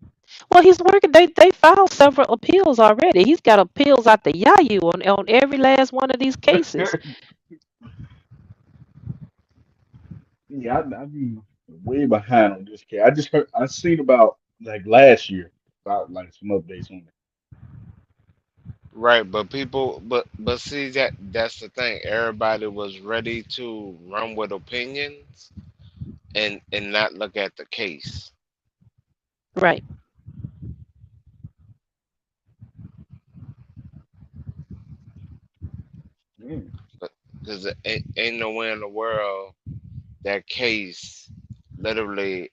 Well, he's working. They filed several appeals already. He's got appeals out the yayu on every last one of these cases. Yeah, I be way behind on this cat. I seen about like last year about like some updates on it. Right, but but see that's the thing. Everybody was ready to run with opinions and not look at the case. Right. Mm. Because ain't nowhere in the world that case literally.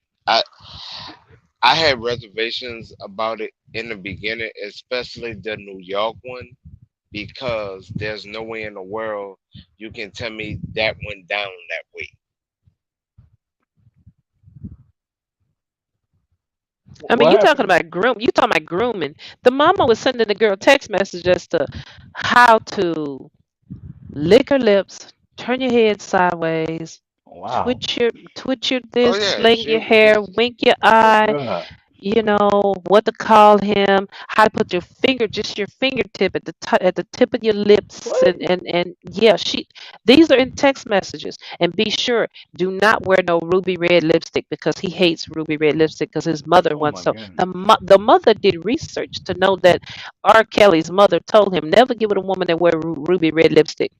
I had reservations about it in the beginning, especially the New York one, because there's no way in the world you can tell me that went down that way. I mean, What happened? you talking about grooming. The mama was sending the girl text messages to how to lick her lips, turn your head sideways, Wow. twitch your Oh this, yeah, sling your she hair, wink your Oh eye, God. what to call him, how to put your finger, just your fingertip at the tip of your lips, What? and yeah, these are in text messages. And be sure, do not wear no ruby red lipstick because he hates ruby red lipstick because his mother Oh once my so goodness. the mother did research to know that R. Kelly's mother told him never get with a woman that wear ruby red lipstick.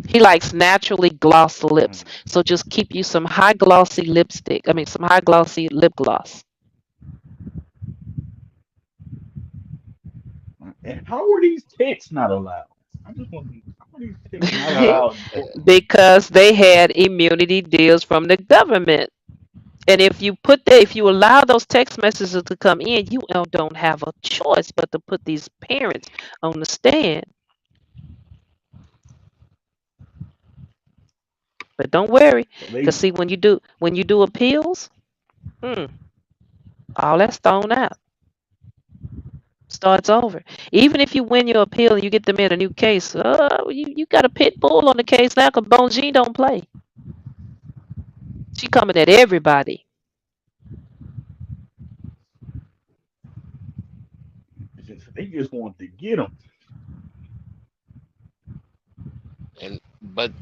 He likes naturally glossed lips. Mm. So just keep you some high glossy lipstick. I mean, some high glossy lip gloss. And how are these texts not allowed? I just want to. How are these texts not allowed in court? Because they had immunity deals from the government. And if you allow those text messages to come in, you don't have a choice but to put these parents on the stand. But don't worry, So because they. see when you do appeals, hmm, all that's thrown out. Starts over. Even if you win your appeal and you get them in a new case, you got a pit bull on the case now because Bonjean don't play. She coming at everybody. They just want to get them. And but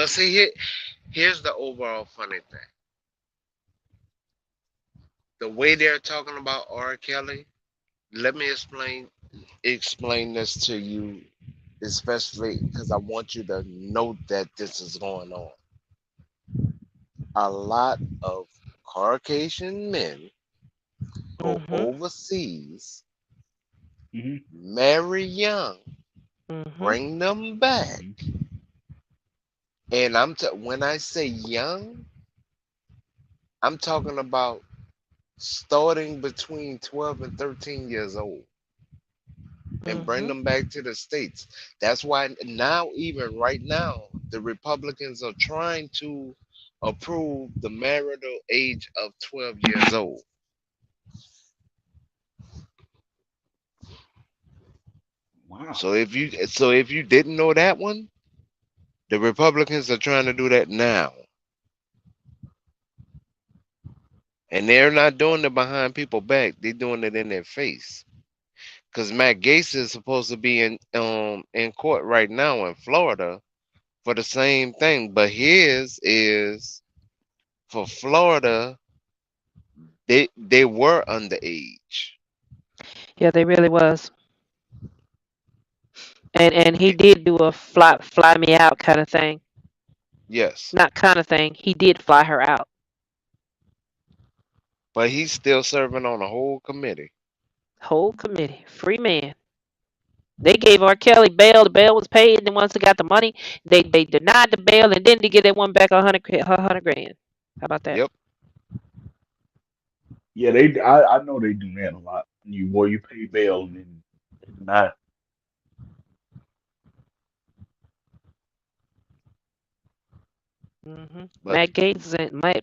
see here's the overall funny thing. The way they're talking about R. Kelly, let me explain this to you, especially because I want you to know that this is going on. A lot of Caucasian men go Mhm. overseas, Hmm. marry young, Mhm. bring them back, Hmm. and when I say young, I'm talking about starting between 12 and 13 years old, and bring Mhm. them back to the states. That's why now, even right now, the Republicans are trying to approve the marital age of 12 years old. Wow. So if you didn't know that one, the Republicans are trying to do that now, and they're not doing it behind people's back. They're doing it in their face. Because Matt Gaetz is supposed to be in court right now in Florida for the same thing, but his is for Florida. They were underage. Yeah, they really was. And he did do a fly me out kind of thing. Yes, Not kind of thing. He did fly her out. but he's still serving on a whole committee. Whole committee. Free man. They gave R. Kelly bail. The bail was paid, and then once they got the money, they denied the bail, and then they get that one back a hundred grand. How about that? Yep. Yeah, they. I know they do that a lot. You pay bail and then they deny. But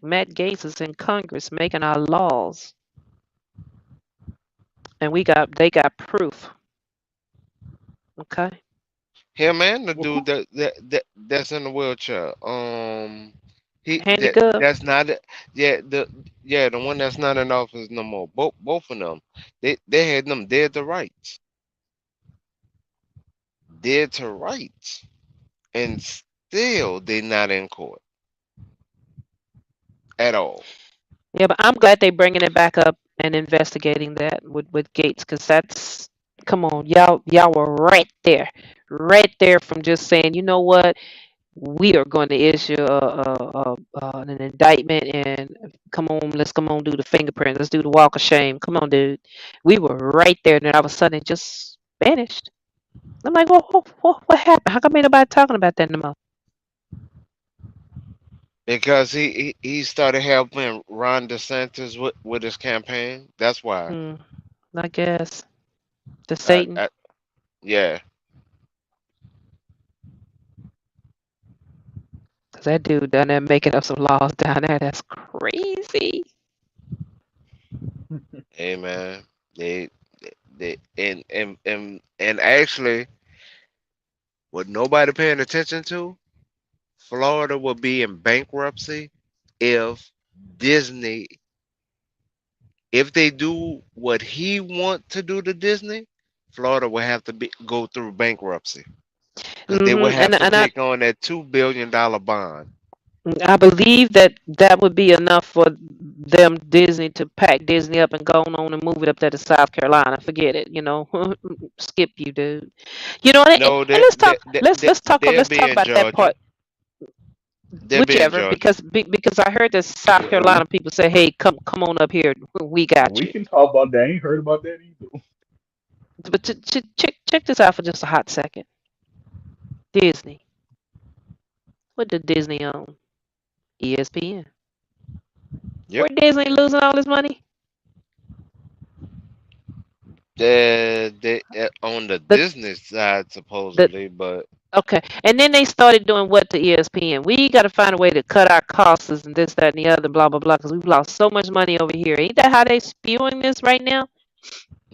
Matt Gates is in Congress making our laws, and they got proof. Okay, him and the Well, dude who? that's in the wheelchair. Handy Gov. That's not it. The one that's not in office no more. Both of them, they had them dead to rights, and still they not in court at all. Yeah, but I'm glad they bringing it back up and investigating that with Gates, because that's come on, y'all were right there from just saying, you know what, we are going to issue an indictment and let's come on do the fingerprint, let's do the walk of shame. Come on, dude, we were right there, and then all of a sudden it just vanished. I'm like, what happened? How come ain't nobody talking about that no more? Because he started helping Ron DeSantis with his campaign. That's why. Hmm, I guess the Uh, Satan. uh, yeah, Cause that dude down there making up some laws down there. That's crazy. hey man, they and actually, what nobody paying attention to, Florida will be in bankruptcy if Disney, if they do what he want to do to Disney, Florida will have to go through bankruptcy because they will have And to take on that $2 billion bond. I believe that that would be enough for them Disney to pack Disney up and go on and move it up there to South Carolina. Forget it, skip you, dude. No, And let's talk. Let's talk. they'll Let's be talk in about that Georgia. part. They'll be in Whichever, Georgia. because I heard that South Yeah, Carolina people say, "Hey, come on up here. We got we you." can talk about that. I ain't heard about that either. But check this out for just a hot second. Disney. What did Disney own? ESPN. Where Yep. Disney losing all this money? They on the The Disney side the supposedly, but Okay, and then they started doing what to ESPN? We got to find a way to cut our costs and this, that, and the other, blah blah blah, because we've lost so much money over here. Ain't that how they spewing this right now?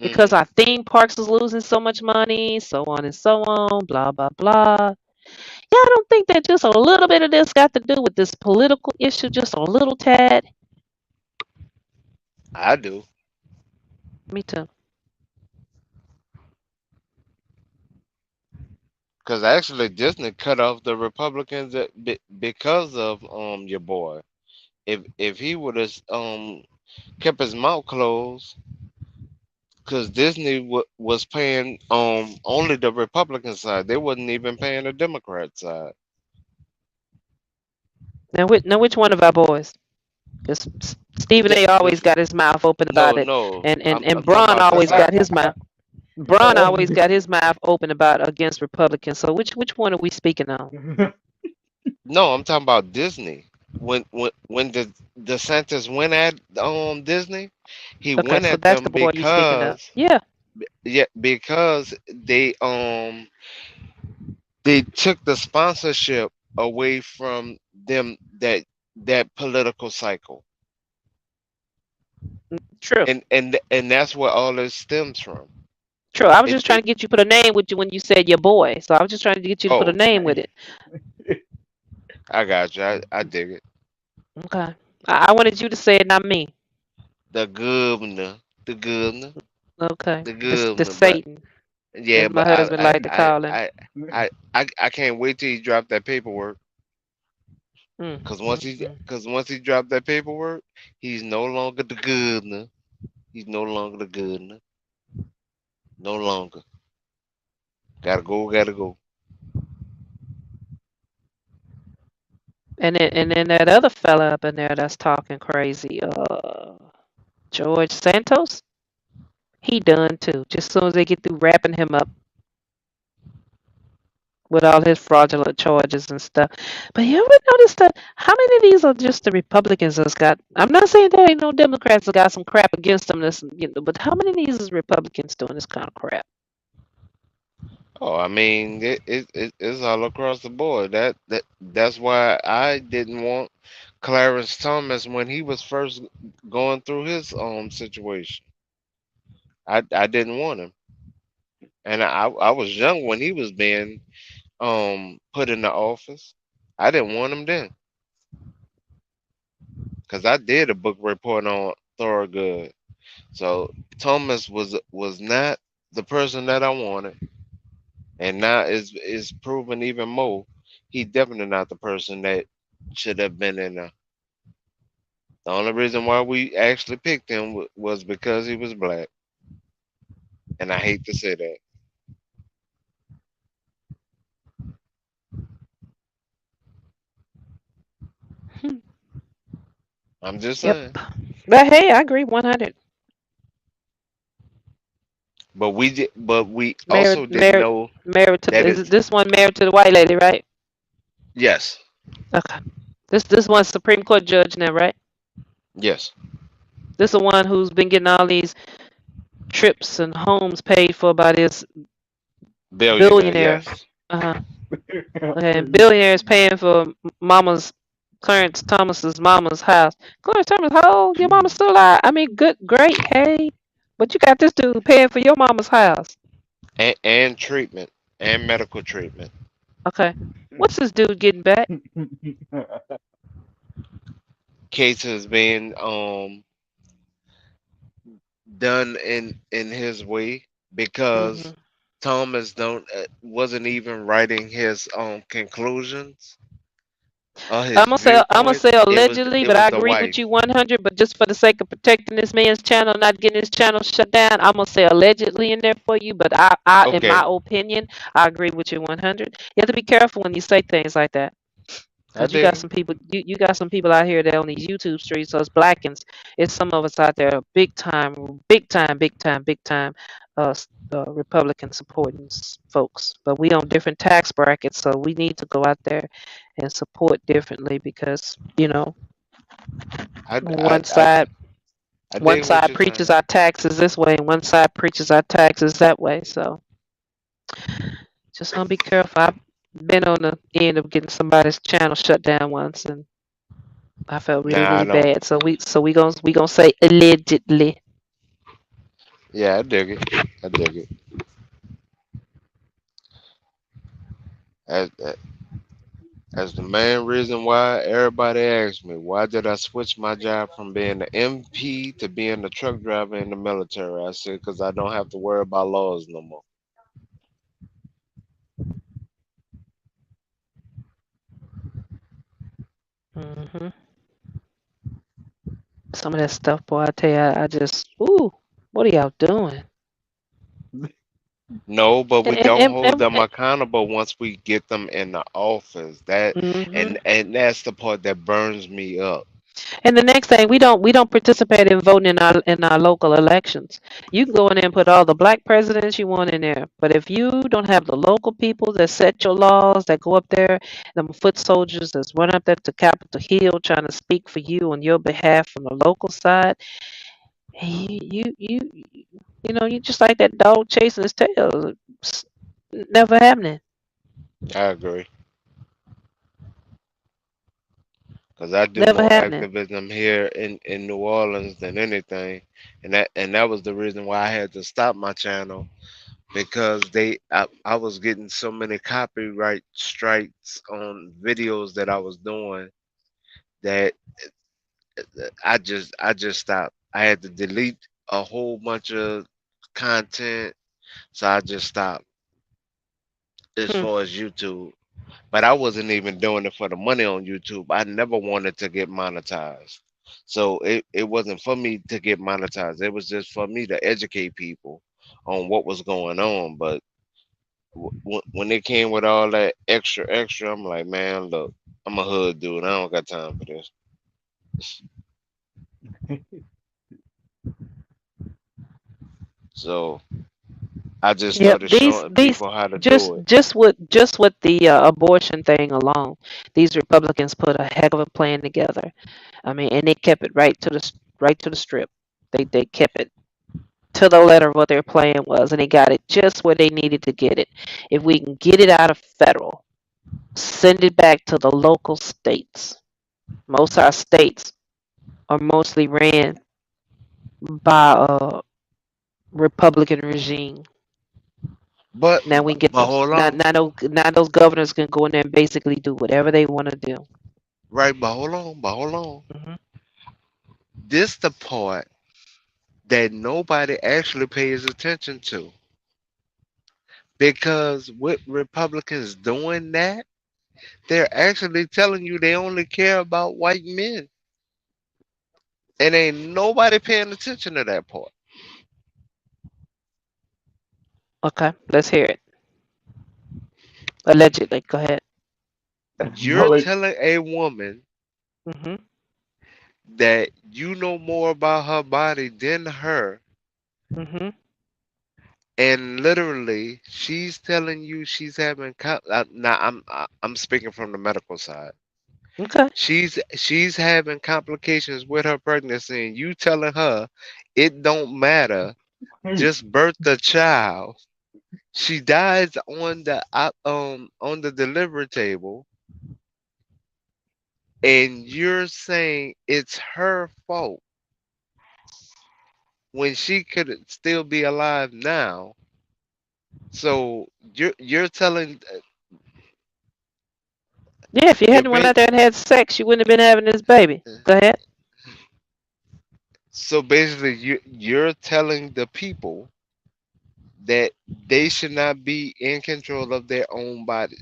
Because mm-mm. our theme parks is losing so much money, so on and so on, blah blah blah. Yeah, I don't think that just a little bit of this got to do with this political issue, just a little tad. I do. Me too. Because actually Disney cut off the Republicans because of your boy. If he would have kept his mouth closed, because Disney was paying only the Republican side, they wasn't even paying the Democrat side. Now which one of our boys? Because Stephen The, A. the always got his mouth open no about it, no, and I'm talking Braun about the always got his Senators. mouth. Braun always got his mouth open about against Republicans. So which one are we speaking on? No, I'm talking about Disney. When the Santos went at Disney, he Okay, went so at that's the them boy you speaking of. because Yeah, yeah, because they took the sponsorship away from them, that political cycle. true, And that's where all this stems from. true. I was It just trying it to get you to put a name with you when you said your boy. So I was just trying to get you to put a oh, name with it. I got you. I dig it. Okay, I wanted you to say it, not me. The governor, the governor, Okay, the the governor. But Satan, yeah, as my but husband like to call him. I can't wait till he drop that paperwork. Mm. Cause once he dropped that paperwork, he's no longer the governor. He's no longer the governor. No longer. Gotta go. Gotta go. And then that other fella up in there that's talking crazy, George Santos, he done too. Just as soon as they get through wrapping him up with all his fraudulent charges and stuff. But you ever notice that how many of these are just the Republicans that's got? I'm not saying there ain't no Democrats that got some crap against them. But how many of these is Republicans doing this kind of crap? Oh, I mean, it's all across the board. That's why I didn't want Clarence Thomas when he was first going through his situation. I didn't want him, and I was young when he was being put in the office. I didn't want him then, because I did a book report on Thorogood. So Thomas was not the person that I wanted, and now is proven even more. He definitely not the person that should have been in there. The only reason why we actually picked him was because he was black, and I hate to say that. Hmm. I'm just Yep. saying. But hey, I agree 100. But we Married, also didn't married, know married to that is it. it this one married to the white lady, right? Yes, Okay. This one's Supreme Court judge now, right? yes, This the one who's been getting all these trips and homes paid for by this billionaire. billionaire. Yes, Uh-huh. Okay, and billionaires paying for mama's Clarence Thomas's mama's house. Clarence Thomas, how old? Your mama's still alive? I mean, good, great, hey. But you got this dude paying for your mama's house. and treatment and medical treatment. Okay. What's this dude getting back? cases being done in his way Hmm. because Thomas don't wasn't even writing his conclusions or his I'm gonna say viewpoints. allegedly, It but was I the agree with wife. you 100. But just for the sake of protecting this man's channel, not getting his channel shut down, I'm gonna say allegedly in there for you. But in my Okay, opinion, I agree with you 100. You have to be careful when you say things like that. I Because you got dig it. some people, you got some people out here that on these YouTube streets, us blackens. It's some of us out there, big time, big time, big time, big time, Republican supporting folks. But we on different tax brackets, so we need to go out there and support differently because I, I, one I, side, I one dig what side you're preaches saying. our taxes this way, and one side preaches our taxes that way. So just gonna be careful. I've been on the end of getting somebody's channel shut down once, and I felt really, Nah, I really don't. bad. So we gonna say allegedly. Yeah, I dig it. I dig it. As, as the main reason why everybody asks me, why did I switch my job from being the MP to being the truck driver in the military? I said, because I don't have to worry about laws no more. Hmm. Some of that stuff, boy, I tell you, I just, ooh, what are y'all doing? No, but we And, don't and, hold and, them accountable once we get them in the office. That hmm and that's the part that burns me up. And the next thing, we don't participate in voting in our local elections. You can go in there and put all the black presidents you want in there, but if you don't have the local people that set your laws, that go up there, them foot soldiers that's run up there to Capitol Hill trying to speak for you on your behalf from the local side, you just like that dog chasing his tail. It's never happening. I agree. Because I do Never more happening. activism here in New Orleans than anything, and that was the reason why I had to stop my channel because I was getting so many copyright strikes on videos that I was doing that I just stopped. I had to delete a whole bunch of content, so I just stopped as Hmm. far as YouTube. But I wasn't even doing it for the money on YouTube. I never wanted to get monetized. So it wasn't for me to get monetized. It was just for me to educate people on what was going on. But when it came with all that extra, I'm like, man, look, I'm a hood dude. I don't got time for this. So I just Yep. started These showing these people how to just do it. just with the abortion thing alone, these Republicans put a heck of a plan together. I mean, and they kept it right to the strip. They kept it to the letter of what their plan was, and they got it just where they needed to get it. If we can get it out of federal, send it back to the local states. Most of our states are mostly ran by a Republican regime. But Now we can get but those. hold Now, on. now those governors can go in there and basically do whatever they want to do. Right, but hold on. Hmm. This the part that nobody actually pays attention to. Because with Republicans doing that, they're actually telling you they only care about white men. And ain't nobody paying attention to that part. Okay, let's hear it. Allegedly, go ahead. You're No, telling a woman Hmm. that you know more about her body than her, Hmm. and literally she's telling you she's having now I'm speaking from the medical side. Okay. She's having complications with her pregnancy, and you telling her it don't matter, just birth the child. She dies on the delivery table, and you're saying it's her fault when she could still be alive now. So you're telling Yeah, if you you're hadn't went ba- out there and had sex, you wouldn't have been having this baby. Go ahead. So basically, you're telling the people that they should not be in control of their own body.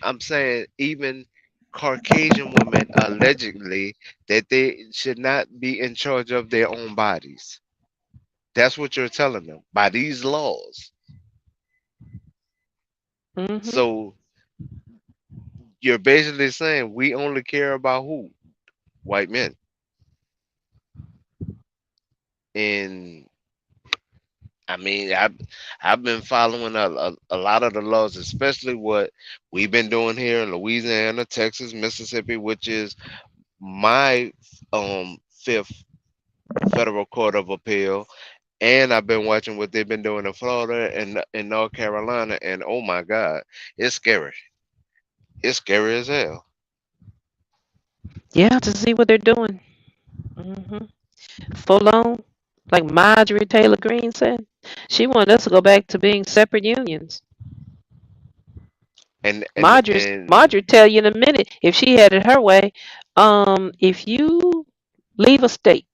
I'm saying even Caucasian women allegedly that they should not be in charge of their own bodies. That's what you're telling them by these laws. Hmm. So you're basically saying we only care about who? White men. And I mean, I've been following a lot of the laws, especially what we've been doing here in Louisiana, Texas, Mississippi, which is my fifth federal court of appeal, and I've been watching what they've been doing in Florida and in North Carolina, and oh my God, it's scary. It's scary as hell. Yeah, to see what they're doing. Hmm. Full on, like Marjorie Taylor Greene said, she wanted us to go back to being separate unions. And and Marjorie, and Marjorie tell you in a minute if she had it her way. If you leave a state,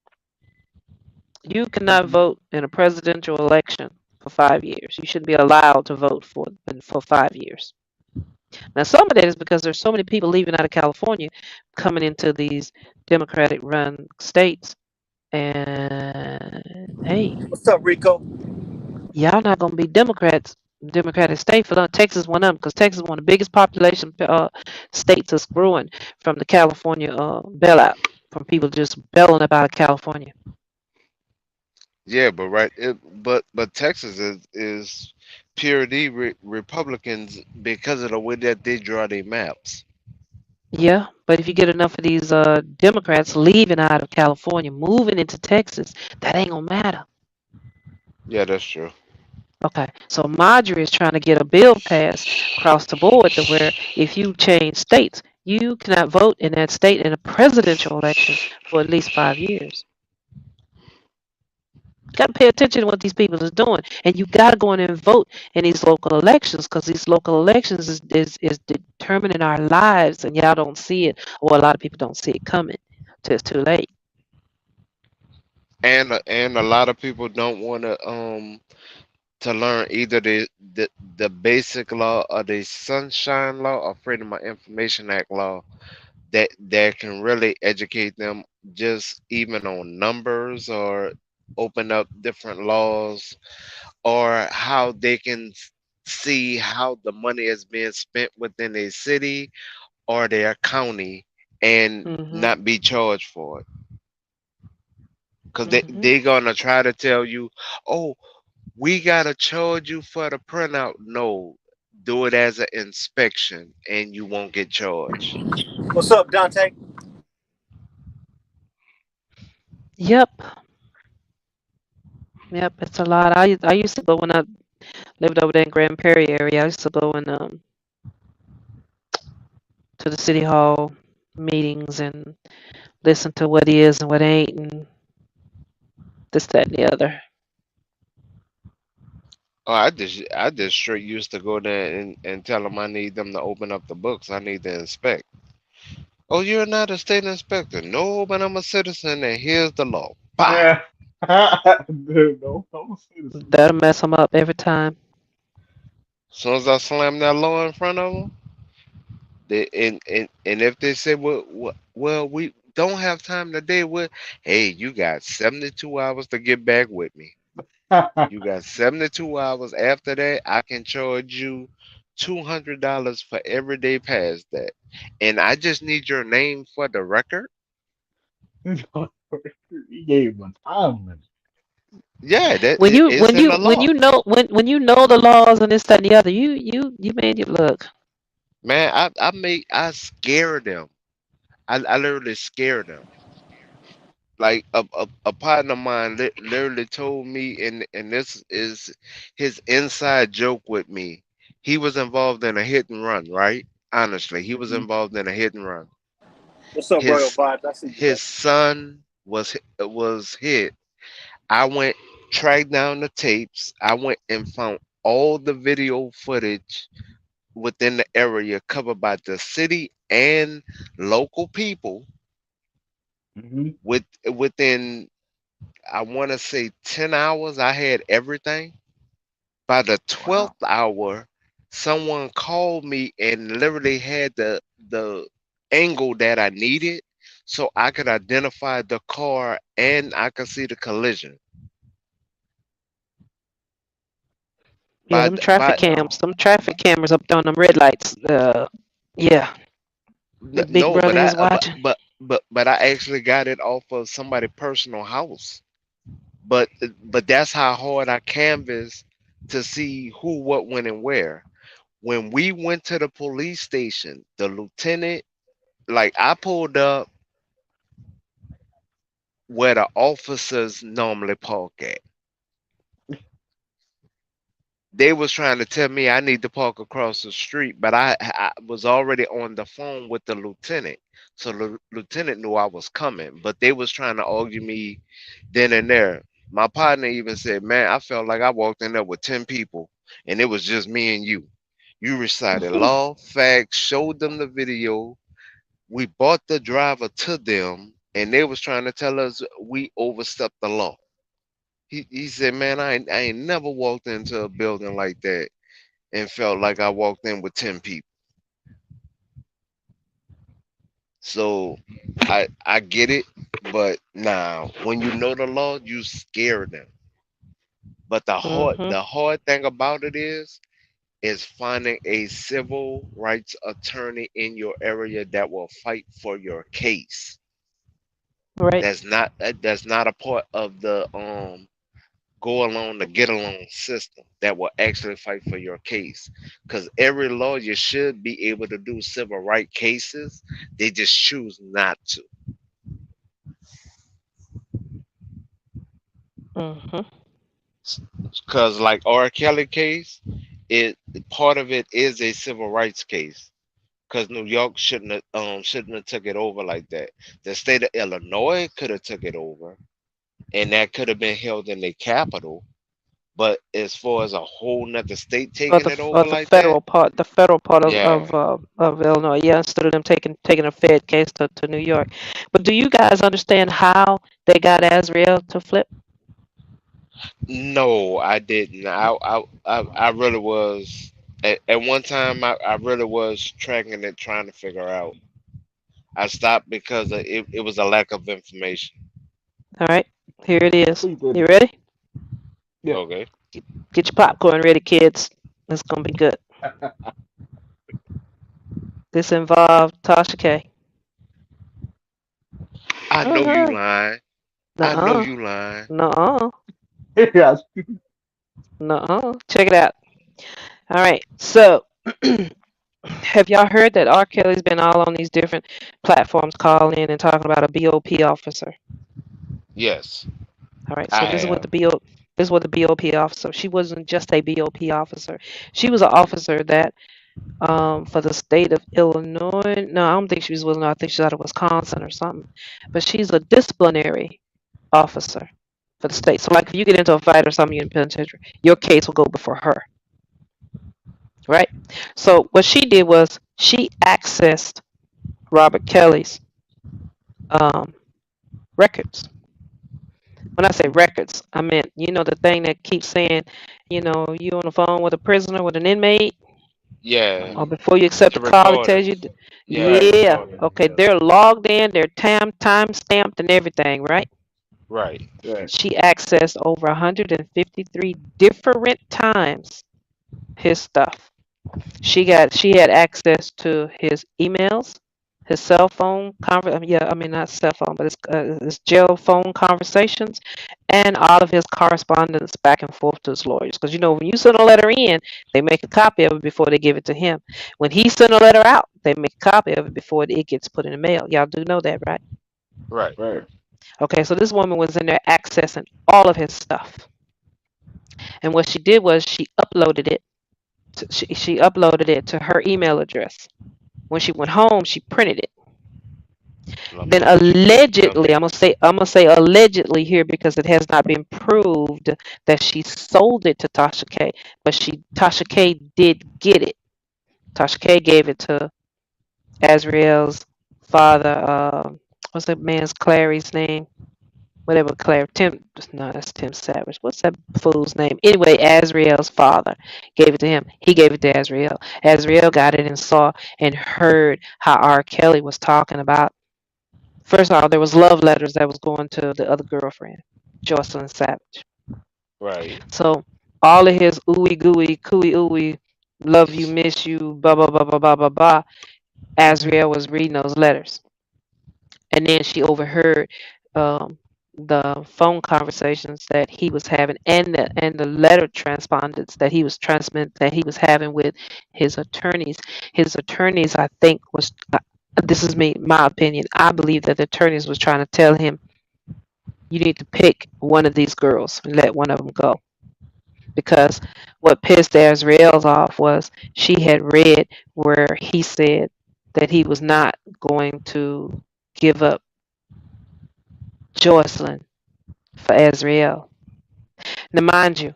you cannot Mhm. vote in a presidential election for 5 years. You shouldn't be allowed to vote for 5 years. Now, some of that is because there's so many people leaving out of California, coming into these Democratic-run states, and hey, What's up, Rico? y'all not gonna be Democratic state for them. Texas one of them because Texas is one of the biggest population states that's growing from the California bailout, from people just bailing up out of California. yeah, but but Texas is pure D Republicans because of the way that they draw their maps. Yeah, but if you get enough of these Democrats leaving out of California, moving into Texas, that ain't gonna matter. Yeah, that's true. Okay, so Marjorie is trying to get a bill passed across the board to where if you change states, you cannot vote in that state in a presidential election for at least 5 years. Got to pay attention to what these people is doing, and you got to go in and vote in these local elections because these local elections is determining our lives, and y'all don't see it, or a lot of people don't see it coming till it's too late. And a lot of people don't want to learn either the basic law or the Sunshine Law or Freedom of Information Act law that can really educate them just even on numbers or open up different laws or how they can see how the money is being spent within a city or their county and Hmm. not be charged for it because Hmm. they gonna try to tell you, oh, we gotta charge you for the printout. No, do it as an inspection and you won't get charged. What's up, Dante? Yep, yep, it's a lot. I used to go when I lived over there in Grand Prairie area. I used to go and to the city hall meetings and listen to what is and what ain't and this, that, and the other. Oh, I just straight used to go there and tell them I need them to open up the books. I need to inspect. Oh, you're not a state inspector. No, but I'm a citizen and here's the law. Bah! Yeah. Dude, no, I'm a citizen. That'll mess them up every time. As soon as I slam that law in front of them, and if they say, well, we don't have time today, hey, you got 72 hours to get back with me. You got 72 hours. After that, I can charge you $200 for every day past that. And I just need your name for the record. He gave him a time limit. Yeah, When you it's when in you the when law. you know when you know the laws and this, that, and the other, you made it look. Man, I scare them. I literally scare them. Like a partner of mine literally told me, and this is his inside joke with me. He was involved in a hit and run, right? Honestly, he was Hmm. involved in a hit and run. What's up, Royal His Vibes? I see you, bro. his son was hit. I went tracked down the tapes. I went and found all the video footage within the area covered by the city and local people Hmm. within I want to say 10 hours. I had everything. By the Wow. 12th hour, someone called me and literally had the angle that I needed so I could identify the car and I could see the collision. Yeah, By them traffic by cams, Wow. them traffic cameras up there on them red lights. Yeah, the big no, brother is watching. but I actually got it off of somebody's personal house. But that's how hard I canvassed to see who, what, when, and where. When we went to the police station, the lieutenant, like I pulled up where the officers normally park at. They was trying to tell me I need to park across the street, but I was already on the phone with the lieutenant. So the lieutenant knew I was coming, but they was trying to argue me then and there. My partner even said, "Man, I felt like I walked in there with 10 people and it was just me and you. You recited law, facts, showed them the video. We brought the driver to them and they was trying to tell us we overstepped the law." He said, "Man, I ain't never walked into a building like that and felt like I walked in with 10 people." So I get it, but now when you know the law, you scare them. But Hmm. the hard thing about it is finding a civil rights attorney in your area that will fight for your case. Right. That's not a part of the go along to get along system that will actually fight for your case. Because every lawyer should be able to do civil right cases. They just choose not to. Hmm. Because like R. Kelly case, it part of it is a civil rights case. Because New York shouldn't have took it over like that. The state of Illinois could have took it over, and that could have been held in the capital. But as far as a whole nother state Or taking the it or over the like that, federal part, the federal part yeah. of Illinois. Yeah, instead of them taking a Fed case to New York. But do you guys understand how they got Azrael to flip? No, I didn't. I really was at one time. I really was tracking it, trying to figure out. I stopped because it was a lack of information. All right, here it I is. think that. You ready? Yeah. Okay, Get your popcorn ready, kids. It's gonna be good. This involved Tasha K. I know you Uh-huh. lying. I know Nuh-uh. you lying. Nuh-uh. Yeah. Nuh-uh. Check it out. All right. So, have y'all heard that R. Kelly's been all on these different platforms calling in and talking about a BOP officer? Yes, All right. So I this is what have. the this is what the BOP officer. She wasn't just a BOP officer. She was an officer that for the state of Illinois. No, I don't think she was Illinois. I think she's out of Wisconsin or something. But she's a disciplinary officer for the state. So like if you get into a fight or something in penitentiary, your case will go before her. Right? So what she did was she accessed Robert Kelly's um, records. When I say records, I meant, the thing that keeps saying, you on the phone with a prisoner, with an inmate, Yeah, or before you accept the the call, it tells you, recordings. Right. Yeah, yeah, Recording. okay, Yeah. they're logged in, they're time stamped and everything, right? right. Right. She accessed over 153 different times his stuff. She had access to his emails, his cell phone yeah, I mean not cell phone, but his jail phone conversations, and all of his correspondence back and forth to his lawyers. Because when you send a letter in, they make a copy of it before they give it to him. When he sent a letter out, they make a copy of it before it gets put in the mail. Y'all do know that, right? Right. Right. Okay, so this woman was in there accessing all of his stuff, and what she did was she uploaded it. She uploaded it to her email address. When she went home, she printed it. Let me Then let you jump allegedly, in. I'm gonna say allegedly here because it has not been proved that she sold it to Tasha K. But Tasha K did get it. Tasha K gave it to Azrael's father. What's that man's Clary's name? whatever Claire Tim no, that's Tim Savage. What's that fool's name? Anyway, Azriel's father gave it to him. He gave it to Azriel. Azriel got it and saw and heard how R. Kelly was talking about. First of all, there was love letters that was going to the other girlfriend, Jocelyn Savage. Right. So all of his ooey gooey, cooey ooey, love you, miss you, blah blah blah blah blah blah blah. Azriel was reading those letters, and then she overheard um, the phone conversations that he was having, and the letter transpondence that he was having with his attorneys. His attorneys, I think, was this is my opinion. I believe that the attorneys was trying to tell him, you need to pick one of these girls and let one of them go. Because what pissed Azrael's off was she had read where he said that he was not going to give up Jocelyn for Azrael. Now, mind you,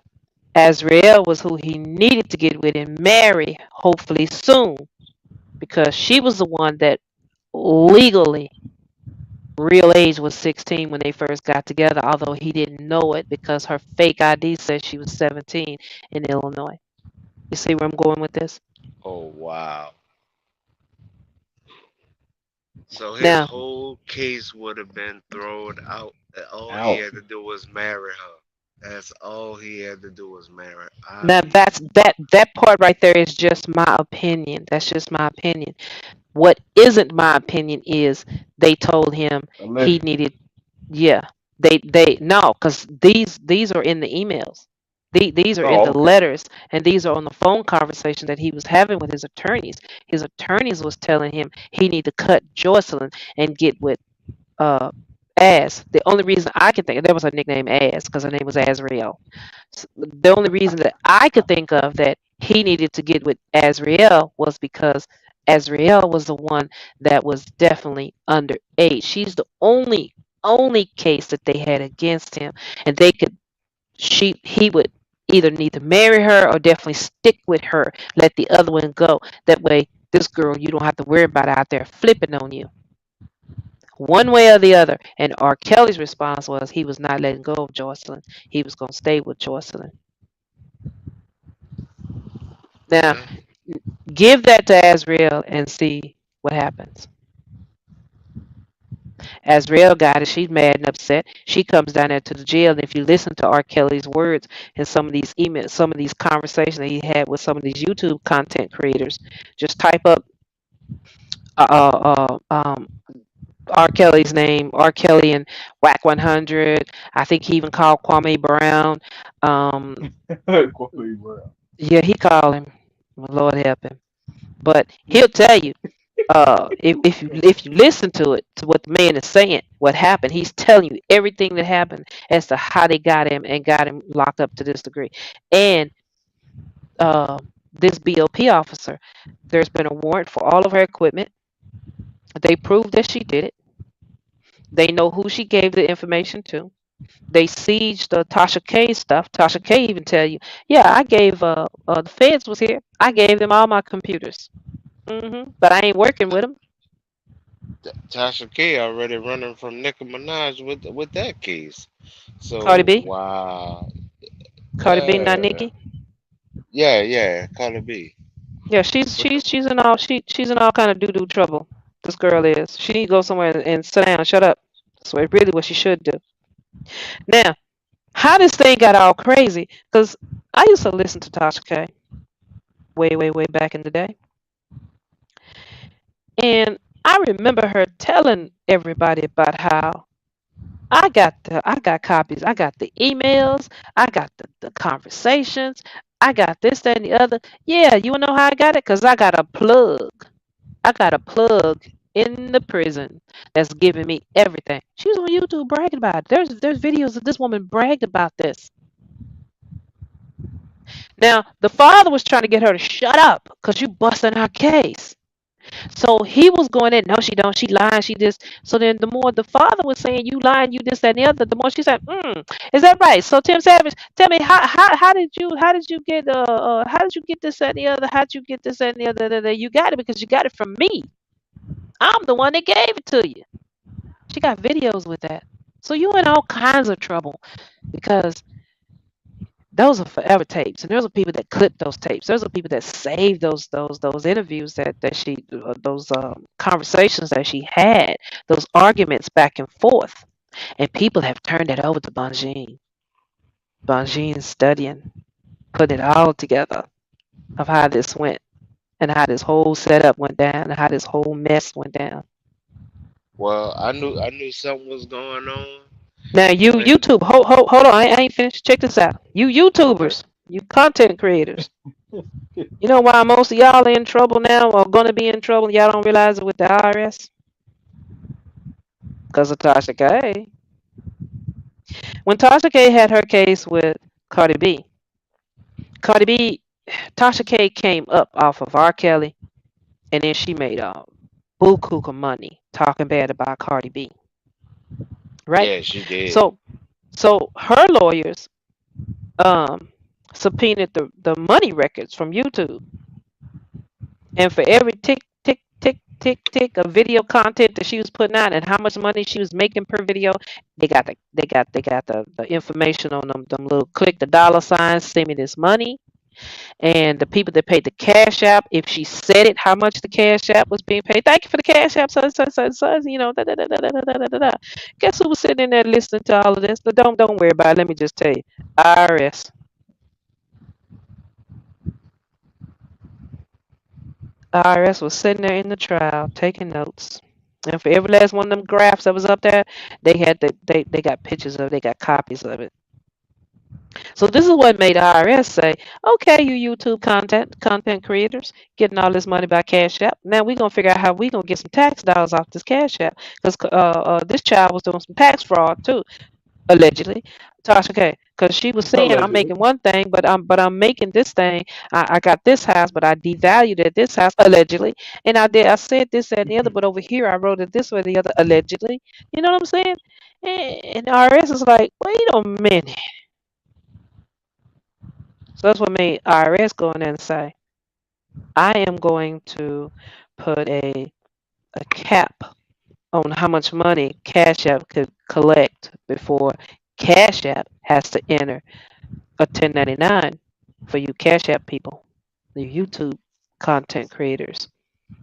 Azrael was who he needed to get with and marry, hopefully soon, because she was the one that legally real age was 16 when they first got together, although he didn't know it because her fake ID says she was 17 in Illinois. You see where I'm going with this? Oh wow. So his Now, whole case would have been thrown out. All he Out. had to do was marry her. That's all he had to do was marry her. now that part right there is just my opinion. That's just my opinion. What isn't my opinion is they told him he Allegedly. needed. Yeah, they no, because these are in the emails. These are in Oh, the okay. letters, and these are on the phone conversation that he was having with his attorneys. His attorneys was telling him he need to cut Jocelyn and get with uh As. The only reason I could think there was a nickname As because her name was Azrael. The only reason that I could think of that he needed to get with Azrael was because Azrael was the one that was definitely underage. She's the only case that they had against him, and they could he would either need to marry her or definitely stick with her, let the other one go. That way, this girl you don't have to worry about out there flipping on you one way or the other. And R. Kelly's response was he was not letting go of Jocelyn. He was going to stay with Jocelyn. Now, Yeah. give that to Azrael and see what happens. Azrael got it. She's mad and upset. She comes down there to the jail. And if you listen to R. Kelly's words and some of these emails, some of these conversations that he had with some of these YouTube content creators, just type up R. Kelly's name, R. Kelly and Whack 100. I think he even called Kwame Brown. Um, Quality Brown. yeah, he called him. Lord help him. But he'll tell you, if you listen to it, to what the man is saying, what happened, he's telling you everything that happened as to how they got him and got him locked up to this degree. And uh, this BOP officer, there's been a warrant for all of her equipment. They proved that she did it. They know who she gave the information to. They sieged the Tasha K stuff. Tasha K even tell you, yeah, I gave the feds was here. I gave them all my computers. But I ain't working with them. Tasha K already running from Nicki Minaj with that case. Cardi So B, wow. Cardi B, not Yeah. Nicki. Yeah. Cardi B. Yeah, she's in all kind of doo doo trouble. This girl is. She need to go somewhere and sit down, shut up. That's really what she should do. Now, how this thing got all crazy? Because I used to listen to Tasha K way back in the day, and I remember her telling everybody about how I got copies. I got the emails. I got the conversations. I got this, that, and the other. Yeah, you wanna know how I got it? Because I got a plug. I got a plug in the prison that's giving me everything. She was on YouTube bragging about it. There's videos of this woman bragged about this. Now, the father was trying to get her to shut up because you busting her case. So he was going in, no, she don't, she lying, she this. So then the more the father was saying, you lying, you this, that, and the other, the more she said, is that right? So Tim Savage, tell me how did you get this, that, and the other? How did you get this, that, and the other? You got it because you got it from me. I'm the one that gave it to you. She got videos with that. So you in all kinds of trouble because those are forever tapes, and those are people that clip those tapes. Those are people that save those interviews that she those conversations that she had, those arguments back and forth, and people have turned it over to Bonjean. Bonjean studying, putting it all together of how this went and how this whole setup went down and how this whole mess went down. Well, I knew something was going on Now you when YouTube, hold on, I ain't finished. Check this out. You Okay. YouTubers, you content creators. You know why most of y'all are in trouble now or gonna be in trouble? Y'all don't realize it with the IRS? Because of Tasha K. When Tasha K had her case with Cardi B, Cardi B, Tasha K came up off of R. Kelly, and then she made a buku of money talking bad about Cardi B, right? yeah, she did. So, so her lawyers um subpoenaed the money records from YouTube, and for every tick of video content that she was putting out and how much money she was making per video, they got the information on them little click the dollar signs, send me this money. And the people that paid the cash app, if she said it, how much the cash app was being paid. Thank you for the cash app, you know, da, da, da, da, da, da, da, da, da. Guess who was sitting in there listening to all of this? But don't worry about it. Let me just tell you. IRS. IRS was sitting there in the trial taking notes. And for every last one of them graphs that was up there, they got pictures of it, they got copies of it. So this is what made IRS say, okay, you YouTube content creators getting all this money by Cash App. Now we're gonna figure out how we gonna get some tax dollars off this Cash App because this child was doing some tax fraud too, allegedly. Tasha K, because she was saying I'm Allegedly. making one thing, but I'm making this thing. I got this house, but I devalued at this house allegedly, and I said this that, and the other, but over here I wrote it this way the other allegedly. You know what I'm saying? And IRS is like, wait a minute. So that's what made IRS go in there and say, I am going to put a cap on how much money Cash App could collect before Cash App has to enter a 1099 for you Cash App people, you YouTube content creators,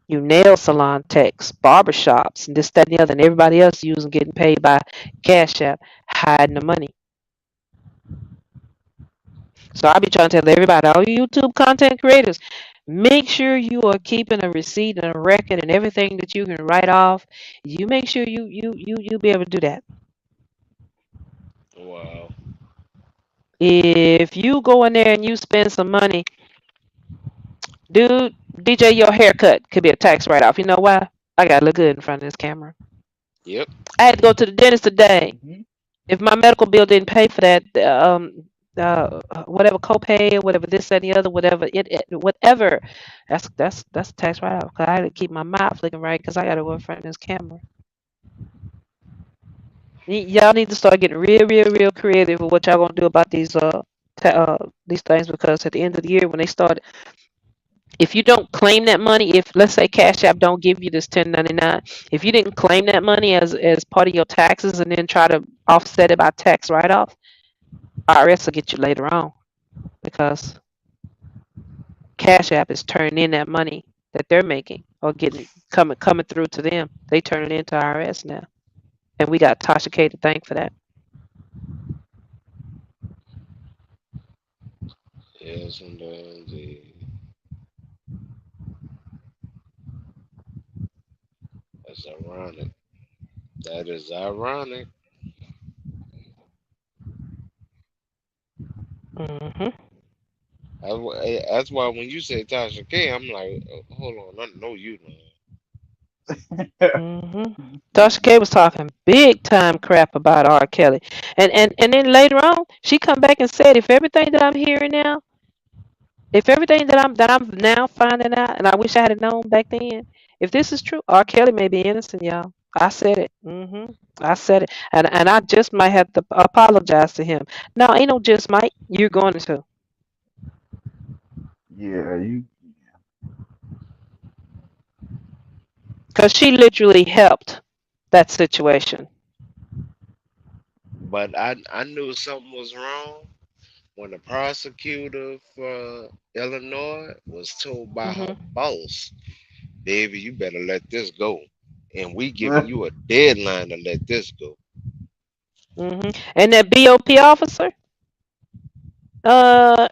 you nail salon techs, barbershops, and this, that, and the other, and everybody else using getting paid by Cash App, hiding the money. So I be trying to tell everybody, all you YouTube content creators, make sure you are keeping a receipt and a record and everything that you can write off. You make sure you be able to do that. Wow. If you go in there and you spend some money, dude, DJ, your haircut could be a tax write off. You know why? I gotta look good in front of this camera. Yep. I had to go to the dentist today. Hmm. If my medical bill didn't pay for that, whatever copay or whatever this that, and the other, whatever, that's a tax write off. Cause I had to keep my mouth looking right because I got to go in front of this camera. Y'all need to start getting real creative with what y'all gonna do about these things because at the end of the year when they start, if you don't claim that money, if let's say Cash App don't give you this 1099, if you didn't claim that money as part of your taxes and then try to offset it by tax write off, IRS will get you later on because Cash App is turning in that money that they're making or getting coming through to them. They turn it into IRS now, and we got Tasha K to thank for that. Yes, indeed. That's ironic. That is ironic. Hmm. That's why when you say Tasha K, I'm like, hold on, I know you, man. Hmm. Tasha K was talking big time crap about R. Kelly, and then later on she come back and said, if everything that I'm hearing now, if everything that I'm now finding out, and I wish I had known back then, if this is true, R. Kelly may be innocent, y'all. I said it. I said it, and I just might have to apologize to him. No, ain't no just might. You're going to, Yeah, you. because she literally helped that situation. but I knew something was wrong when the prosecutor for Illinois was told by her Mhm. boss, "Baby, you better let this go, and we giving you a deadline to let this go." Mhm. And that BOP officer,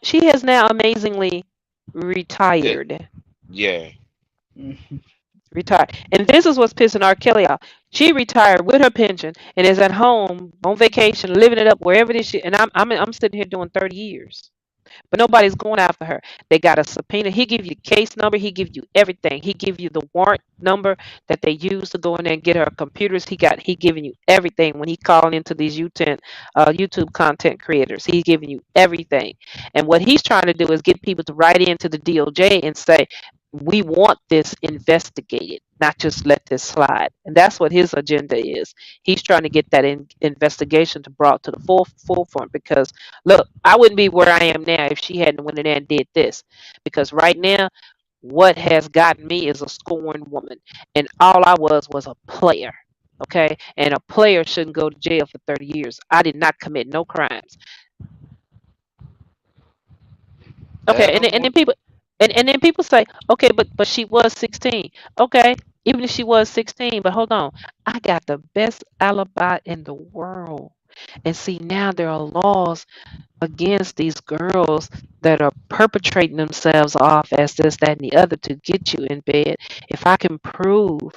she has now amazingly That retired. yeah, Retired. And this is what's pissing R. Kelly off. She retired with her pension and is at home on vacation, living it up wherever this shit. And I'm sitting here doing 30 years. But nobody's going after her. They got a subpoena. He give you case number. He give you everything. He give you the warrant number that they use to go in there and get her computers. He giving you everything when he calling into these YouTube content creators. He's giving you everything. And what he's trying to do is get people to write into the DOJ and say, we want this investigated, not just let this slide. And that's what his agenda is. He's trying to get that investigation to brought to the forefront because look, I wouldn't be where I am now if she hadn't went in there and did this. Because right now, what has gotten me is a scorned woman. And all I was a player. Okay? And a player shouldn't go to jail for 30 years. I did not commit no crimes. Okay, that I'm and with. then people say, okay, but she was 16. Okay, even if she was 16, but hold on. I got the best alibi in the world. And see, now there are laws against these girls that are perpetrating themselves off as this, that, and the other to get you in bed. If I can prove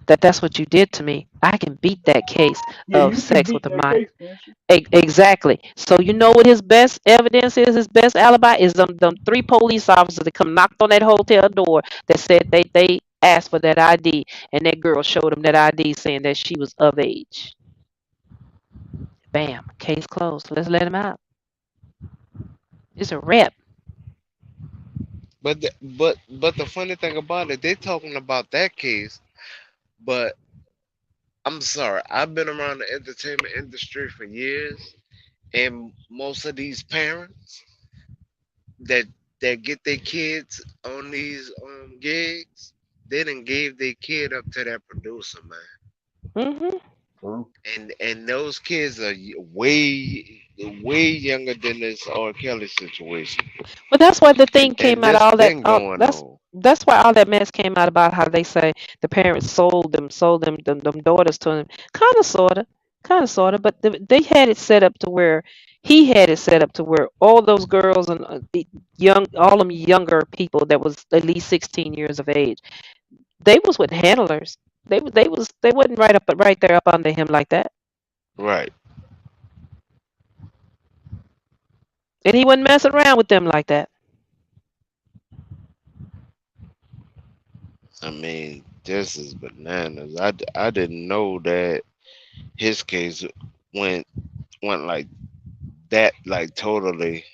that that's what you did to me, I can beat that case Yeah, of you can sex with beat a that minor. case, can't you? Exactly. So you know what his best evidence is? His best alibi is them three police officers that come knocked on that hotel door that said they asked for that ID, and that girl showed them that ID saying that she was of age. Bam, case closed. Let's let him out. It's a rep. But the funny thing about it, they talking about that case, but I'm sorry, I've been around the entertainment industry for years, and most of these parents that get their kids on these gigs, they done gave their kid up to that producer, man. Hmm. True. And those kids are way younger than this R. Kelly situation, But that's why the thing and came out. this All that. been going on. That's why all that mess came out about how they say the parents sold them daughters to him. Kind of sorta. But they had it set up to where he had it set up to where all those girls and the all them younger people that was at least 16 years of age, they was with handlers. They wasn't right there up under him like that, Right. and he wasn't messing around with them like that. I mean, this is bananas. I didn't know that his case went went like that, like totally.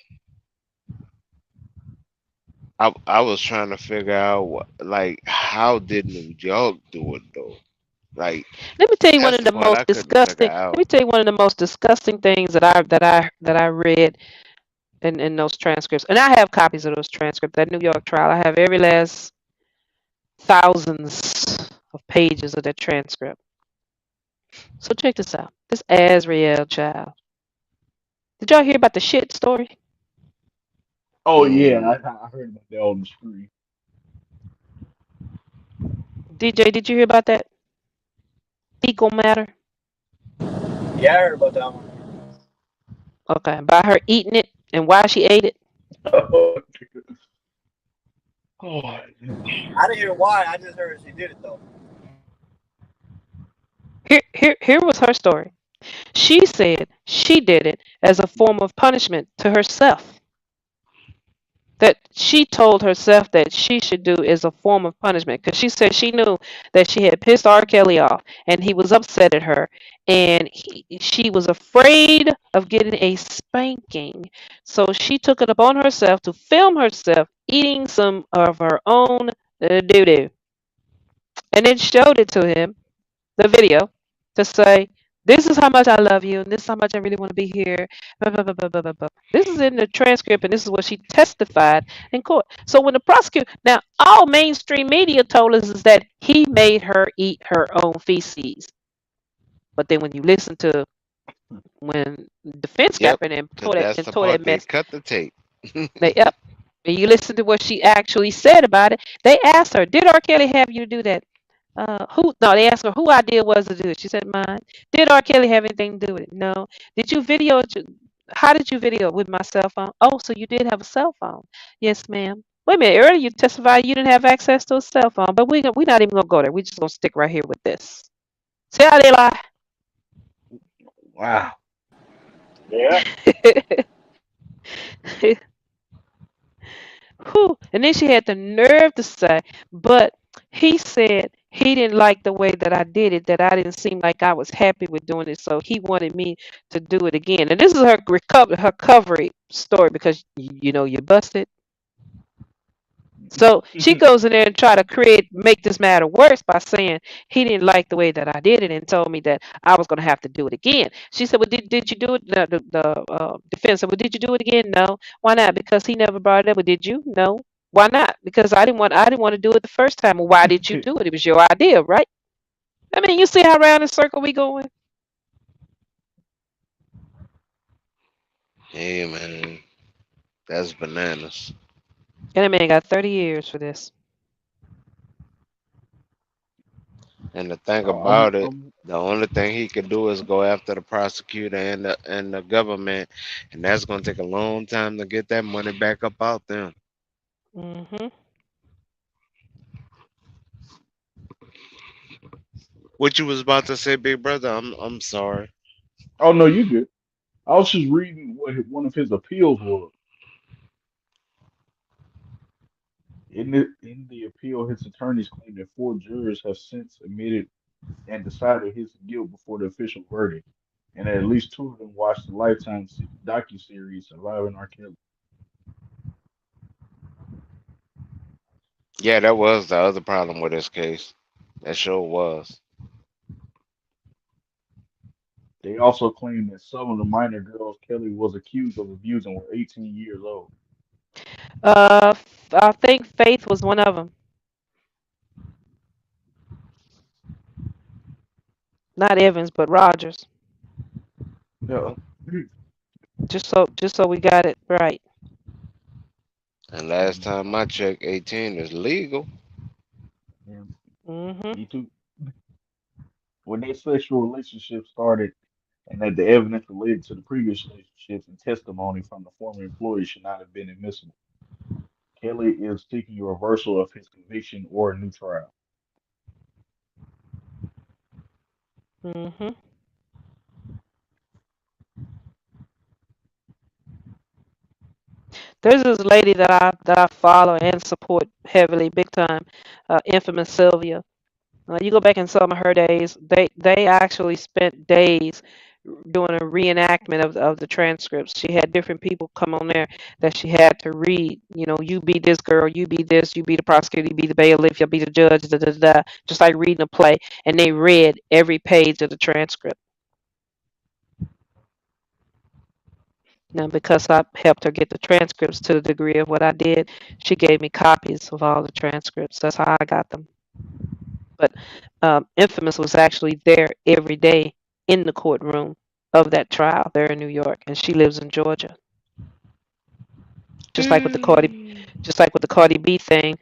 I was trying to figure out like how did New York do it though? Like Let me tell you one that's of the the part I most couldn't figure disgusting. Let out. me tell you one of the most disgusting things that I read in those transcripts, and I have copies of those transcripts. That New York trial, I have every last thousands of pages of that transcript. So check this out. This Azriel child. Did y'all hear about the shit story? Oh yeah, Mm, I heard about that on the screen. DJ, did you hear about that fecal matter? Yeah, I heard about that one. Okay, by her eating it and why she ate it. Oh, yeah. I didn't hear why. I just heard she did it though. Here was her story. She said she did it as a form of punishment to herself. That she told herself that she should do as a form of punishment because she said she knew that she had pissed R. Kelly off and he was upset at her and she was afraid of getting a spanking. So she took it upon herself to film herself eating some of her own doo doo and then showed it to him, the video, to say, this is how much I love you, and this is how much I really want to be here. Blah, blah, blah, blah, blah, blah, blah. This is in the transcript, and this is what she testified in court. So when the prosecutor, now all mainstream media told us is that he made her eat her own feces. But then when you listen to when defense got Yep, ready and because that's the tore that part they mess. cut the tape. Yep. And you listen to what she actually said about it. They asked her, "Did R. Kelly have you to do that?" Who? No, they asked her who idea was to do it. She said mine. Did R. Kelly have anything to do with it? No. Did you video it? How did you video it with my cell phone? Oh, so you did have a cell phone? Yes, ma'am. Wait a minute. Earlier you testified you didn't have access to a cell phone, but we're not even gonna go there. We're just gonna stick right here with this. See how they lie? Wow. Yeah. Whew. And then she had the nerve to say, but he said he didn't like the way that I did it, that I didn't seem like I was happy with doing it, so he wanted me to do it again. And this is her recovery story because you busted. So she goes in there and try to make this matter worse by saying he didn't like the way that I did it and told me that I was going to have to do it again. She said, "Well, did you do it?" The defense said, "Well, did you do it again?" No. Why not? Because he never brought it up. Well, did you? No. Why not? Because I didn't want to do it the first time. Well, why did you do it? It was your idea, right? I mean, you see how around in circle we going. Hey, man, that's bananas. And that man got 30 years for this. And the thing Oh, I'm, about it, I'm, the only thing he could do is go after the prosecutor and the government, and that's gonna take a long time to get that money back up out them. Hmm. What you was about to say, big brother? I'm sorry. oh no, you good. I was just reading what one of his appeals was. In the appeal, his attorneys claim that four jurors have since admitted and decided his guilt before the official verdict, and at least two of them watched the Lifetime docuseries Surviving R. Kelly. Yeah, that was the other problem with this case. That sure was. They also claim that some of the minor girls Kelly was accused of abusing were 18 years old. I think Faith was one of them. Not Evans, but Rogers. Yeah. Just so we got it right. And last And, time I checked, 18 is legal. and Hmm. me too. When their sexual relationship started, and that the evidence related to the previous relationships and testimony from the former employee should not have been admissible. Kelly is seeking a reversal of his conviction or a new trial. Hmm. There's this lady that I follow and support heavily, big time, infamous Sylvia. You go back in some of her days, they actually spent days doing a reenactment of the transcripts. She had different people come on there that she had to read. You be this girl, you be this, you be the prosecutor, you be the bailiff, you'll be the judge, da, da, da, just like reading a play. And they read every page of the transcript. Now, because I helped her get the transcripts to the degree of what I did, she gave me copies of all the transcripts. That's how I got them. But Infamous was actually there every day in the courtroom of that trial there in New York, and she lives in Georgia. Just like with the Cardi, just like with the Cardi B thing,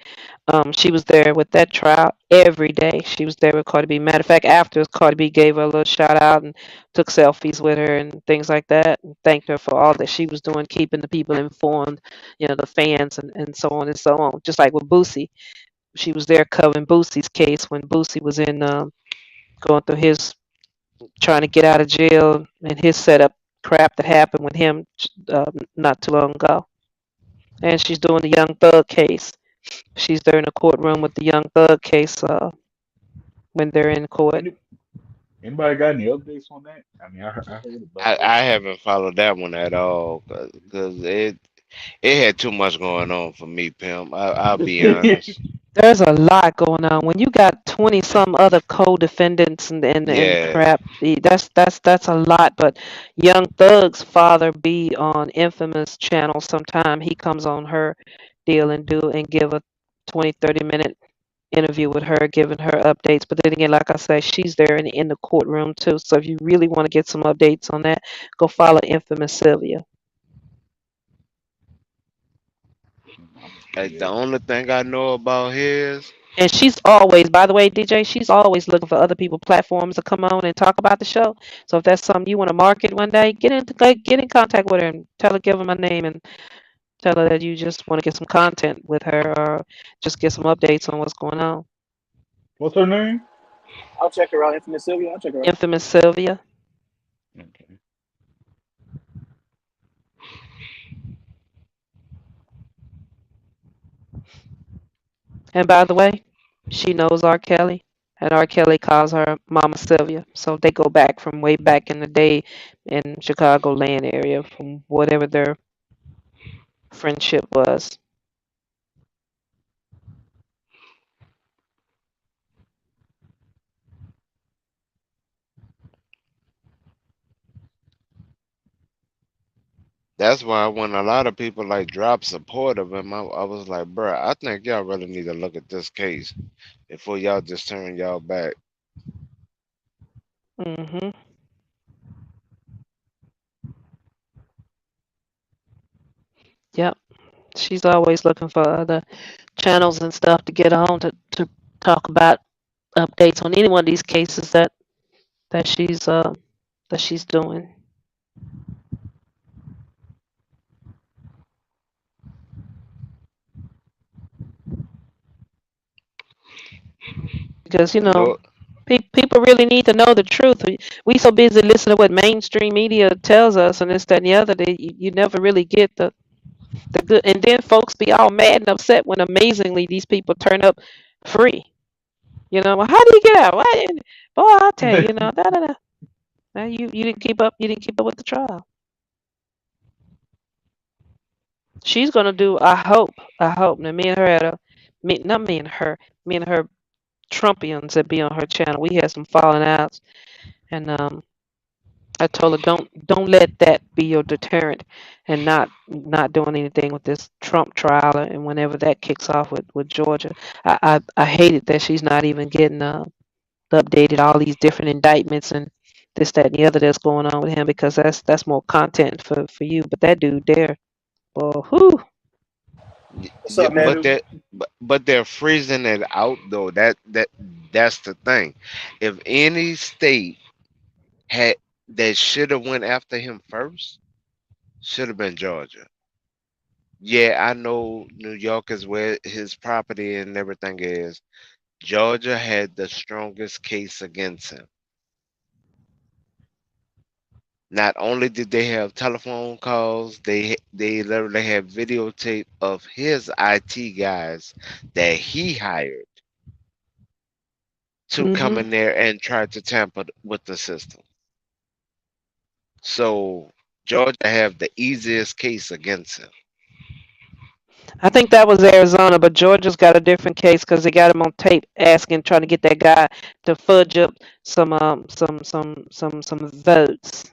she was there with that trial every day. She was there with Cardi B. Matter of fact, after Cardi B gave her a little shout out and took selfies with her and things like that, and thanked her for all that she was doing, keeping the people informed, the fans and so on and so on. Just like with Boosie, she was there covering Boosie's case when Boosie was in going through his trying to get out of jail and his setup crap that happened with him not too long ago. And she's doing the Young Thug case. She's there in the courtroom with the Young Thug case when they're in court. Any, anybody got any updates on that? I mean, I heard about it. I haven't followed that one at all because it had too much going on for me, Pimp. I'll be honest. There's a lot going on. When you got 20 some other co-defendants and Yeah. crap, that's a lot. But Young Thug's father be on Infamous channel sometime. He comes on her deal and give a 20, 30 minute interview with her, giving her updates. But then again, like I said, she's there in the courtroom too. So if you really want to get some updates on that, go follow Infamous Sylvia. I'm gonna Hey, do the that. only thing I know about his, And she's always, by the way, DJ, she's always looking for other people platforms to come on and talk about the show. So if that's something you want to market one day, get in contact with her and tell her, give her my name and tell her that you just want to get some content with her or just get some updates on what's going on. What's her name? I'll check her out. Infamous Sylvia. I'll check her out. Infamous Sylvia. Okay. And by the way, she knows R. Kelly, and R. Kelly calls her Mama Sylvia. So they go back from way back in the day in Chicagoland area from whatever their friendship was. that's why when a lot of people like drop support of him, I was like, bruh, I think y'all really need to look at this case before y'all just turn y'all back. Mhm. Yep. She's always looking for other channels and stuff to get on to talk about updates on any one of these cases that she's that she's doing. Because No, people really need to know the truth. We so busy listening to what mainstream media tells us and this, that, and the other that you never really get the good. And then folks be all mad and upset when amazingly these people turn up free. Well, how do you get out? Why didn't, boy, I'll tell you, da da da. Now you didn't keep up. You didn't keep up with the trial. She's gonna do. I hope. I hope. Now me and her not me and her. Me and her Trumpians that be on her channel. We had some falling outs, and I told her don't let that be your deterrent, and not doing anything with this Trump trial, and whenever that kicks off with Georgia, I hate it that she's not even getting updated all these different indictments and this, that, and the other that's going on with him because that's more content for you. But that dude there, well, who? What's yeah, up, but Manu? they're freezing it out though. That's the thing. If any state had that should have went after him first, should have been Georgia. Yeah, I know New York is where his property and everything is. Georgia had the strongest case against him. Not only did they have telephone calls, they literally have videotape of his IT guys that he hired to come Hmm. in there and try to tamper with the system. So Georgia have the easiest case against him. I think that was Arizona, but Georgia's got a different case because they got him on tape asking, trying to get that guy to fudge up some votes.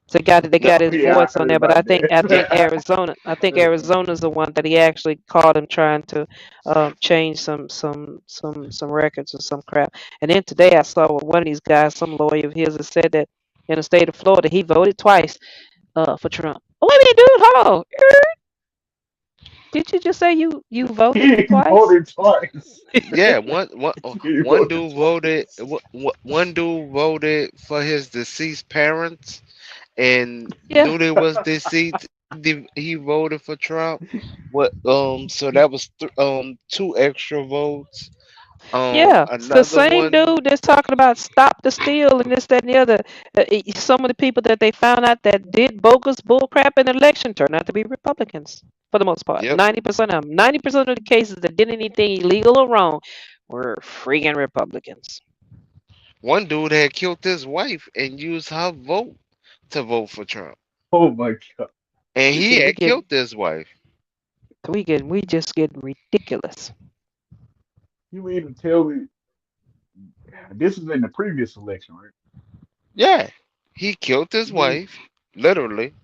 So they got No, his yeah, I voice on heard there, but about that. I think Arizona's the one that he actually caught him trying to change some records or some crap. And then today I saw one of these guys, some lawyer of his, that said that in the state of Florida he voted twice for Trump. Oh, wait a minute, dude, hold on. Did you just say you voted He twice? voted twice. Yeah, He one voted dude voted twice. one dude voted for his deceased parents and Yeah, knew they was deceased. He voted for Trump. So that was two extra votes. yeah. It's the Another same one. dude that's talking about stop the steal and this, that, and the other. Some of the people that they found out that did bogus bullcrap in the election turned out to be Republicans for the most part. Yep. 90% of them. 90% of the cases that did anything illegal or wrong were freaking Republicans. One dude had killed his wife and used her vote to vote for Trump. Oh my God. And he See, had killed his wife. we just get ridiculous. You mean to tell me this is in the previous election, right? Yeah. He killed his You mean, wife, literally.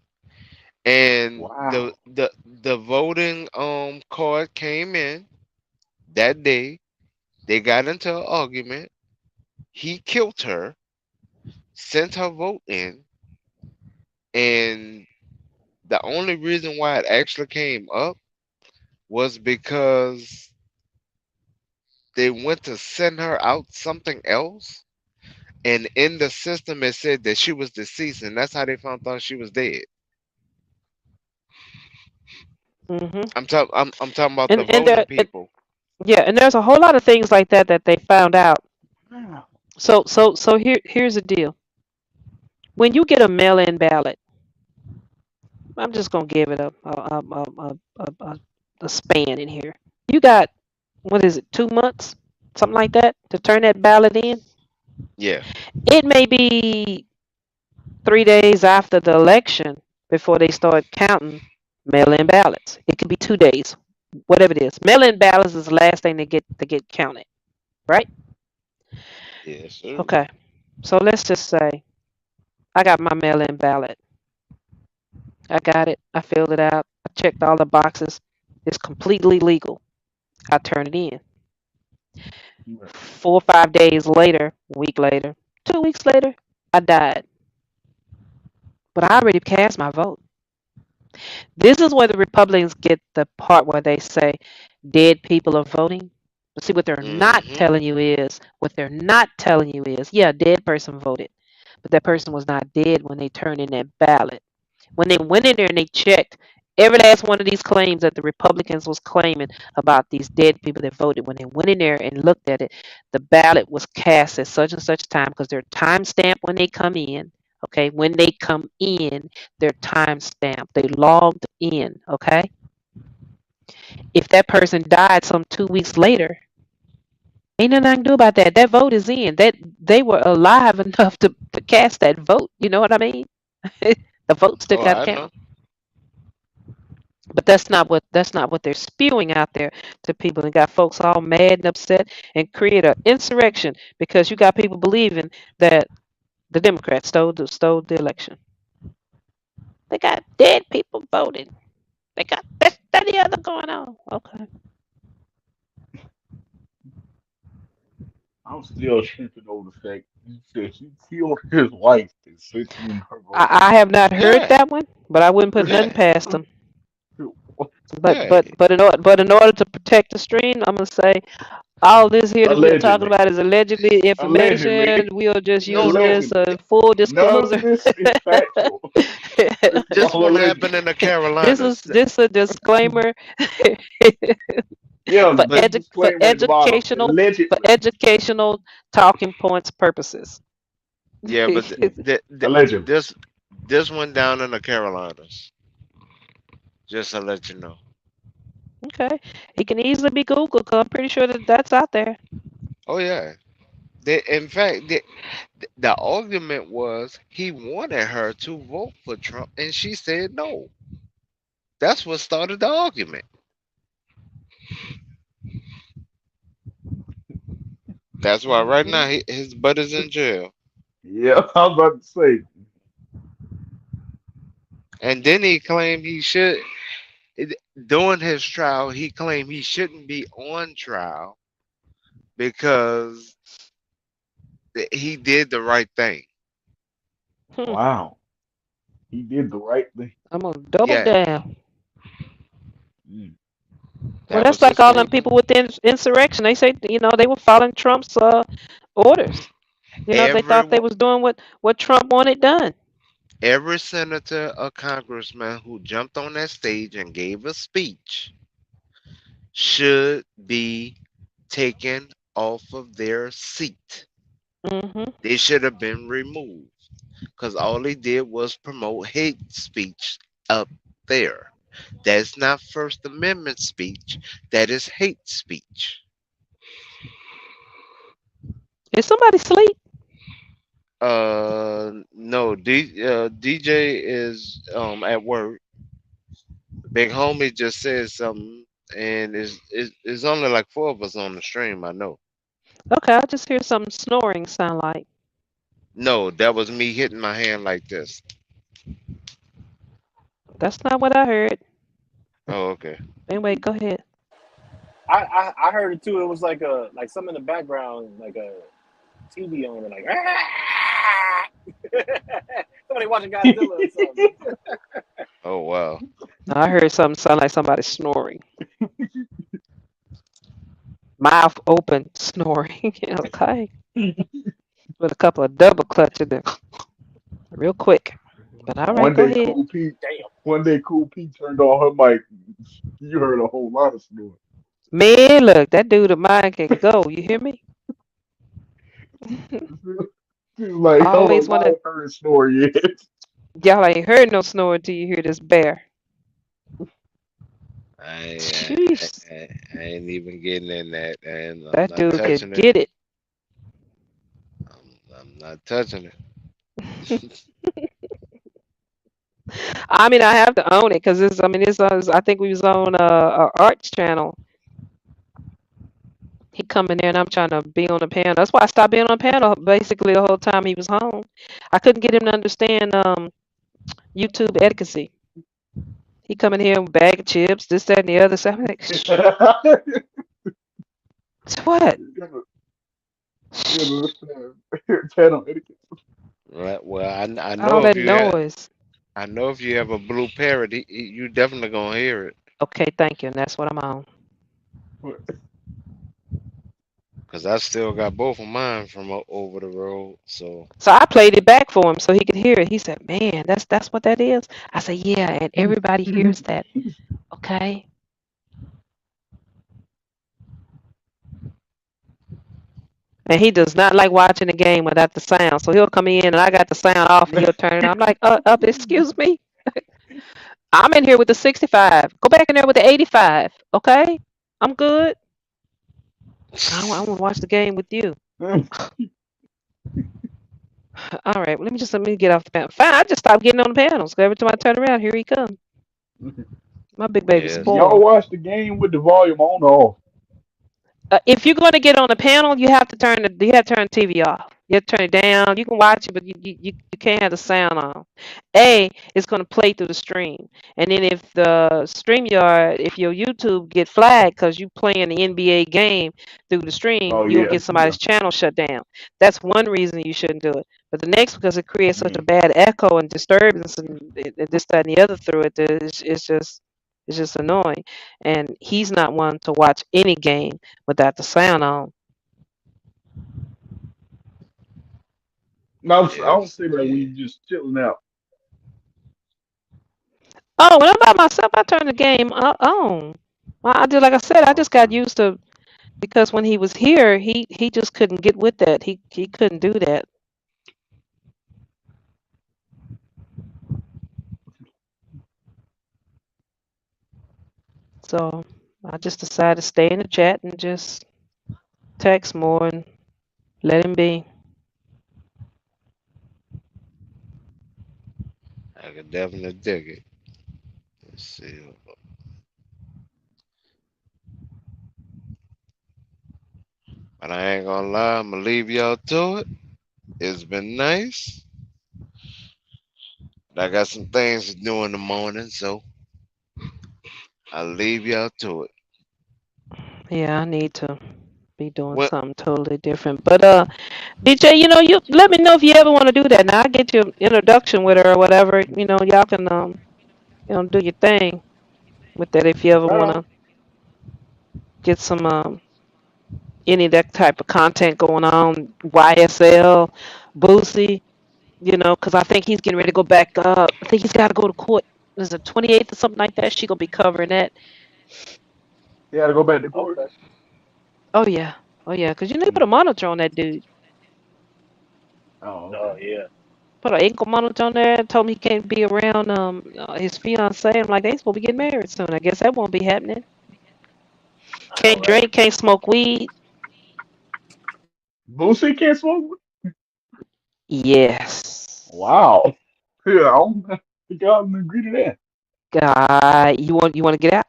And wow. the voting card came in that day. They got into an argument. He killed her, sent her vote in, and the only reason why it actually came up was because they went to send her out something else, and in the system it said that she was deceased, and that's how they found out she was dead. Hmm. I'm talking about the And voting there, people. yeah, and there's a whole lot of things like that that they found out. Wow. So here's the deal. When you get a mail-in ballot, I'm just gonna give it a span in here. You got, what is it, 2 months, something like that, to turn that ballot in. Yeah, It may be 3 days after the election before they start counting mail-in ballots. It could be 2 days, whatever it is. Mail-in ballots is the last thing to get counted, right? yes, sir. Okay. So let's just say I got my mail-in ballot. I got it. I filled it out. I checked all the boxes. It's completely legal. I turn it in. Right. 4 or 5 days later, a week later, 2 weeks later, I died. But I already cast my vote. This is where the Republicans get the part where they say dead people are voting. But see, Hmm. what they're not telling you is, yeah, a dead person voted, but that person was not dead when they turned in that ballot. When they went in there and they checked every last one of these claims that the Republicans was claiming about these dead people that voted, when they went in there and looked at it, the ballot was cast at such and such time because they're time stamped when they come in. Okay, when they come in, they're time stamped. They logged in. Okay, if that person died some 2 weeks later, ain't nothing I can do about that. That vote is in. That they were alive enough to cast that vote. You know what I mean? The vote still Oh, got to I count. know. But that's not what they're spewing out there to people, and got folks all mad and upset and create an insurrection because you got people believing that the Democrats stole the election. They got dead people voting. They got this, that, the other going on. Okay. I'm still tripping over the fact he said he killed his wife and sent in her vote. I have not heard Yeah, that one, but I wouldn't put nothing yeah, past them. But yeah. but but in order to protect the stream, I'm gonna say all this here that we are talking Allegedly. about is allegedly Allegedly. information. We'll just No, use no. this Allegedly. full None of disclosure. this is factual. This is This all one happened allegedly. in the This is Carolinas, this a disclaimer Yeah, for the disclaimer at the bottom. Allegedly. educational talking points purposes. yeah, but Allegedly. this one down in the Carolinas. Just to let you know. Okay, he can easily be Googled because I'm pretty sure that that's out there. Oh yeah. In fact, the argument was he wanted her to vote for Trump, and she said no. That's what started the argument. That's why right now his butt is in jail. Yeah, I was about to say. And then he claimed he should, during his trial, he claimed he shouldn't be on trial because he did the right thing. Hmm. Wow. He did the right thing. I'm gonna double Yeah, down. Mm. Well, that that's was his like all them statement. people with the insurrection. They say they were following Trump's orders. They thought they Everyone, was doing what Trump wanted done. every senator or congressman who jumped on that stage and gave a speech should be taken off of their seat. Hmm. They should have been removed because all they did was promote hate speech up there. That's not First Amendment speech. That is hate speech. Is somebody asleep? No, DJ is at work. Big homie just said something, and it's only like four of us on the stream. I know. Okay, I just hear some snoring sound like. No, that was me hitting my hand like this. That's not what I heard. Oh, okay. Anyway, go ahead. I heard it too. It was like some in the background, like a TV on, and like somebody watching Godzilla or something. Oh wow. I heard something sound like somebody snoring, mouth open, snoring. Okay, with a couple of double clutches there, real quick. But all right, One go day, ahead. Cool Pete. Damn. One day, Cool Pete turned on her mic. You heard a whole lot of snoring. Man, look, that dude of mine can go. You hear me? She was like, I "Hold always on, want I to. ain't heard a snore yet." Y'all ain't heard no snoring till you hear this bear. I, Jeez, I ain't even getting in that, and I'm that not dude can touching it. get it. I'm not touching it. I mean, I have to own it because it's. I mean, it's. I think we was on a Arts channel. He come in there and I'm trying to be on the panel. That's why I stopped being on the panel basically the whole time he was home. I couldn't get him to understand YouTube etiquette. He come in here with a bag of chips, this, that, and the other. So I'm like, shh, what? You understand? Channel etiquette. Right. Well, I All know if that you have noise. I know if you have a blue parrot, you definitely gonna hear it. Okay, thank you. And that's what I'm on. Cause I still got both of mine from over the road. So So I played it back for him so he could hear it. He said, "Man, that's what that is." I said, "Yeah, and everybody hears that." Okay. And he does not like watching the game without the sound. So he'll come in and I got the sound off and he'll turn it on. I'm like, up, excuse me. I'm in here with the 65. Go back in there with the 85. Okay? I'm good. I want to watch the game with you. All right. Well, let me get off the panel. Fine. I just stopped getting on the panels. 'Cause every time I turn around, here he comes. My big baby yes, Y'all spoiled. watch the game with the volume on or off? If you're going to get on the panel, you have to turn the TV off. You have to turn it down. You can watch it, but you can't have the sound on. It's going to play through the stream, and then if the StreamYard, if your YouTube get flagged because you playing the NBA game through the stream, Oh you'll yeah, get yeah. somebody's channel shut down. That's one reason you shouldn't do it. But the next, because it creates such a Mm. bad echo and disturbance and this, that, and the other through it, that it's just annoying. And he's not one to watch any game without the sound on. No, I would yes, say like when yeah. you just chilling out. Oh, when I'm by myself, I turn the game on. I did, like I said, I just got Okay. used to because when he was here, he just couldn't get with that. He couldn't do that. So I just decided to stay in the chat and just text more and let him be. I could definitely dig it. Let's see. But I ain't gonna lie, I'm gonna leave y'all to it. It's been nice. But I got some things to do in the morning, so I'll leave y'all to it. Yeah, I need to be doing What? something totally different. But DJ, you let me know if you ever want to do that. Now I get your introduction with her or whatever. Y'all can do your thing with that if you ever Right want on. to get some any of that type of content going on. YSL, Boosie, because I think he's getting ready to go back up. I think he's got to go to court. Is it 28th or something like that? She gonna be covering that. You gotta go back to court. Okay. Oh yeah, oh yeah, because you put a Mm. monitor on that dude. Oh, Oh okay. yeah. Put an ankle monitor on there. Told me he can't be around his fiance. I'm like, they supposed to be getting married soon. I guess that won't be happening. I know, Can't right? drink, can't smoke weed. Boosie can't smoke. Yes. Wow. Yeah, I don't think I can agree to that. God, you want to get out?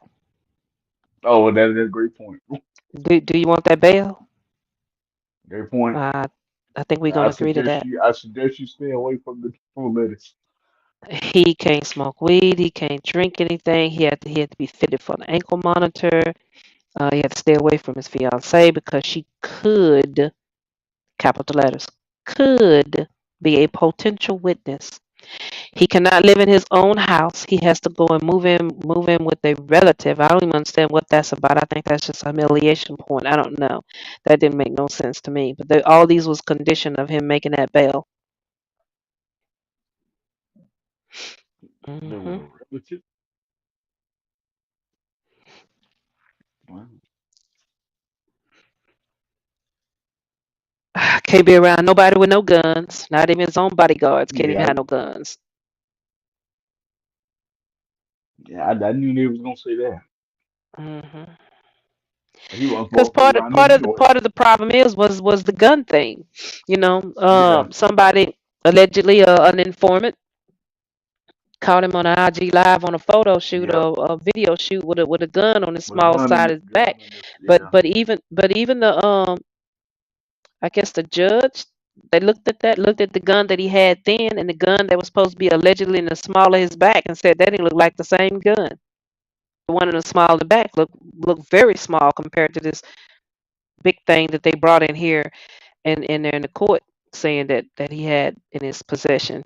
Oh, well, that's a great point. Do you want that bail? Great point. Uh, I think we're gonna agree to that. I suggest you stay away from the full lettuce. He can't smoke weed. He can't drink anything. He had to be fitted for an ankle monitor. He had to stay away from his fiancee because she could, capital letters, could be a potential witness. He cannot live in his own house. He has to go and move in with a relative. I don't even understand what that's about. I think that's just a humiliation point. I don't know. That didn't make no sense to me. But all these was condition of him making that bail. Live with hmm a relative. Wow. Can't be around nobody with no guns. Not even his own bodyguards can't even Yeah, have no guns. I knew they was gonna say that. hmm He wasn't Because supposed to be around them anyway. part of the problem was the gun thing. Yeah, Somebody allegedly an informant caught him on an IG live on a photo shoot yeah. or a video shoot with a gun on the With a small side of his back. gun in this. But Yeah, even the I guess the judge, they looked at the gun that he had then and the gun that was supposed to be allegedly in the small of his back and said that didn't look like the same gun. The one in the small of the back looked very small compared to this big thing that they brought in here and they're in the court saying that he had in his possession.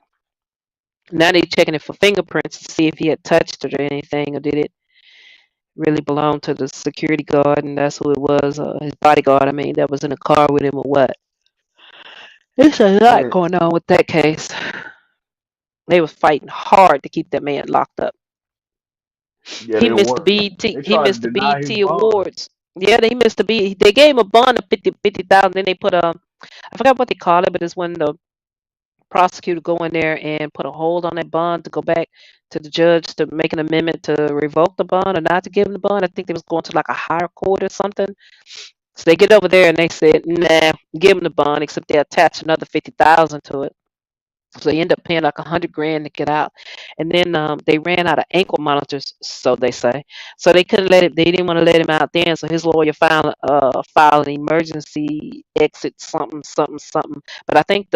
Now they're checking it for fingerprints to see if he had touched it or anything, or did it really belong to the security guard, and that's who it was, his bodyguard. I mean, that was in the car with him, or what? There's a lot yeah, going on with that case. They was fighting hard to keep that man locked up. yeah. He They missed the were. BET. They He tried to missed the deny his BET bond. awards. Yeah, they missed the BET. They gave him a bond of 50,000. Then they put I forgot what they call it, but it's when the prosecutor go in there and put a hold on that bond to go back to the judge to make an amendment to revoke the bond or not to give him the bond. I think they was going to like a higher court or something. So they get over there and they said, nah, give him the bond, except they attach another 50,000 to it. So they end up paying like 100 grand to get out, and then they ran out of ankle monitors, so they say. So they couldn't let it. They didn't want to let him out then. So his lawyer filed an emergency exit something something something. But I think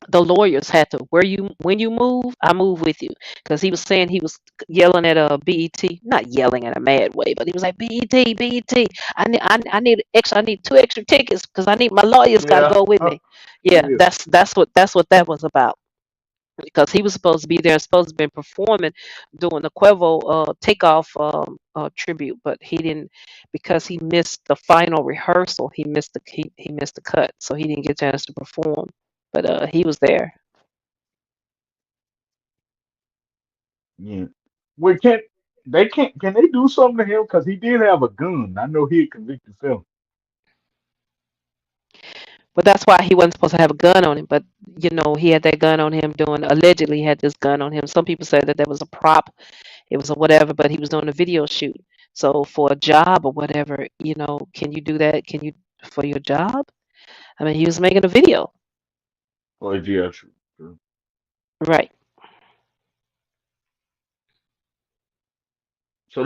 the lawyers had to where you when you move, I move with you because he was saying he was yelling at a BET, not yelling in a mad way, but he was like BET. I need extra. I need two extra tickets because I need my lawyers got to Yeah, go with me. Yeah, yeah, that's what that was about because he was supposed to be there, supposed to be performing doing the Quavo takeoff tribute, but he didn't because he missed the final rehearsal. He missed the cut, so he didn't get a chance to perform. But he was there. yeah. Wait, can't can they do something to him? Because he did have a gun. I know he a convicted felon. But that's why he wasn't supposed to have a gun on him. But he had that gun on him doing allegedly he had this gun on him. Some people said that was a prop, it was a whatever, but he was doing a video shoot. So for a job or whatever, can you do that? Can you for your job? I mean, he was making a video, Oh, yeah, true, true. right? So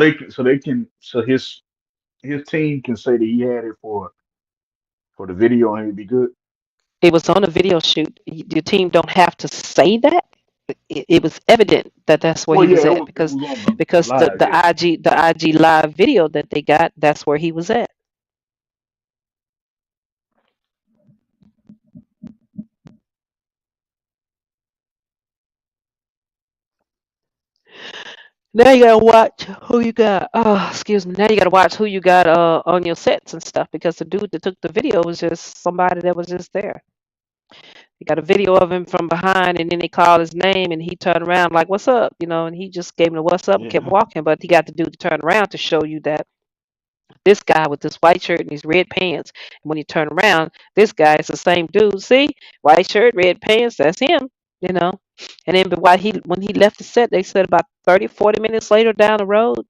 his team can say that he had it for the video and it'd be good. It was on a video shoot. Your team don't have to say that. It was evident that that's where Well, he yeah, was at it because was on the because the live, the yeah. IG live video that they got, that's where he was at. Now you gotta watch who you got. Oh, excuse me. Now you gotta watch who you got on your sets and stuff because the dude that took the video was just somebody that was just there. You got a video of him from behind, and then they called his name, and he turned around like, "What's up?" And he just gave him the "What's up" and kept Yeah, walking. But he got the dude to turn around to show you that this guy with this white shirt and these red pants. And when you turn around, this guy is the same dude. See, white shirt, red pants. That's him. You know. And then, but when he left the set, they said about 30, 40 minutes later down the road.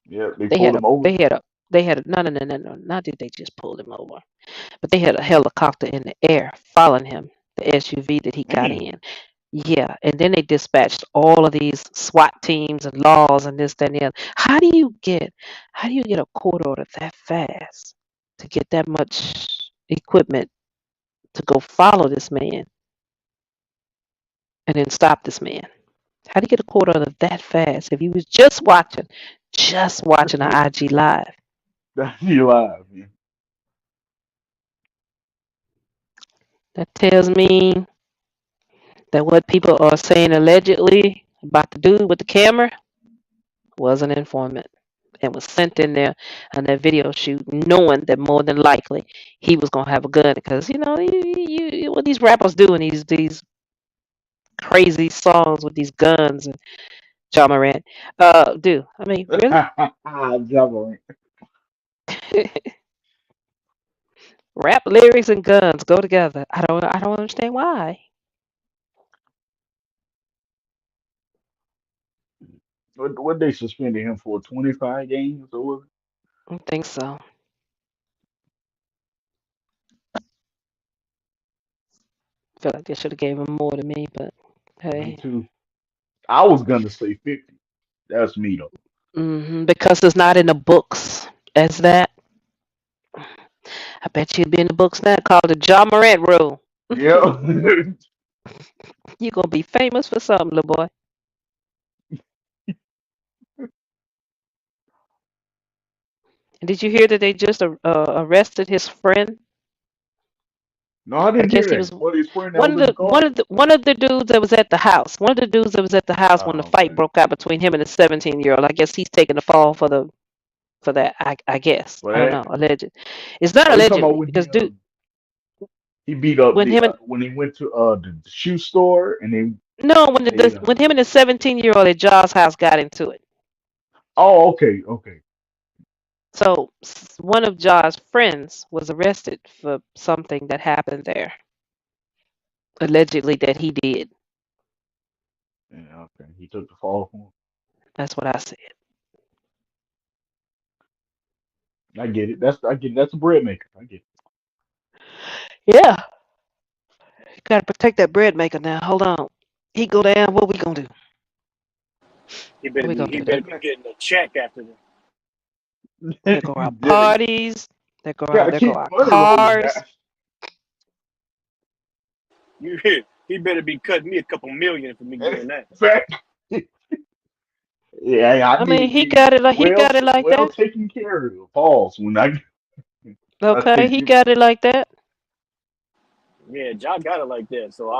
yeah. They They pulled had a him over. they had a they had a no. Not did they just pull him over, but they had a helicopter in the air following him, the SUV that he got Man, in. Yeah, and then they dispatched all of these SWAT teams and laws and this, that, and the other. How do you get a court order that fast to get that much equipment to go follow this man and then stop this man? How do you get a court order that fast if you was just watching an IG live? That's you live, man. That tells me that what people are saying allegedly about the dude with the camera was an informant and was sent in there on that video shoot, knowing that more than likely he was gonna have a gun because what these rappers doing these crazy songs with these guns and John Morant do. I mean, really? Juggling. Rap lyrics and guns go together. I don't understand why. What they suspended him for? 25 games or what? I don't think so. I feel like they should have gave him more to me, but Me hey. too. I was gonna say 50. That's me though. Because it's not in the books as that. I bet you it'd be in the books now called the John Morant rule. Yeah. You gonna be famous for something, little boy. And did you hear that they just arrested his friend? No, I I didn't guess hear he that. was What his friend that one was of in the the car? dudes that was at the house. One of the dudes that was at the house when the Oh, fight okay. broke out between him and the 17-year-old. I guess he's taking the fall for that. I guess For I don't that? know. Alleged. It's not Oh, you talking about allegedly when because dude, he beat up when the him and when he went to the shoe store and no, when they when him and the 17-year-old at Jaws' house got into it. oh, okay, okay. So one of Jaws' friends was arrested for something that happened there, allegedly that he did. Yeah, okay. He took the fall for That's what I said. him. I get it. I get it. That's a bread maker. I get Yeah, gotta protect that bread maker now. Hold on. He go down. What we gonna do? He What better we be gonna he do? better be getting a check after this. There it. go our Yeah, parties. gotta There go keep our money rolling, cars. guys. You he better be cutting me a couple million for me doing that. Fact. Yeah, I I need to mean, get he got it like well that. taken care of. Pause when I Okay, take he you. got it like that. Yeah, John got it like that. So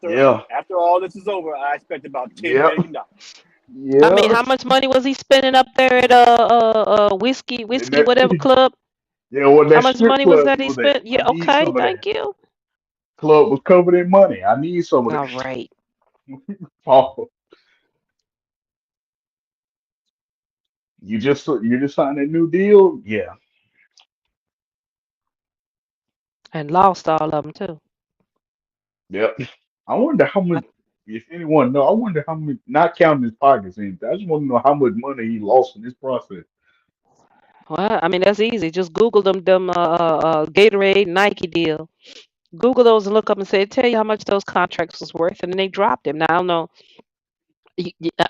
Yeah, after all this is over, I expect about yeah, $10 million. I mean, yeah. how much money was he spending up there at And whiskey that whatever club? yeah, well How that much strip money was club that he he was at. spent? I Yeah, need okay, some of thank that. you. Club was covered in money. I need some of All that. right. Paul, you just signed a new deal? Yeah. And lost all of them too. Yep. I wonder how much if anyone know, I wonder how much not counting his pockets in. I just want to know how much money he lost in this process. Well, I mean, that's easy. Just Google them Gatorade Nike deal. Google those and look up and say, tell you how much those contracts was worth, and then they dropped them. Now I don't know.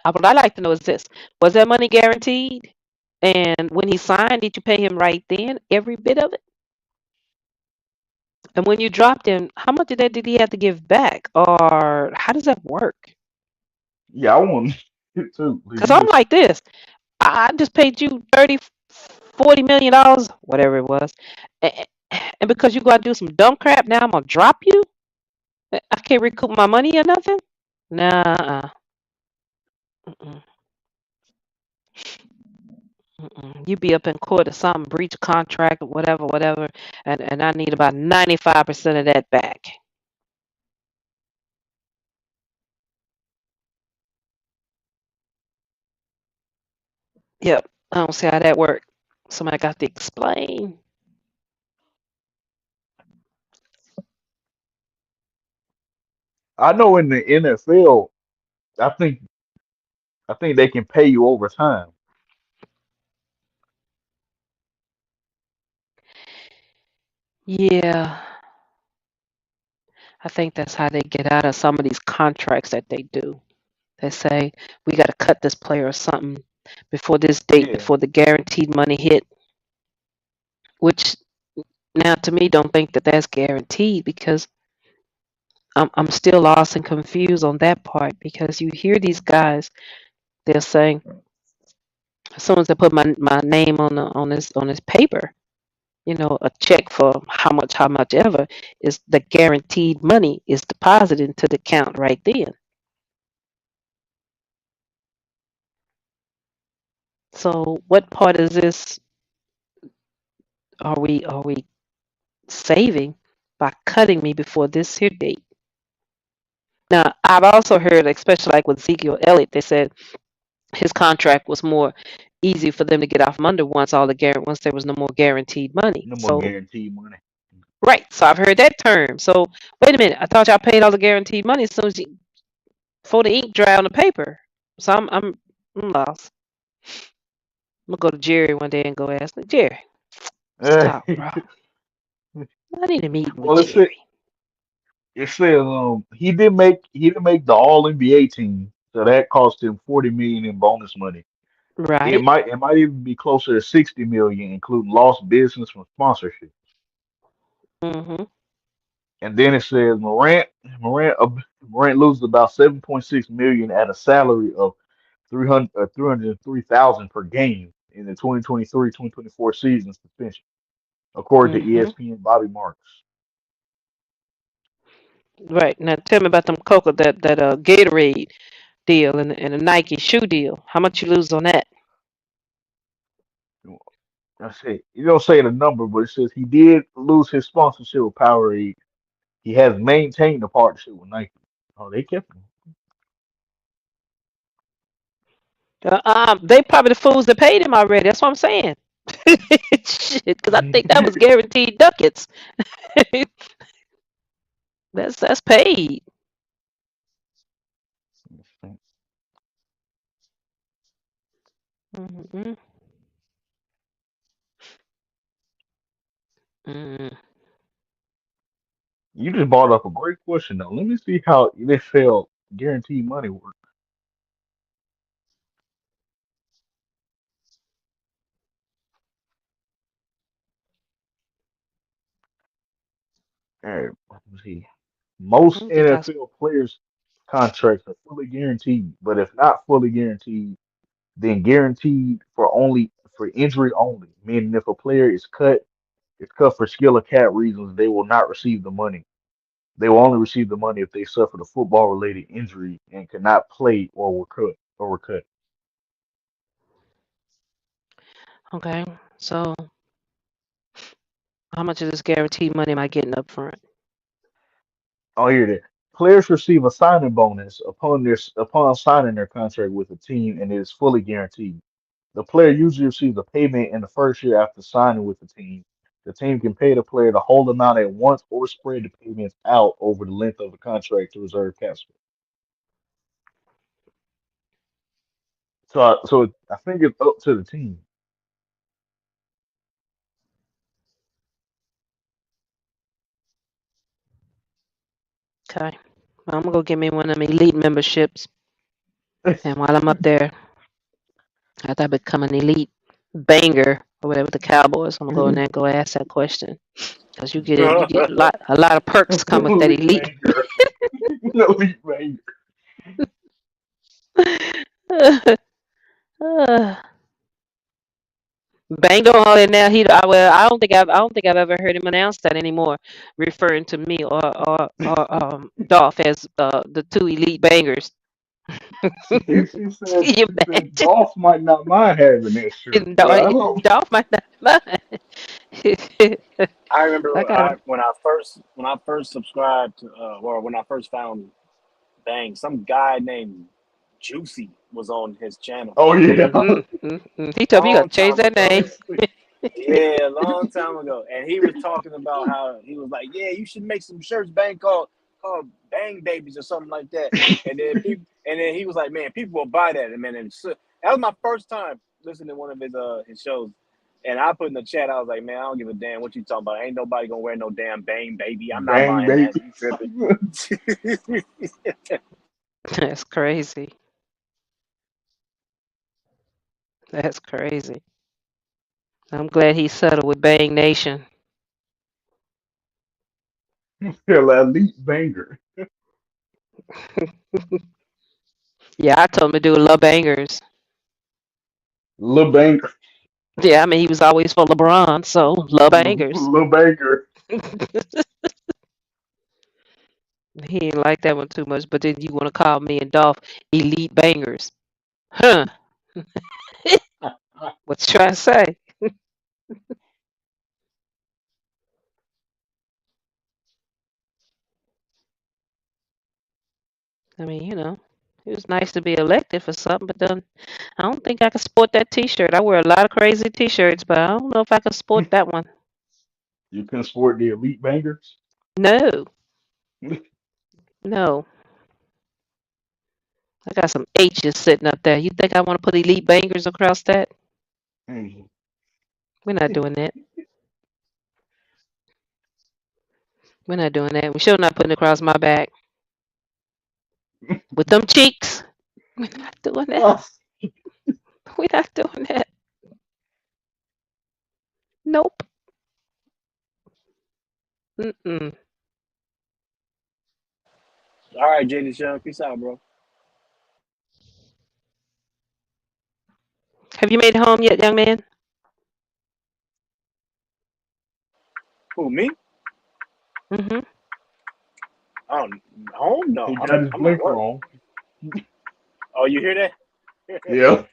What I like to know is this: was that money guaranteed? And when he signed, did you pay him right then, every bit of it? And when you dropped him, how much of that did he have to give back, or how does that work? Yeah, I want it too. 'Cause Because you I'm just like this: I just paid you 30, $40 million, whatever it was, and, and because you got to do some dumb crap, now I'm gonna drop you. I can't recoup my money or nothing. Nah. Mm-mm. Mm-mm. You be up in court or something, breach of contract or whatever, whatever, and I need about 95% of that back. Yep, I don't see how that worked. Somebody got to explain. I know in the NFL, I think I think they can pay you over time. Yeah, I think that's how they get out of some of these contracts that they do. They say we got to cut this player or something before this date, Yeah. before the guaranteed money hit. Which now to me don't think that that's guaranteed because I'm still lost and confused on that part because you hear these guys they're saying As soon as I put my name on this paper, a check for how much ever is the guaranteed money is deposited into the account right then. So what part of this are we saving by cutting me before this here date? Now I've also heard, especially like with Ezekiel Elliott, they said his contract was more easy for them to get off from under once there was no more guaranteed money. No more So guaranteed money. right, so I've heard that term. So wait a minute, I thought y'all paid all the guaranteed money as soon as before the ink dry on the paper. So I'm lost. I'm gonna go to Jerry one day and go ask him, Jerry, stop, bro. I need a meeting with Well, Jerry. it says he didn't make the All NBA team, so that cost him 40 million in bonus money. It Right. might even be closer to 60 million, including lost business from sponsorship. Mhm. And then it says Morant loses about 7.6 million at a salary of 303,000 per game in the 2023-2024 season suspension, according to Mhm. ESPN Bobby Marks. Right. Now tell me about them Coca that Gatorade deal and a Nike shoe deal. How much you lose on that? I say you don't say the number, but it says he did lose his sponsorship with Powerade. He has maintained the partnership with Nike. Oh, they kept him. They probably the fools that paid him already. That's what I'm saying. Shit, because I think that was guaranteed ducats. That's paid. Mm-hmm. Mm. You just brought up a great question though. Let me see how NFL guaranteed money works. All right, let me see. I Most don't think I. NFL players' contracts are fully guaranteed, but if not fully guaranteed, then guaranteed for injury only. Meaning, if a player is cut for skill or cap reasons, they will not receive the money. They will only receive the money if they suffered a football-related injury and cannot play or were cut. Okay. So how much of this guaranteed money am I getting up front? Oh, here it is. Players receive a signing bonus upon signing their contract with the team, and it is fully guaranteed. The player usually receives a payment in the first year after signing with the team. The team can pay the player the whole amount at once or spread the payments out over the length of the contract to reserve cap space. So I think it's up to the team. Okay. Well, I'm gonna go get me one of them elite memberships, and while I'm up there, after I become an elite banger or whatever the Cowboys, I'm gonna go in there and go ask that question because you get a lot of perks come with that Elite elite. banger. Elite banger. Bang on all that now. Well, I don't think I've ever heard him announce that anymore, referring to me or Dolph as the two elite bangers. She said You she said imagine? Dolph might not mind having that shirt, And but I don't. Dolph might not mind. I remember I got him. when I first subscribed to, or when I first found Bang, some guy named Juicy was on his channel Oh yeah. He told me you long got to change time that ago. name. Yeah, a long time ago. And he was talking about how he was like, "Yeah, you should make some shirts, Bang, called Bang Babies or something like that." And then he was like, "Man, people will buy that." And man, that was my first time listening to one of his shows. And I put in the chat, I was like, "Man, I don't give a damn what you talking about. Ain't nobody gonna wear no damn Bang Baby. I'm not Bang buying that. baby. You tripping?" That's crazy. That's crazy. I'm glad he settled with Bang Nation. Elite banger. Yeah, I told him to do love bangers. Lil Banger. Yeah, I mean he was always for LeBron, so love bangers. Lil Banger. He ain't like that one too much, but then you want to call me and Dolph elite bangers. Huh. What you trying to say? I mean, it was nice to be elected for something, but then I don't think I could sport that T-shirt. I wear a lot of crazy T-shirts, but I don't know if I could sport that one. You can sport the elite bangers. No, no. I got some H's sitting up there. You think I want to put elite bangers across that? Mhm. We're not doing that. We're not doing that. We sure not putting it across my back with them cheeks. We're not doing that. We're not doing that. Nope. Mm-mm. All right, Jaden Sean, peace out, bro. Have you made it home yet, young man? Who, me? Mm-hmm. Oh, home? No, He got his I'm at blinker work. on. Oh, you hear that? Yeah.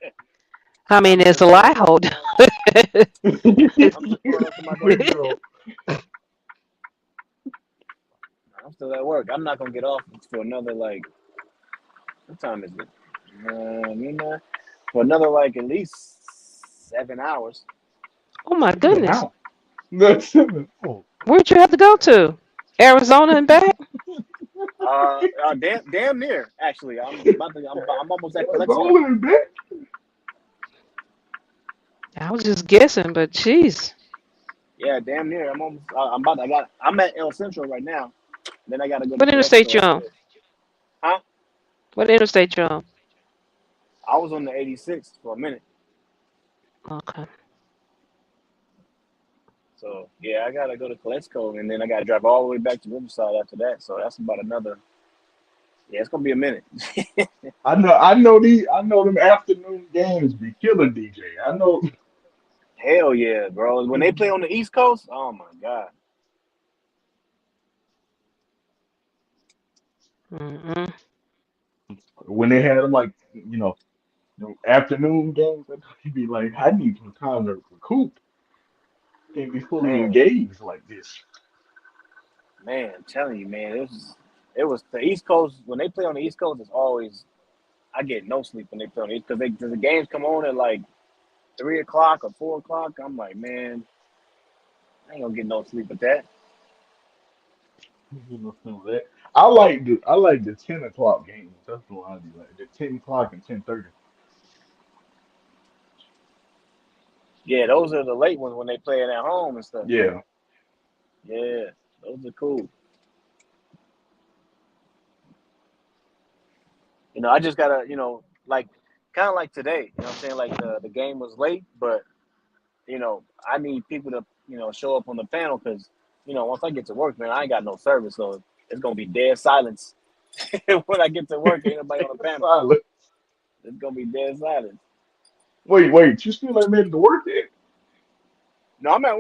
I mean, I'm it's just a lie pulling up hold. to my. I'm just pulling up to my desk. Blinker on. I'm still at work. I'm not gonna get off for another like. What time is it? Midnight. For another like at least 7 hours. Oh my Seven goodness. out. That's 7. Oh. Where'd you have to go to? Arizona and back? Damn near. Actually, I'm almost at That's Calexico. older than that. I was just guessing, but jeez. Yeah, damn near. I'm almost. I'm about. I'm at El Centro right now. Then I gotta go to What interstate Calexico you after on? this. Huh? What interstate you on? I was on the 86 for a minute. Okay. So yeah, I gotta go to Calexico, and then I gotta drive all the way back to Riverside after that. So that's about another. Yeah, it's gonna be a minute. I know them afternoon games be killing DJ. I know. Hell yeah, bro. When they play on the East Coast, oh my god. Mm-mm. When they had them like, them afternoon games, I'd be like, I need some time to recoup. Can't be fully Man, engaged like this. man, I'm telling you, man, it was the East Coast. When they play on the East Coast, it's always I get no sleep when they play on the East because the games come on at like 3 o'clock or 4 o'clock. I'm like, man, I ain't gonna get no sleep with that. You know, some of that. I like the 10 o'clock games. That's the one I do like. The 10 o'clock and 10:30. Yeah, those are the late ones when they play it at home and stuff. Yeah. Yeah, those are cool. I just gotta, like kind of like today. You know what I'm saying? Like the game was late, but I need people to show up on the panel because once I get to work, man, I ain't got no service, so it's gonna be dead silence when I get to work. Ain't nobody on the panel. Silent. It's gonna be dead silence. Wait. You still ain't made it to work yet? No, I'm at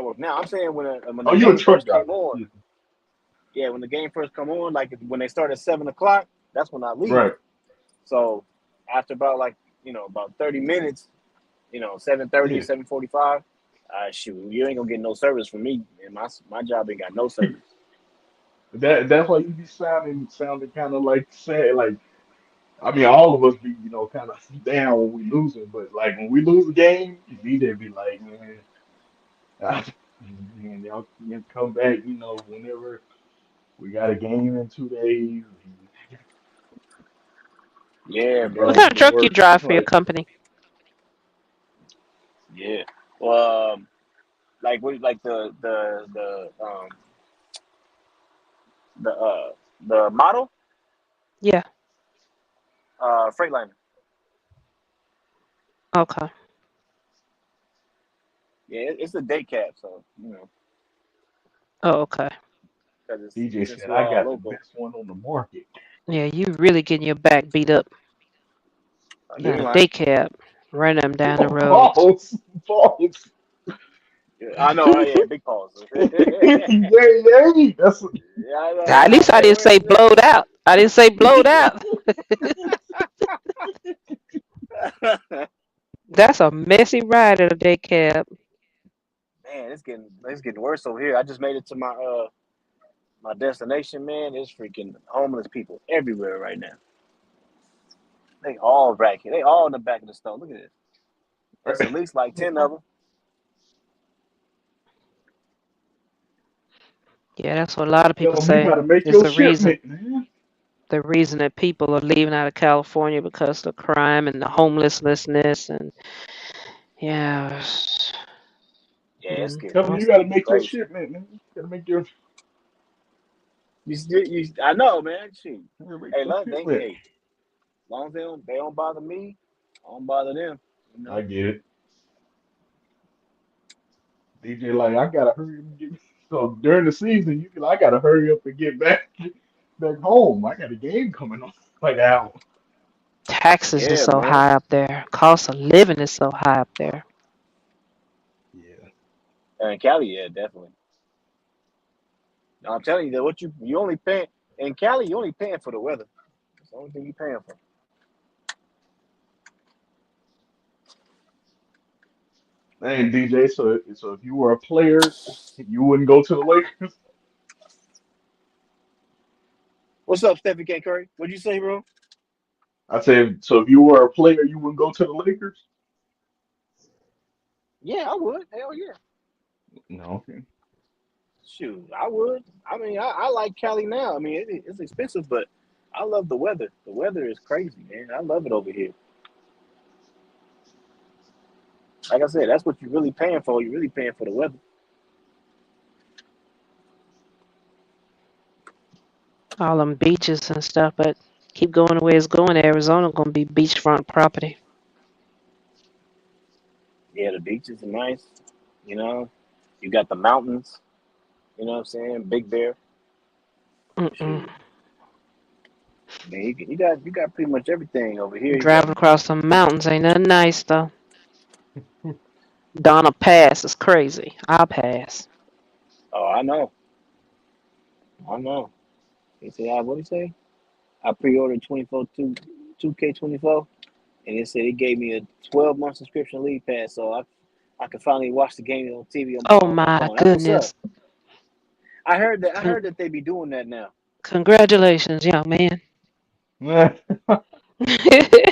work now. I'm saying when Oh, the you a game truck first driver? came on, Yeah. yeah, when the game first come on, like when they start at 7 o'clock, that's when I leave. Right. So after about about 30 minutes, 7:30, Yeah. 7:45, shoot, you ain't gonna get no service from me, and my job ain't got no service. That's why you be sounding kind of like sad. Like I mean, all of us be kind of down when we losing, but like when we lose a game, DJ be like, man, man, y'all can come back. Whenever we got a game in 2 days, Yeah, we What gotta bro. kind get of to truck you work. drive for your Like, company? Yeah. Well, like what, like the the model, Yeah. Freightliner. Okay. Yeah, it's a day cab, so Oh, okay. because it's DJ since said, we're I all got the local. best one on the market. Yeah, you really getting your back beat up. You Not ain't a lying. day cab. Run them down the road. Balls, balls. I know. Yeah, big pause. Yeah, yeah. That's Yeah, I know. At Nah, least I man, didn't say blowed out. I didn't say blowed out. That's a messy ride in a day cab. man, it's getting worse over here. I just made it to my destination. Man, there's freaking homeless people everywhere right now. They all racking. They all in the back of the store. Look at this. There's at least like 10 of them. Yeah, that's what a lot of people tell them you say. gotta make It's your the reason. shipment, man. The reason that people are leaving out of California because of the crime and the homelessness and yeah. Yeah, it's Tell them you gotta getting make your crazy. shipment, man. You gotta make your, I know, man. Shoot. you gotta make Hey, your look, shipment. as long as they don't bother me, I don't bother them. You I know. get it. DJ, like, I gotta hurry up and get. So during the season, you can, I gotta hurry up and get back home. I got a game coming on. Like, out. Taxes are Yeah, so man. high up there. Cost of living is so high up there. Yeah. And Cali, yeah, definitely. I'm telling you that what you only paying in Cali, you only paying for the weather. That's the only thing you paying for. And DJ, so if you were a player, you wouldn't go to the Lakers. What's up, Stephen K. Curry? What'd you say, bro? I said, so if you were a player, you wouldn't go to the Lakers. Yeah, I would. Hell yeah. No, okay. Shoot, I would. I mean, I like Cali now. I mean, it's expensive, but I love the weather. The weather is crazy, man. I love it over here. Like I said, that's what you're really paying for. You're really paying for the weather. All them beaches and stuff, but keep going the way it's going. Arizona gonna be beachfront property. Yeah, the beaches are nice. You know, you got the mountains. You know what I'm saying? Big Bear. Mm-mm. Shoot, man, you got pretty much everything over here. You got. Driving across some mountains ain't nothing nice though. Donna Pass is crazy. I'll pass. Oh, I know. I know. He said, what did he say? I pre-ordered 2K24, and it said it gave me a 12-month subscription league pass, so I could finally watch the game on TV Oh on my my phone. That's what's up. goodness. I Con- heard that they be doing that now. Congratulations, young man.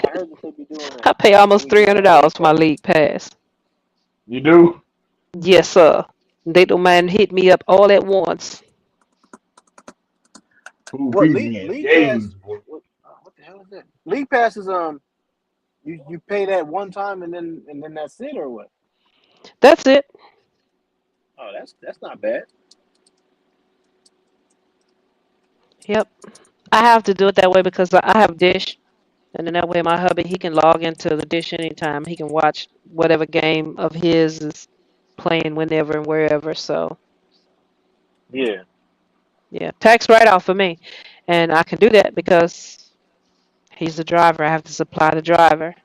I heard that they be doing that. I pay So almost we can $300 for my watch. league pass. You do? Yes, sir. They don't mind hit me up all at once. Who What be league man? league pass? Games, boy. What the hell is that? League pass is you pay that one time and then that's it or what? That's it. Oh, that's not bad. Yep. I have to do it that way because I have Dish, and then that way my hubby he can log into the Dish anytime. He can watch whatever game of his is playing whenever and wherever. So Yeah, yeah, tax write off for me, and I can do that because he's the driver. I have to supply the driver.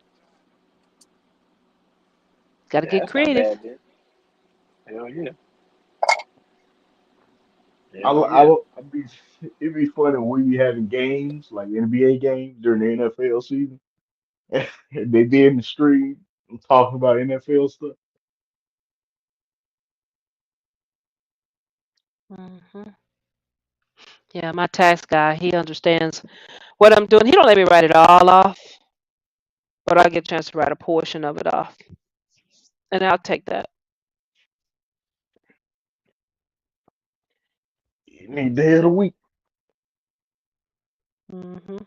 Got to yeah, get that's not creative. bad, then. Hell yeah, I, hell I, yeah. I'd be, it'd be funny when we be having games like NBA games during the NFL season. They be in the stream talking about NFL stuff. hmm Yeah, my tax guy he understands what I'm doing. He don't let me write it all off, but I get a chance to write a portion of it off, and I'll take that. Any day of the week. hmm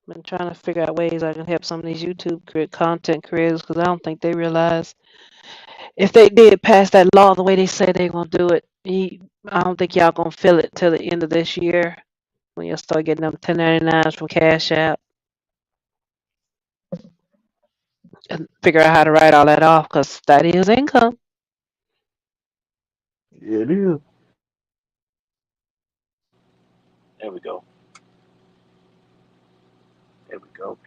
Been trying to figure out ways I can help some of these content creators because I don't think they realize if they did pass that law the way they say they're gonna do it, I don't think y'all gonna feel it till the end of this year when you start getting them 1099s from Cash App and figure out how to write all that off because that is income. Yeah, it is. There we go. There we go.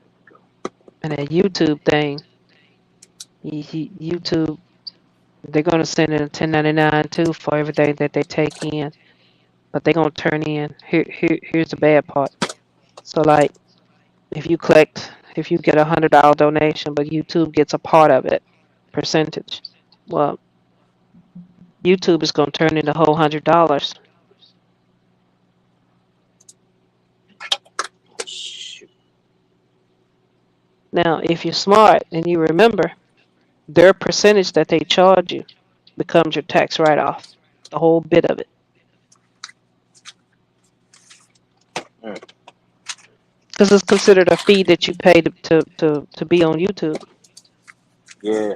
And that YouTube thing, YouTube, they're gonna send in a 1099 too for everything that they take in, but they're gonna turn in. Here's the bad part. So like, if you get $100 donation, but YouTube gets a part of it, percentage. Well, YouTube is gonna turn in the whole $100. Shoot. Now, if you're smart and you remember, their percentage that they charge you becomes your tax write-off, the whole bit of it, Mm. because it's considered a fee that you pay to be on YouTube. Yeah.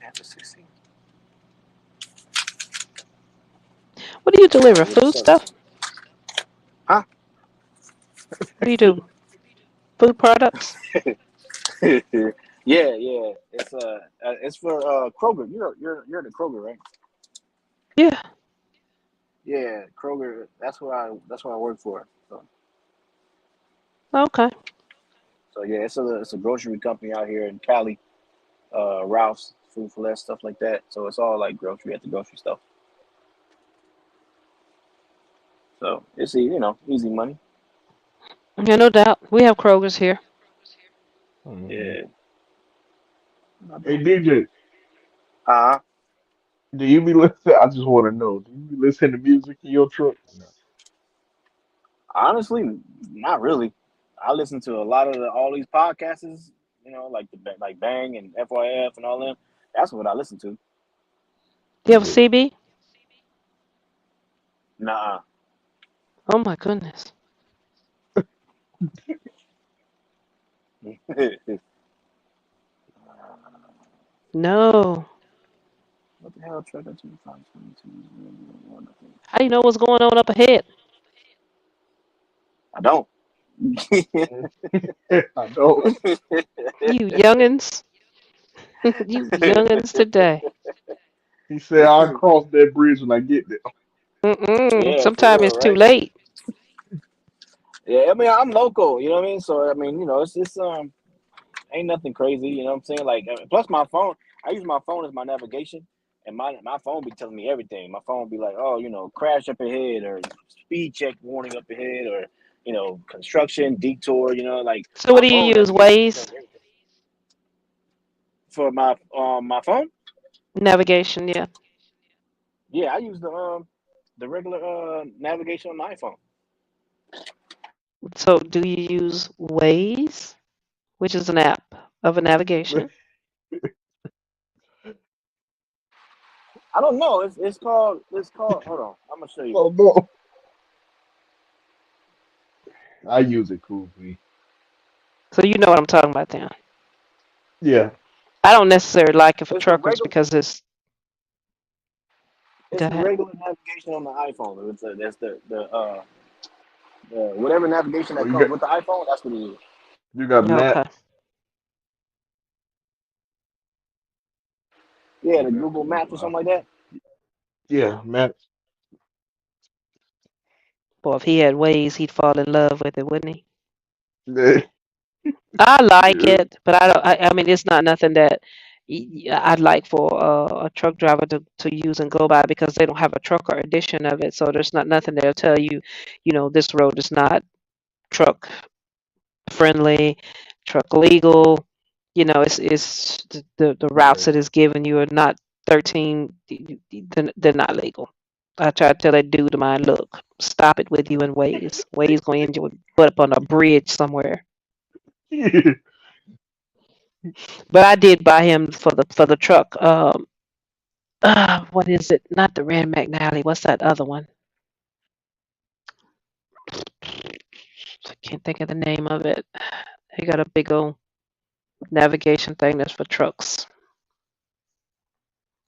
After 16. What do you deliver? Yes, Food sir. stuff? Huh? What do you do? Food products? Yeah, yeah. It's for Kroger. You're the Kroger, right? Yeah. Yeah, Kroger. That's what I work for. Okay. So yeah, it's a grocery company out here in Cali. Ralph's, Food for Less, stuff like that. So it's all like grocery at the grocery stuff. So it's easy money. Yeah, no doubt. We have Kroger's here. Mhm. Yeah. Not Hey doing good. DJ, do you be listening? I just want to know, do you be listening to music in your truck? No. Honestly, not really. I listen to a lot of all these podcasts, like like Bang and FYF and all them. That's what I listen to. Do you have a Yeah. CB? Nah. Oh my goodness. What No. the hell? Truck at 2522. How do you know what's going on up ahead? I don't. I know. You youngins. You youngins today. He said I'll cross that bridge when I get there. Mm-mm. Yeah, for Sometimes real, it's too right? late. Yeah, I mean, I'm local. You know what I mean? So I mean, it's ain't nothing crazy. You know what I'm saying? Like, plus my phone. I use my phone as my navigation, and my phone be telling me everything. My phone be like, oh, crash up ahead, or speed check warning up ahead, or construction detour. Like So what my do phone you use? navigation be Waze? telling me everything. For my phone, Navigation, yeah. yeah, I use the regular navigation on my iPhone. So do you use Waze, which is an app of a navigation? I don't know. It's called. Hold on, I'm gonna show you. Oh no. I use it cool, me. So you know what I'm talking about then. Yeah. I don't necessarily like it for It's the truckers regular. because it's It's go the ahead. regular navigation on the iPhone. That's the whatever navigation Oh, that comes with the iPhone. That's what it is. you got Okay. maps. Yeah, the Okay, Google cool. Maps or something like that. Yeah, maps. Boy, if he had Waze, he'd fall in love with it, wouldn't he? Yeah. I like it, but I don't. I mean, it's not nothing that I'd like for a truck driver to use and go by because they don't have a trucker edition of it. So there's not nothing that'll tell you, this road is not truck friendly, truck legal. It's the routes Right. that is given you are not 13. They're not legal. I try to tell that dude of mine, look, stop it with you in Waze. Waze going to end your butt up on a bridge somewhere. But I did buy him for the truck. What is it? Not the Rand McNally. What's that other one? I can't think of the name of it. He got a big old navigation thing that's for trucks.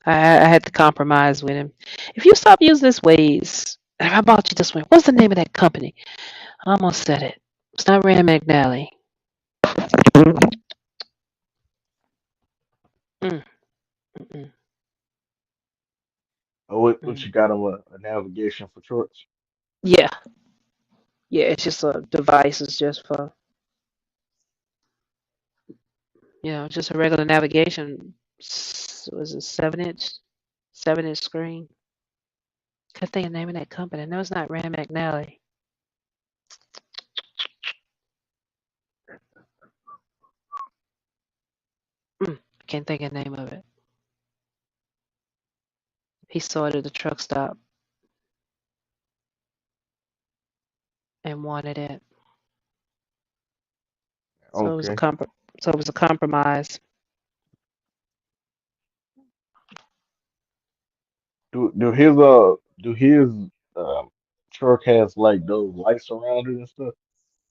I had to compromise with him. If you stop using this Waze, I bought you this one. What's the name of that company? I almost said it. It's not Rand McNally. Mm, mm-mm. What Mm. you got on a navigation for trucks? Yeah, yeah. It's just a device. It's just for just a regular navigation. Was it 7 inch, 7 inch screen? Can't think of the name of that company. No, it's not Rand McNally. I can't think of the name of it. He saw it at the truck stop and wanted it. So it was a Okay. compromise. Do his um truck has like those lights around it and stuff?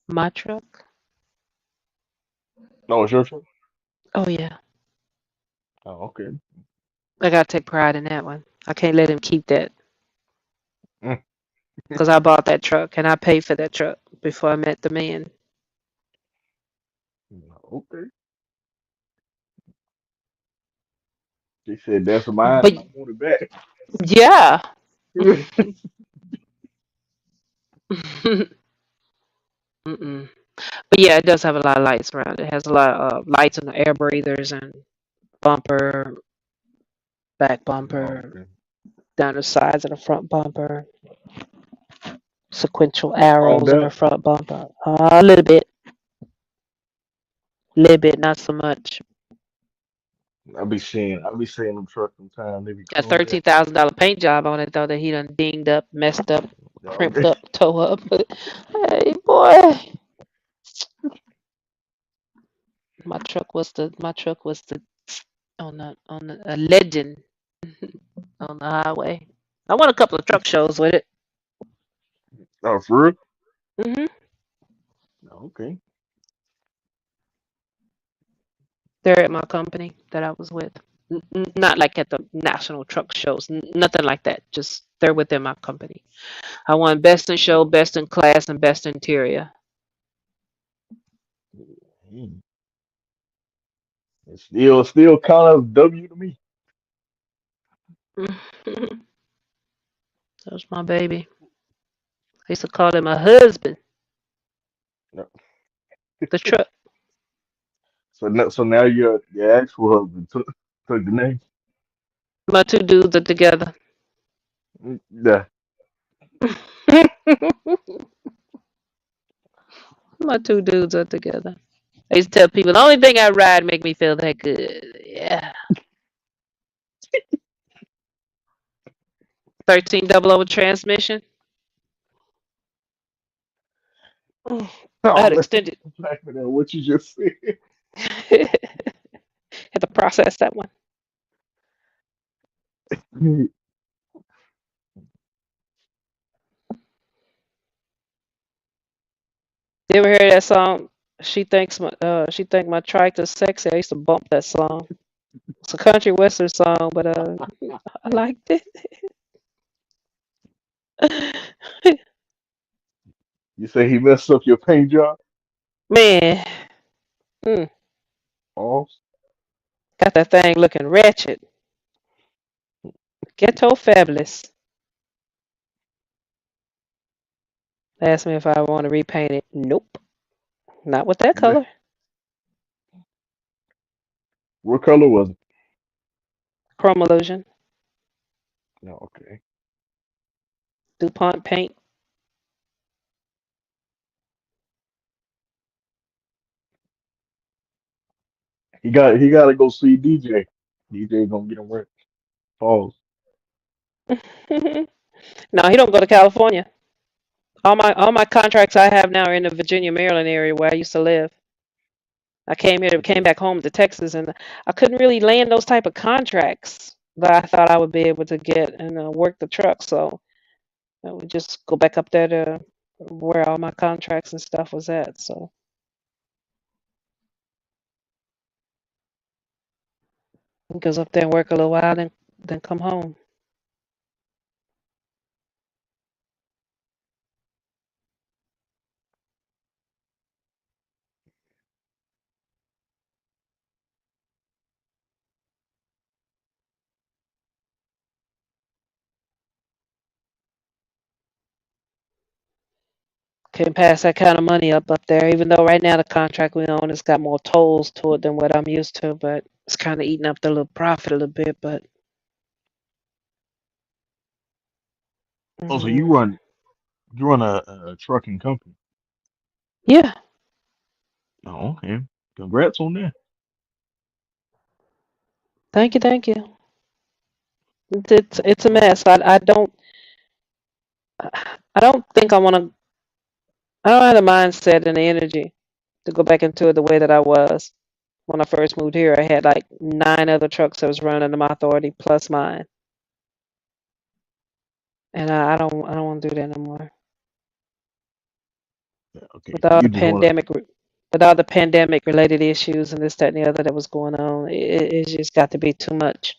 My truck? No, it's your truck. Oh yeah. Oh, okay. I gotta take pride in that one. I can't let him keep that Mm, because I bought that truck and I paid for that truck before I met the man. okay. He said that's mine But and I want it back. yeah. Mm-mm. But yeah, it does have a lot of lights around it. It has a lot of lights on the air breathers and bumper, back Oh, bumper, okay. down the sides of the front bumper, sequential It's chromed arrows on the out. front bumper. A little bit, not so much. I be seeing them trucks sometimes. They be A chromed out. $13,000 paint job on it though that he done dinged up, messed up, Dog, crimped up, tore up. Hey boy, my truck was the on the a legend on the highway. I won a couple of truck shows with it. oh, for real? hmm Okay. They're at my company that I was with. Not like at the national truck shows, nothing like that. Just they're within my company. I won best in show, best in class, and best interior. Mm. It's still kind of W to me. That was my baby. I used to call him my husband. No. The truck. So now your actual husband took the name. My two dudes are together. Yeah. My two dudes are together. I used to tell people the only thing I ride make me feel that good. Yeah. 13 double over transmission. I Oh had man, extended. I'm laughing at what you just said. Had to process that one. You ever hear that song? She think my tractor's sexy. I used to bump that song. It's a country western song, but I liked it. You say he messed up your paint job? Man, mm, Oh, got that thing looking ratchet. Ghetto fabulous. Asked me if I want to repaint it. Nope, not with that man. color. What color was it? Chrome illusion, No, okay. DuPont paint. He gotta go see DJ. DJ gonna get him right. Pause. No, he don't go to California. All my contracts I have now are in the Virginia, Maryland area where I used to live. I came Okay. back home to Texas, and I couldn't really land those type of contracts that I thought I would be able to get and work the truck. So I would just go back up there to where all my contracts and stuff was at. So he goes up there and work a little while, then come home. Can't pass that kind of money up there. Even though right now the contract we own has got more tolls to it than what I'm used to, but it's kind of eating up the little profit a little bit. But Oh, so mm, you run a trucking company. yeah, Oh, okay. Congrats on that. thank you, thank you. It's a mess. I don't think I want to. I don't have the mindset and the energy to go back into it the way that I was when I first moved here. I had like 9 other trucks that was running under my authority plus mine, and I don't want to do that no more. Yeah, okay. With all You the just want pandemic, with all the pandemic related issues and this, that, and the other that was going on, it's just got to be too much.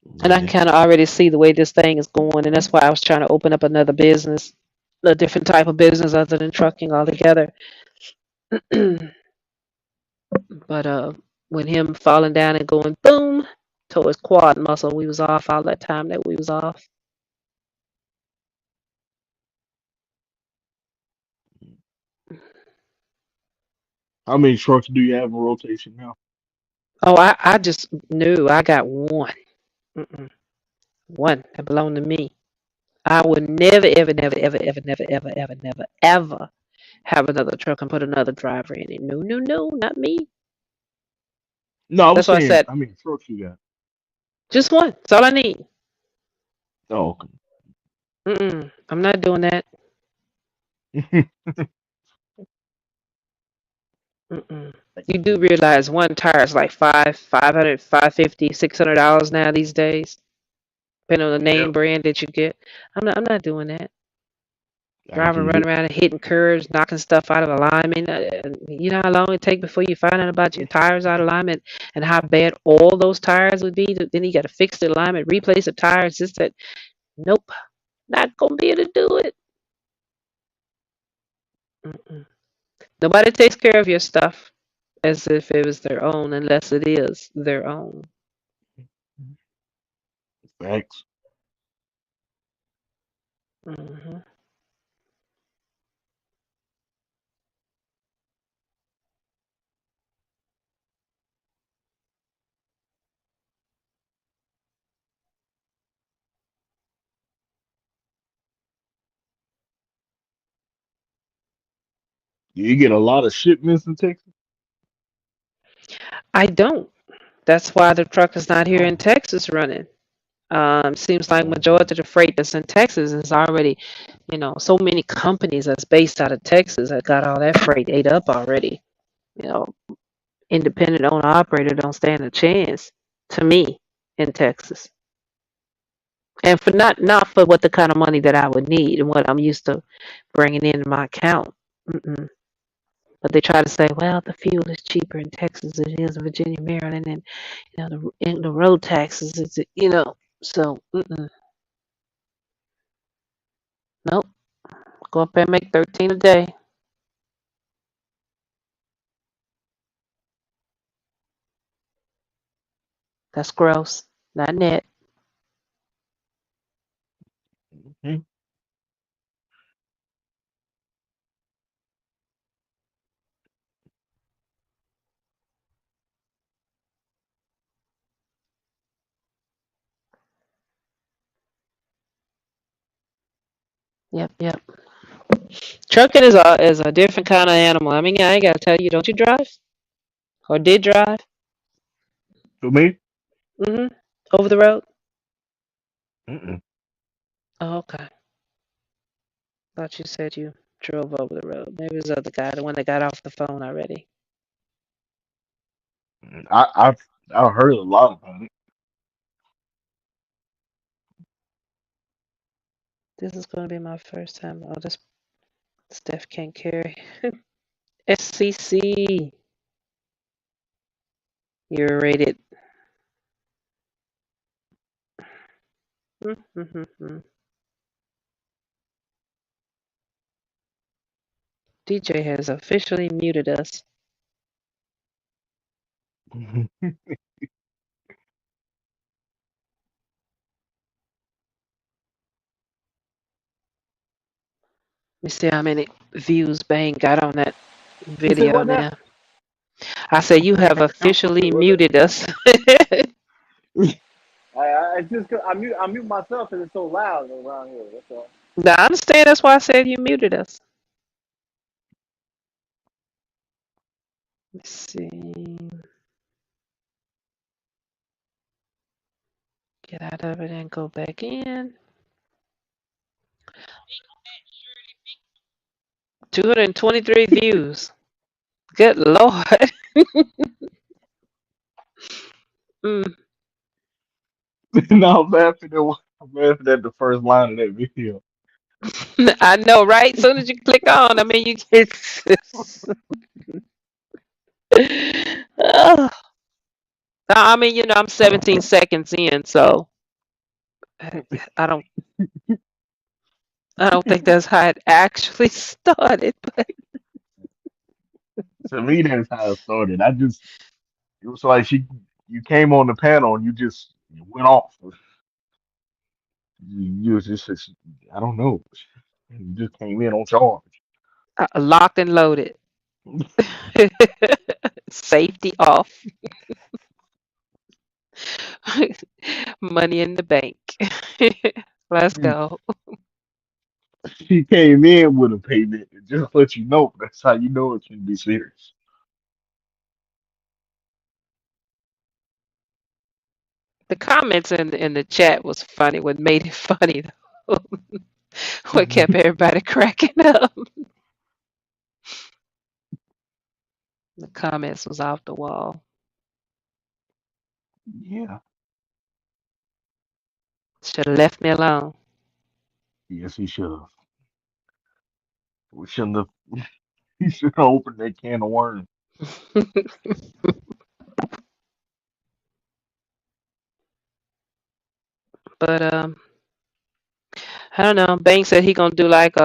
to, And I yeah. can kind of already see the way this thing is going, and that's why I was trying to open up another business, a different type of business other than trucking altogether. But when him falling down and going boom to his quad muscle, we was off all that time that we was off. How many trucks do you have in rotation now? Oh, I just knew I got one. Mm-mm, one that belonged to me. I would never, ever, never, ever, ever, never, ever, ever, never, ever have another truck and put another driver in it. No, no, no, not me. No, I was That's why I saying said how many trucks you got. just one. That's all I need. Oh, I'm not doing that. okay. Mm-mm. You do realize one tire is like 500, 550, $600 now these days, depending on the Yep. name brand that you get. I'm not doing that. I Driving, get running it. around and hitting curves, knocking stuff out of alignment. You know how long it take before you find out about your tires out of alignment and how bad all those tires would be. Then you got to fix the alignment, replace the tires. Just that. Nope, not gonna be able to do it. Mm-mm. Nobody takes care of your stuff as if it was their own, unless it is their own. Facts. Hmm. Do you get a lot of shipments in Texas? I don't. That's why the truck is not here in Oh, Texas running. Seems like oh, majority of the freight that's in Texas is already, so many companies that's based out of Texas that got all that freight ate up already. You know, independent owner operator don't stand a chance to me in Texas, and for not for what the kind of money that I would need and what I'm used to bringing into my account. Mm-mm. But they try to say, well, the fuel is cheaper in Texas than it is in Virginia, Maryland, and the road taxes is so nope. Go up there and make 13 a day. That's gross, not net. okay. Yep, yep. Trucking is a different kind of animal. I mean, I ain't gotta tell you. Don't you drive or did drive? For me? Mm-hmm. Over the road. Mm-mm. Oh, okay. Thought you said you drove over the road. Maybe it was the other guy, the one that got off the phone already. I've heard a lot about it. This is gonna be my first time. Oh, this Steph can't carry. SCC. You're rated. Mm-hmm. DJ has officially muted us. me see how many views Bang got on that You say video what now? now. I said you have officially What's that? muted us. It's just 'cause I mute myself because it's so loud around here. That's all. Now, I understand that's why I said you muted us. Let's see. Get out of it and go back in. 223 views. Good Lord. Mm. No, I'm laughing at the first line of that video. I know, right? As soon as you click on, I mean, you get. Ugh. I mean, I'm 17 seconds in, so I don't, I don't think that's how it actually started. But To me, that's how it started. It was like you came on the panel and you went off. You was just, I don't know. You just came in on charge. locked and loaded. Safety off. Money in the bank. Let's go. She came in with a payment and just let you know. That's how you know it can be serious. The comments in the chat was funny. What made it funny though? What kept everybody cracking up? The comments was off the wall. Yeah. Should have left me alone. Yes, he should have. We shouldn't have. He should have opened that can of worms. But I don't know. Banks said he gonna do like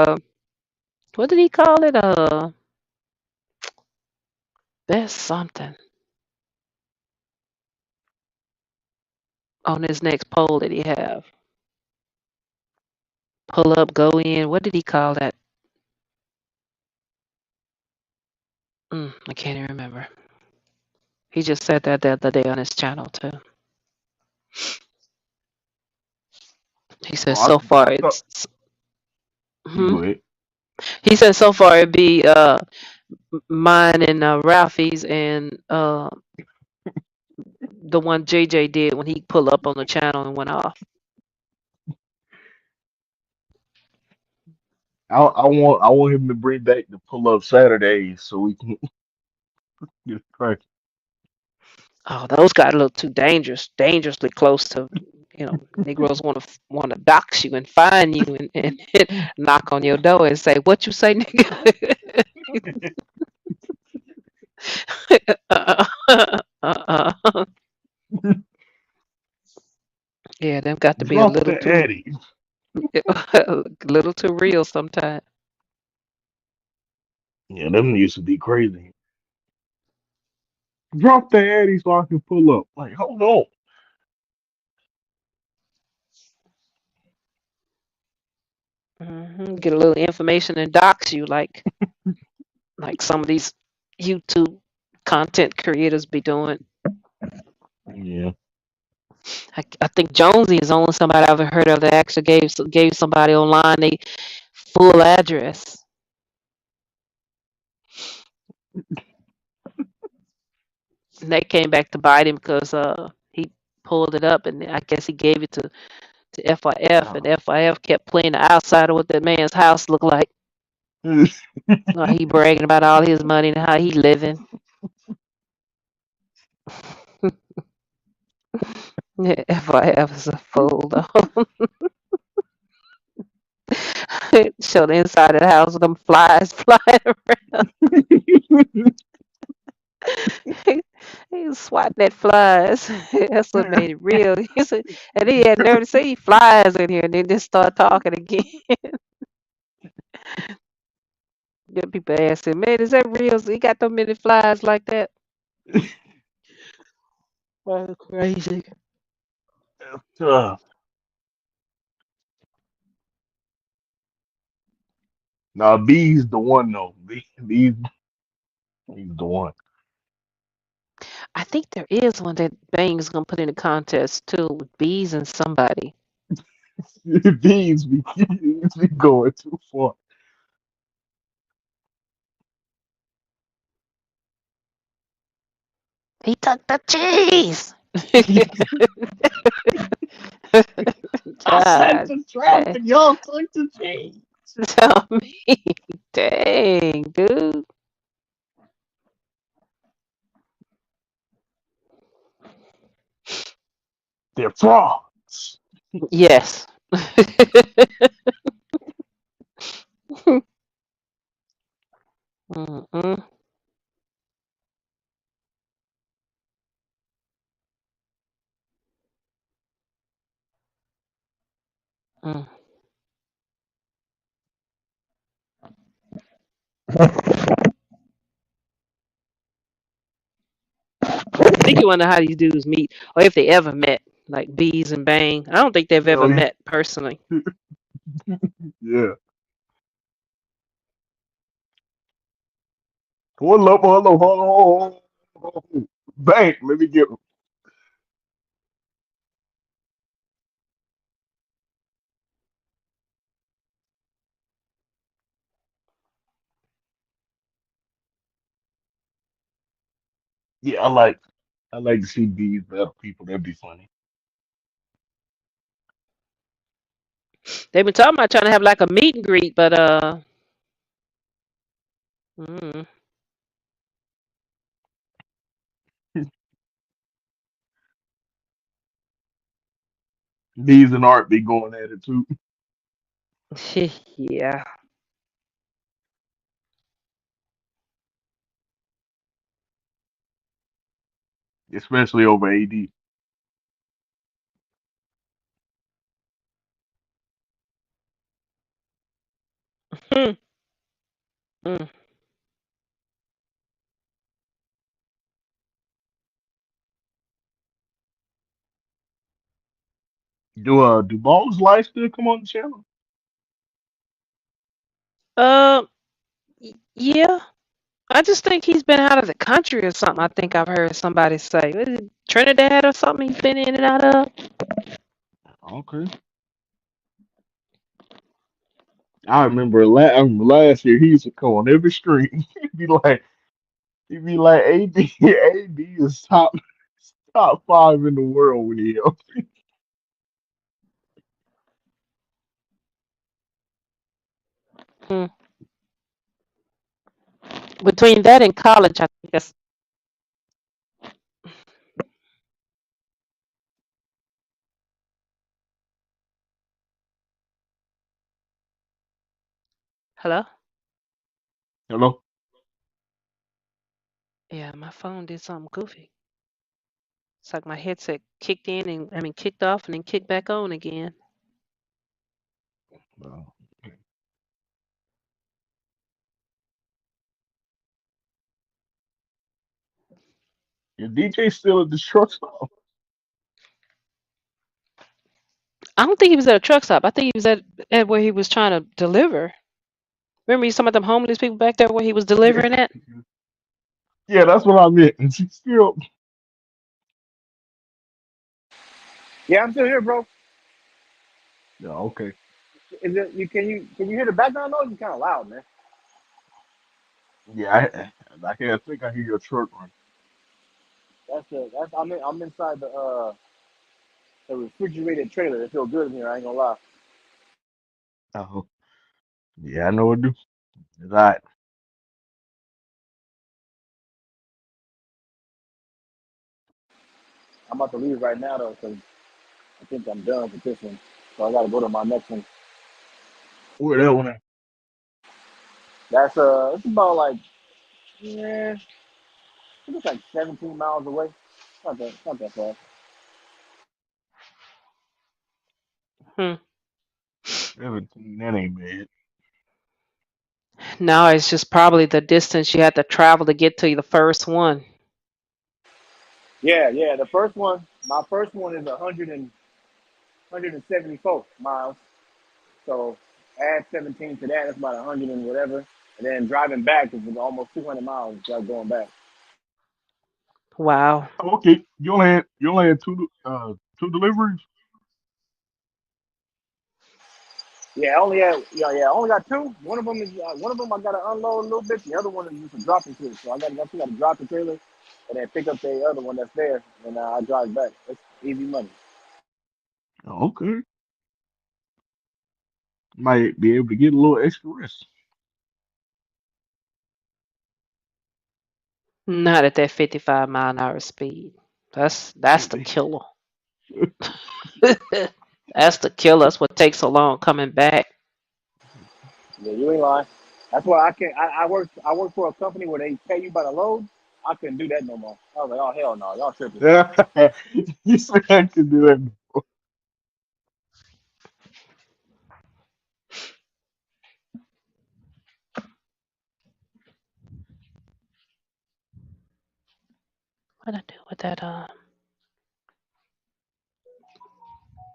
what did he call it? There's something on his next poll that he have. Pull up, go in. What did he call that? I can't even remember. He just said that the other day on his channel too. He said Oh, so far I thought it's. you Hmm? go ahead. He said so far it'd be mine and Ralphie's and the one JJ did when he pulled up on the channel and went off. I want him to bring back the pull up Saturdays so we can get cracking. Oh, those got a little too dangerously close to, Negroes want to dox you and find you and knock on your door and say, "What you say, nigga?" uh-uh. Yeah, them got to be a Drop little the too, Addy. a little too real sometimes. Yeah, them used to be crazy. Drop the Addy so I can pull up. Like, hold on. Get a little information and dox you like some of these YouTube content creators be doing. Yeah. I think Jonesy is the only somebody I've ever heard of that actually gave somebody online a full address. And they came back to bite him because he pulled it up and I guess he gave it to FIF and Uh, FIF kept playing the outside of what that man's house looked like. He bragging about all his money and how he living. Yeah, FIF is a fool though. Show the inside of the house with them flies flying around. He was swatting at flies. That's what made it real. He said, and he had nerve to say flies in here and then just start talking again. Get people asking, man, is that real? He got so many flies like that. Oh, crazy. uh, Nah, B's the one though. B's he's the one. I think there is one that Bang's gonna put in a contest too with bees and somebody. B's be going too far. He took the cheese. I said God, the trap and y'all took the chain. tell me, dang, dude. They're frauds. Yes. Mm-mm, mm. I think you wonder how these dudes meet, or if they ever met, like Bees and Bang. I don't think they've ever Hell yeah. met personally. Yeah. Hold up. Hold on. Bang, let me get him. Yeah, I like to see these better people. That'd be funny. They've been talking about trying to have like a meet and greet, but mm, These and Art be going at it too, yeah. especially over AD. Hmm, mm. Do Ball's life still come on the channel? Uh, yeah. I just think he's been out of the country or something. I think I've heard somebody say, what is it, Trinidad or something he's been in and out of. Okay. I remember last year he used to come on every stream. He'd be like AD is top five in the world when he up. Hmm. Between that and college, I think that's. Hello? Hello? Yeah, my phone did something goofy. It's like my headset kicked in and I mean kicked off and then kicked back on again. Uh, your DJ still at the truck stop. I don't think he was at a truck stop. I think he was at where he was trying to deliver. Remember you some of them homeless people back there where he was Yeah, delivering at? yeah, that's what I meant. And she still, Yeah, I'm still here, bro. yeah, okay. Is it you? Can you hear the background noise? It's kind of loud, man. Yeah, I can't think I hear your truck run. That's I'm inside the refrigerated trailer. It feels good in here. I ain't gonna lie. Oh, yeah, I know what to do. It's all right. I'm about to leave right now though, because I think I'm done with this one. So I gotta go to my next one. Where that one at? That's it's about like yeah, I think it's like 17 miles away. Not that far. Hmm. 17. That ain't bad. No, it's just probably the distance you had to travel to get to the first one. Yeah. My first one is 174 miles. So add 17 to that, that's about 100 and whatever. And then driving back is almost 200 miles just going back. Wow. Oh, okay, you only had two deliveries. Yeah, I only had yeah, I only got two. One of them I got to unload a little bit. The other one is just a dropping switch. So I got to drop the trailer and then pick up the other one that's there, and I drive back. That's easy money. Oh, okay, might be able to get a little extra rest. Not at that 55-mile-an-hour speed. That's the killer. That's the killer. That's what takes so long coming back. Yeah, you ain't lying. That's why I can't. I work for a company where they pay you by the load. I couldn't do that no more. I was like, oh hell no, y'all tripping. You said I can do that. What I do with that?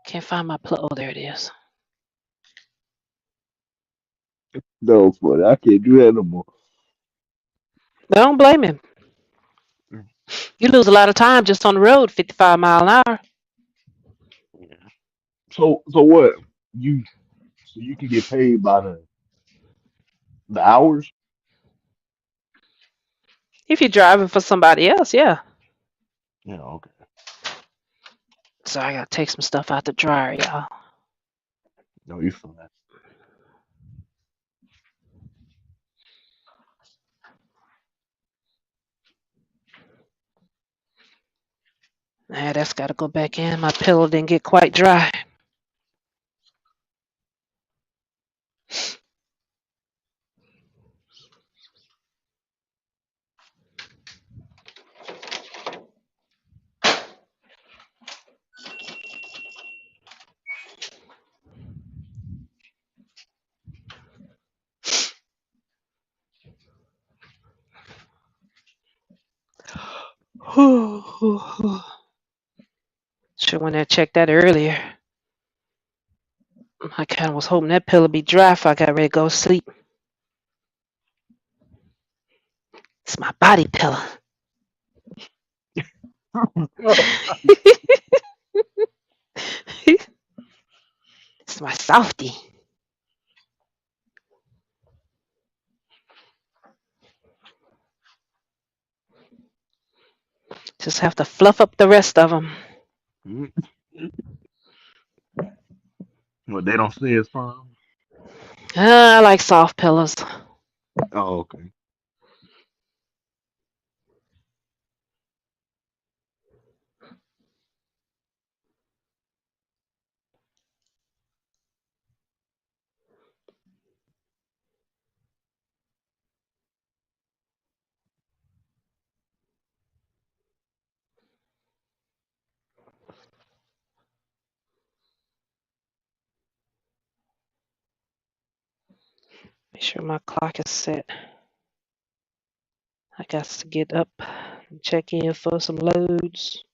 Can't find my plug. Oh, there it is. No, but I can't do that no more. I don't blame him. You lose a lot of time just on the road, 55 mile an hour. So what? You so you can get paid by the hours? If you're driving for somebody else, yeah. Yeah, okay. So I gotta take some stuff out the dryer, y'all. No, you fine. That's gotta go back in. My pillow didn't get quite dry. Should went there and checked that earlier. I kind of was hoping that pillow be dry if I got ready to go to sleep. It's my body pillow. It's my softie. Just have to fluff up the rest of them. Mm. Well, they don't say it's fine. I like soft pillows. Oh, okay. Make sure my clock is set. I got to get up and check in for some loads.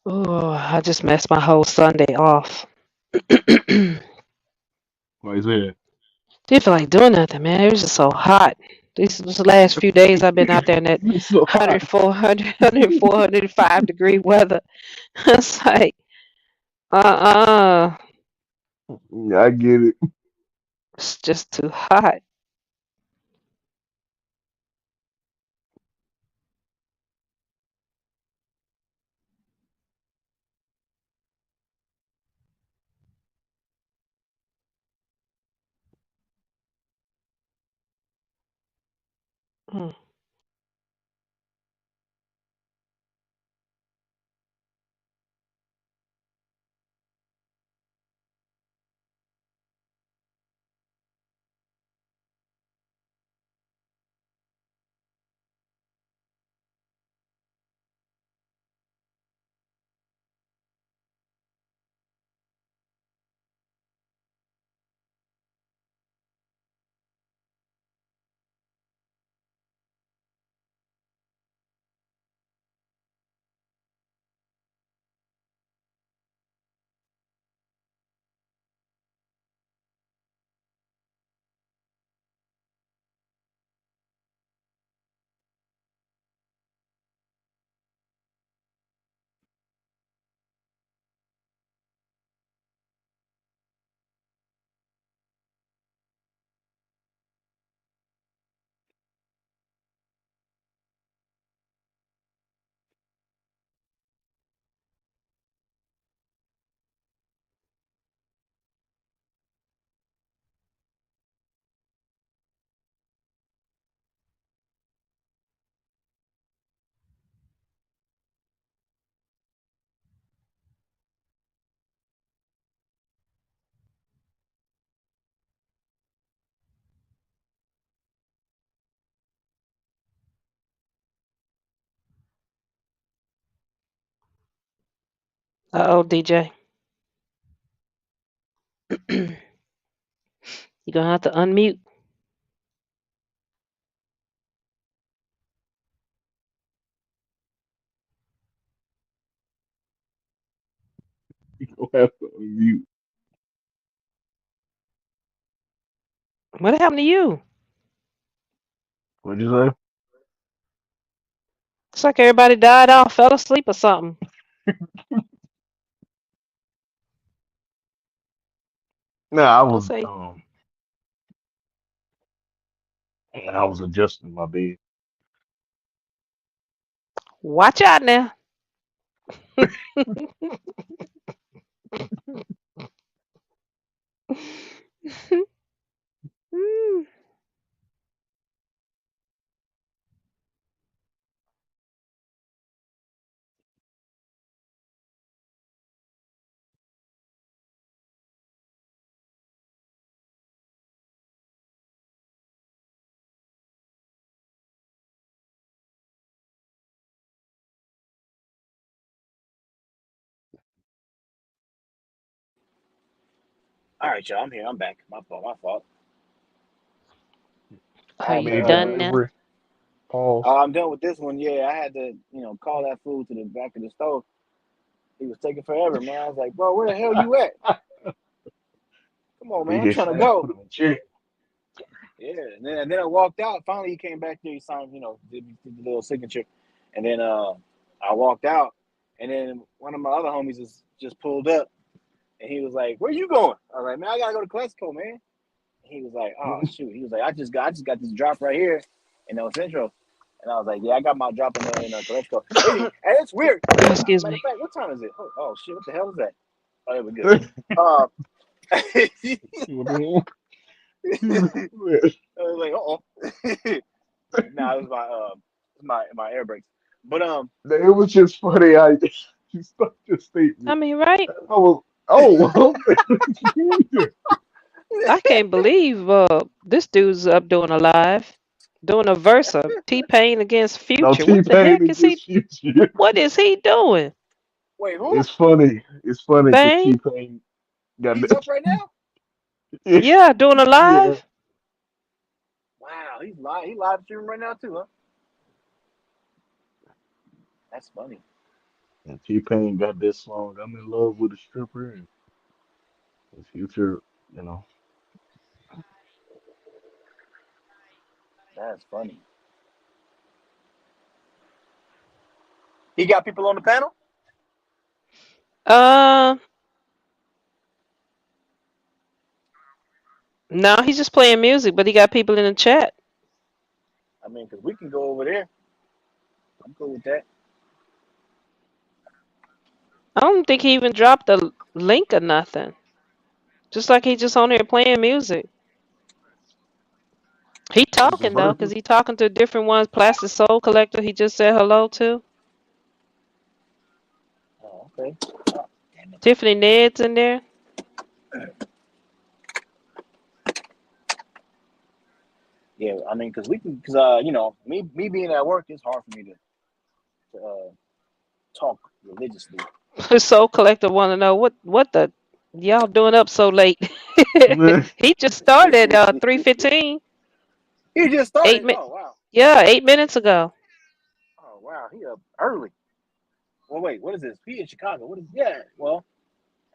Oh, I just messed my whole Sunday off. Didn't Why is that? feel like doing nothing, man. It was just so hot. This the last few days I've been out there in that It's so hot. 105 degree weather. It's like, uh-uh. Yeah, I get it. It's just too hot. Mm. Uh-oh, DJ. You're gonna have to unmute. You gonna have to unmute. What happened to you? What'd you say? It's like everybody died off, fell asleep or something. Nah, Don't say, I was adjusting my bed. watch out now. Mm. All right, y'all. I'm here. I'm back. My fault. My fault. I Are had you to. Made done now? delivery. Pause. I'm done with this one. Yeah, I had to. Call that food to the back of the stove. He was taking forever, man. I was like, bro, where the hell you at? Come on, man. Big I'm hit trying to fast. go. Put him in check. Yeah, and then I walked out. Finally, he came back there. He signed, did the little signature, and then I walked out, and then one of my other homies just pulled up, and he was like, "Where you going?" I was like, "Man, I gotta go to Clexico, man." And he was like, "Oh shoot," he was like, "I just got this drop right here in El Centro," and I was like, "Yeah, I got my drop in Clexico." And it's weird. Oh, Matter excuse of me. fact, what time is it? Oh shit, what the hell is that? Oh, yeah, we're good. Uh, I was like, "Uh-oh." Nah, it was my air brakes. But It was just funny how you start your statement. I mean, right? I was, oh, I can't believe this dude's up doing a live, doing a Versa T-Pain against no, Future. What the T-Pain heck is he? against Future. What is he doing? wait, who? It's funny. It's funny because Bang? T-Pain got He's up right now? that. Yeah, doing a Yeah. live. Wow, he's live. He live streaming right now too, huh? That's funny. And T-Pain got this song, I'm in love with a stripper. And Future, you know. That's funny. He got people on the panel? Uh, no, he's just playing music, but he got people in the chat. I mean, because we can go over there. I'm cool with that. I don't think he even dropped the link or nothing. Just like he just on here playing music. He This is talking though, cause Versus. he talking to different ones. Plastic Soul Collector, he just said hello to. Oh, okay. Oh, damn it. Tiffany Ned's in there. Yeah, I mean, because me being at work, it's hard for me to talk religiously. Soul Collector want to know what the y'all doing up so late. He just started at 3:15. He just 8 started. minutes. Oh wow. Yeah, 8 minutes ago. Oh wow. He up early. Well, wait. What is this? He in Chicago. What is? Yeah. Well,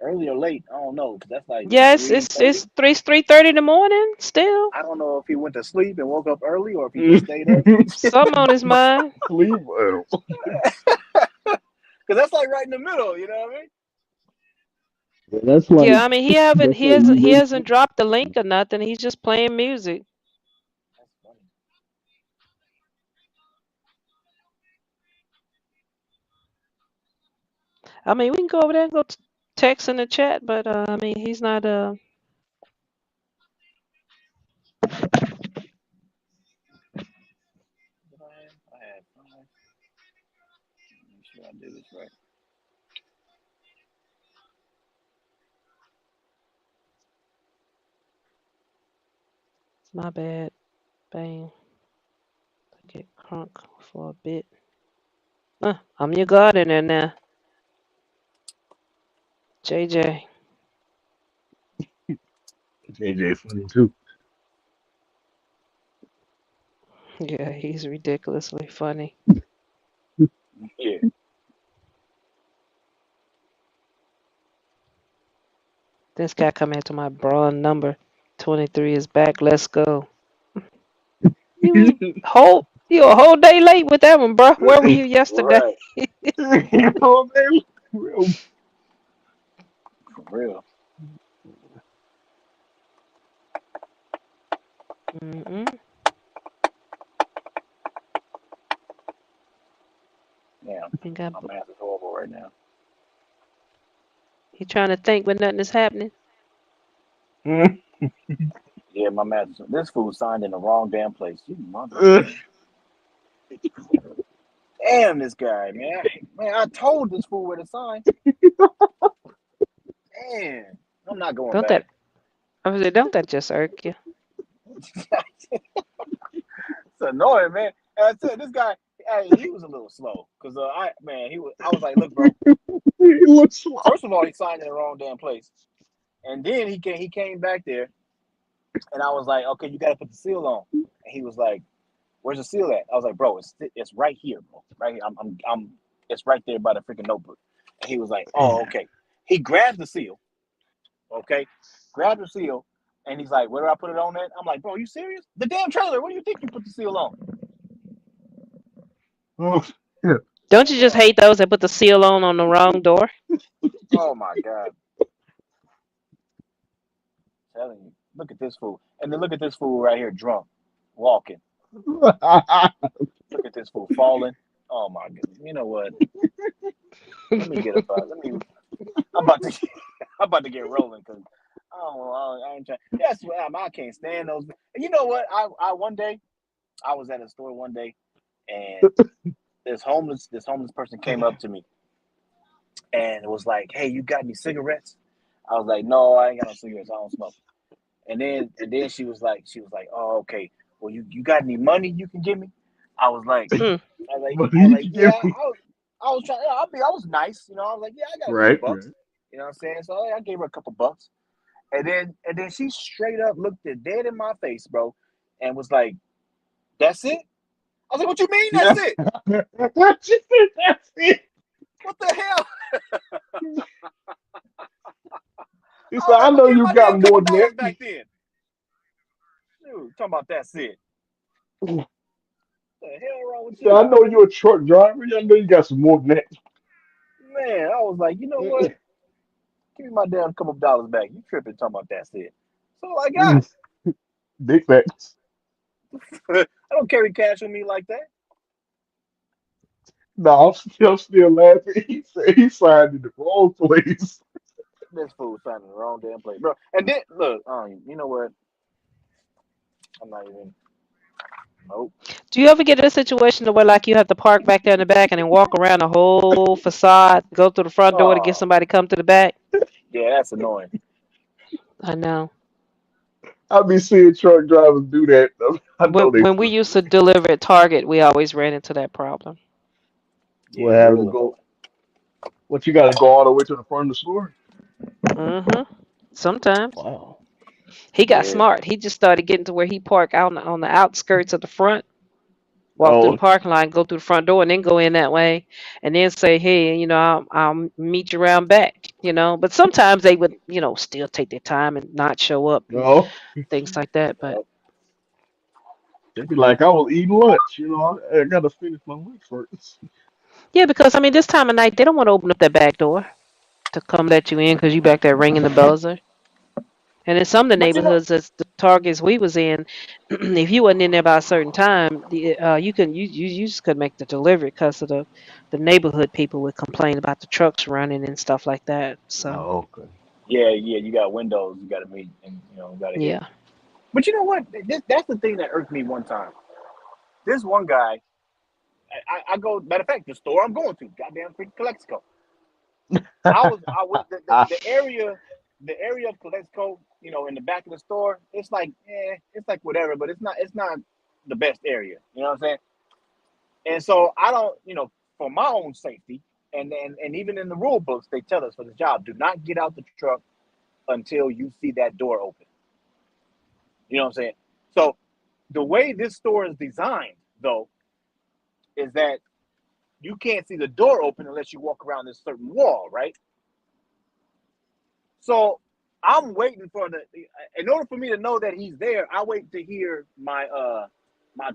early or late? I don't know. 'Cause that's like Yeah, it's 3:30. 3:30 in the morning still. I don't know if he went to sleep and woke up early or if he just stayed up. Something on his mind. Sleep well. Because that's like right in the middle. You know what I mean? Yeah, that's Yeah, like I mean he haven't that's he like hasn't he you hasn't dropped the link or nothing. He's just playing music. That's funny. I mean we can go over there and go text in the chat, but I mean he's not I had five. Make sure I do this right. my bad. Bang. Get crunk for a bit. I'm your gardener now. JJ. JJ funny too. Yeah, he's ridiculously funny. Yeah. This guy come into my brawn number. 23 is back. Let's go. You a whole day late with that one, bro. Where were you yesterday? Right. Oh, man, real. For real. Mm-mm. Yeah. He got, My math is horrible right now. he trying to think when nothing is happening. Yeah, my math is. This fool signed in the wrong damn place. You mother. Damn, this guy, man. Man, I told this fool where to sign. Damn. I'm not going Don't back. don't that just irk you? It's annoying, man. And I said this guy, hey, he was a little slow. Cause I was like, look, bro. He looks slow. First of all, he signed in the wrong damn place. And then he came back there and I was like, okay, you gotta put the seal on. And he was like, where's the seal at? I was like, bro, it's right here, bro. Right here. I'm it's right there by the freaking notebook. And he was like, oh, okay. He grabbed the seal. Okay. Grabbed the seal. And he's like, where do I put it on at? I'm like, bro, are you serious? The damn trailer. What do you think you put the seal on? Oh, yeah. Don't you just hate those that put the seal on the wrong door? Oh my God. I'm telling you. Look at this fool. And then look at this fool right here drunk. Walking. Look at this fool falling. Oh my goodness. You know what? Let me get up. I'm about to get rolling because I ain't trying. That's what I can't stand those. And you know what? I one day I was at a store one day and this homeless person came up to me and it was like, hey, you got any cigarettes? I was like, no, I ain't got no cigarettes. I don't smoke. And then she was like, oh, okay. Well, you got any money you can give me? I was like, yeah. I was trying. I was nice, you know. I was like, yeah, I got a right, few bucks. right. You know what I'm saying? So I gave her a couple bucks, and then she straight up looked it dead in my face, bro, and was like, "That's it." I was like, "What you mean? That's it? That's it. What the hell?" He said, I like, know give you my got damn more couple than dollars that. back then. Dude, talking about that's it. What the hell wrong with He said, I you? know you're a truck driver. I know you got some more than that. Man, I was like, you know what? Give me my damn couple dollars back. You tripping talking about that's it. So I got. Big facts. I don't carry cash with me like that. No, I'm still laughing. He said he signed in the wrong place. This fool signed in the wrong damn place, bro. And then look, you know what? I'm not even. Nope. Do you ever get in a situation to where like you have to park back there in the back and then walk around the whole facade, go through the front door to get Oh, somebody to come to the back? yeah, that's annoying. I know. I be seeing truck drivers do that. I know they When we funny. used to deliver at Target, we always ran into that problem. Yeah, What having to real go? annoying. What you got to go all the way to the front of the store? Mhm. Sometimes Wow. he got Yeah. smart. He just started getting to where he parked out on the outskirts of the front, walk through the Oh, parking lot, go through the front door, and then go in that way, and then say, "Hey, I'll meet you around back." But sometimes they would, still take their time and not show up and no. things like that. But Yep. They be like, I was eating lunch. I got to finish my lunch first. yeah, because I mean, this time of night they don't want to open up that back door to come let you in because you back there ringing the buzzer. And in some of the But you know, neighborhoods, as the targets we was in, if you wasn't in there by a certain time, you just couldn't make the delivery because of the neighborhood people would complain about the trucks running and stuff like that. So Oh, okay. yeah, you got windows you got to meet, and you got to hit. yeah, But you know what? That's the thing that irked me one time. This one guy, I go. Matter of fact, the store I'm going to, goddamn freaking Calexico. I was the area of Calexico, in the back of the store. It's like, it's like whatever, but it's not the best area. You know what I'm saying? And so I don't, for my own safety, And even in the rule books, they tell us for the job, do not get out the truck until you see that door open. You know what I'm saying? So the way this store is designed, though, is that you can't see the door open unless you walk around this certain wall, right? So I'm waiting for in order for me to know that he's there, I wait to hear my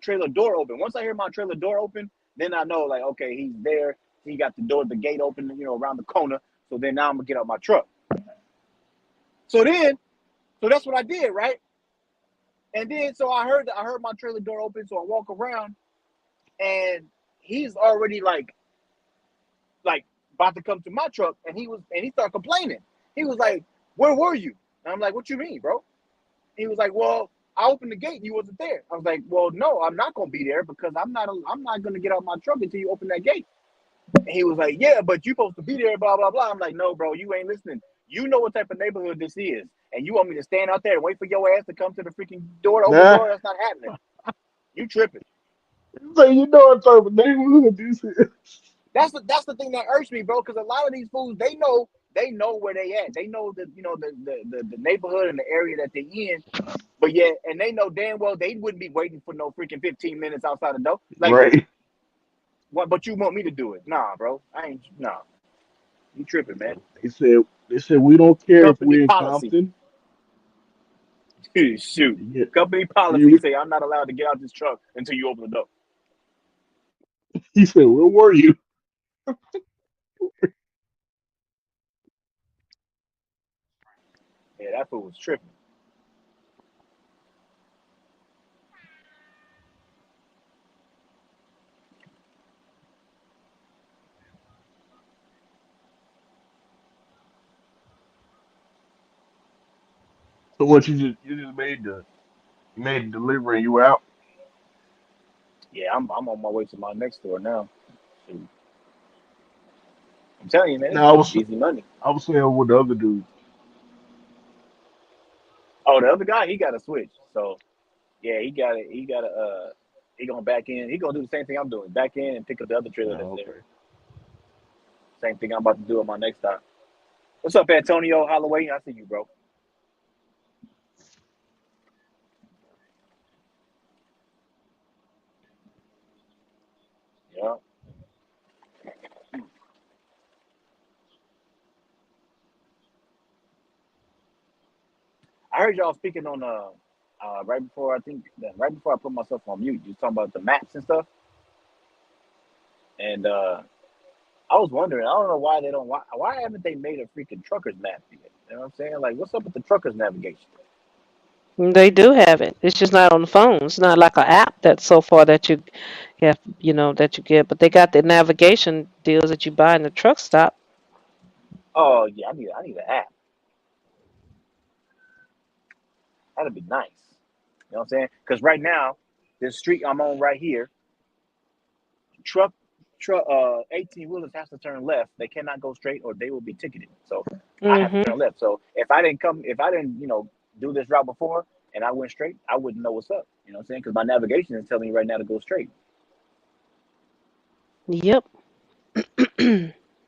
trailer door open. Once I hear my trailer door open, then I know, like, okay, he's there. He got the gate open, around the corner. So then now I'm gonna get out my truck. So that's what I did, right? And then so I heard my trailer door open, so I walk around, and he's already like about to come to my truck, and he started complaining. He was like, "Where were you?" And I'm like, "What you mean, bro?" He was like, "Well, I opened the gate and you wasn't there." I was like, "Well, no, I'm not gonna be there because I'm not gonna get out my truck until you open that gate." And he was like, "Yeah, but you're supposed to be there, blah blah blah." I'm like, "No, bro, you ain't listening. You know what type of neighborhood this is, and you want me to stand out there and wait for your ass to come to the freaking door to open the door? That's not happening. You tripping." So you know what type of neighborhood this is. That's the thing that irks me, bro. Because a lot of these fools, they know where they at. They know the the neighborhood and the area that they in. But yeah, and they know damn well they wouldn't be waiting for no freaking 15 minutes outside the door. Like, Right. what? But you want me to do it? Nah, bro. I ain't. Nah, you tripping, man. They said we don't care if Company we're in policy. Compton. Shoot. Yeah, Company policy you, say I'm not allowed to get out this truck until you open the door. he said, "Where were you?" Yeah, that fool was tripping. So what you just made the delivery and you were out. Yeah, I'm on my way to my next store now. Shoot. I'm telling you, man, No, it's easy money. I was saying with the other dude. Oh, the other guy, he got a switch. So yeah, he got it. He got a. He gonna back in. He gonna do the same thing I'm doing. Back in and pick up the other trailer that's Oh, there. okay. Same thing I'm about to do on my next stop. What's up, Antonio Holloway? I see you, bro. Yeah. I heard y'all speaking on right before right before I put myself on mute. You was talking about the maps and stuff, and I was wondering. I don't know why they don't. Why haven't they made a freaking truckers map yet? You know what I'm saying? Like, what's up with the truckers navigation? They do have it. It's just not on the phone. It's not like an app that's so far that you have, that you get. But they got the navigation deals that you buy in the truck stop. Oh yeah, I need an app. That'd be nice. You know what I'm saying? Because right now, this street I'm on right here, truck truck 18 wheelers has to turn left. They cannot go straight or they will be ticketed. So I have to Hmm. turn left. So if I didn't, do this route before and I went straight, I wouldn't know what's up. You know what I'm saying? Because my navigation is telling me right now to go straight. Yep.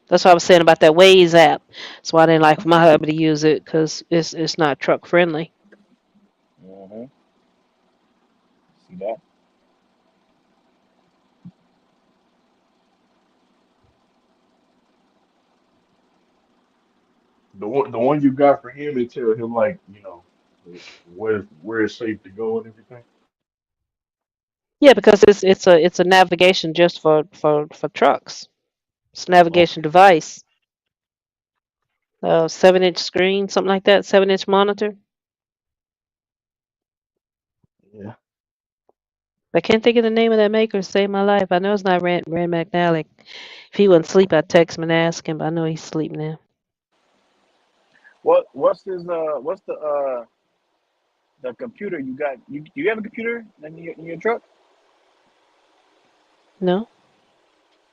That's what I was saying about that Waze app. That's why I didn't like for my hubby to use it because it's not truck friendly. Mm-hmm. See that? The one you got for him, it tell him like where it's safe to go and everything. Yeah, because it's a navigation just for trucks. It's a navigation Okay. device. 7-inch screen, something like that. 7-inch monitor. Yeah. I can't think of the name of that maker. Saved my life. I know it's not Rand McNally. If he wasn't asleep, I'd text him and ask him. But I know he's asleep now. What's the computer you got? You have a computer in your truck? No.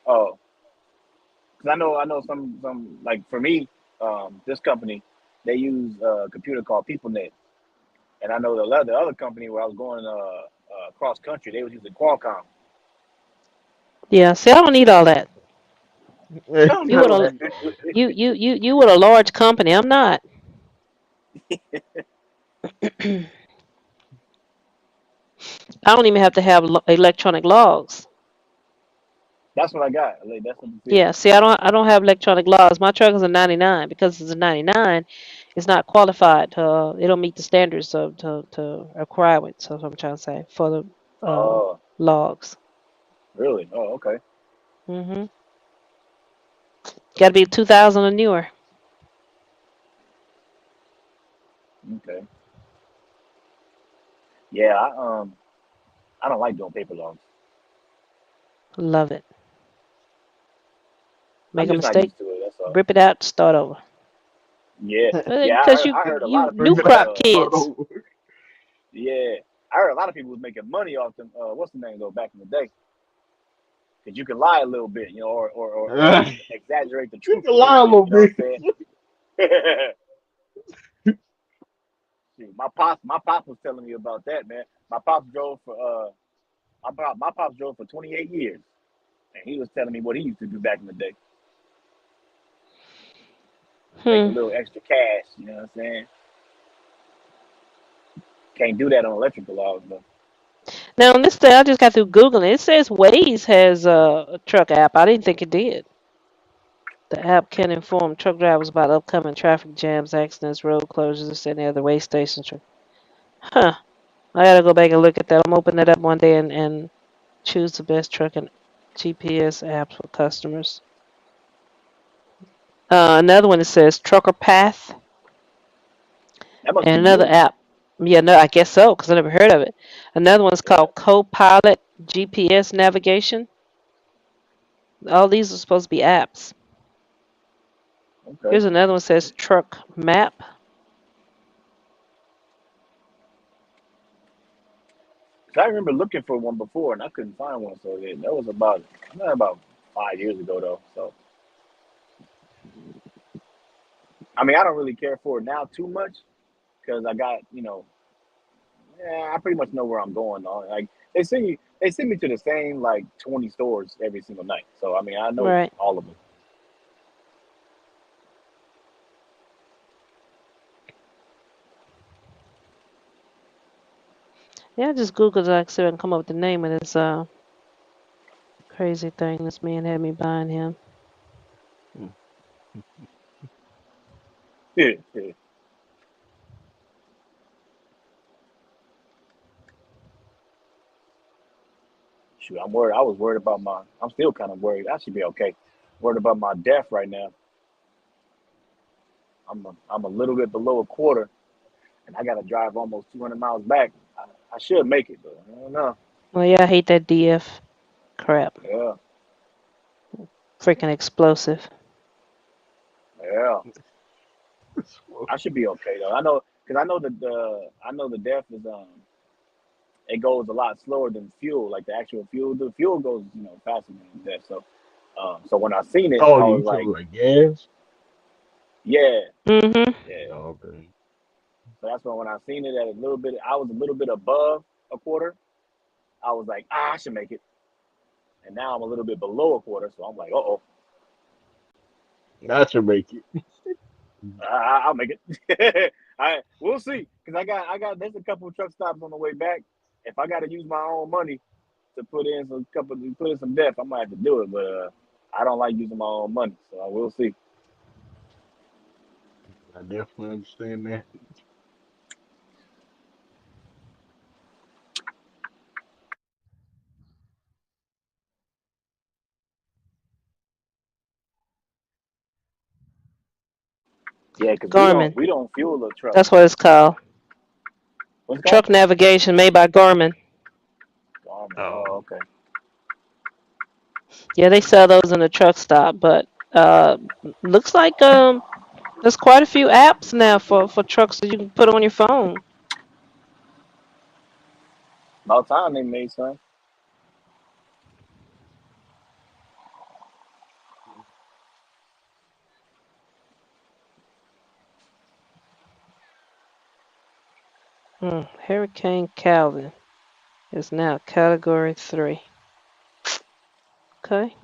Oh, because I know some like for me, this company, they use a computer called PeopleNet, and I know the other company where I was going cross country, they was using Qualcomm. Yeah. See, I don't need all that. I don't You with know. a you with a large company. I'm not. I don't even have to have electronic logs. That's what I got. Like, that's what you see. Yeah, see, I don't have electronic logs. My truck is a 99 because it's a 99. It's not qualified. It don't meet the standards of to requirements. That's what I'm trying to say for the Oh, logs. really? Oh, okay. Mhm. Got to be 2000 or newer. Okay. Yeah, I don't like doing paper logs. Love it. I'm Make a just not mistake, used to it. That's all. rip it out, start over. Yeah, yeah. Because I heard a lot you of new people Rip it was out. crop Start kids. over. yeah. I heard a lot of people was making money off them. What's the name though? Back in the day, because you can lie a little bit, or exaggerate the You truth a can little lie a bit. little You know bit. what I'm saying? Shoot, my pops was telling me about that, man. My pops drove for 28 years, and he was telling me what he used to do back in the day, make a Hmm. little extra cash. You know what I'm saying? Can't do that on electrical logs though. Now on this thing, I just got through googling. It says Waze has a truck app. I didn't think it did. The app can inform truck drivers about upcoming traffic jams, accidents, road closures, and other way stations. Huh. I gotta go back and look at that. I'm opening it up one day and choose the best truck and GPS apps for customers. Another one that says Trucker Path, That must and be another new. app. Yeah, no, I guess so because I never heard of it. Another one's Yeah. called Copilot GPS Navigation. All these are supposed to be apps. Okay. Here's another one that says Truck Map. I remember looking for one before and I couldn't find one. So that was about 5 years ago though. So I mean, I don't really care for it now too much because I got I pretty much know where I'm going. Like they send me to the same like 20 stores every single night. So I mean, I know Right. all of them. Yeah, I just Googled like so I can come up with the name of this crazy thing this man had me buying him. Shoot, I'm worried. I was worried about my. I'm still kind of worried. I should be okay. Worried about my death right now. I'm a little bit below a quarter, and I got to drive almost 200 miles back. I should make it, but I don't know. Well, yeah, I hate that DF crap. Yeah, Freaking explosive. yeah. I should be okay though. I know because I know the death is it goes a lot slower than fuel. Like the actual fuel, the fuel goes faster than death. So when I seen it, Oh, I you was took like, like gas? yeah, Mm-hmm. yeah. Oh, okay. So that's when I seen it at a little bit. I was a little bit above a quarter. I was like, I should make it. And now I'm a little bit below a quarter. So I'm like, That should make it. I'll make it. We'll see. Cause there's a couple of truck stops on the way back. If I got to use my own money to put in some depth, I might have to do it. But I don't like using my own money, so I will see. I definitely understand that. Yeah, cause Garmin. we don't fuel the truck. That's what it's called. What's it called? Truck navigation made by Garmin. Garmin. Oh, Oh, okay. Yeah, they sell those in the truck stop, but looks like there's quite a few apps now for trucks that you can put on your phone. About time they made some. Hurricane Calvin is now Category 3. Okay.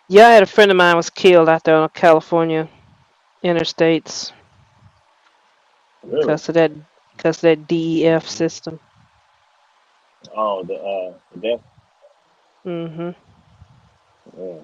Yeah, I had a friend of mine was killed out there on California interstates Really? because of that DEF system. Oh, the death. Hmm. Yeah.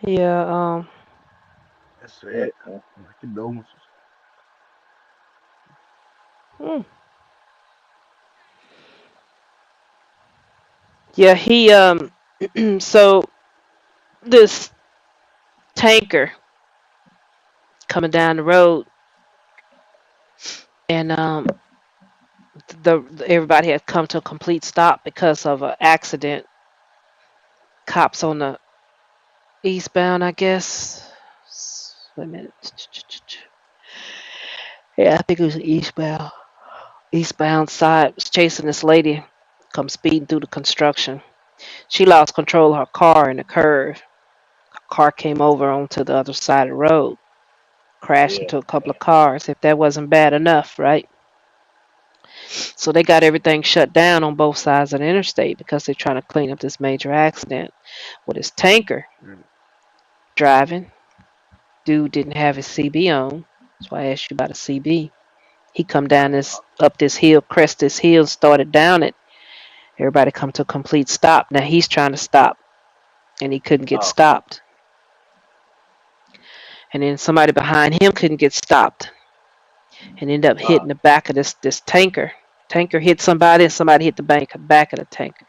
Yeah. That's Yeah. sad. My condolences. Mm. Yeah. He So this tanker coming down the road, and the everybody had come to a complete stop because of an accident. Cops on the eastbound, I guess. Wait a minute. Yeah, I think it was eastbound. Eastbound side was chasing this lady, come speeding through the construction. She lost control of her car in the curve. Her car came over onto the other side of the road, crashed Yeah. into a couple of cars. If that wasn't bad enough, right? So they got everything shut down on both sides of the interstate because they're trying to clean up this major accident with his tanker driving. Dude didn't have his CB on. That's why I asked you about a CB. He come down this up this hill, crest this hill, started down it. Everybody come to a complete stop. Now he's trying to stop and he couldn't get Oh. stopped. And then somebody behind him couldn't get stopped and ended up hitting the back of this tanker. Tanker hit somebody and somebody hit the back of the tanker.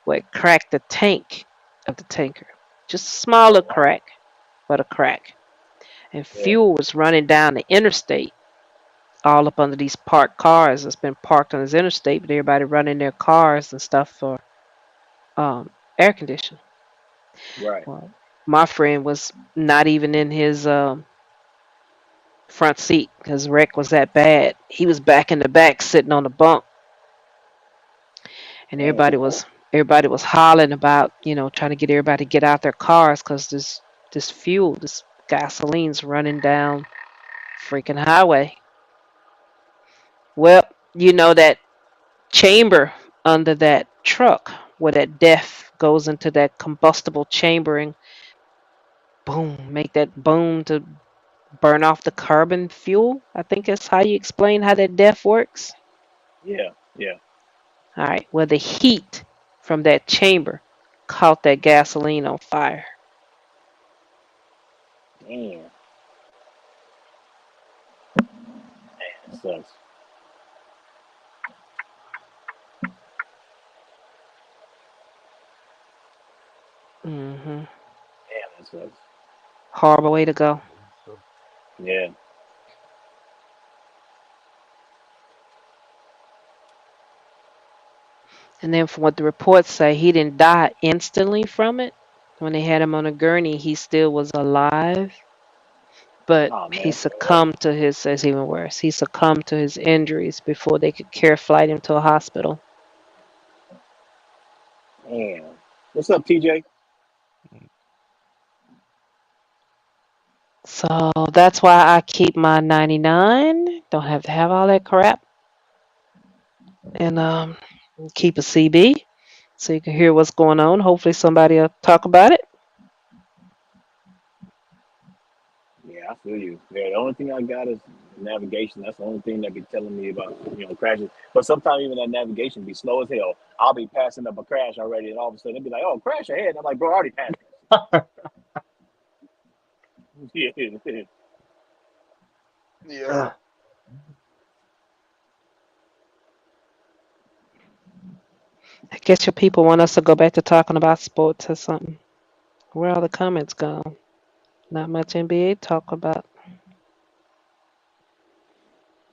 Well, it cracked the tank of the tanker. Just a smaller crack, but a crack. And Yeah. fuel was running down the interstate all up under these parked cars that's been parked on this interstate, but everybody running their cars and stuff for air conditioning. Right. Well, my friend was not even in his front seat because wreck was that bad. He was back in the back sitting on the bunk, and Damn. everybody was hollering about trying to get everybody to get out their cars because this fuel, this gasoline's running down freaking highway. Well, that chamber under that truck where that DEF goes into that combustible chamber and boom, make that boom to burn off the carbon fuel. I think that's how you explain how that DEF works. Yeah. Yeah. All right. Well, the heat from that chamber caught that gasoline on fire. Damn. That sucks. Hmm. Damn, that sucks. Horrible way to go. So, Yeah. And then from what the reports say, he didn't die instantly from it. When they had him on a gurney, he still was alive, but Oh he man. succumbed to his, it's even worse. He succumbed to his injuries before they could care flight him to a hospital. Damn. What's up, TJ? So that's why I keep my 99. Don't have to have all that crap. And keep a CB so you can hear what's going on. Hopefully somebody will talk about it. Yeah, I feel you. Yeah, the only thing I got is navigation. That's the only thing that be telling me about crashes. But sometimes even that navigation be slow as hell. I'll be passing up a crash already, and all of a sudden it'll be like, "Oh, crash ahead!" And I'm like, "Bro, I already passed." Yeah, yeah. I guess your people want us to go back to talking about sports or something. Where are the comments gone? Not much NBA talk about.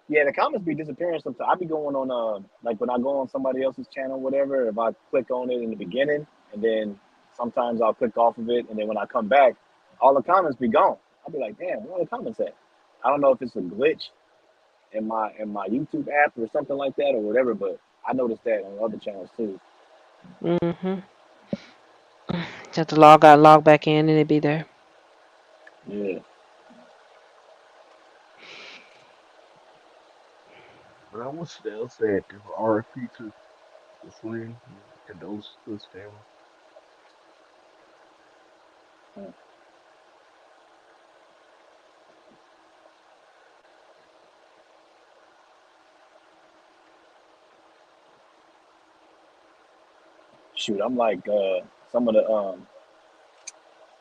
yeah. The comments be disappearing sometimes. I be going on like when I go on somebody else's channel, whatever. If I click on it in the beginning, and then sometimes I'll click off of it, and then when I come back, all the comments be gone. I'll be like, "Damn, where are the comments at?" I don't know if it's a glitch in my YouTube app or something like that or whatever. But I noticed that on other channels too. Mm-hmm. Just have to log out, log back in, and it'd be there. Yeah. But I wish they else said give an RFP to the friend. Condolences to his family. Shoot, I'm like some of the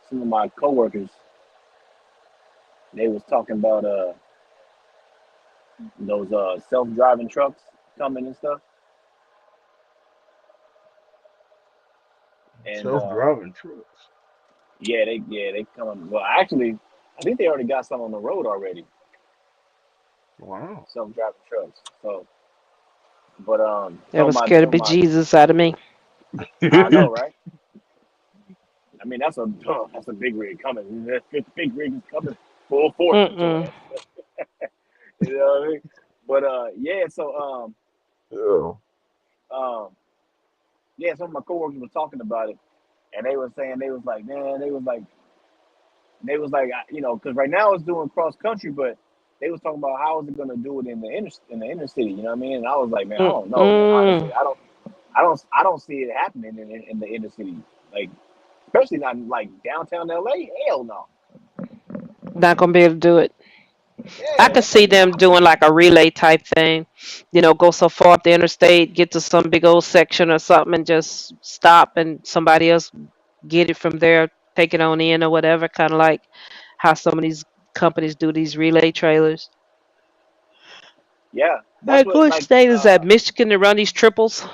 some of my coworkers. They was talking about those self-driving trucks coming and stuff. And Self-driving trucks. they coming. Well, actually, I think they already got some on the road already. Wow. Self-driving trucks. So, but That told was my scared to told be my Jesus out of me. I know, right? I mean, that's a big rig coming. That big rig is coming full force with your Mm-mm. ass. You know what I mean? But yeah. So Yeah. um, yeah. Some of my coworkers were talking about it, and they were saying they was like, man, because right now it's doing cross country, but they was talking about how is it gonna do it in the inner city. You know what I mean? And I was like, man, I don't know, man. Honestly, Mm-mm. I don't see it happening in the inner city, like especially not in, like downtown LA. Hell no. Not gonna be able to do it. I Yeah, could that's see like them doing like a relay type thing. Go so far up the interstate, get to some big old section or something, and just stop, and somebody else get it from there, take it on in or whatever. Kind of like how some of these companies do these relay trailers. yeah. That's Like what what like state is that? Michigan to run these triples.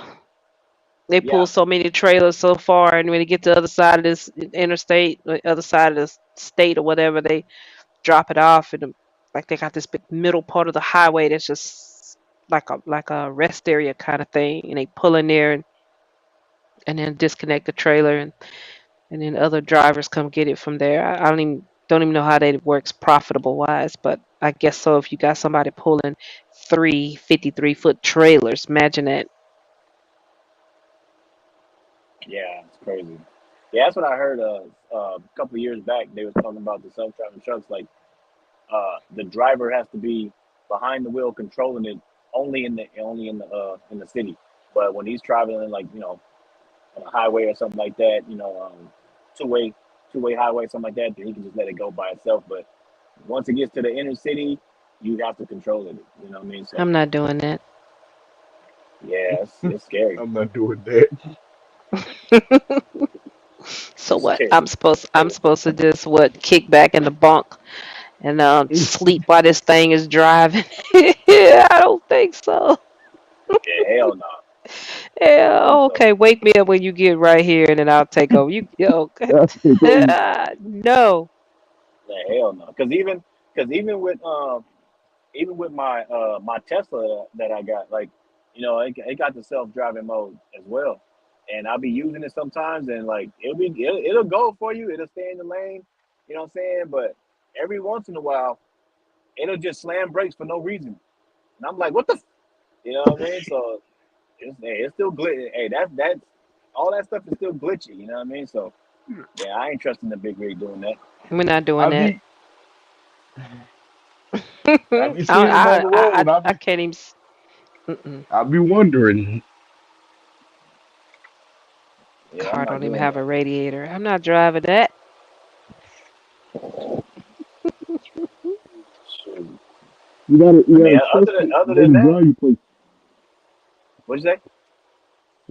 They pull yeah, so many trailers so far, and when they get to the other side of this interstate, the other side of the state or whatever, they drop it off, and like they got this big middle part of the highway that's just like a rest area kind of thing, and they pull in there and then disconnect the trailer, and then other drivers come get it from there. I don't even know how that works profitable wise, but I guess so. If you got somebody pulling 3 53-foot trailers, imagine that. yeah, it's crazy. Yeah, that's what I heard a couple of years back. They was talking about the self-driving trucks. Like the driver has to be behind the wheel controlling it only in the city. But when he's traveling like on a highway or something like that, two-way two-way highway something like that, then he can just let it go by itself. But once it gets to the inner city, you have to control it. You know what I mean? So I'm not doing that. yeah, it's scary. I'm not doing that. So It's what? scary. I'm supposed to just what kick back in the bunk and sleep while this thing is driving. Yeah, I don't think so. Yeah, hell no. I don't Yeah, think so. okay. Wake me up when you get right here, and then I'll take over. Okay. That's the thing. No. Yeah, hell no. Because even with my Tesla that I got, like, it got the self driving mode as well, and I'll be using it sometimes, and like it'll go for you, it'll stay in the lane, you know what I'm saying? But every once in a while, it'll just slam brakes for no reason, and I'm like, what the, you know what I mean? So it's still glitchy. Hey, that's all that stuff is still glitchy, you know what I mean? So yeah, I ain't trusting the big rig doing that. We're not doing I that. be I I, be seeing them on I, the I, road. I I be can't even. Mm-mm. I be wondering. Yeah, I'm Car not don't even doing have a that. radiator. I'm not driving that. Shoot. You I mean, gotta trust it. other They than the that, drive you place. what'd you say?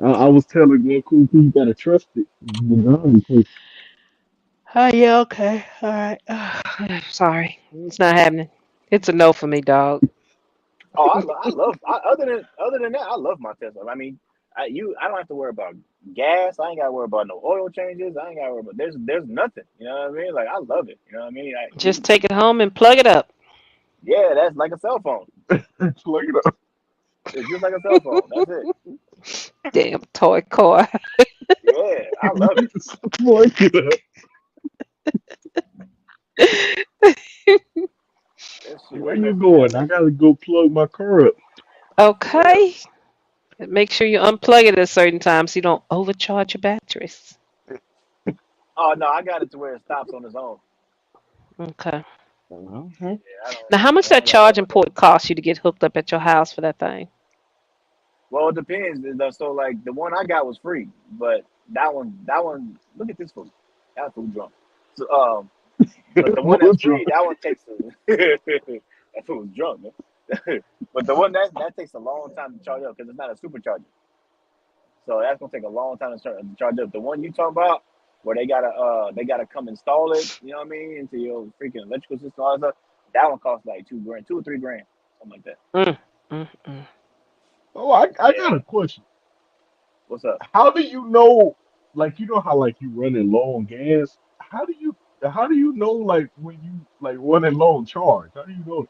I was telling one cool kid you gotta trust it. The drive you place. Oh yeah, okay, all right. Sorry, it's not happening. It's a no for me, dog. Oh, other than that, I love my Tesla. I mean, I don't have to worry about gas. I ain't got to worry about no oil changes. I ain't got to worry about there's nothing. You know what I mean? Like I love it. You know what I mean? Just take it home and plug it up. Yeah, that's like a cell phone. Look it up. It's just like a cell phone. That's it. Damn toy car. Yeah, I love it. Look it up. That shit Where you going? I gotta go plug my car up. Yeah. Okay. Make sure you unplug it at a certain time so you don't overcharge your batteries. Oh no, I got it to where it stops on its own. Okay. Mhm. Yeah, Now, how much I that don't gotta charging overcharge. port cost you to get hooked up at your house for that thing? Well, it depends. So like the one I got was free, but that one. Look at this fool. That fool drunk. So, but the one that's Food truck. free, that one takes that fool was drunk, man. But the one that takes a long time to charge up because it's not a supercharger. So that's gonna take a long time to charge up. The one you talk about, where they gotta come install it, you know what I mean, into your freaking electrical system, all that stuff. That one costs like 2 grand, 2 or 3 grand, something like that. Mm, mm, mm. Oh, I Yeah. got a question. What's up? How do you know? Like you know how like you running low on gas. How do you know like when you like running low on charge? How do you know?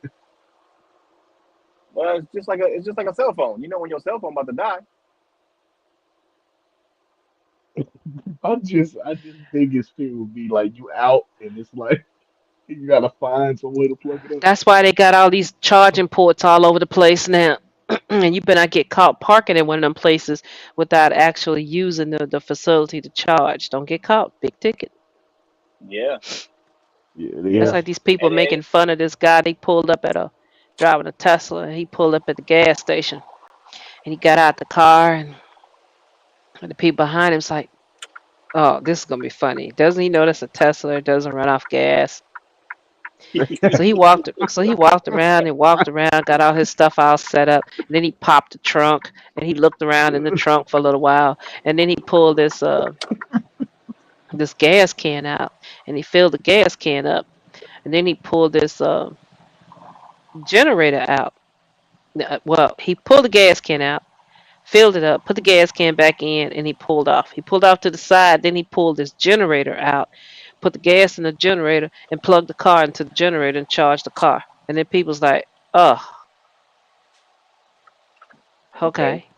Well, it's just like a cell phone. You know when your cell phone about to die. I just think it still would be like you out and it's like you gotta find some way to plug it up. That's why they got all these charging ports all over the place now. And you better not get caught parking in one of them places without actually using the facility to charge. Don't get caught. Big ticket. Yeah, Yeah, That's yeah. yeah. like these people And making fun of this guy. They pulled up at driving a Tesla, and he pulled up at the gas station. And he got out the car, and the people behind him's like, "Oh, this is gonna be funny." Doesn't he know that's a Tesla? It doesn't run off gas. So he walked. So he walked around and walked around, got all his stuff all set up. And then he popped the trunk, and he looked around in the trunk for a little while, and then he pulled this gas can out, and he filled the gas can up, and then he pulled this generator out. Well, he pulled the gas can out, filled it up, put the gas can back in, and he pulled off. He pulled off to the side, then he pulled this generator out, put the gas in the generator, and plugged the car into the generator and charged the car. And then people's like, oh, okay, okay.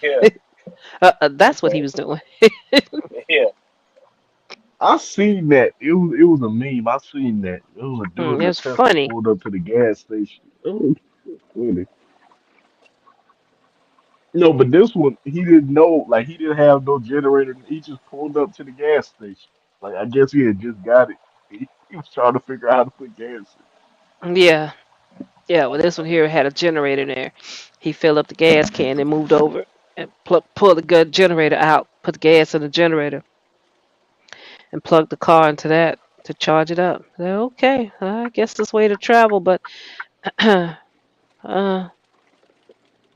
yeah, That's what he okay, was doing. yeah. I seen that. It was a meme. I seen that. It was a dude It in a was Tesla funny. pulled up to the gas station. Oh, funny. No, but this one he didn't know. Like he didn't have no generator. He just pulled up to the gas station. Like I guess he had just got it. He was trying to figure out how to put gas Yeah. Yeah, well, this one here had a generator in there. He filled up the gas can and moved over and pulled the good generator out, put the gas in the generator, and plugged the car into that to charge it up. I said, okay, I guess this way to travel, but I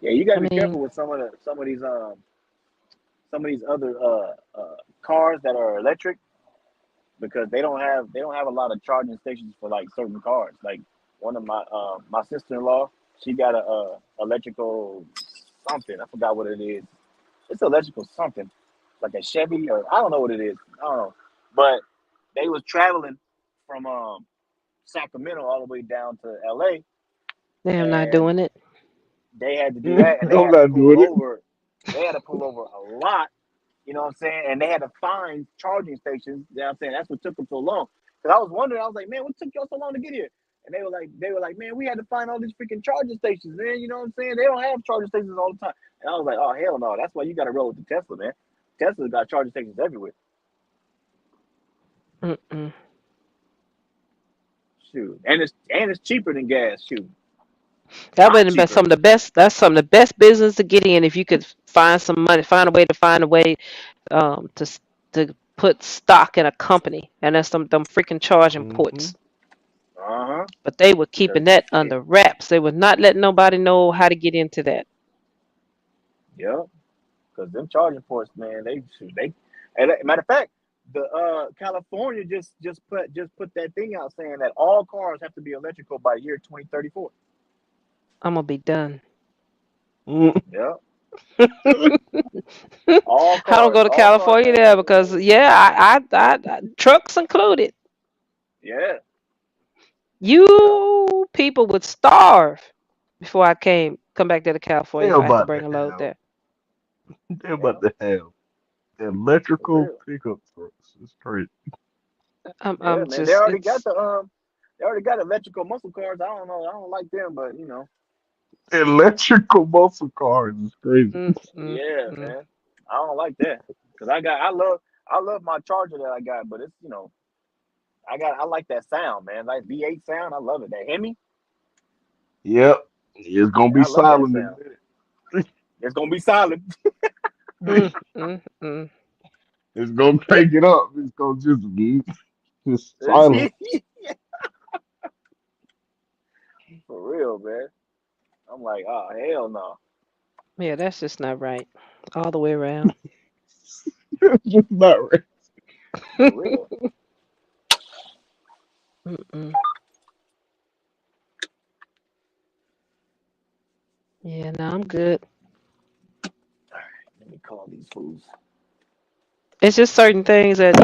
Yeah, you gotta be mean, careful with some of these other cars that are electric because they don't have a lot of charging stations for like certain cars. Like one of my sister-in-law, she got a electrical something. I forgot what it is. It's electrical something, like a Chevy or I don't know what it is. I don't know, but they was traveling from Sacramento all the way down to LA, they're not and doing it. they had to do station. that, and they I'm had to not pull doing it. over. They had to pull over a lot. You know what I'm saying? And they had to find charging stations. You know what I'm saying? That's what took them so long. Because I was wondering, I was like, man, what took y'all so long to get here? And they were like, man, we had to find all these freaking charging stations, man. You know what I'm saying? They don't have charging stations all the time. And I was like, oh hell no, that's why you got to roll with the Tesla, man. Tesla's got charging stations everywhere. Mm-mm. Shoot, and it's cheaper than gas. Shoot, a That lot would have been some cheaper. of the best. That's some of the best business to get in if you could find some money, find a way to put stock in a company, and that's some them freaking charging Hmm. ports. Uh huh. But they were Because keeping that it, under wraps. They would not let nobody know how to get into that. yeah, because them charging ports, man, they. And matter of fact, the California just put that thing out saying that all cars have to be electrical by year 2034. I'm gonna be done. Yeah, I all don't cars, go to all cars California have to there be because electrical. yeah, trucks included. Yeah, yeah, You people would starve before I come back there to California They're if I had to about bring to a load have. there. They're about yeah, to have for electrical real. pickup trucks. It's crazy. I'm Yeah, I'm man, they just already got it's the They already got electrical muscle cars. I don't know. I don't like them, but Electrical muscle cars is crazy. Mm, mm, yeah, mm. man. I don't like that because I love my charger that I got, but it's I like that sound, man. Like V8 sound, I love it. That Hemi, Yep. It's gonna man, be I love that silent in sound. a minute. It's gonna be solid. Mm, mm, mm. It's gonna crank it up. It's gonna just silent. For real, man. I'm like, oh hell no. Yeah, that's just not right. All the way around. It's just not right. For real. Mm-mm. Yeah, no, I'm good. Let me call these fools. It's just certain things that,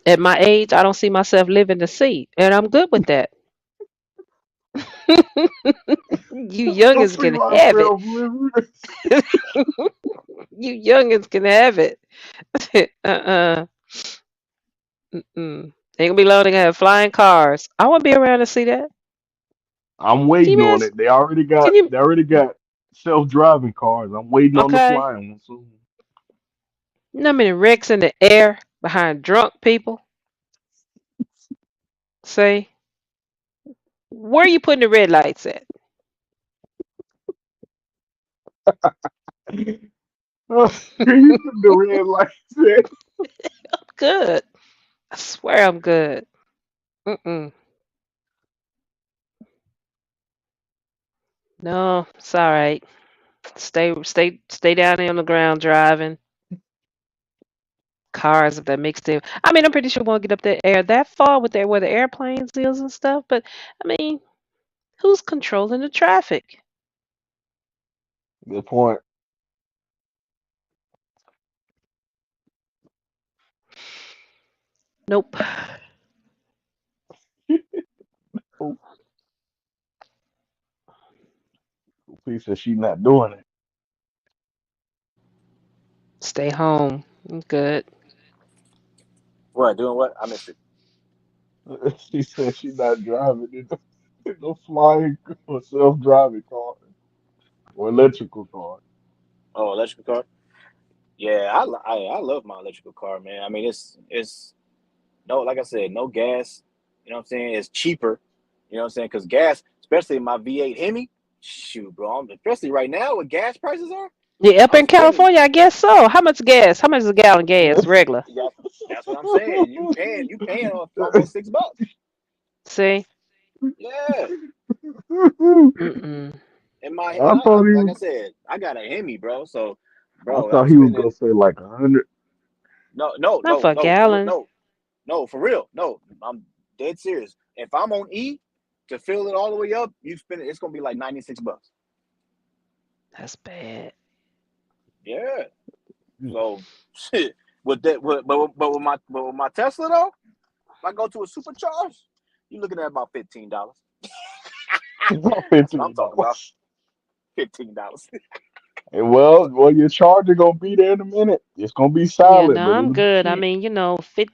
at my age, I don't see myself living to see. And I'm good with that. You Don't youngins see can have it. myself living. You youngins can have it. uh-uh. Mm-mm. Ain't gonna be long to have flying cars. I wanna be around to see that. I'm Can waiting you on imagine? it. They already got Can you? they already got self-driving cars. I'm waiting on the Okay. flying one soon. You know how many wrecks in the air behind drunk people? Say, where are you putting the red lights at? You put the red lights in. Good. I swear I'm good. Mm-mm. No, it's all right. Stay down there on the ground driving cars if that makes them. I mean, I'm pretty sure we won't get up the air that far with where the airplanes is and stuff. But I mean, who's controlling the traffic? Good point. Nope. Oh, she said she's not doing Stay home. I'm good. What, doing what? I missed it. it. She said she's not driving in no flying or self-driving car or electrical car. Oh, electrical car. Yeah, I love my electrical car, man. I mean, it's no, like I said, no gas. You know what I'm saying? It's cheaper. You know what I'm saying? Because gas, especially my V8 Hemi, shoot, bro. Especially right now, what gas prices are, Yeah, up I'm in spending. California, I guess so. How much gas? How much is a gallon of gas? Regular. That's what I'm saying. You paying almost $6. See? I Yeah. Mm-mm. And thought he like was. I said, I got a Hemi, bro. So, I bro, I'm thought he was gonna spending say like 100. no, no, Not no, for a no, for gallon. no, no, for real, no. I'm dead serious. If I'm on E to fill it all the way up, you spend it. It's gonna be like $96. That's bad. Yeah. So, shit. With that, but with my Tesla though, if I go to a supercharge, you're looking at about $15. That's what I'm $15. talking about. $15. Well, your charger gonna be there in a minute. It's gonna be Yeah, silent, no, but I'm it'll be good. I cheap. mean, fit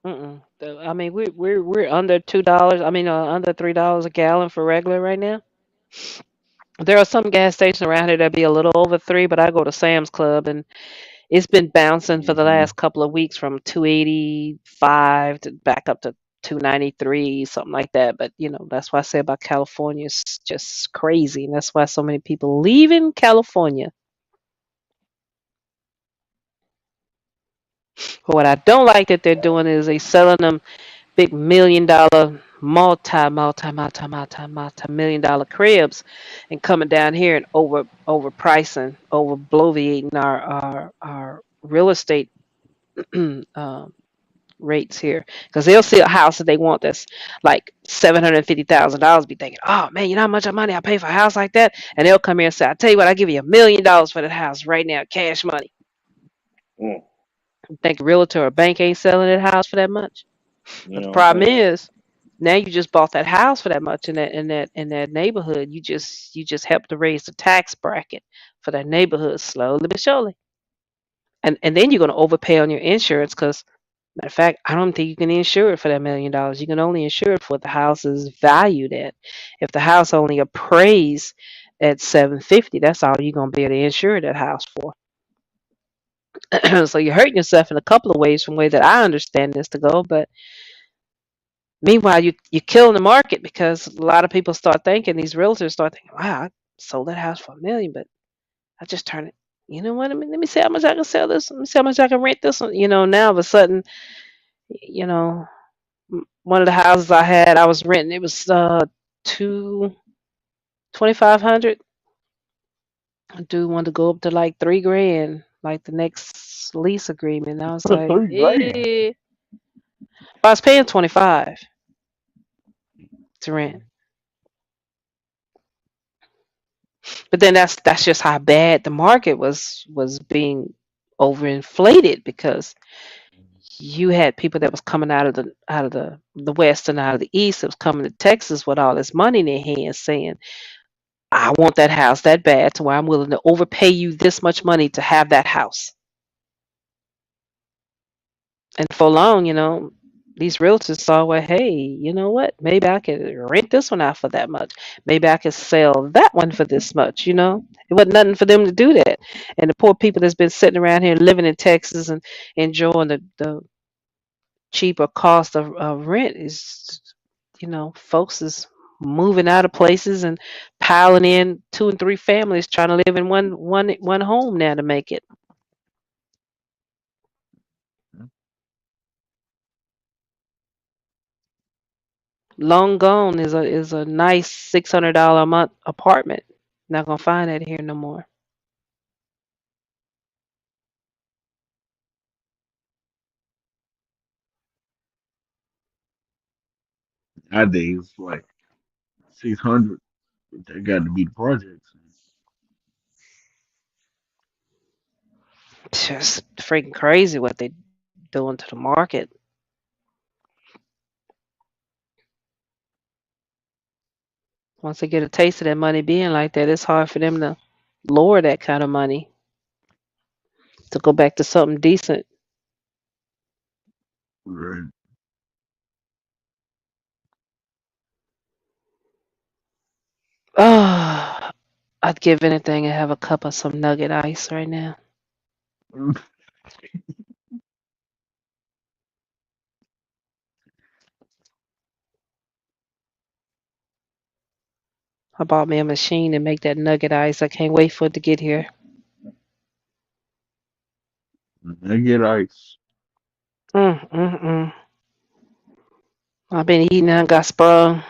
mm-mm. I mean, we're under $2. I mean, under $3 a gallon for regular right now. There are some gas stations around here that be a little over three, but I go to Sam's Club and it's been bouncing for the Hmm. last couple of weeks from 285 to back up to 293, something like that. But that's why I say about California is just crazy, and that's why so many people leaving California. But what I don't like that they're doing is they selling them big $1 million, multi million dollar cribs, and coming down here and overpricing, over bloviating our real estate um, rates here, because they'll see a house that they want that's like $750,000. Be thinking, oh man, you know how much money I pay for a house like that, and they'll come here and say, I tell you what, I give you $1 million for that house right now, cash money. Mm, You think a realtor or bank ain't selling that house for that much? you But the know what I'm problem saying? is, now you just bought that house for that much in that neighborhood. You just helped to raise the tax bracket for that neighborhood slowly but surely. And then you're gonna overpay on your insurance because Matter of fact, I don't think you can insure it for that $1 million. You can only insure it for what the house is valued at. If the house only appraised at 750, that's all you're gonna be able to insure that house for. So you're hurting yourself in a couple of ways from the way that I understand this to go. But meanwhile, you're killing the market because a lot of people start thinking, these realtors start thinking, wow, I sold that house for $1 million, but I just turned it. You know what? Let me see how much I can sell this. Let me see how much I can rent this one. Now all of a sudden, you know, one of the houses I had, I was renting. It was two 2,500. Dude wanted to go up to like 3 grand, like the next lease agreement. I was like, 3 grand. I was paying 25 to rent. But then that's just how bad the market was being overinflated because you had people that was coming out of the west and out of the east that was coming to Texas with all this money in their hands saying, I want that house that bad to where I'm willing to overpay you this much money to have that house. And for long, these realtors saw, well, hey, you know what? Maybe I could rent this one out for that much. Maybe I could sell that one for this much. It wasn't nothing for them to do that. And the poor people that's been sitting around here living in Texas and enjoying the cheaper cost of rent is, folks is moving out of places and piling in two and three families trying to live in one home now to make it. Long gone is a nice $600 a month apartment. Not gonna find that here no more. Nowadays, like 600, they got to be the projects. It's just freaking crazy what they doing to the market. Once they get a taste of that money being like that, it's hard for them to lower that kind of money to go back to something decent. Right. Oh, I'd give anything to have a cup of some nugget ice right now. I bought me a machine to make that nugget ice. I can't wait for it to get here. They get ice. Mm, mm, mm. I've been eating and I got sprung.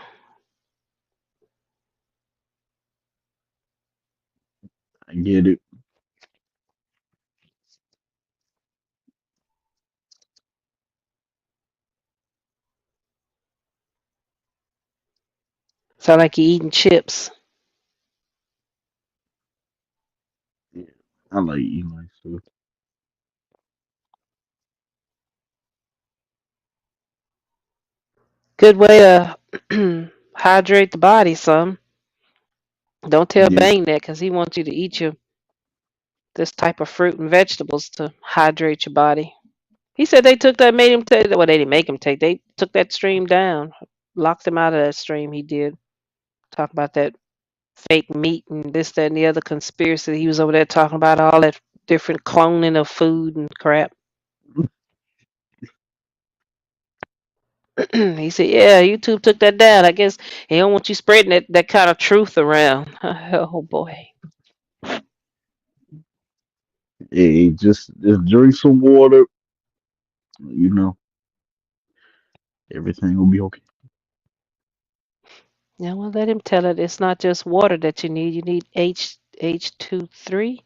I get it. Sound like you eating chips. Yeah. I like eating ice too. Good way to hydrate the body some. Don't tell Yeah. Bang that because he wants you to eat this type of fruit and vegetables to hydrate your body. He said they took that, made him take. Well, they didn't make him take. They took that stream down, locked him out of that stream. He did talk about that fake meat and this, that, and the other conspiracy. He was over there talking about all that different cloning of food and crap. He said, "Yeah, YouTube took that down. I guess he don't want you spreading that kind of truth around." Oh boy. Hey, just drink some water. You know, everything will be okay. Yeah, well, let him tell it. It's not just water that you need. You need H2 3,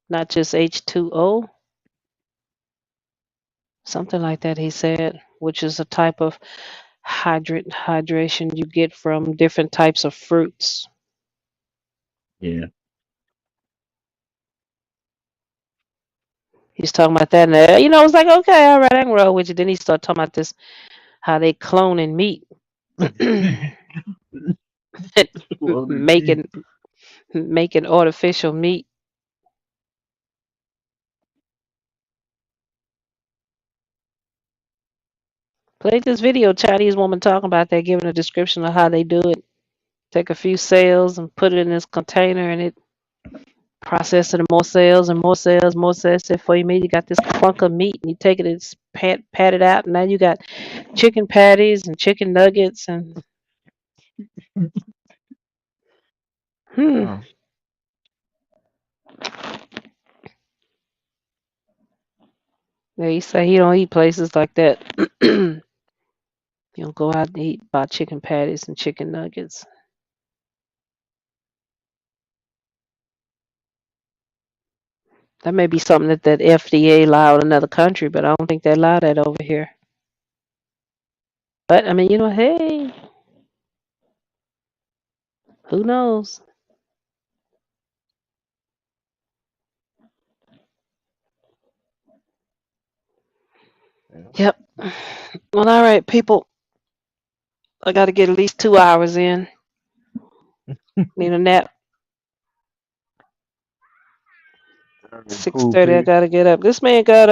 not just H2O. Something like that. He said, which is a type of hydration you get from different types of fruits. Yeah. He's talking about that, and I was like, okay, all right, I can roll with you. Then he started talking about this, how they cloning meat, Well, indeed. making making artificial meat. Play this video. Chinese woman talking about that, giving a description of how they do it. Take a few cells and put it in this container, and it processing more cells and more cells, more cells. Before you meet, you got this clunk of meat, and you take it and it's pat it out, and now you got chicken patties and chicken nuggets and Oh, Yeah, he say he don't eat places like that. You don't go out and eat buy chicken patties and chicken nuggets. That may be something that FDA allowed in another country, but I don't think they allow that over here. But I mean, hey, who knows? yeah. Yep. Well, all right, people. I got to get at least 2 hours in. Need a nap. Six Cool, thirty. I P. gotta get up. This man got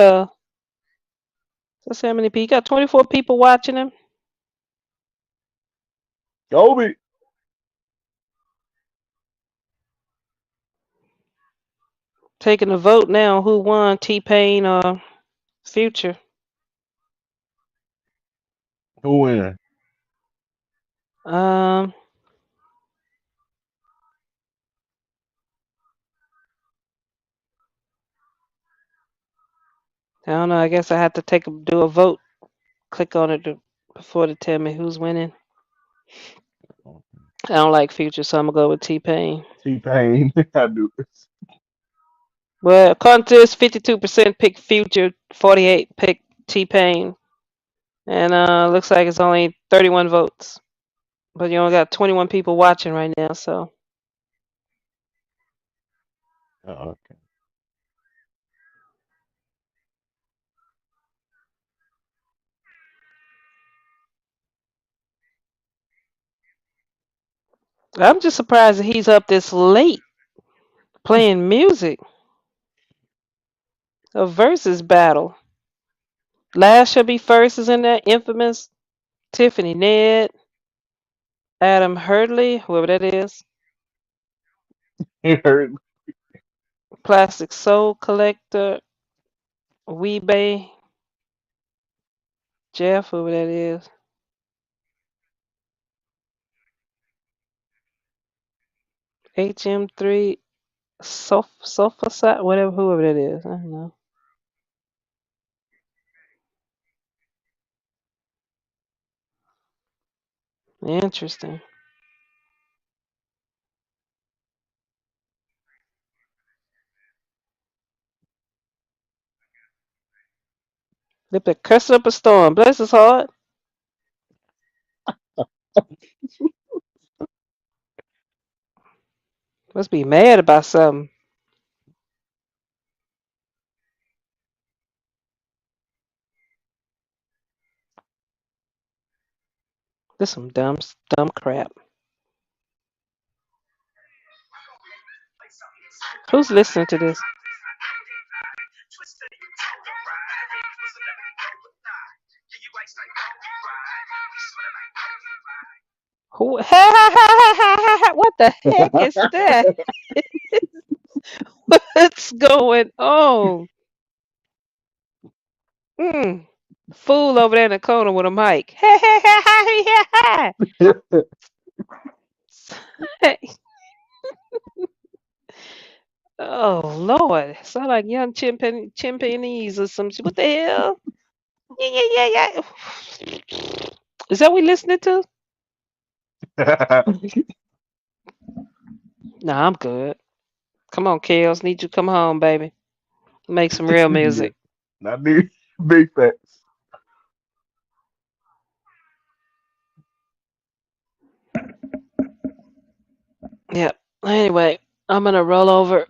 let's see how many people. He got 24 people watching him. Kobe. Taking a vote now. Who won? T-Pain or Future? Who win? Um, I don't know. I guess I have to do a vote. Click on it before to tell me who's winning. I don't like Future, so I'm gonna go with T-Pain. T-Pain. I do this. Well, according to this, 52% pick Future, 48 pick T-Pain, and looks like it's only 31 votes. But you only got 21 people watching right now, so Oh, okay. I'm just surprised that he's up this late playing music. A versus battle. Last shall be first is in there. Infamous, Tiffany Ned, Adam Hurdley, whoever that is, He hurt. Plastic Soul Collector, Weebay, Jeff, whoever that is, HM3, Sofa Side, whoever that is. I don't know. Interesting. They been cursing up a storm. Bless his heart. Must be mad about something. This some dumb crap. Who's listening to this? Who? What the heck is that? What's going on? Mm. Fool over there in the corner with a mic. Oh Lord, sound like young chimpanzees or some shit. What the hell? Yeah. Is that what we listening to? Nah, I'm good. Come on, Kels. Need you to come home, baby. Make some real Yeah. music. Not big, big facts. Yep. Anyway, I'm gonna roll over.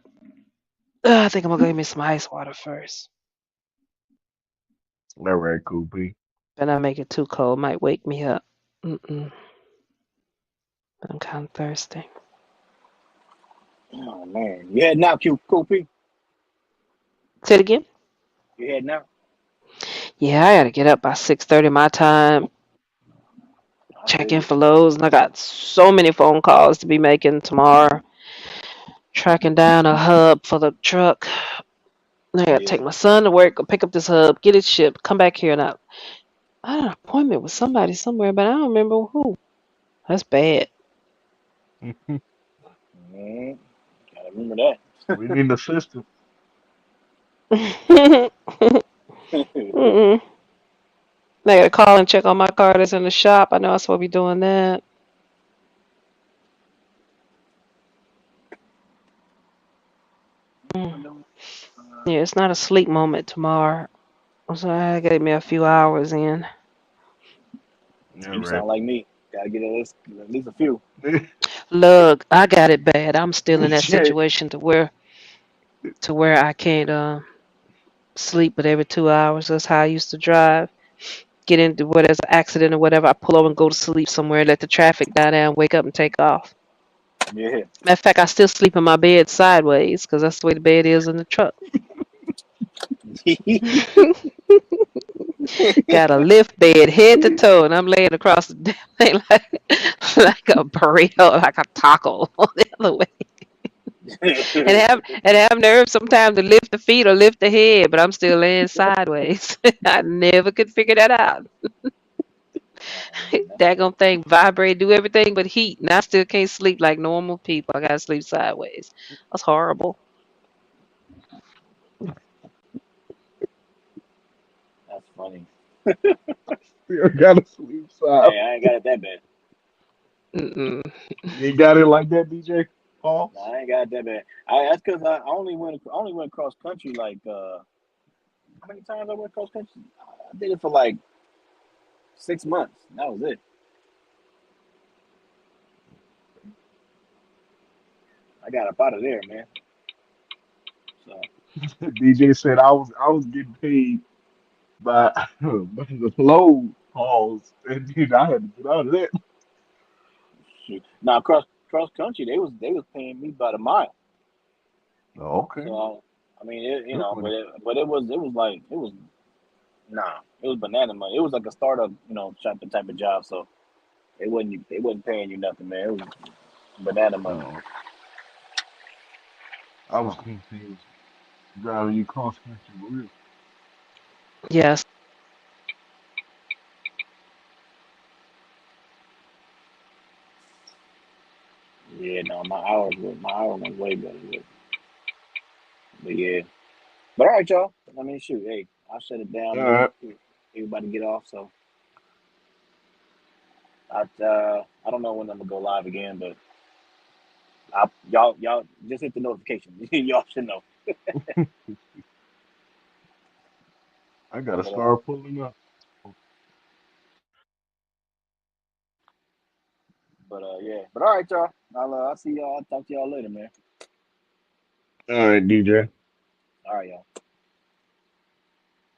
I think I'm gonna go get me some ice water first. All right, cool, P. Better not make it too cold. Might wake me up. Mm-mm. I'm kind of thirsty. Oh man, you heading out, Cool P? Say it again. You heading out? Yeah, I gotta get up by 6:30 my time. I Check feel in you. for loads, and I got so many phone calls to be making tomorrow. Tracking down a hub for the truck. I gotta Yeah. take my son to work, go pick up this hub, get it shipped, come back here, and I had an appointment with somebody somewhere, but I don't remember who. That's bad. Mm, gotta remember that. We need an assistant. Mm-mm. I gotta call and check on my car that's in the shop. I know I'm supposed to be doing that. Mm. Yeah, it's not a sleep moment tomorrow. So I gotta get me a few hours in. Yeah, You right. sound like me. Gotta get at least a few. Look, I got it bad. I'm still in that DJ, situation to where I can't sleep but every 2 hours. That's how I used to drive. Get into where there's an accident or whatever, I pull over and go to sleep somewhere, let the traffic die down, wake up and take off. Yeah. Matter of fact, I still sleep in my bed sideways because that's the way the bed is in the truck. Got a lift bed head to toe, and I'm laying across the damn thing like a burrito, like a taco on the other way. And have nerve sometimes to lift the feet or lift the head, but I'm still laying sideways. I never could figure that out. Oh man, that's funny. Daggone thing vibrate, do everything but heat, and I still can't sleep like normal people. I gotta sleep sideways. That's horrible. That's funny. still gotta sleep side. Hey, I ain't got it that bad. Mm-mm. You ain't got it like that, DJ? Paul? No, I ain't got it that bad. That's because I only went cross country like how many times I went cross country? I did it for like 6 months. That was it. I got up out of there, man. So DJ said I was getting paid by, by the load calls, and then I had to get out of that. shoot. Now cross country, they was paying me by the mile. Oh, okay. So I mean, Good money. but it was like it was nah, it was banana money. It was like a startup, type of job. So they wasn't paying you nothing, man. It was banana money. Oh, I was confused. Driving you cross country for real. Yes. Yeah, no, my hours was way better. But yeah. But all right, y'all. I mean, shoot, hey, I'll shut it down, All man. right. Everybody get off. So I don't know when I'm gonna go live again, but y'all just hit the notification. Y'all should know. I gotta But start pulling up. yeah. But all right, y'all. I'll see y'all. I'll talk to y'all later, man. All right, DJ. All right, y'all.